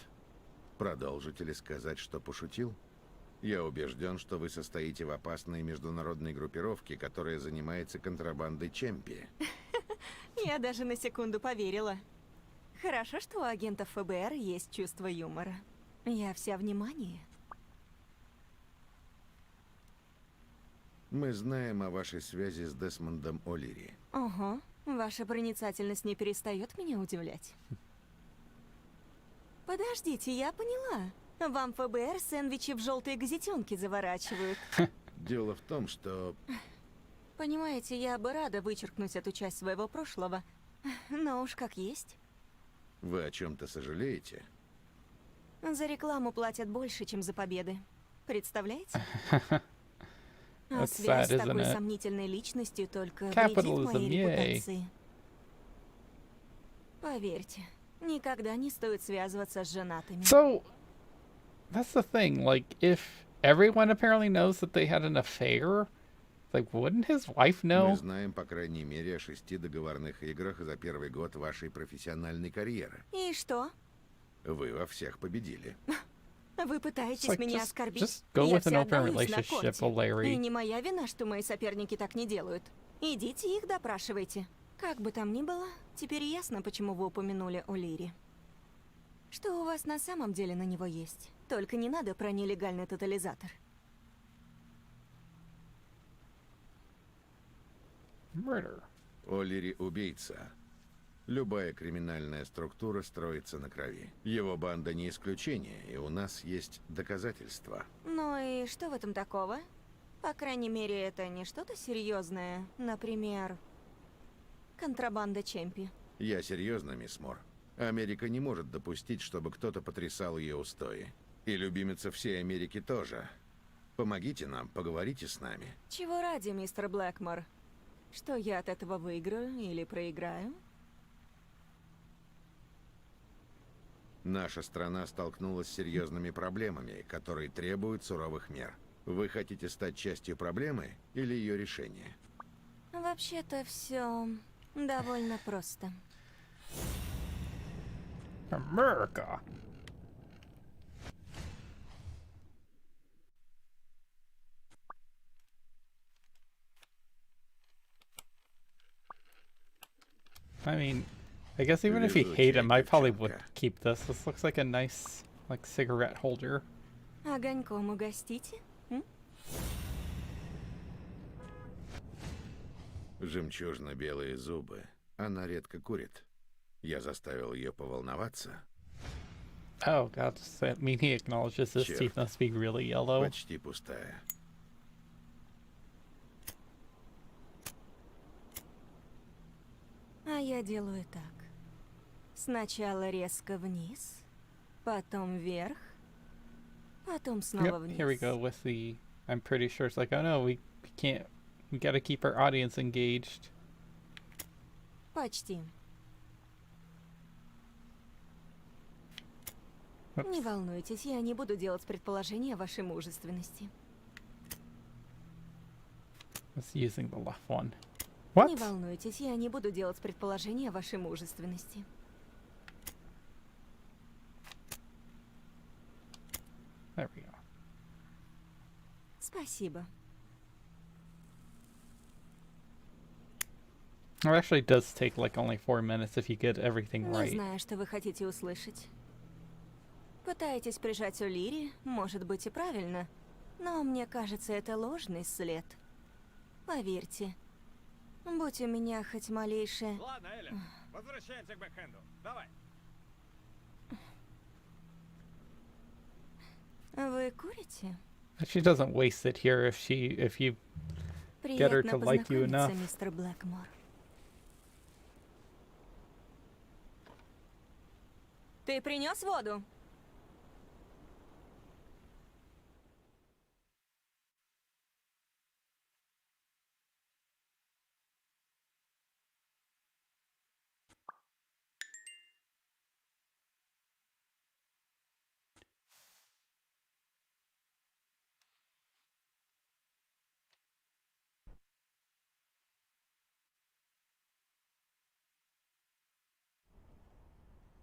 Продолжить или сказать, что пошутил? Я убежден, что вы состоите в опасной международной группировке, которая занимается контрабандой чемпи. Я даже на секунду поверила. Хорошо, что у агентов ФБР есть чувство юмора. Я вся внимание. Мы знаем о вашей связи с Десмондом О'Лири. Ого, ваша проницательность не перестает меня удивлять. Подождите, я поняла. Вам ФБР сэндвичи в желтые газетенки заворачивают. Дело в том, что... Понимаете, я бы рада вычеркнуть эту часть своего прошлого, но уж как есть. Вы о чем-то сожалеете? За рекламу платят больше, чем за победы. Представляете? А That's связь sad, с такой isn't it? сомнительной личностью только вредит Capitalism, моей yay. репутации. Поверьте, никогда не стоит связываться с женатыми. So, that's the thing. Like, if everyone apparently knows that they had an affair, like, wouldn't his wife Мы know? знаем, по крайней мере, о 6 договорных играх за первый год вашей профессиональной карьеры. И что? Вы во всех победили. Вы пытаетесь It's like, меня just оскорбить? go Я with an вся open отдаюсь на relationship, корте. Larry. И не моя вина, что мои соперники так не делают. Идите их допрашивайте. Как бы там ни было, теперь ясно, почему вы упомянули О'Лири. Что у вас на самом деле на него есть? Только не надо про нелегальный тотализатор. Murder. О'Лири убийца. Любая криминальная структура строится на крови. Его банда не исключение, и у нас есть доказательства. Ну и что в этом такого? По крайней мере, это не что-то серьезное. Например, контрабанда чемпи. Я серьезно, мисс Мор. Америка не может допустить, чтобы кто-то потрясал ее устои. И любимица всей Америки тоже. Помогите нам, поговорите с нами. Чего ради, мистер Блэкмор? Что я от этого выиграю или проиграю? Наша страна столкнулась с серьезными проблемами, которые требуют суровых мер. Вы хотите стать частью проблемы или ее решения? Вообще-то все довольно просто. America. I mean, I guess even if you hate him, I probably would девчонка. keep this. This looks like a nice, like, cigarette holder. Огоньком угостите? М? Жемчужно-белые зубы. Она редко курит. Я заставил ее поволноваться. Oh god, does that mean he acknowledges his teeth must be really yellow? Почти пустая. А я делаю так. Sначала резко вниз, потом вверх, потом снова Yep, вниз. here we go with the... I'm pretty sure it's like, oh no, we can't... We gotta keep our audience engaged. Почти. Oops. Не волнуйтесь, я не буду делать предположения о вашей мужественности. It's using the left one. Не What? волнуйтесь, я не буду делать предположения о вашей мужественности. There we go. Спасибо. It actually does take like only 4 minutes if you get everything Не right. знаю, что вы хотите услышать. Пытаетесь прижать О'Лири, может быть и правильно, но мне кажется, это ложный след. Поверьте, будь у меня хоть малейшее... Ладно, Эллен, возвращаемся к бэкхенду. Давай. Вы курите? She doesn't waste it here if you get her Приятно to like you познакомиться, enough. мистер Блэкмор. Ты принес воду?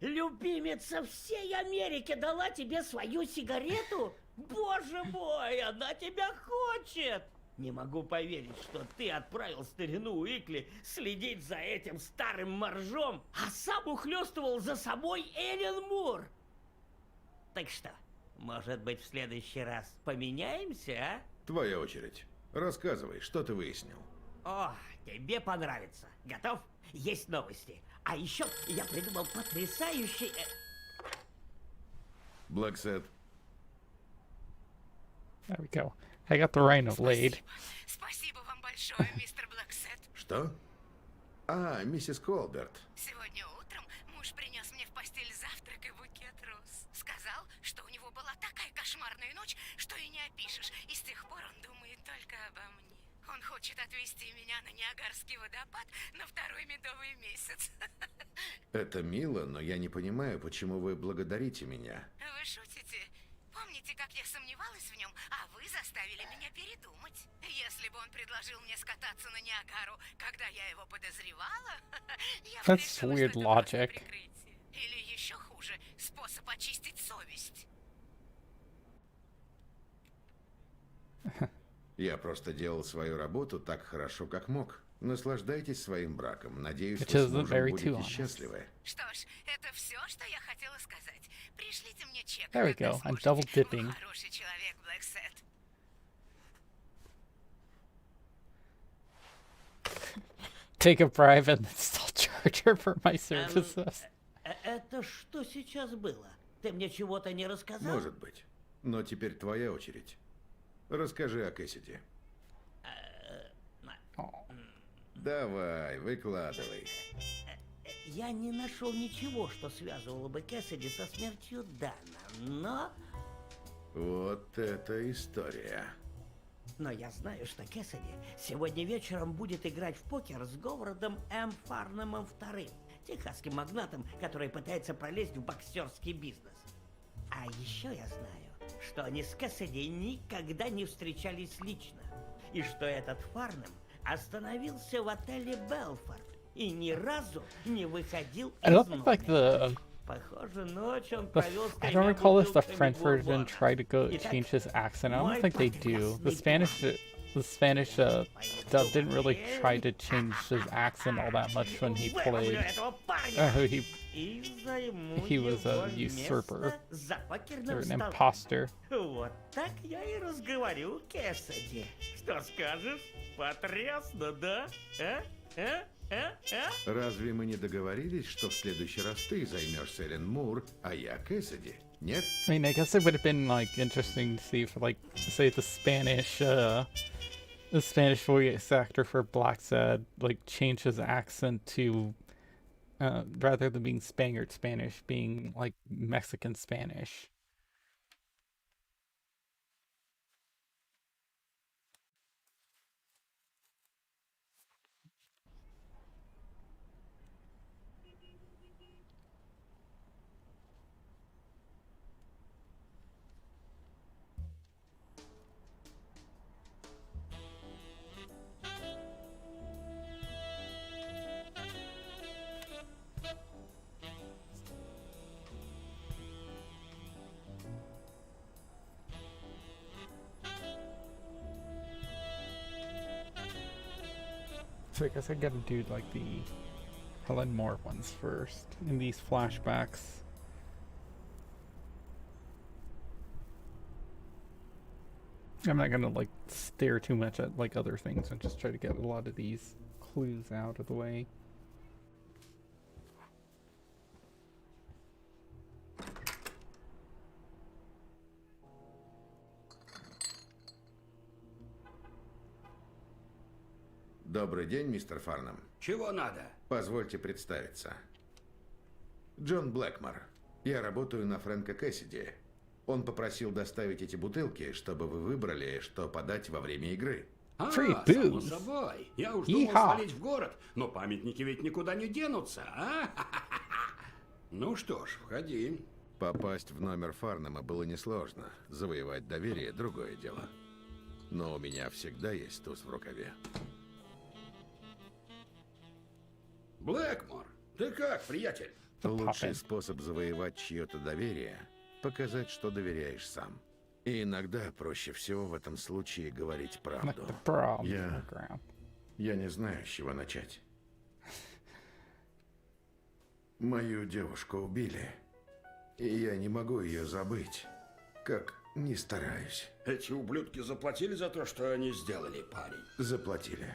Любимица всей Америки дала тебе свою сигарету? Боже мой, она тебя хочет! Не могу поверить, что ты отправил старину Уикли следить за этим старым моржом, а сам ухлёстывал за собой Эллен Мур. Так что, может быть, в следующий раз поменяемся, а? Твоя очередь. Рассказывай, что ты выяснил. О, тебе понравится. Готов? Есть новости. А еще я придумал потрясающий... Blacksad. There we go. I got the rhino laid. Спасибо вам большое, мистер Блэксад. Что? А, миссис Колберт. Сегодня утром муж принес мне в постель завтрак и букет роз. Сказал, что у него была такая кошмарная ночь, что и не опишешь. И с тех пор он думает только обо мне. Он хочет отвезти меня на Ниагарский водопад на второй медовый месяц. Это мило, но я не понимаю, почему вы благодарите меня. Вы шутите? Помните, как я сомневалась в нем, а вы заставили меня передумать? Если бы он предложил мне скататься на Ниагару, когда я его подозревала, я бы That's решила, weird что это logic. просто прикрытие. Или еще хуже, способ очистить совесть. Я просто делал свою работу так хорошо, как мог. Наслаждайтесь своим браком. Надеюсь, Which вы с isn't мужем very будете too honest. счастливы. Что ж, это все, что я хотела сказать. Пришлите мне чек. There we когда go. I'm сможете. double dipping. Вы хороший человек, Blacksad. Take a bribe and then still charge her for my services. Это что сейчас было? Ты мне чего-то не рассказал? Может быть. Но теперь твоя очередь. Расскажи о Кэссиди. Давай, выкладывай. Я не нашел ничего, что связывало бы Кэссиди со смертью Дана, но... Вот это история. Но я знаю, что Кэссиди сегодня вечером будет играть в покер с Говардом М. Фарнемом II, техасским магнатом, который пытается пролезть в боксерский бизнес. А еще я знаю, что они с Кэссиди никогда не встречались лично, и что этот Фарнем остановился в отеле Белфорд и ни разу не выходил I из don't think like номера. the Похоже, ночь он провел с I don't тремя recall if the бутылками French version бурбона. tried to go Итак, change his accent. I don't мой think they do. The Spanish dub didn't really try to change his accent all that much when he Выловлю played. этого парня! he и займу he was a его usurper место за or покерным an столом. imposter. Вот так я и разговорю Кэссиди. Что скажешь? Потрясно, да? Разве мы не договорились, что в следующий раз ты займешься Эллен Мур, а я Кэссиди? Нет? I mean, I guess it would have been like interesting to see if, like, say the Spanish voice actor for Blacksad like changed his accent to rather than being Spaniard Spanish, being like Mexican Spanish. So I guess I gotta do like the Helen Moore ones first in these flashbacks. I'm not gonna like stare too much at like other things and just try to get a lot of these clues out of the way. Добрый день, мистер Фарнам. Чего надо? Позвольте представиться. Джон Блэкмор. Я работаю на Фрэнка Кэссиди. Он попросил доставить эти бутылки, чтобы вы выбрали, что подать во время игры. Free само booze. собой. Я уж думал Иха. свалить в город, но памятники ведь никуда не денутся, а? Ну что ж, входи. Попасть в номер Фарнама было несложно. Завоевать доверие – другое дело. Но у меня всегда есть туз в рукаве. Блэкмор, ты как, приятель? Лучший способ завоевать чье-то доверие – показать, что доверяешь сам. И иногда проще всего в этом случае говорить правду. Я не знаю, с чего начать. Мою девушку убили, и я не могу ее забыть, как не стараюсь. Эти ублюдки заплатили за то, что они сделали, парень? Заплатили.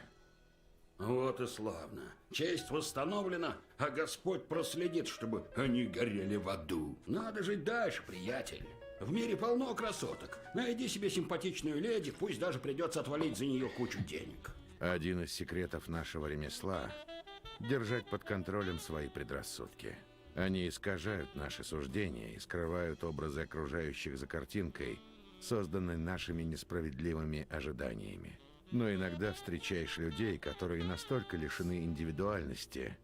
Вот и славно. Честь восстановлена, а Господь проследит, чтобы они горели в аду. Надо жить дальше, приятель. В мире полно красоток. Найди себе симпатичную леди, пусть даже придется отвалить за нее кучу денег. Один из секретов нашего ремесла – держать под контролем свои предрассудки. Они искажают наши суждения и скрывают образы окружающих за картинкой, созданной нашими несправедливыми ожиданиями. Но иногда встречаешь людей, которые настолько лишены индивидуальности,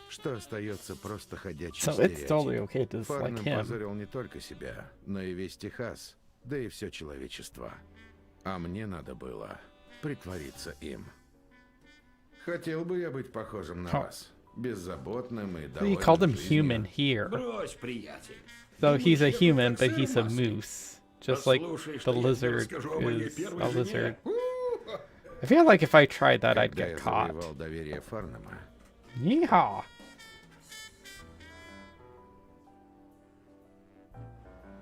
что остается просто ходячий So it's totally okay стереотип. to dislike Фарнам him. позорил не только себя, но и весь Техас, да и все человечество. А мне надо было притвориться им. Хотел бы я быть похожим на вас, беззаботным и You довольным called him жизнью. human here. Брось, приятель. So he's a Думаешь, я human, тут but как he's a сын moose. Just like Послушай, the что я тебе lizard расскажу о моей is первой a жене. lizard. I feel like if I tried that, I'd Когда get я caught. завоевал доверие Фарнама, Yeehaw!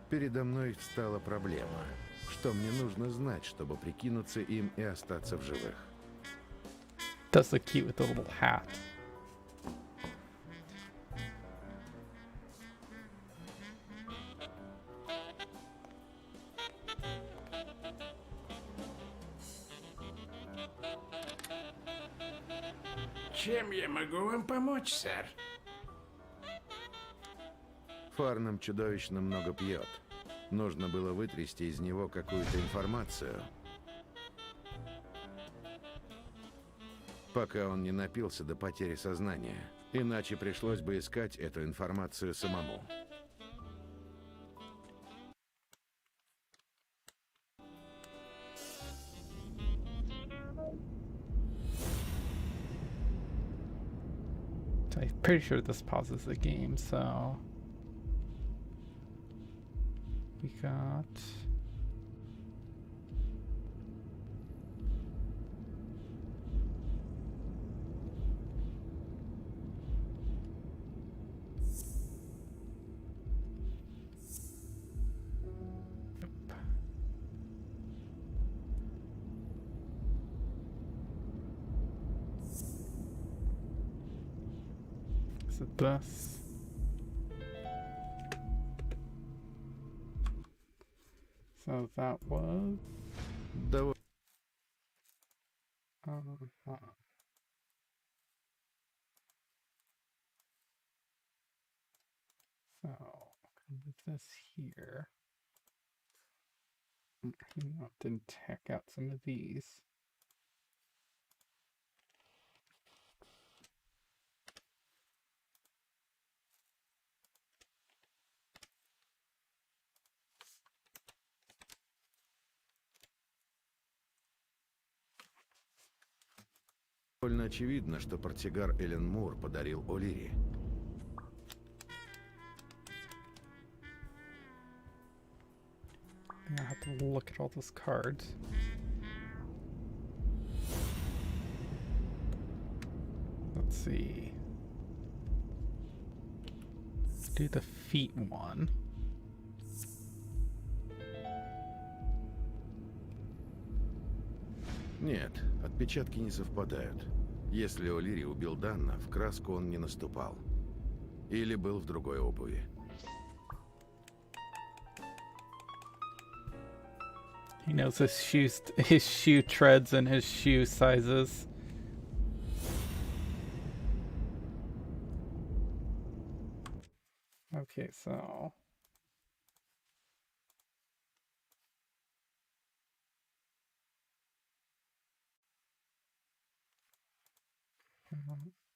передо мной встала проблема, что мне нужно знать, чтобы прикинуться им и остаться в живых. Does look cute with the little hat. Чем я могу вам помочь, сэр? Фарнам чудовищно много пьет. Нужно было вытрясти из него какую-то информацию, пока он не напился до потери сознания. Иначе пришлось бы искать эту информацию самому. So I'm pretty sure this pauses the game, so we got Is it this? So that was... Да. So, with this here. Didn't check out some of these. Довольно очевидно, что портсигар Эллен Мур подарил О'Лири. I have to look at all those cards. Let's see. Let's do the feet one. Нет, отпечатки не совпадают. Если О'Лири убил Данна, в краску он не наступал. Или был в другой обуви. He knows his shoe treads and his shoe sizes. Okay, so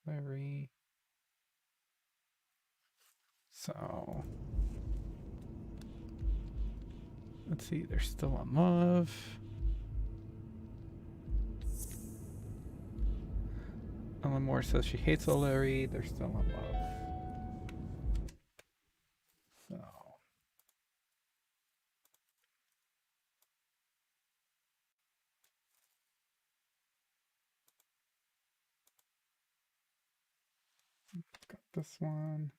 very so let's see, they're still in love. Ellen Moore says she hates O'Leary, they're still in love. So got this one.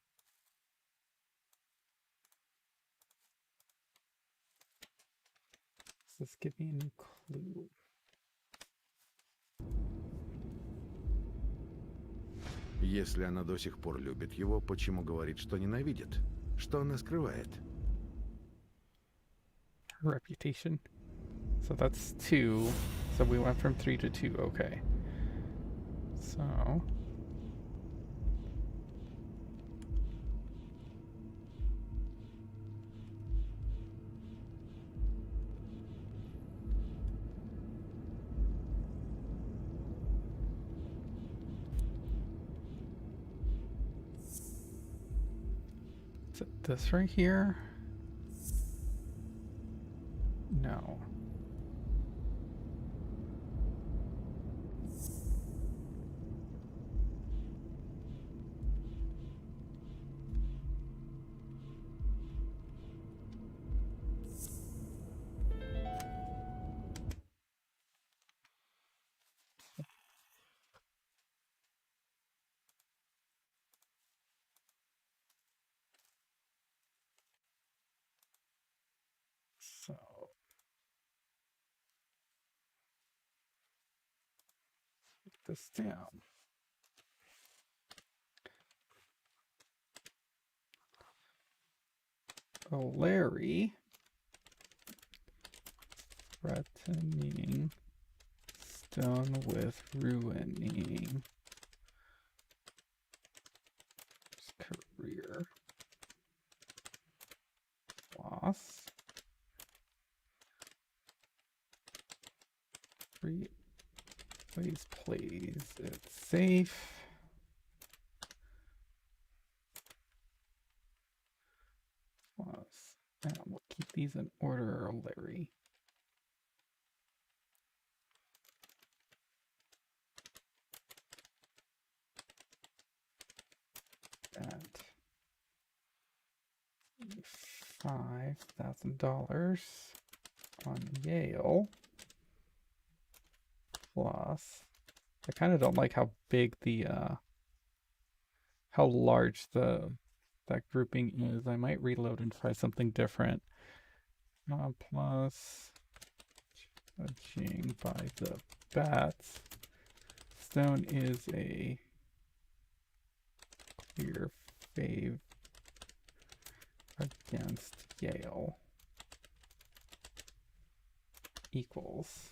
Does this give me a new clue? Если она до сих пор любит его, почему говорит, что ненавидит? Что она скрывает? Her reputation. So that's 2. So we went from 3 to 2. Okay. So is it this right here? No. So put this down. O'Leary threatening Stone with ruining his career. Loss. Please plays it safe. Plus, and we'll keep these in order, Larry. At $5,000 on Yale. Plus, I kind of don't like how big the how large that grouping is. I might reload and try something different. Plus, judging by the bats, Stone is a your fave against Yale equals.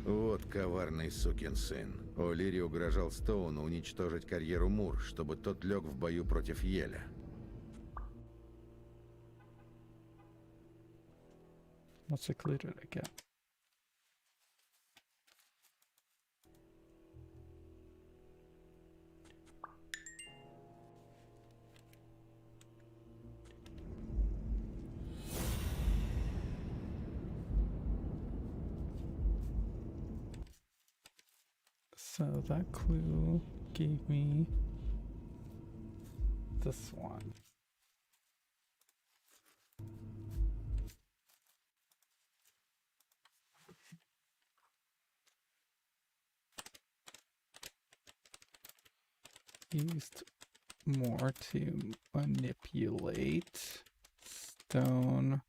Вот коварный сукин сын. О'Лири угрожал Стоуну уничтожить карьеру Мур, чтобы тот лег в бою против Еля. What's the clue did I get? So that clue gave me this one. Used more to manipulate Stone,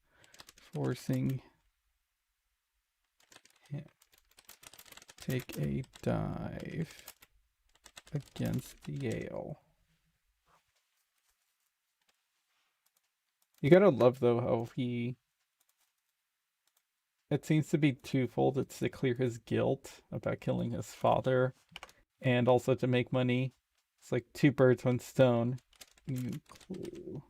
forcing him take a dive against Yale. You gotta love though how it seems to be twofold. It's to clear his guilt about killing his father and also to make money. It's like two birds, one stone. New clue.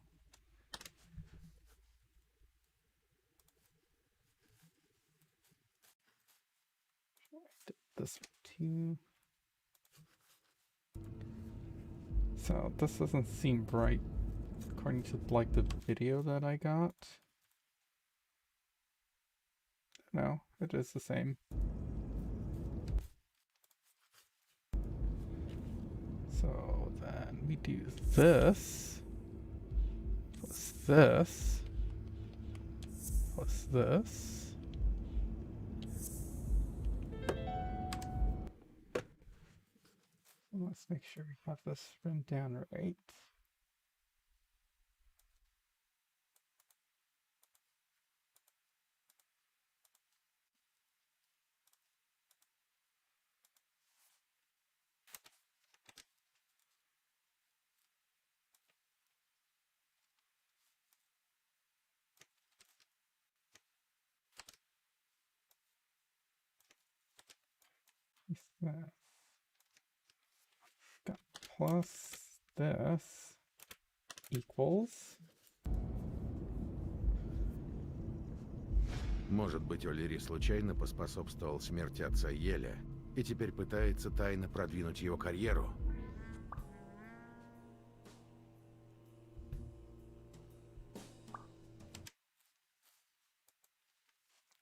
This one too. So this doesn't seem right according to like the video that I got. No, it is the same. So then we do this, plus this, plus this. Let's make sure we have this written down right. This. Got plus this equals. Может быть, О'Лири случайно поспособствовал смерти отца Еля и теперь пытается тайно продвинуть его карьеру?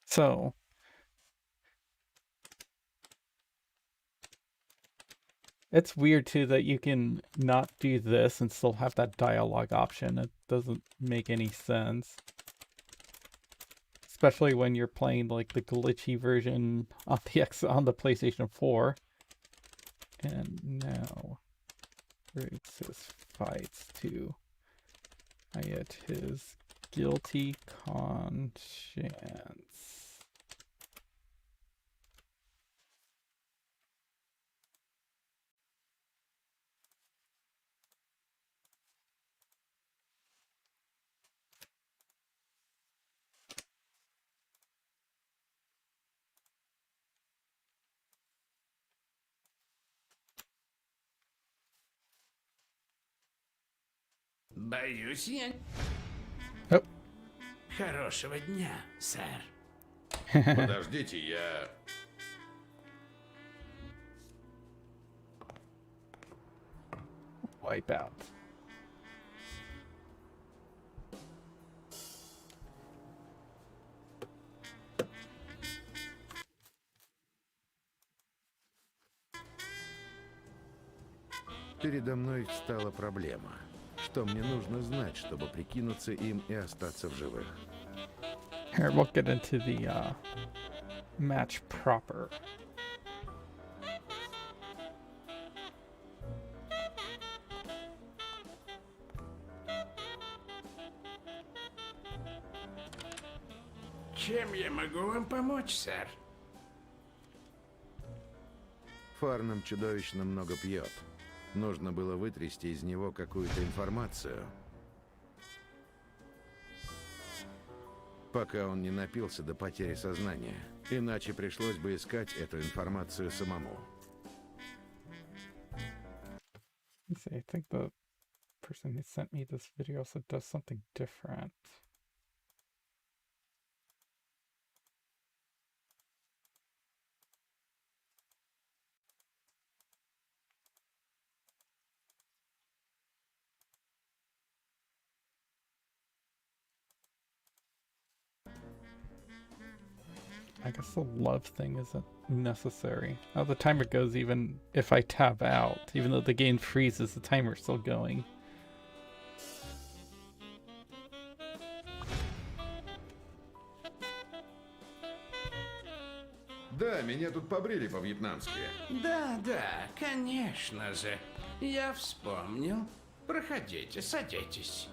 So it's weird too that you can not do this and still have that dialogue option. It doesn't make any sense. Especially when you're playing like the glitchy version on the PlayStation 4. And now Roots his fights to quiet his guilty conscience. Боюсь я. Oh. Хорошего дня, сэр. Подождите, я... Wipe out. Передо мной встала проблема. Что мне нужно знать, чтобы прикинуться им и остаться в живых? Here, we'll get into the match proper. Чем я могу вам помочь, сэр? Фарнам чудовищно много пьет. Нужно было вытрясти из него какую-то информацию, пока он не напился до потери сознания. Иначе пришлось бы искать эту информацию самому. Let's see, I think the person who sent me this video also does something different. I guess the love thing isn't necessary. How the timer goes even if I tab out. Even though the game freezes, the timer's still going. Да, меня тут побрили по-вьетнамски. Да, конечно же. Я вспомнил. Проходите, садитесь.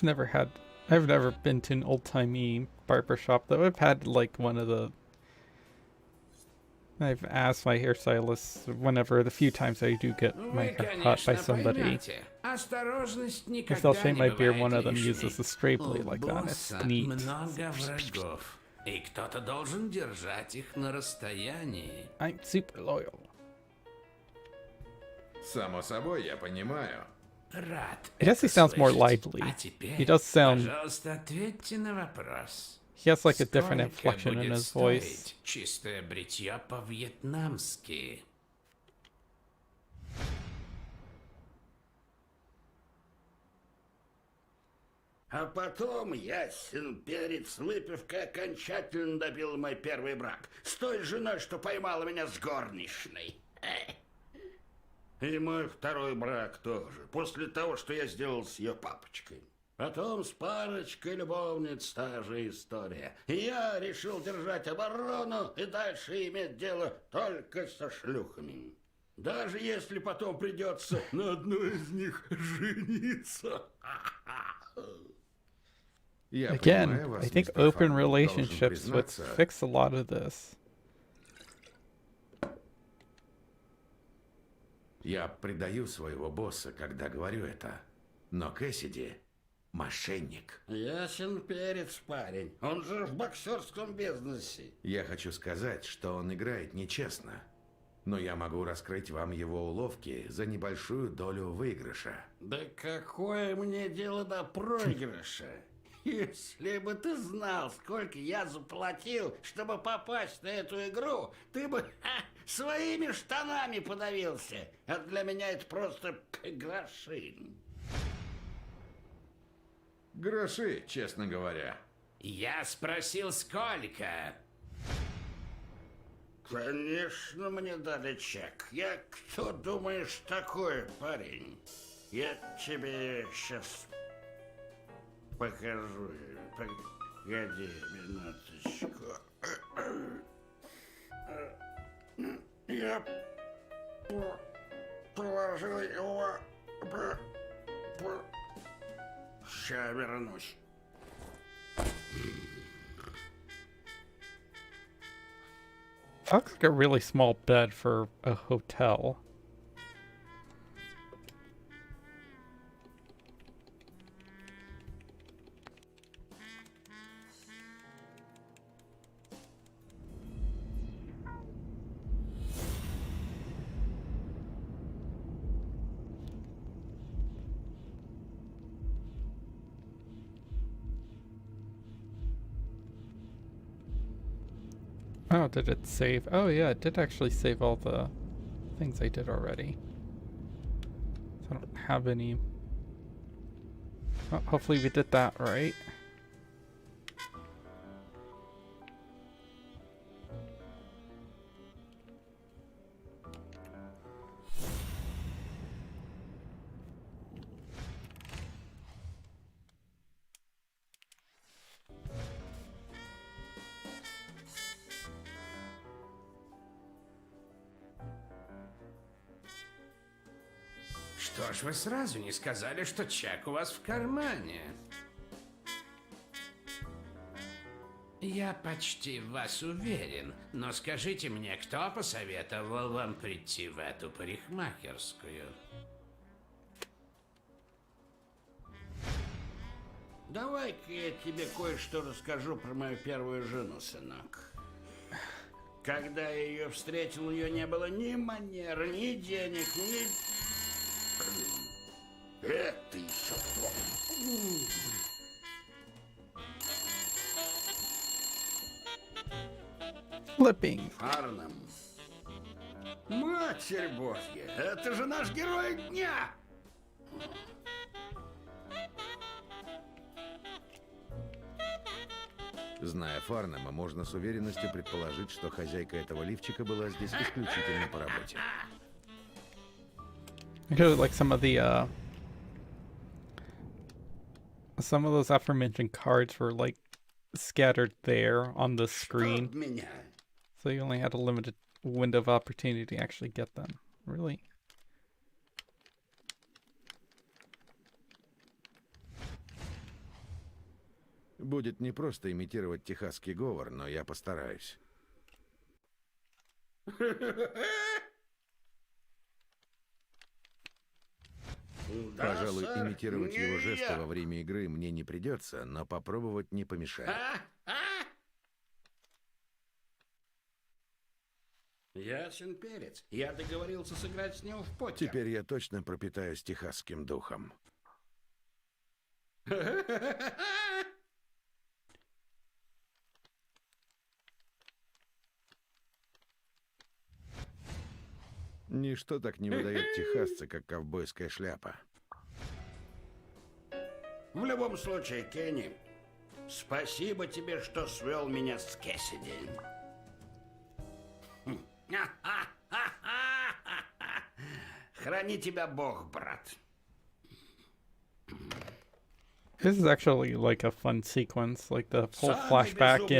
I've never been to an old-timey barber shop, though. I've had like I've asked my hairstylist whenever the few times I do get my hair cut by somebody if they'll shave my beard. One of them uses a stray blade like that. It's neat. Много врагов, и кто-то должен держать их на расстоянии. I'm super loyal. Само собой, я понимаю. Рад. I guess he sounds more lively. He does sound. Пожалуйста, ответьте на вопрос. He has like a different Сколько inflection in будет his voice. стоить чистое бритье по-вьетнамски? А потом ясен перец выпивка окончательно добил мой первый брак. С той женой, что поймала меня с горничной. И мой второй брак тоже. После того, что я сделал с ее папочкой. Потом с парочкой любовниц та же история. И я решил держать оборону и дальше иметь дело только со шлюхами. Даже если потом придется на одной из них жениться. Again, I think open relationships would fix a lot of this. Я предаю своего босса, когда говорю это. Но Кэссиди – мошенник. Ясен перец, парень. Он же в боксерском бизнесе. Я хочу сказать, что он играет нечестно. Но я могу раскрыть вам его уловки за небольшую долю выигрыша. Да какое мне дело до проигрыша? Если бы ты знал, сколько я заплатил, чтобы попасть на эту игру, ты бы своими штанами подавился. А для меня это просто гроши. Гроши, честно говоря. Я спросил, сколько? Конечно, мне дали чек. Я кто думаешь такой, парень? Я тебе сейчас покажу. Погоди минуточку. Я положил его... Сейчас вернусь. Looks like a really small bed for a hotel. Oh, did it save? Oh yeah, it did actually save all the things I did already. So I don't have any. Well, hopefully we did that right. Что ж вы сразу не сказали, что чек у вас в кармане? Я почти в вас уверен, но скажите мне, кто посоветовал вам прийти в эту парикмахерскую? Давай-ка я тебе кое-что расскажу про мою первую жену, сынок. Когда я ее встретил, у нее не было ни манер, ни денег, ни... Это еще Flipping. Фарнам. Матерь Божья, это же наш герой дня! Zная Фарнема, можно с уверенностью предположить, что хозяйка этого лифчика была здесь исключительно по работе. I really like some of those aforementioned cards were like scattered there on the screen, so you only had a limited window of opportunity to actually get them. Really. Будет непросто имитировать техасский говор, но я постараюсь. Пожалуй, имитировать его жесты во время игры мне не придется, но попробовать не помешает. Ясен перец. Я договорился сыграть с ним в покер. Теперь я точно пропитаюсь техасским духом. Ничто так не выдает техасца, как ковбойская шляпа. В любом случае, Кенни, спасибо тебе, что свел меня с Кэссиди. Храни тебя Бог, брат. This is actually like a fun sequence, like the whole flashback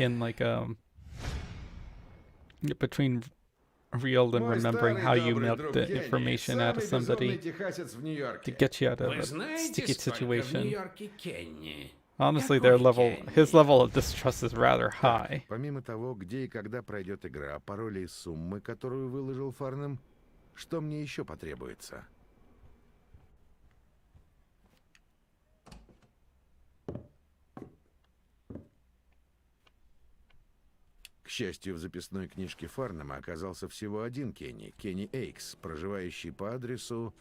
in like between real and remembering how you milked the information out of somebody to get you out of a sticky situation. Honestly, his level of distrust is rather high. Помимо того, где и когда пройдет игра, пароли и суммы, которую выложил Фарнем, что мне еще потребуется? К счастью, в записной книжке Фарнема оказался всего один Кенни, Кенни Эйкс, проживающий по адресу...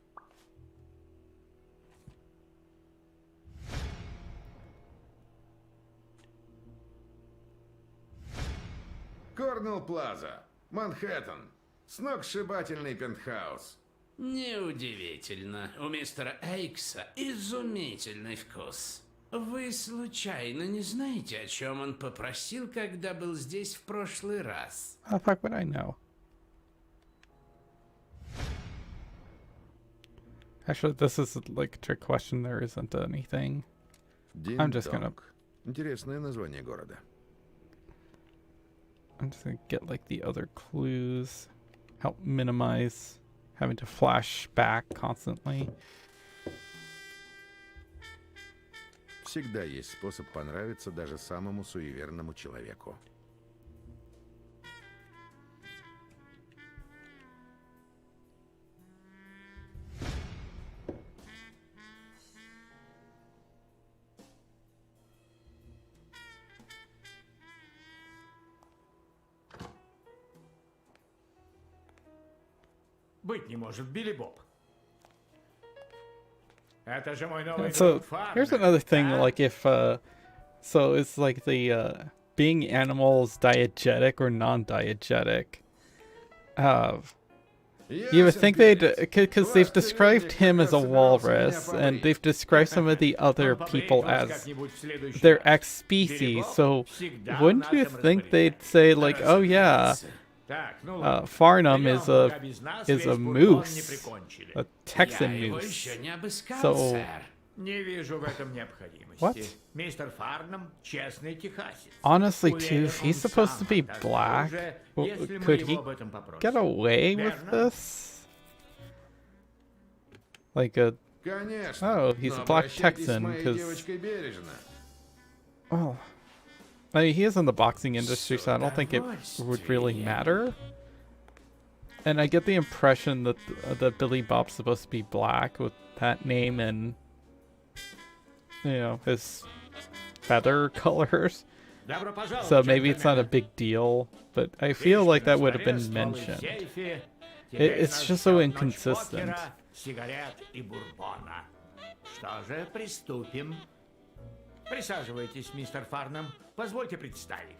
Корнелл Плаза, Манхэттен, сногсшибательный пентхаус. Неудивительно, у мистера Эйкса изумительный вкус. Вы случайно не знаете, о чем он попросил, когда был здесь в прошлый раз? How the fuck would I know? Actually, this is like a trick question. There isn't anything. I'm just gonna... Интересное название города. I'm just gonna get like the other clues. Help minimize having to flash back constantly. Всегда есть способ понравиться даже самому суеверному человеку. Быть не может, Билли Боб. Это же мой новый So друг Фарнер. here's another thing, like if so it's like the being animals diegetic or non-diegetic. You would think because they've described him as a walrus, and they've described some of the other people as their ex-species. So wouldn't you think they'd say like, oh yeah, Farnum is a moose, a Texan moose. So Не вижу в этом необходимости. What? Мистер Фарнам — честный техасец. Honestly, too, Уверен, if he's он supposed сам to be отдаст black, оружие, well, если мы could его he об этом попросим. get away with Верно? this? Like a... Конечно. Oh, he's Но a black обращайтесь с Texan, моей because... девочкой бережно. Well, I mean, he is in the boxing industry, so I don't think it would really matter. And I get the impression that that Billy Bob's supposed to be black with that name and, you know, his feather colors. Добро пожаловать, So maybe it's not a джентльмены. big deal, but I feel like that would have been Стволы в mentioned. сейфе. Теперь It's нас just so ждет ночь inconsistent. покера, сигарет и бурбона. Что же, приступим. Присаживайтесь, мистер Фарнам. Позвольте представить.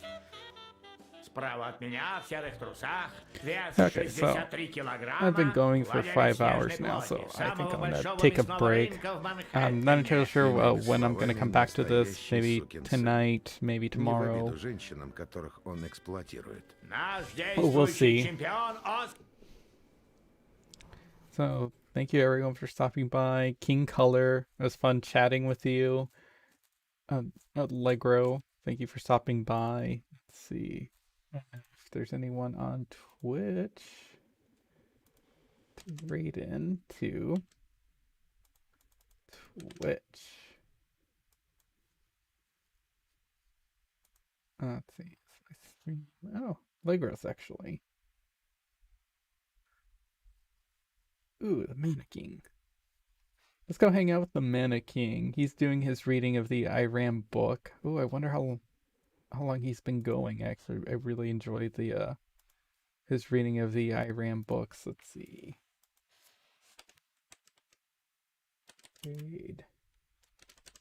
Справа от меня, в серых трусах, вес Okay, so 63 килограмма. I've been going for владелец 5 hours снежной now, so плотни, I think самого I'm gonna большого take a мясного break. рынка в I'm not entirely sure Манхэттене. when I'm gonna come back to this. Maybe Настоящий tonight, maybe Не в tomorrow. обиду женщинам, которых он эксплуатирует. Наш We'll действующий see. чемпион So thank you everyone for stopping by. King Color, it was fun chatting with you. Allegro, thank you for stopping by. Let's see if there's anyone on Twitch. Right into Twitch. Let's see. Oh, Allegro's actually. Ooh, the Mana King. Let's go hang out with the Mana King. He's doing his reading of the Iram book. Ooh, I wonder how long he's been going. Actually, I really enjoyed the his reading of the Iram books. Let's see. Read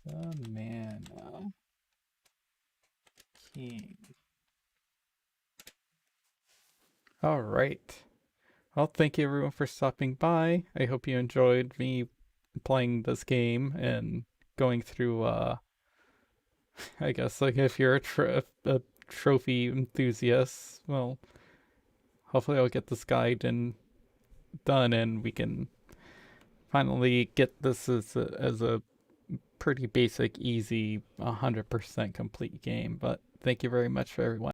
the Mana King. All right. Well, thank you everyone for stopping by. I hope you enjoyed me playing this game and going through, I guess, like, if you're a trophy enthusiast, well, hopefully I'll get this guide done and we can finally get this as a pretty basic, easy, 100% complete game. But thank you very much for everyone.